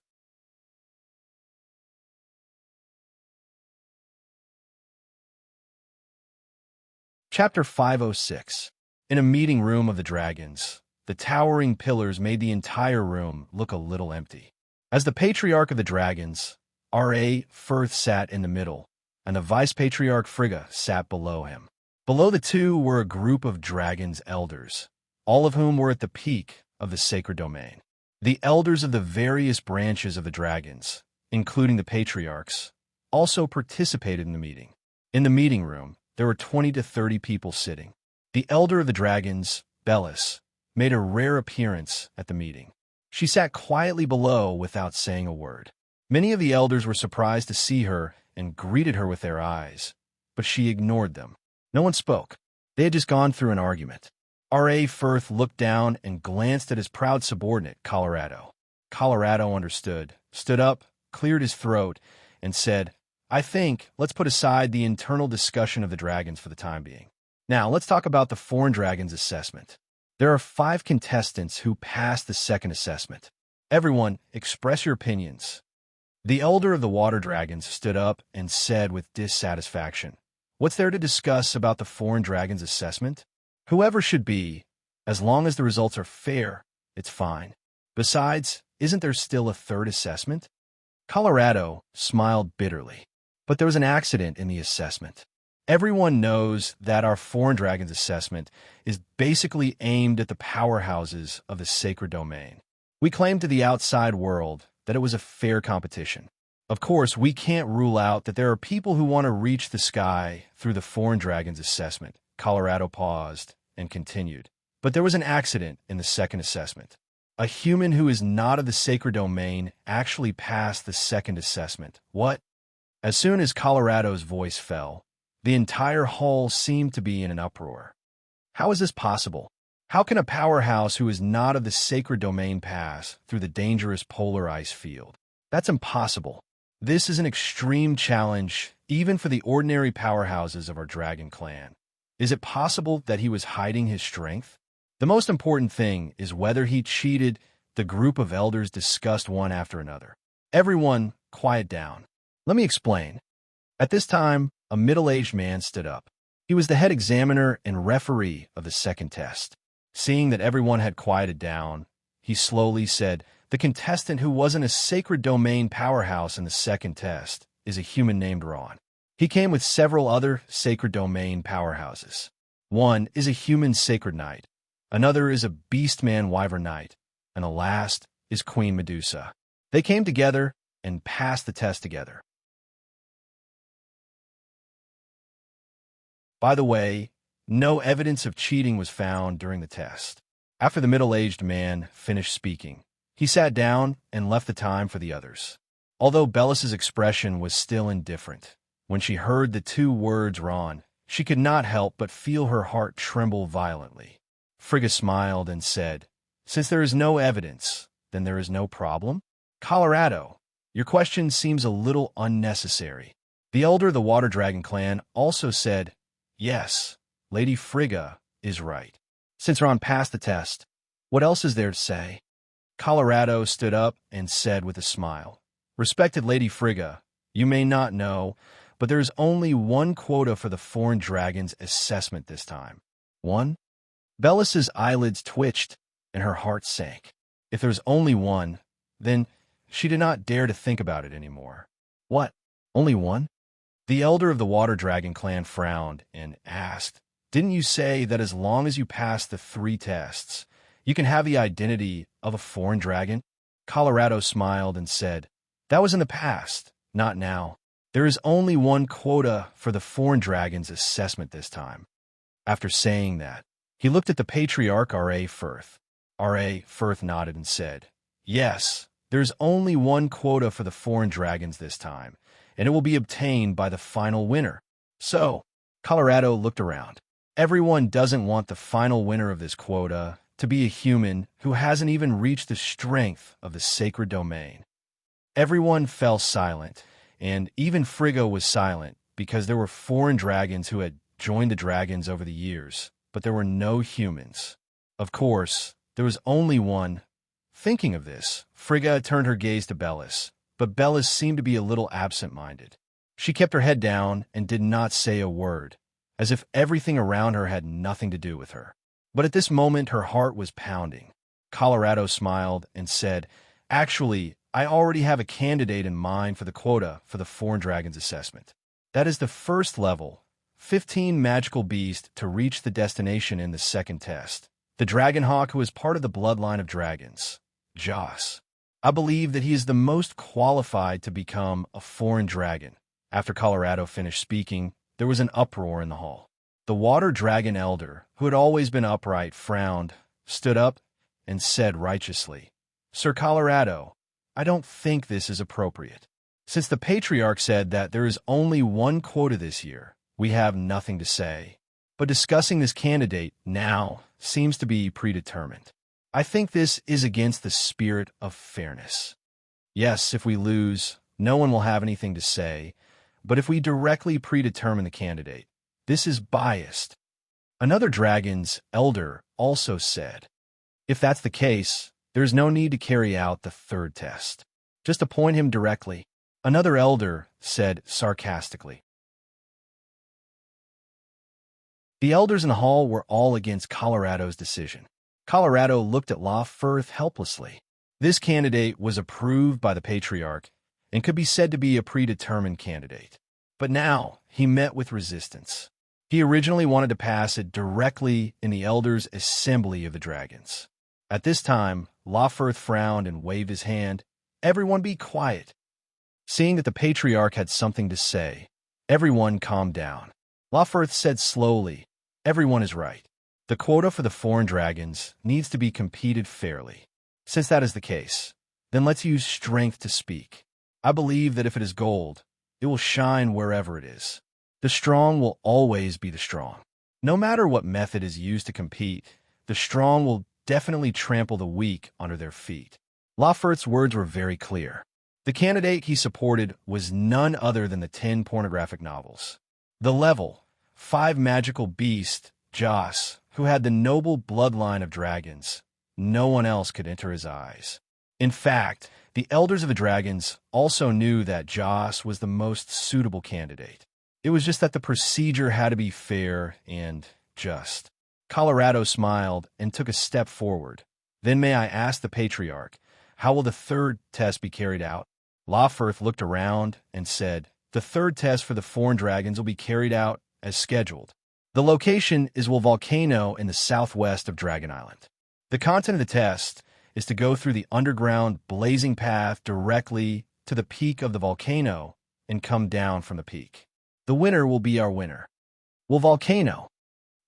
Chapter 506. In a meeting room of the dragons, the towering pillars made the entire room look a little empty. As the patriarch of the dragons, R.A. Firth sat in the middle, and the vice-patriarch Frigga sat below him. Below the two were a group of dragons' elders, all of whom were at the peak of the sacred domain. The elders of the various branches of the dragons, including the patriarchs, also participated in the meeting. In the meeting room, there were 20 to 30 people sitting. The elder of the dragons, Bellis, made a rare appearance at the meeting. She sat quietly below without saying a word. Many of the elders were surprised to see her and greeted her with their eyes, but she ignored them. No one spoke. They had just gone through an argument. R.A. Firth looked down and glanced at his proud subordinate, Colorado. Colorado understood, stood up, cleared his throat, and said, I think let's put aside the internal discussion of the dragons for the time being. Now, let's talk about the foreign dragons assessment. There are 5 contestants who passed the second assessment. Everyone, express your opinions. The elder of the water dragons stood up and said with dissatisfaction, What's there to discuss about the foreign dragons assessment? Whoever should be, as long as the results are fair, it's fine. Besides, isn't there still a third assessment? Colorado smiled bitterly. But there was an accident in the assessment. Everyone knows that our foreign dragons assessment is basically aimed at the powerhouses of the sacred domain. We claim to the outside world that it was a fair competition. Of course, we can't rule out that there are people who want to reach the sky through the foreign dragons assessment. Colorado paused and continued. But there was an accident in the second assessment. A human who is not of the sacred domain actually passed the second assessment. What? As soon as Colorado's voice fell, the entire hall seemed to be in an uproar. How is this possible? How can a powerhouse who is not of the sacred domain pass through the dangerous polar ice field? That's impossible. This is an extreme challenge, even for the ordinary powerhouses of our dragon clan. Is it possible that he was hiding his strength? The most important thing is whether he cheated. The group of elders discussed one after another. Everyone, quiet down. Let me explain. At this time, a middle-aged man stood up. He was the head examiner and referee of the second test. Seeing that everyone had quieted down, he slowly said, The contestant who wasn't a sacred domain powerhouse in the second test is a human named Ron. He came with several other sacred domain powerhouses. One is a human sacred knight. Another is a beastman wyvern knight. And the last is Queen Medusa. They came together and passed the test together. By the way, no evidence of cheating was found during the test. After the middle-aged man finished speaking, he sat down and left the time for the others. Although Bellis's expression was still indifferent, when she heard the 2 words Ron, she could not help but feel her heart tremble violently. Frigga smiled and said, Since there is no evidence, then there is no problem? Colorado, your question seems a little unnecessary. The elder of the Water Dragon clan also said, Yes, Lady Frigga is right. Since Ron passed the test, what else is there to say? Colorado stood up and said with a smile, "Respected Lady Frigga, you may not know, but there is only one quota for the foreign dragon's assessment this time." One? Bellis's eyelids twitched and her heart sank. If there's only one, then she did not dare to think about it anymore. What? Only one? The elder of the Water Dragon clan frowned and asked, "Didn't you say that as long as you pass the 3 tests, you can have the identity of a foreign dragon?" Colorado smiled and said, "That was in the past, not now. There is only one quota for the foreign dragon's assessment this time." After saying that, he looked at the patriarch R.A. Firth. R.A. Firth nodded and said, "Yes, there's only one quota for the foreign dragons this time, and it will be obtained by the final winner." So, Colorado looked around. Everyone doesn't want the final winner of this quota to be a human who hasn't even reached the strength of the sacred domain. Everyone fell silent, and even Frigga was silent because there were foreign dragons who had joined the dragons over the years, but there were no humans. Of course, there was only one. Thinking of this, Frigga turned her gaze to Bellis, but Bellis seemed to be a little absent-minded. She kept her head down and did not say a word, as if everything around her had nothing to do with her. But at this moment, her heart was pounding. Colorado smiled and said, "Actually, I already have a candidate in mind for the quota for the foreign dragon's assessment. That is the first level, 15 magical beast to reach the destination in the second test. The Dragonhawk who is part of the bloodline of dragons, Joss. I believe that he is the most qualified to become a foreign dragon." After Colorado finished speaking, there was an uproar in the hall. The Water Dragon Elder, who had always been upright, frowned, stood up, and said righteously, "Sir Colorado, I don't think this is appropriate. Since the Patriarch said that there is only one quota this year, we have nothing to say. But discussing this candidate now seems to be predetermined. I think this is against the spirit of fairness. Yes, if we lose, no one will have anything to say, but if we directly predetermine the candidate, this is biased." Another dragon's elder also said, "If that's the case, there's no need to carry out the third test. Just appoint him directly." Another elder said sarcastically. The elders in the hall were all against Colorado's decision. Colorado looked at La Firth helplessly. This candidate was approved by the Patriarch and could be said to be a predetermined candidate. But now he met with resistance. He originally wanted to pass it directly in the Elders' Assembly of the Dragons. At this time, La Firth frowned and waved his hand. "Everyone be quiet." Seeing that the Patriarch had something to say, everyone calmed down. La Firth said slowly, "Everyone is right. The quota for the foreign dragons needs to be competed fairly. Since that is the case, then let's use strength to speak. I believe that if it is gold, it will shine wherever it is. The strong will always be the strong. No matter what method is used to compete, the strong will definitely trample the weak under their feet." La Firth's words were very clear. The candidate he supported was none other than the 10 pornographic novels. The level, 5 magical beast, Joss, who had the noble bloodline of dragons. No one else could enter his eyes. In fact, the Elders of the Dragons also knew that Joss was the most suitable candidate. It was just that the procedure had to be fair and just. Colorado smiled and took a step forward. "Then may I ask the Patriarch, how will the third test be carried out?" La Firth looked around and said, "The third test for the foreign dragons will be carried out as scheduled. The location is a volcano in the southwest of Dragon Island. The content of the test is to go through the underground blazing path directly to the peak of the volcano and come down from the peak. The winner will be our winner." Will volcano?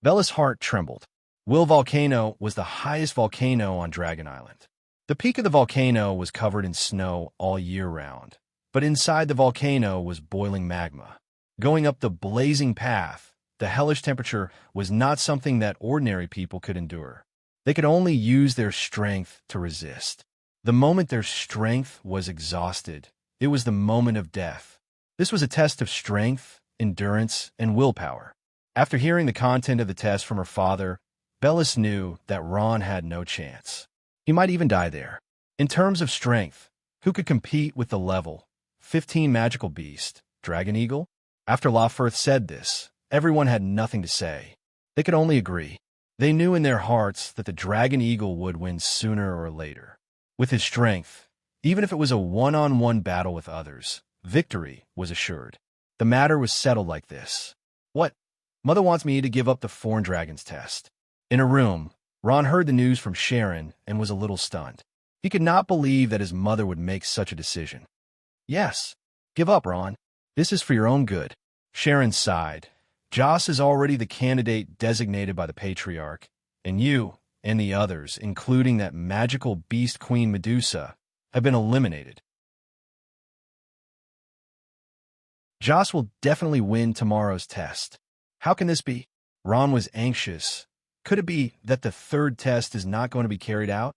Bella's heart trembled. Will Volcano was the highest volcano on Dragon Island. The peak of the volcano was covered in snow all year round, but inside the volcano was boiling magma. Going up the blazing path, the hellish temperature was not something that ordinary people could endure. They could only use their strength to resist. The moment their strength was exhausted, it was the moment of death. This was a test of strength, endurance, and willpower. After hearing the content of the test from her father, Bellis knew that Ron had no chance. He might even die there. In terms of strength, who could compete with the level 15 magical beast, Dragon Eagle? After Lawfirth said this, everyone had nothing to say. They could only agree. They knew in their hearts that the Dragon Eagle would win sooner or later. With his strength, even if it was a one-on-one battle with others, victory was assured. The matter was settled like this. What? Mother wants me to give up the Foreign Dragons test. In a room, Ron heard the news from Sharon and was a little stunned. He could not believe that his mother would make such a decision. Yes, give up, Ron. This is for your own good. Sharon sighed. Joss is already the candidate designated by the Patriarch, and you and the others, including that magical beast Queen Medusa, have been eliminated. Joss will definitely win tomorrow's test. How can this be? Ron was anxious. Could it be that the third test is not going to be carried out?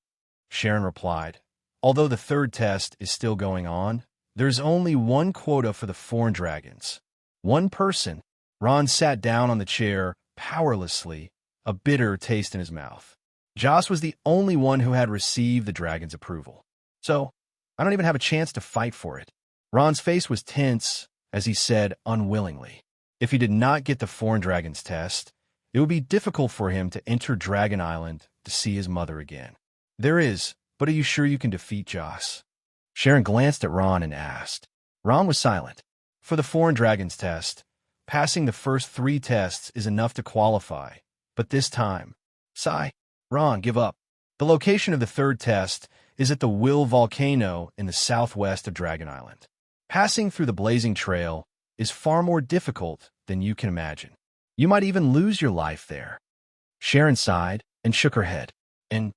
Sharon replied, although the third test is still going on, there's only one quota for the Foreign Dragons. One person. Ron sat down on the chair, powerlessly, a bitter taste in his mouth. Joss was the only one who had received the dragon's approval. So, I don't even have a chance to fight for it. Ron's face was tense as he said unwillingly. If he did not get the Foreign Dragons test, it would be difficult for him to enter Dragon Island to see his mother again. There is, but are you sure you can defeat Joss? Sharon glanced at Ron and asked. Ron was silent. For the Foreign Dragons test, passing the first 3 tests is enough to qualify, but this time, sigh. Ron, give up. The location of the third test is at the Will Volcano in the southwest of Dragon Island. Passing through the Blazing Trail is far more difficult than you can imagine. You might even lose your life there. Sharon sighed and shook her head. And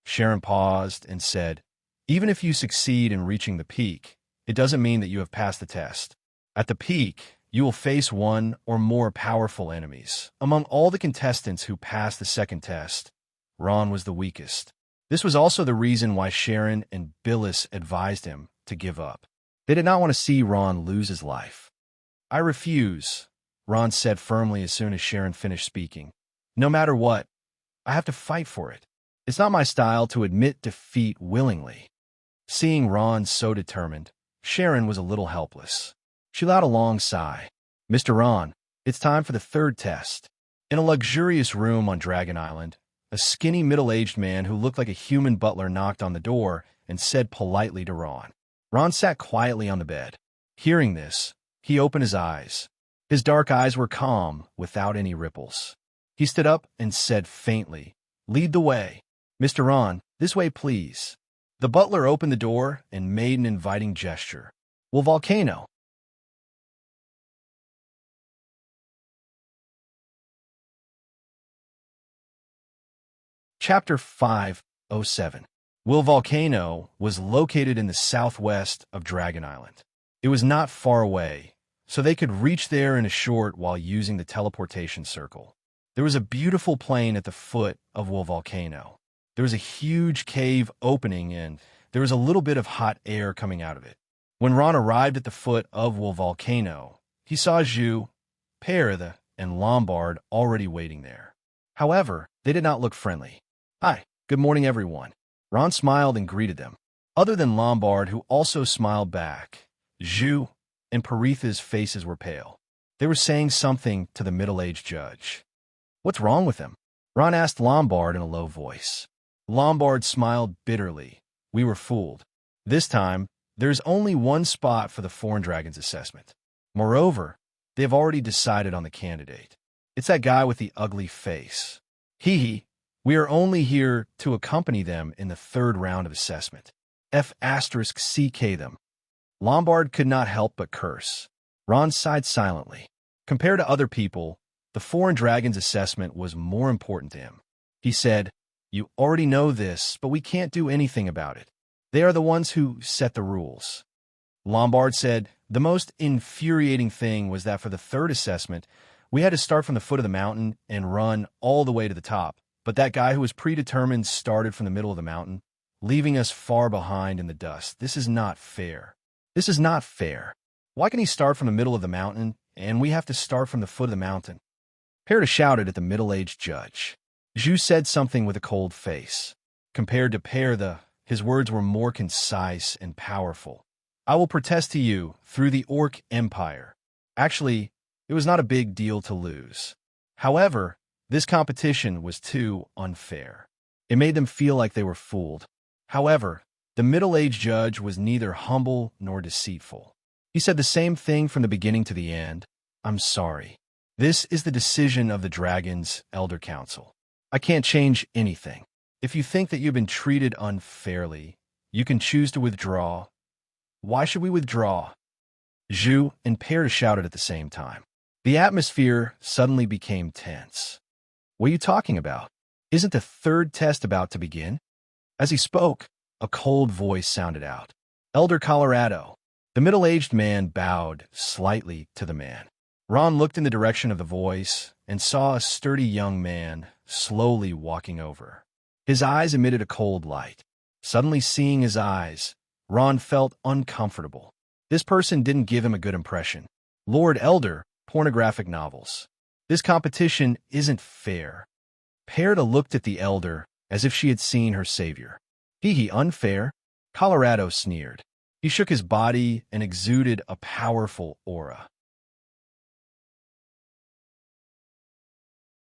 Sharon paused and said, even if you succeed in reaching the peak, it doesn't mean that you have passed the test. At the peak, you will face one or more powerful enemies. Among all the contestants who passed the second test, Ron was the weakest. This was also the reason why Sharon and Billis advised him to give up. They did not want to see Ron lose his life. I refuse, Ron said firmly as soon as Sharon finished speaking. No matter what, I have to fight for it. It's not my style to admit defeat willingly. Seeing Ron so determined, Sharon was a little helpless. She let out a long sigh. Mr. Ron, it's time for the third test. In a luxurious room on Dragon Island, a skinny middle-aged man who looked like a human butler knocked on the door and said politely to Ron. Ron sat quietly on the bed. Hearing this, he opened his eyes. His dark eyes were calm, without any ripples. He stood up and said faintly, lead the way. Mr. Ron, this way please. The butler opened the door and made an inviting gesture. Will Volcano? Chapter 507. Will Volcano was located in the southwest of Dragon Island. It was not far away, so they could reach there in a short while using the teleportation circle. There was a beautiful plain at the foot of Will Volcano. There was a huge cave opening and there was a little bit of hot air coming out of it. When Ron arrived at the foot of Will Volcano, he saw Zhu, Perida, and Lombard already waiting there. However, they did not look friendly. Hi, good morning everyone. Ron smiled and greeted them. Other than Lombard, who also smiled back, Zhu and Peritha's faces were pale. They were saying something to the middle-aged judge. What's wrong with him? Ron asked Lombard in a low voice. Lombard smiled bitterly. We were fooled. This time, there's only one spot for the Foreign Dragons assessment. Moreover, they have already decided on the candidate. It's that guy with the ugly face. Hee. We are only here to accompany them in the third round of assessment. F***CK them. Lombard could not help but curse. Ron sighed silently. Compared to other people, the Foreign Dragons assessment was more important to him. He said, you already know this, but we can't do anything about it. They are the ones who set the rules. Lombard said, the most infuriating thing was that for the third assessment, we had to start from the foot of the mountain and run all the way to the top. But that guy who was predetermined started from the middle of the mountain, leaving us far behind in the dust. This is not fair. This is not fair. Why can he start from the middle of the mountain, and we have to start from the foot of the mountain? Perida shouted at the middle-aged judge. Zhu said something with a cold face. Compared to Pear, his words were more concise and powerful. I will protest to you through the Orc Empire. Actually, it was not a big deal to lose. However, this competition was too unfair. It made them feel like they were fooled. However, the middle-aged judge was neither humble nor deceitful. He said the same thing from the beginning to the end. I'm sorry. This is the decision of the Dragon's Elder Council. I can't change anything. If you think that you've been treated unfairly, you can choose to withdraw. Why should we withdraw? Zhu and Pear shouted at the same time. The atmosphere suddenly became tense. What are you talking about? Isn't the third test about to begin? As he spoke, a cold voice sounded out. Elder Colorado. The middle-aged man bowed slightly to the man. Ron looked in the direction of the voice and saw a sturdy young man slowly walking over. His eyes emitted a cold light. Suddenly seeing his eyes, Ron felt uncomfortable. This person didn't give him a good impression. Lord Elder, pornographic novels. This competition isn't fair. Pear looked at the elder as if she had seen her savior. Hee unfair? Colorado sneered. He shook his body and exuded a powerful aura.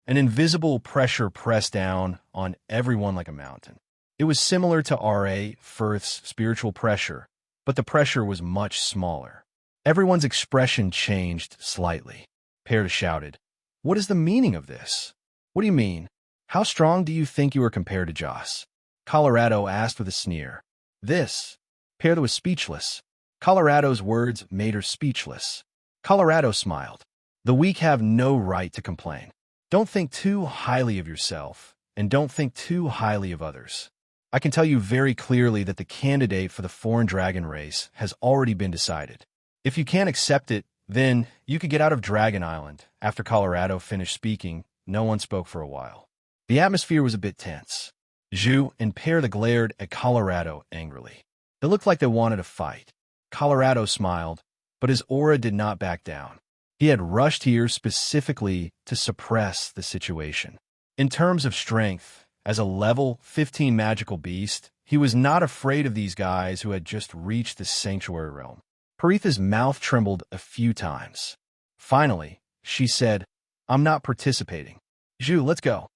An invisible pressure pressed down on everyone like a mountain. It was similar to R.A. Firth's spiritual pressure, but the pressure was much smaller. Everyone's expression changed slightly. Pear shouted, "What is the meaning of this? What do you mean? How strong do you think you are compared to Joss?" Colorado asked with a sneer. This. Pear was speechless. Colorado's words made her speechless. Colorado smiled. The weak have no right to complain. Don't think too highly of yourself, and don't think too highly of others. I can tell you very clearly that the candidate for the foreign dragon race has already been decided. If you can't accept it, then you could get out of Dragon Island. After Colorado finished speaking, no one spoke for a while. The atmosphere was a bit tense. Zhu and Pear glared at Colorado angrily. They looked like they wanted to fight. Colorado smiled, but his aura did not back down. He had rushed here specifically to suppress the situation. In terms of strength, as a level 15 magical beast, he was not afraid of these guys who had just reached the sanctuary realm. Paritha's mouth trembled a few times. Finally, she said, "I'm not participating. Zhu, let's go."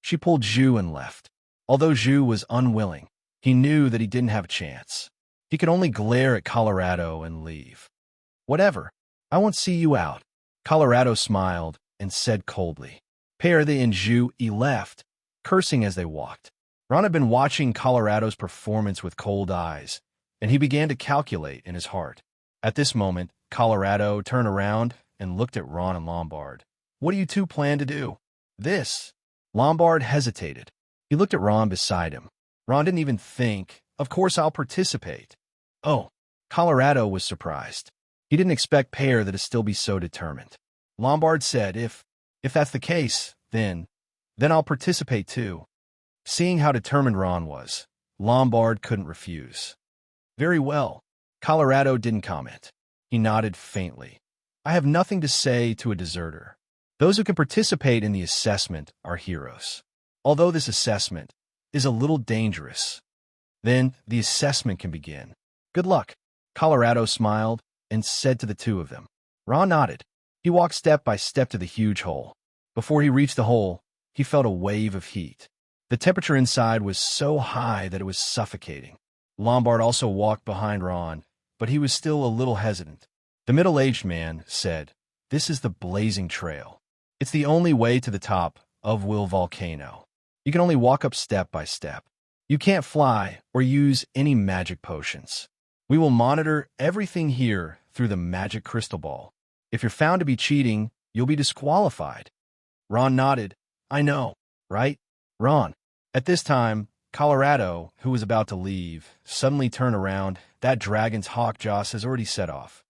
She pulled Zhu and left. Although Zhu was unwilling, he knew that he didn't have a chance. He could only glare at Colorado and leave. "Whatever. I won't see you out." Colorado smiled and said coldly. Pear and Zhu left, cursing as they walked. Ron had been watching Colorado's performance with cold eyes, and he began to calculate in his heart. At this moment, Colorado turned around and looked at Ron and Lombard. "What do you two plan to do?" "This." Lombard hesitated. He looked at Ron beside him. Ron didn't even think, "Of course I'll participate." "Oh." Colorado was surprised. He didn't expect Pear to still be so determined. Lombard said, If that's the case, then I'll participate too." Seeing how determined Ron was, Lombard couldn't refuse. "Very well." Colorado didn't comment. He nodded faintly. "I have nothing to say to a deserter. Those who can participate in the assessment are heroes. Although this assessment is a little dangerous, then the assessment can begin. Good luck." Colorado smiled and said to the two of them. Ron nodded. He walked step by step to the huge hole. Before he reached the hole, he felt a wave of heat. The temperature inside was so high that it was suffocating. Lombard also walked behind Ron, but he was still a little hesitant. The middle-aged man said, "This is the blazing trail. It's the only way to the top of Will Volcano. You can only walk up step by step. You can't fly or use any magic potions. We will monitor everything here through the magic crystal ball. If you're found to be cheating, you'll be disqualified." Ron nodded. "I know, right, Ron?" At this time, Colorado, who was about to leave, suddenly turned around. That dragon's hawk Joss has already set off.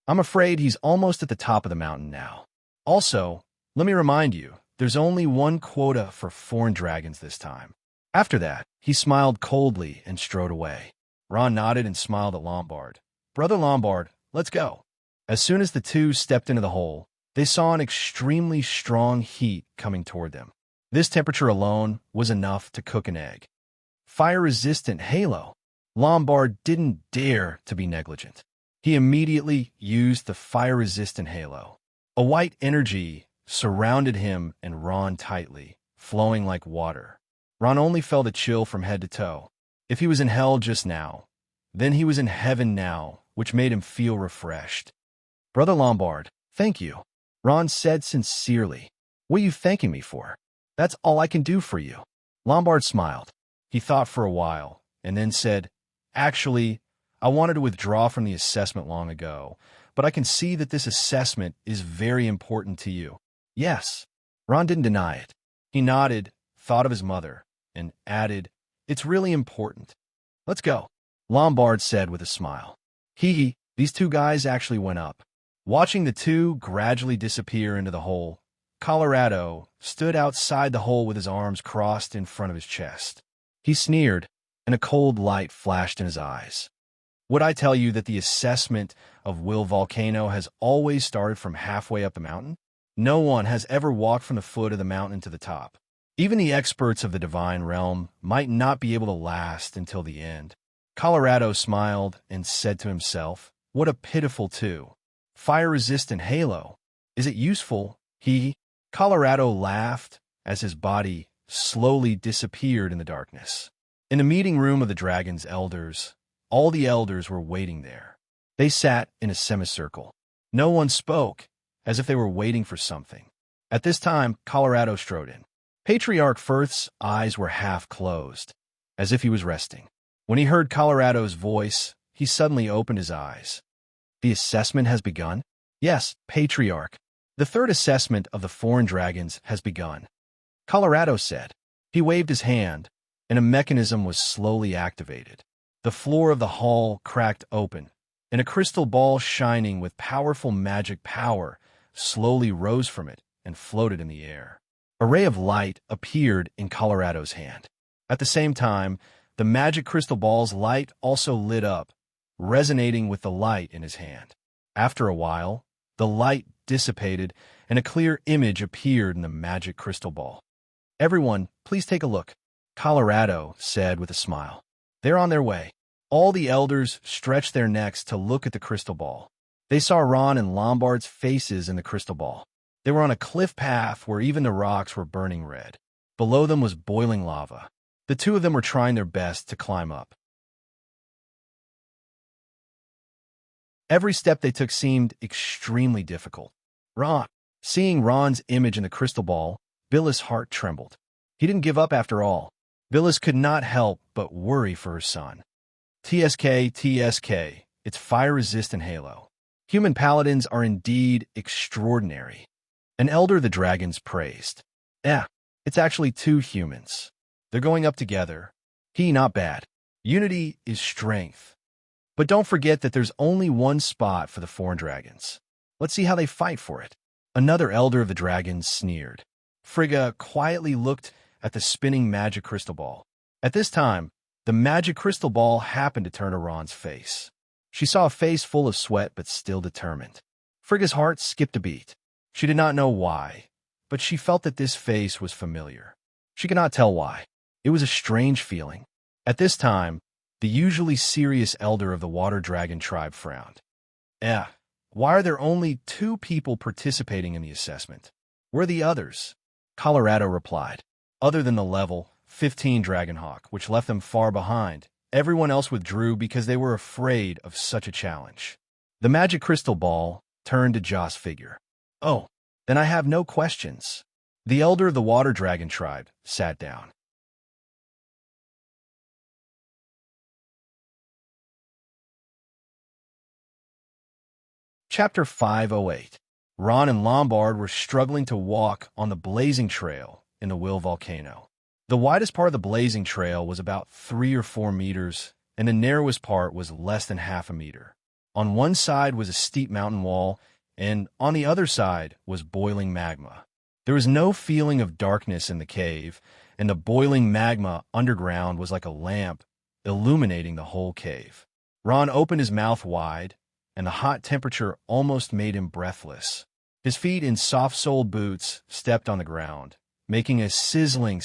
I'm afraid he's almost at the top of the mountain now. Also, let me remind you, there's only one quota for foreign dragons this time. After that, he smiled coldly and strode away. Ron nodded and smiled at Lombard. "Brother Lombard, let's go." As soon as the two stepped into the hole, they saw an extremely strong heat coming toward them. This temperature alone was enough to cook an egg. Fire-resistant halo. Lombard didn't dare to be negligent. He immediately used the fire-resistant halo. A white energy surrounded him and Ron tightly, flowing like water. Ron only felt a chill from head to toe. If he was in hell just now, then he was in heaven now, which made him feel refreshed. "Brother Lombard, thank you," Ron said sincerely. "What are you thanking me for? That's all I can do for you." Lombard smiled. He thought for a while, and then said, "Actually, I wanted to withdraw from the assessment long ago, but I can see that this assessment is very important to you." "Yes." Ron didn't deny it. He nodded, thought of his mother, and added, "It's really important. Let's go," Lombard said with a smile. These two guys actually went up. Watching the two gradually disappear into the hole, Colorado stood outside the hole with his arms crossed in front of his chest. He sneered, and a cold light flashed in his eyes. "Would I tell you that the assessment of Will Volcano has always started from halfway up the mountain? No one has ever walked from the foot of the mountain to the top. Even the experts of the divine realm might not be able to last until the end." Colorado smiled and said to himself, "What a pitiful two. Fire-resistant halo. Is it useful?" Colorado laughed as his body slowly disappeared in the darkness. In the meeting room of the dragon's elders, all the elders were waiting there. They sat in a semicircle. No one spoke, as if they were waiting for something. At this time, Colorado strode in. Patriarch Firth's eyes were half closed, as if he was resting. When he heard Colorado's voice, he suddenly opened his eyes. "The assessment has begun?" "Yes, Patriarch. The third assessment of the foreign dragons has begun," Colorado said. He waved his hand, and a mechanism was slowly activated. The floor of the hall cracked open, and a crystal ball shining with powerful magic power slowly rose from it and floated in the air. A ray of light appeared in Colorado's hand. At the same time, the magic crystal ball's light also lit up, resonating with the light in his hand. After a while, the light dissipated, and a clear image appeared in the magic crystal ball. "Everyone, please take a look," Colorado said with a smile. "They're on their way." All the elders stretched their necks to look at the crystal ball. They saw Ron and Lombard's faces in the crystal ball. They were on a cliff path where even the rocks were burning red. Below them was boiling lava. The two of them were trying their best to climb up. Every step they took seemed extremely difficult. Seeing Ron's image in the crystal ball, Billis' heart trembled. He didn't give up after all. Billis could not help but worry for her son. TSK, it's fire-resistant halo. Human paladins are indeed extraordinary. An elder of the dragons praised. It's actually two humans. They're going up together. Not bad. Unity is strength. But don't forget that there's only one spot for the foreign dragons. Let's see how they fight for it. Another elder of the dragons sneered. Frigga quietly looked at the spinning magic crystal ball. At this time, the magic crystal ball happened to turn to Ron's face. She saw a face full of sweat but still determined. Frigga's heart skipped a beat. She did not know why, but she felt that this face was familiar. She could not tell why. It was a strange feeling. At this time, the usually serious elder of the water dragon tribe frowned. Why are there only 2 people participating in the assessment? Where are the others?" Colorado replied. "Other than the level 15 Dragonhawk, which left them far behind, everyone else withdrew because they were afraid of such a challenge." The magic crystal ball turned to Joss' figure. "Oh, then I have no questions." The elder of the water dragon tribe sat down. Chapter 508. Ron and Lombard were struggling to walk on the blazing trail in the Will Volcano. The widest part of the blazing trail was about 3 or 4 meters, and the narrowest part was less than half a meter. On one side was a steep mountain wall, and on the other side was boiling magma. There was no feeling of darkness in the cave, and the boiling magma underground was like a lamp illuminating the whole cave. Ron opened his mouth wide, and the hot temperature almost made him breathless. His feet in soft-soled boots stepped on the ground, making a sizzling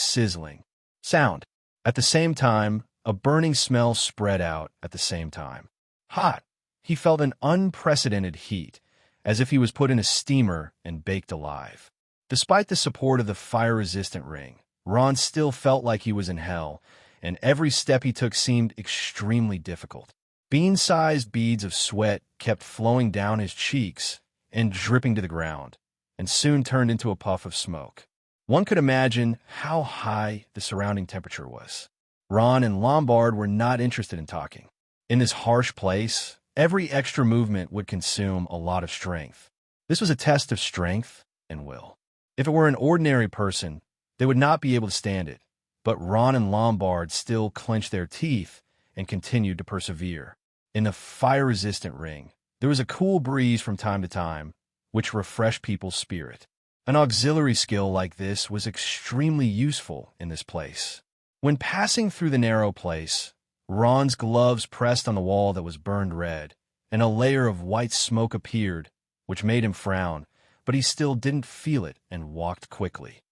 sound. At the same time, a burning smell spread out at the same time. Hot. He felt an unprecedented heat, as if he was put in a steamer and baked alive. Despite the support of the fire-resistant ring, Ron still felt like he was in hell, and every step he took seemed extremely difficult. Bean-sized beads of sweat kept flowing down his cheeks and dripping to the ground, and soon turned into a puff of smoke. One could imagine how high the surrounding temperature was. Ron and Lombard were not interested in talking. In this harsh place, every extra movement would consume a lot of strength. This was a test of strength and will. If it were an ordinary person, they would not be able to stand it, but Ron and Lombard still clenched their teeth and continued to persevere. In the fire-resistant ring, there was a cool breeze from time to time, which refreshed people's spirit. An auxiliary skill like this was extremely useful in this place. When passing through the narrow place, Ron's gloves pressed on the wall that was burned red, and a layer of white smoke appeared, which made him frown, but he still didn't feel it and walked quickly.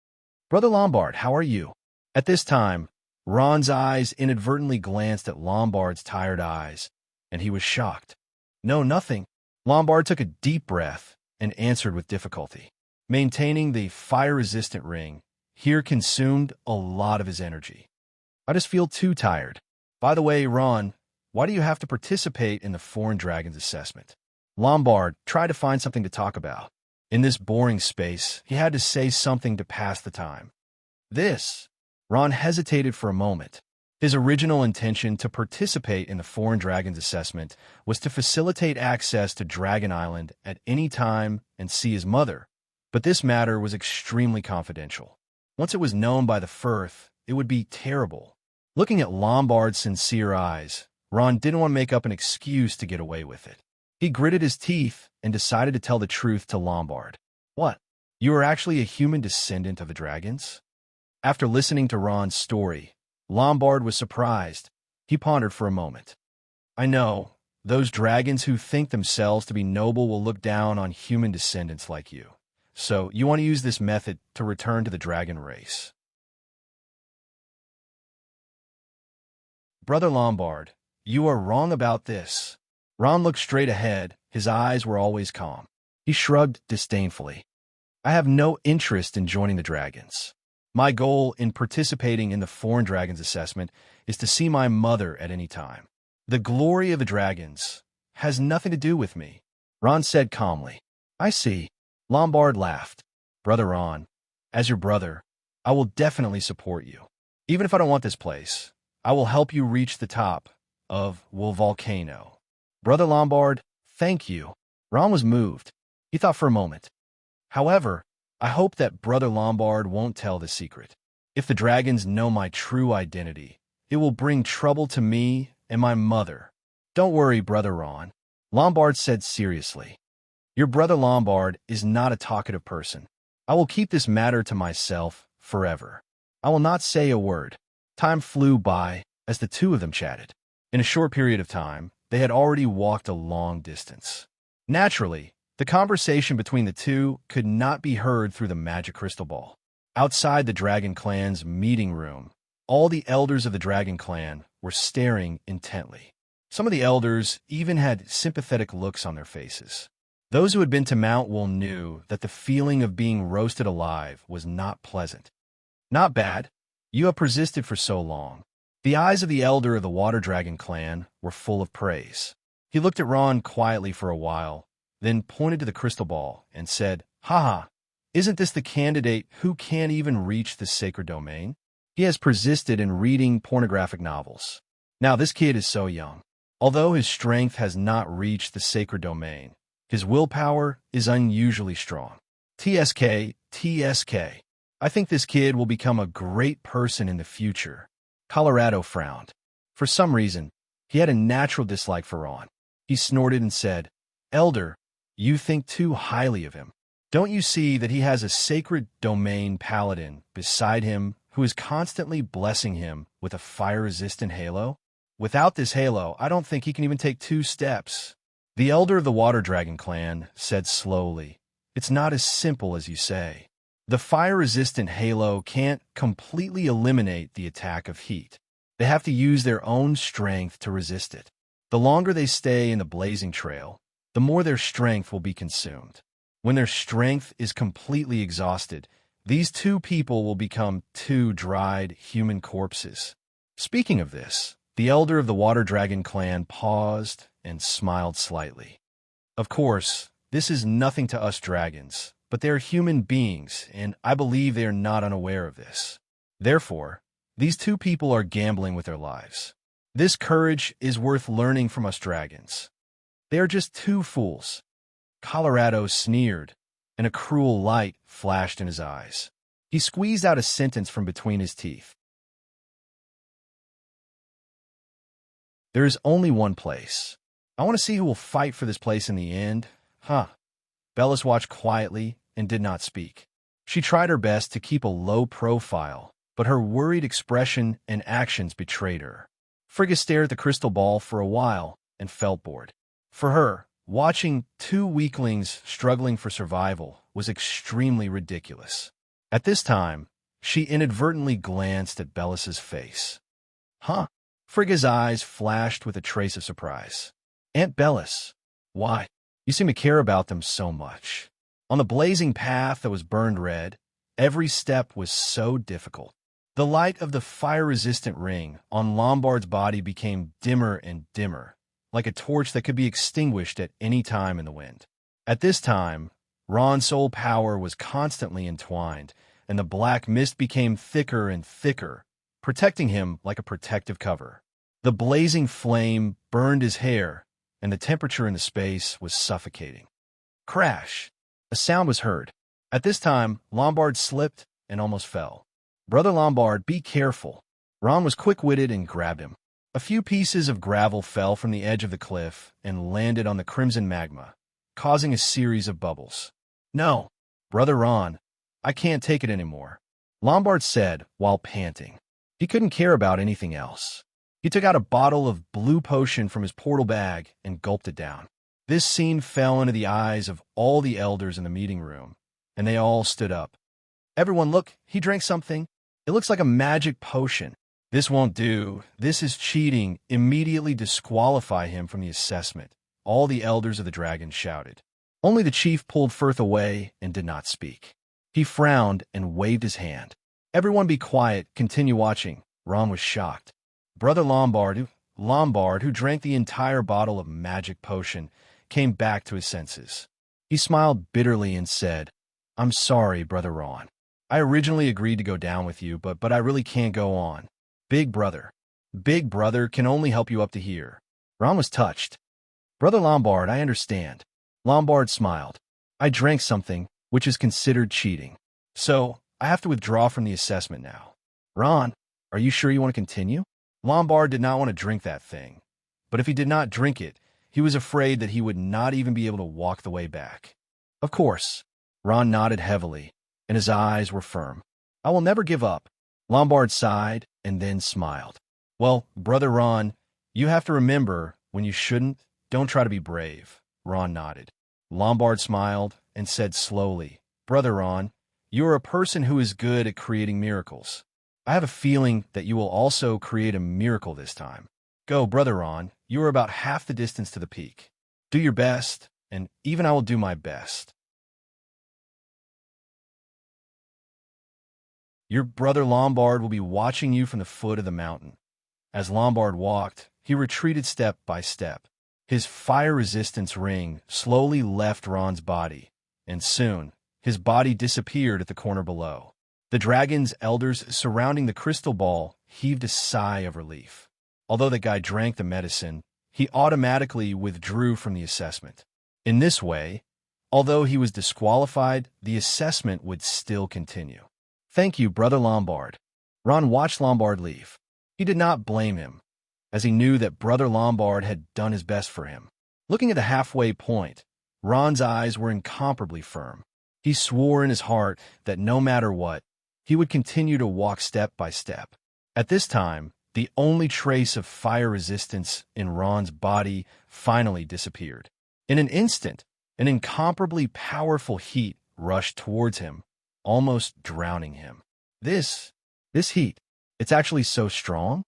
"Brother Lombard, how are you?" At this time, Ron's eyes inadvertently glanced at Lombard's tired eyes, and he was shocked. "No, nothing." Lombard took a deep breath and answered with difficulty. Maintaining the fire-resistant ring here consumed a lot of his energy. "I just feel too tired. By the way, Ron, why do you have to participate in the Foreign Dragons assessment?" Lombard tried to find something to talk about. In this boring space, he had to say something to pass the time. Ron hesitated for a moment. His original intention to participate in the Foreign Dragons assessment was to facilitate access to Dragon Island at any time and see his mother, but this matter was extremely confidential. Once it was known by the Firth, it would be terrible. Looking at Lombard's sincere eyes, Ron didn't want to make up an excuse to get away with it. He gritted his teeth and decided to tell the truth to Lombard. "What? You are actually a human descendant of the dragons?" After listening to Ron's story, Lombard was surprised. He pondered for a moment. "I know, those dragons who think themselves to be noble will look down on human descendants like you. So you want to use this method to return to the dragon race." "Brother Lombard, you are wrong about this." Ron looked straight ahead. His eyes were always calm. He shrugged disdainfully. "I have no interest in joining the dragons. My goal in participating in the Foreign Dragons assessment is to see my mother at any time. The glory of the dragons has nothing to do with me," Ron said calmly. "I see." Lombard laughed. "Brother Ron, as your brother, I will definitely support you. Even if I don't want this place, I will help you reach the top of Will Volcano." "Brother Lombard, thank you." Ron was moved. He thought for a moment. "However, I hope that Brother Lombard won't tell the secret. If the dragons know my true identity, it will bring trouble to me and my mother." "Don't worry, Brother Ron," Lombard said seriously. "Your brother Lombard is not a talkative person. I will keep this matter to myself forever. I will not say a word." Time flew by as the two of them chatted. In a short period of time, they had already walked a long distance. Naturally, the conversation between the two could not be heard through the magic crystal ball. Outside the Dragon Clan's meeting room, all the elders of the Dragon Clan were staring intently. Some of the elders even had sympathetic looks on their faces. Those who had been to Mount Wool knew that the feeling of being roasted alive was not pleasant. "Not bad. You have persisted for so long." The eyes of the elder of the Water Dragon Clan were full of praise. He looked at Ron quietly for a while, then pointed to the crystal ball and said, "Haha, isn't this the candidate who can't even reach the sacred domain? He has persisted in reading pornographic novels. Now this kid is so young. Although his strength has not reached the sacred domain, his willpower is unusually strong. TSK. I think this kid will become a great person in the future." Colorado frowned. For some reason, he had a natural dislike for Ron. He snorted and said, "Elder, you think too highly of him. Don't you see that he has a sacred domain paladin beside him who is constantly blessing him with a fire-resistant halo? Without this halo, I don't think he can even take 2 steps." The elder of the Water Dragon Clan said slowly, It's not as simple as you say. The fire-resistant halo can't completely eliminate the attack of heat. They have to use their own strength to resist it. The longer they stay in the blazing trail, the more their strength will be consumed. When their strength is completely exhausted, these two people will become two dried human corpses. Speaking of this, the elder of the Water Dragon clan paused and smiled slightly. Of course, this is nothing to us dragons, but they're human beings, and I believe they are not unaware of this. Therefore, these two people are gambling with their lives. This courage is worth learning from us dragons. They are just two fools. Colorado sneered, and a cruel light flashed in his eyes. He squeezed out a sentence from between his teeth. There is only one place. I want to see who will fight for this place in the end. Huh. Bellis watched quietly and did not speak. She tried her best to keep a low profile, but her worried expression and actions betrayed her. Frigga stared at the crystal ball for a while and felt bored. For her, watching two weaklings struggling for survival was extremely ridiculous. At this time, she inadvertently glanced at Bellis's face. Huh? Frigga's eyes flashed with a trace of surprise. Aunt Bellis, why? You seem to care about them so much. On the blazing path that was burned red, every step was so difficult. The light of the fire-resistant ring on Lombard's body became dimmer and dimmer, like a torch that could be extinguished at any time in the wind. At this time, Ron's soul power was constantly entwined, and the black mist became thicker and thicker, protecting him like a protective cover. The blazing flame burned his hair, and the temperature in the space was suffocating. Crash! A sound was heard. At this time, Lombard slipped and almost fell. Brother Lombard, be careful. Ron was quick-witted and grabbed him. A few pieces of gravel fell from the edge of the cliff and landed on the crimson magma, causing a series of bubbles. No, Brother Ron, I can't take it anymore, Lombard said while panting. He couldn't care about anything else. He took out a bottle of blue potion from his portal bag and gulped it down. This scene fell into the eyes of all the elders in the meeting room, and they all stood up. Everyone, look, he drank something. It looks like a magic potion. This won't do. This is cheating. Immediately disqualify him from the assessment, all the elders of the dragon shouted. Only the chief pulled Firth away and did not speak. He frowned and waved his hand. Everyone be quiet, continue watching. Ron was shocked. Brother Lombard, who drank the entire bottle of magic potion, came back to his senses. He smiled bitterly and said, I'm sorry, Brother Ron. I originally agreed to go down with you, but I really can't go on. Big brother can only help you up to here. Ron was touched. Brother Lombard, I understand. Lombard smiled. I drank something, which is considered cheating. So, I have to withdraw from the assessment now. Ron, are you sure you want to continue? Lombard did not want to drink that thing. But if he did not drink it, he was afraid that he would not even be able to walk the way back. Of course. Ron nodded heavily, and his eyes were firm. I will never give up. Lombard sighed and then smiled. Well, Brother Ron, you have to remember, when you shouldn't, don't try to be brave. Ron nodded. Lombard smiled and said slowly, Brother Ron, you are a person who is good at creating miracles. I have a feeling that you will also create a miracle this time. Go, Brother Ron, you are about half the distance to the peak. Do your best, and even I will do my best. Your brother Lombard will be watching you from the foot of the mountain. As Lombard walked, he retreated step by step. His fire resistance ring slowly left Ron's body, and soon, his body disappeared at the corner below. The dragon's elders surrounding the crystal ball heaved a sigh of relief. Although the guy drank the medicine, he automatically withdrew from the assessment. In this way, although he was disqualified, the assessment would still continue. Thank you, Brother Lombard. Ron watched Lombard leave. He did not blame him, as he knew that Brother Lombard had done his best for him. Looking at the halfway point, Ron's eyes were incomparably firm. He swore in his heart that no matter what, he would continue to walk step by step. At this time, the only trace of fire resistance in Ron's body finally disappeared. In an instant, An incomparably powerful heat rushed towards him, almost drowning him. This heat, it's actually so strong?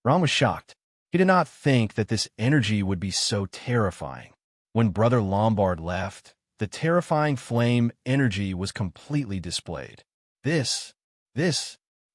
Ron was shocked. He did not think that this energy would be so terrifying. When Brother Lombard left, the terrifying flame energy was completely displayed. This,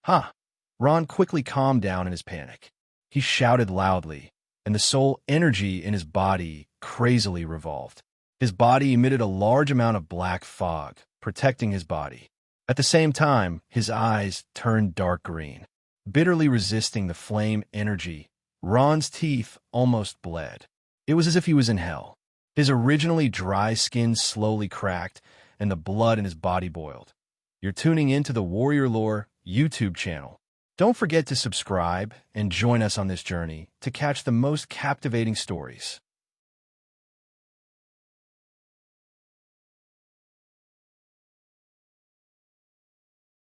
huh? Ron quickly calmed down in his panic. He shouted loudly, and the soul energy in his body crazily revolved. His body emitted a large amount of black fog, protecting his body. At the same time, his eyes turned dark green. Bitterly resisting the flame energy, Ron's teeth almost bled. It was as if he was in hell. His originally dry skin slowly cracked, and the blood in his body boiled. You're tuning into the Warrior Lore YouTube channel. Don't forget to subscribe and join us on this journey to catch the most captivating stories.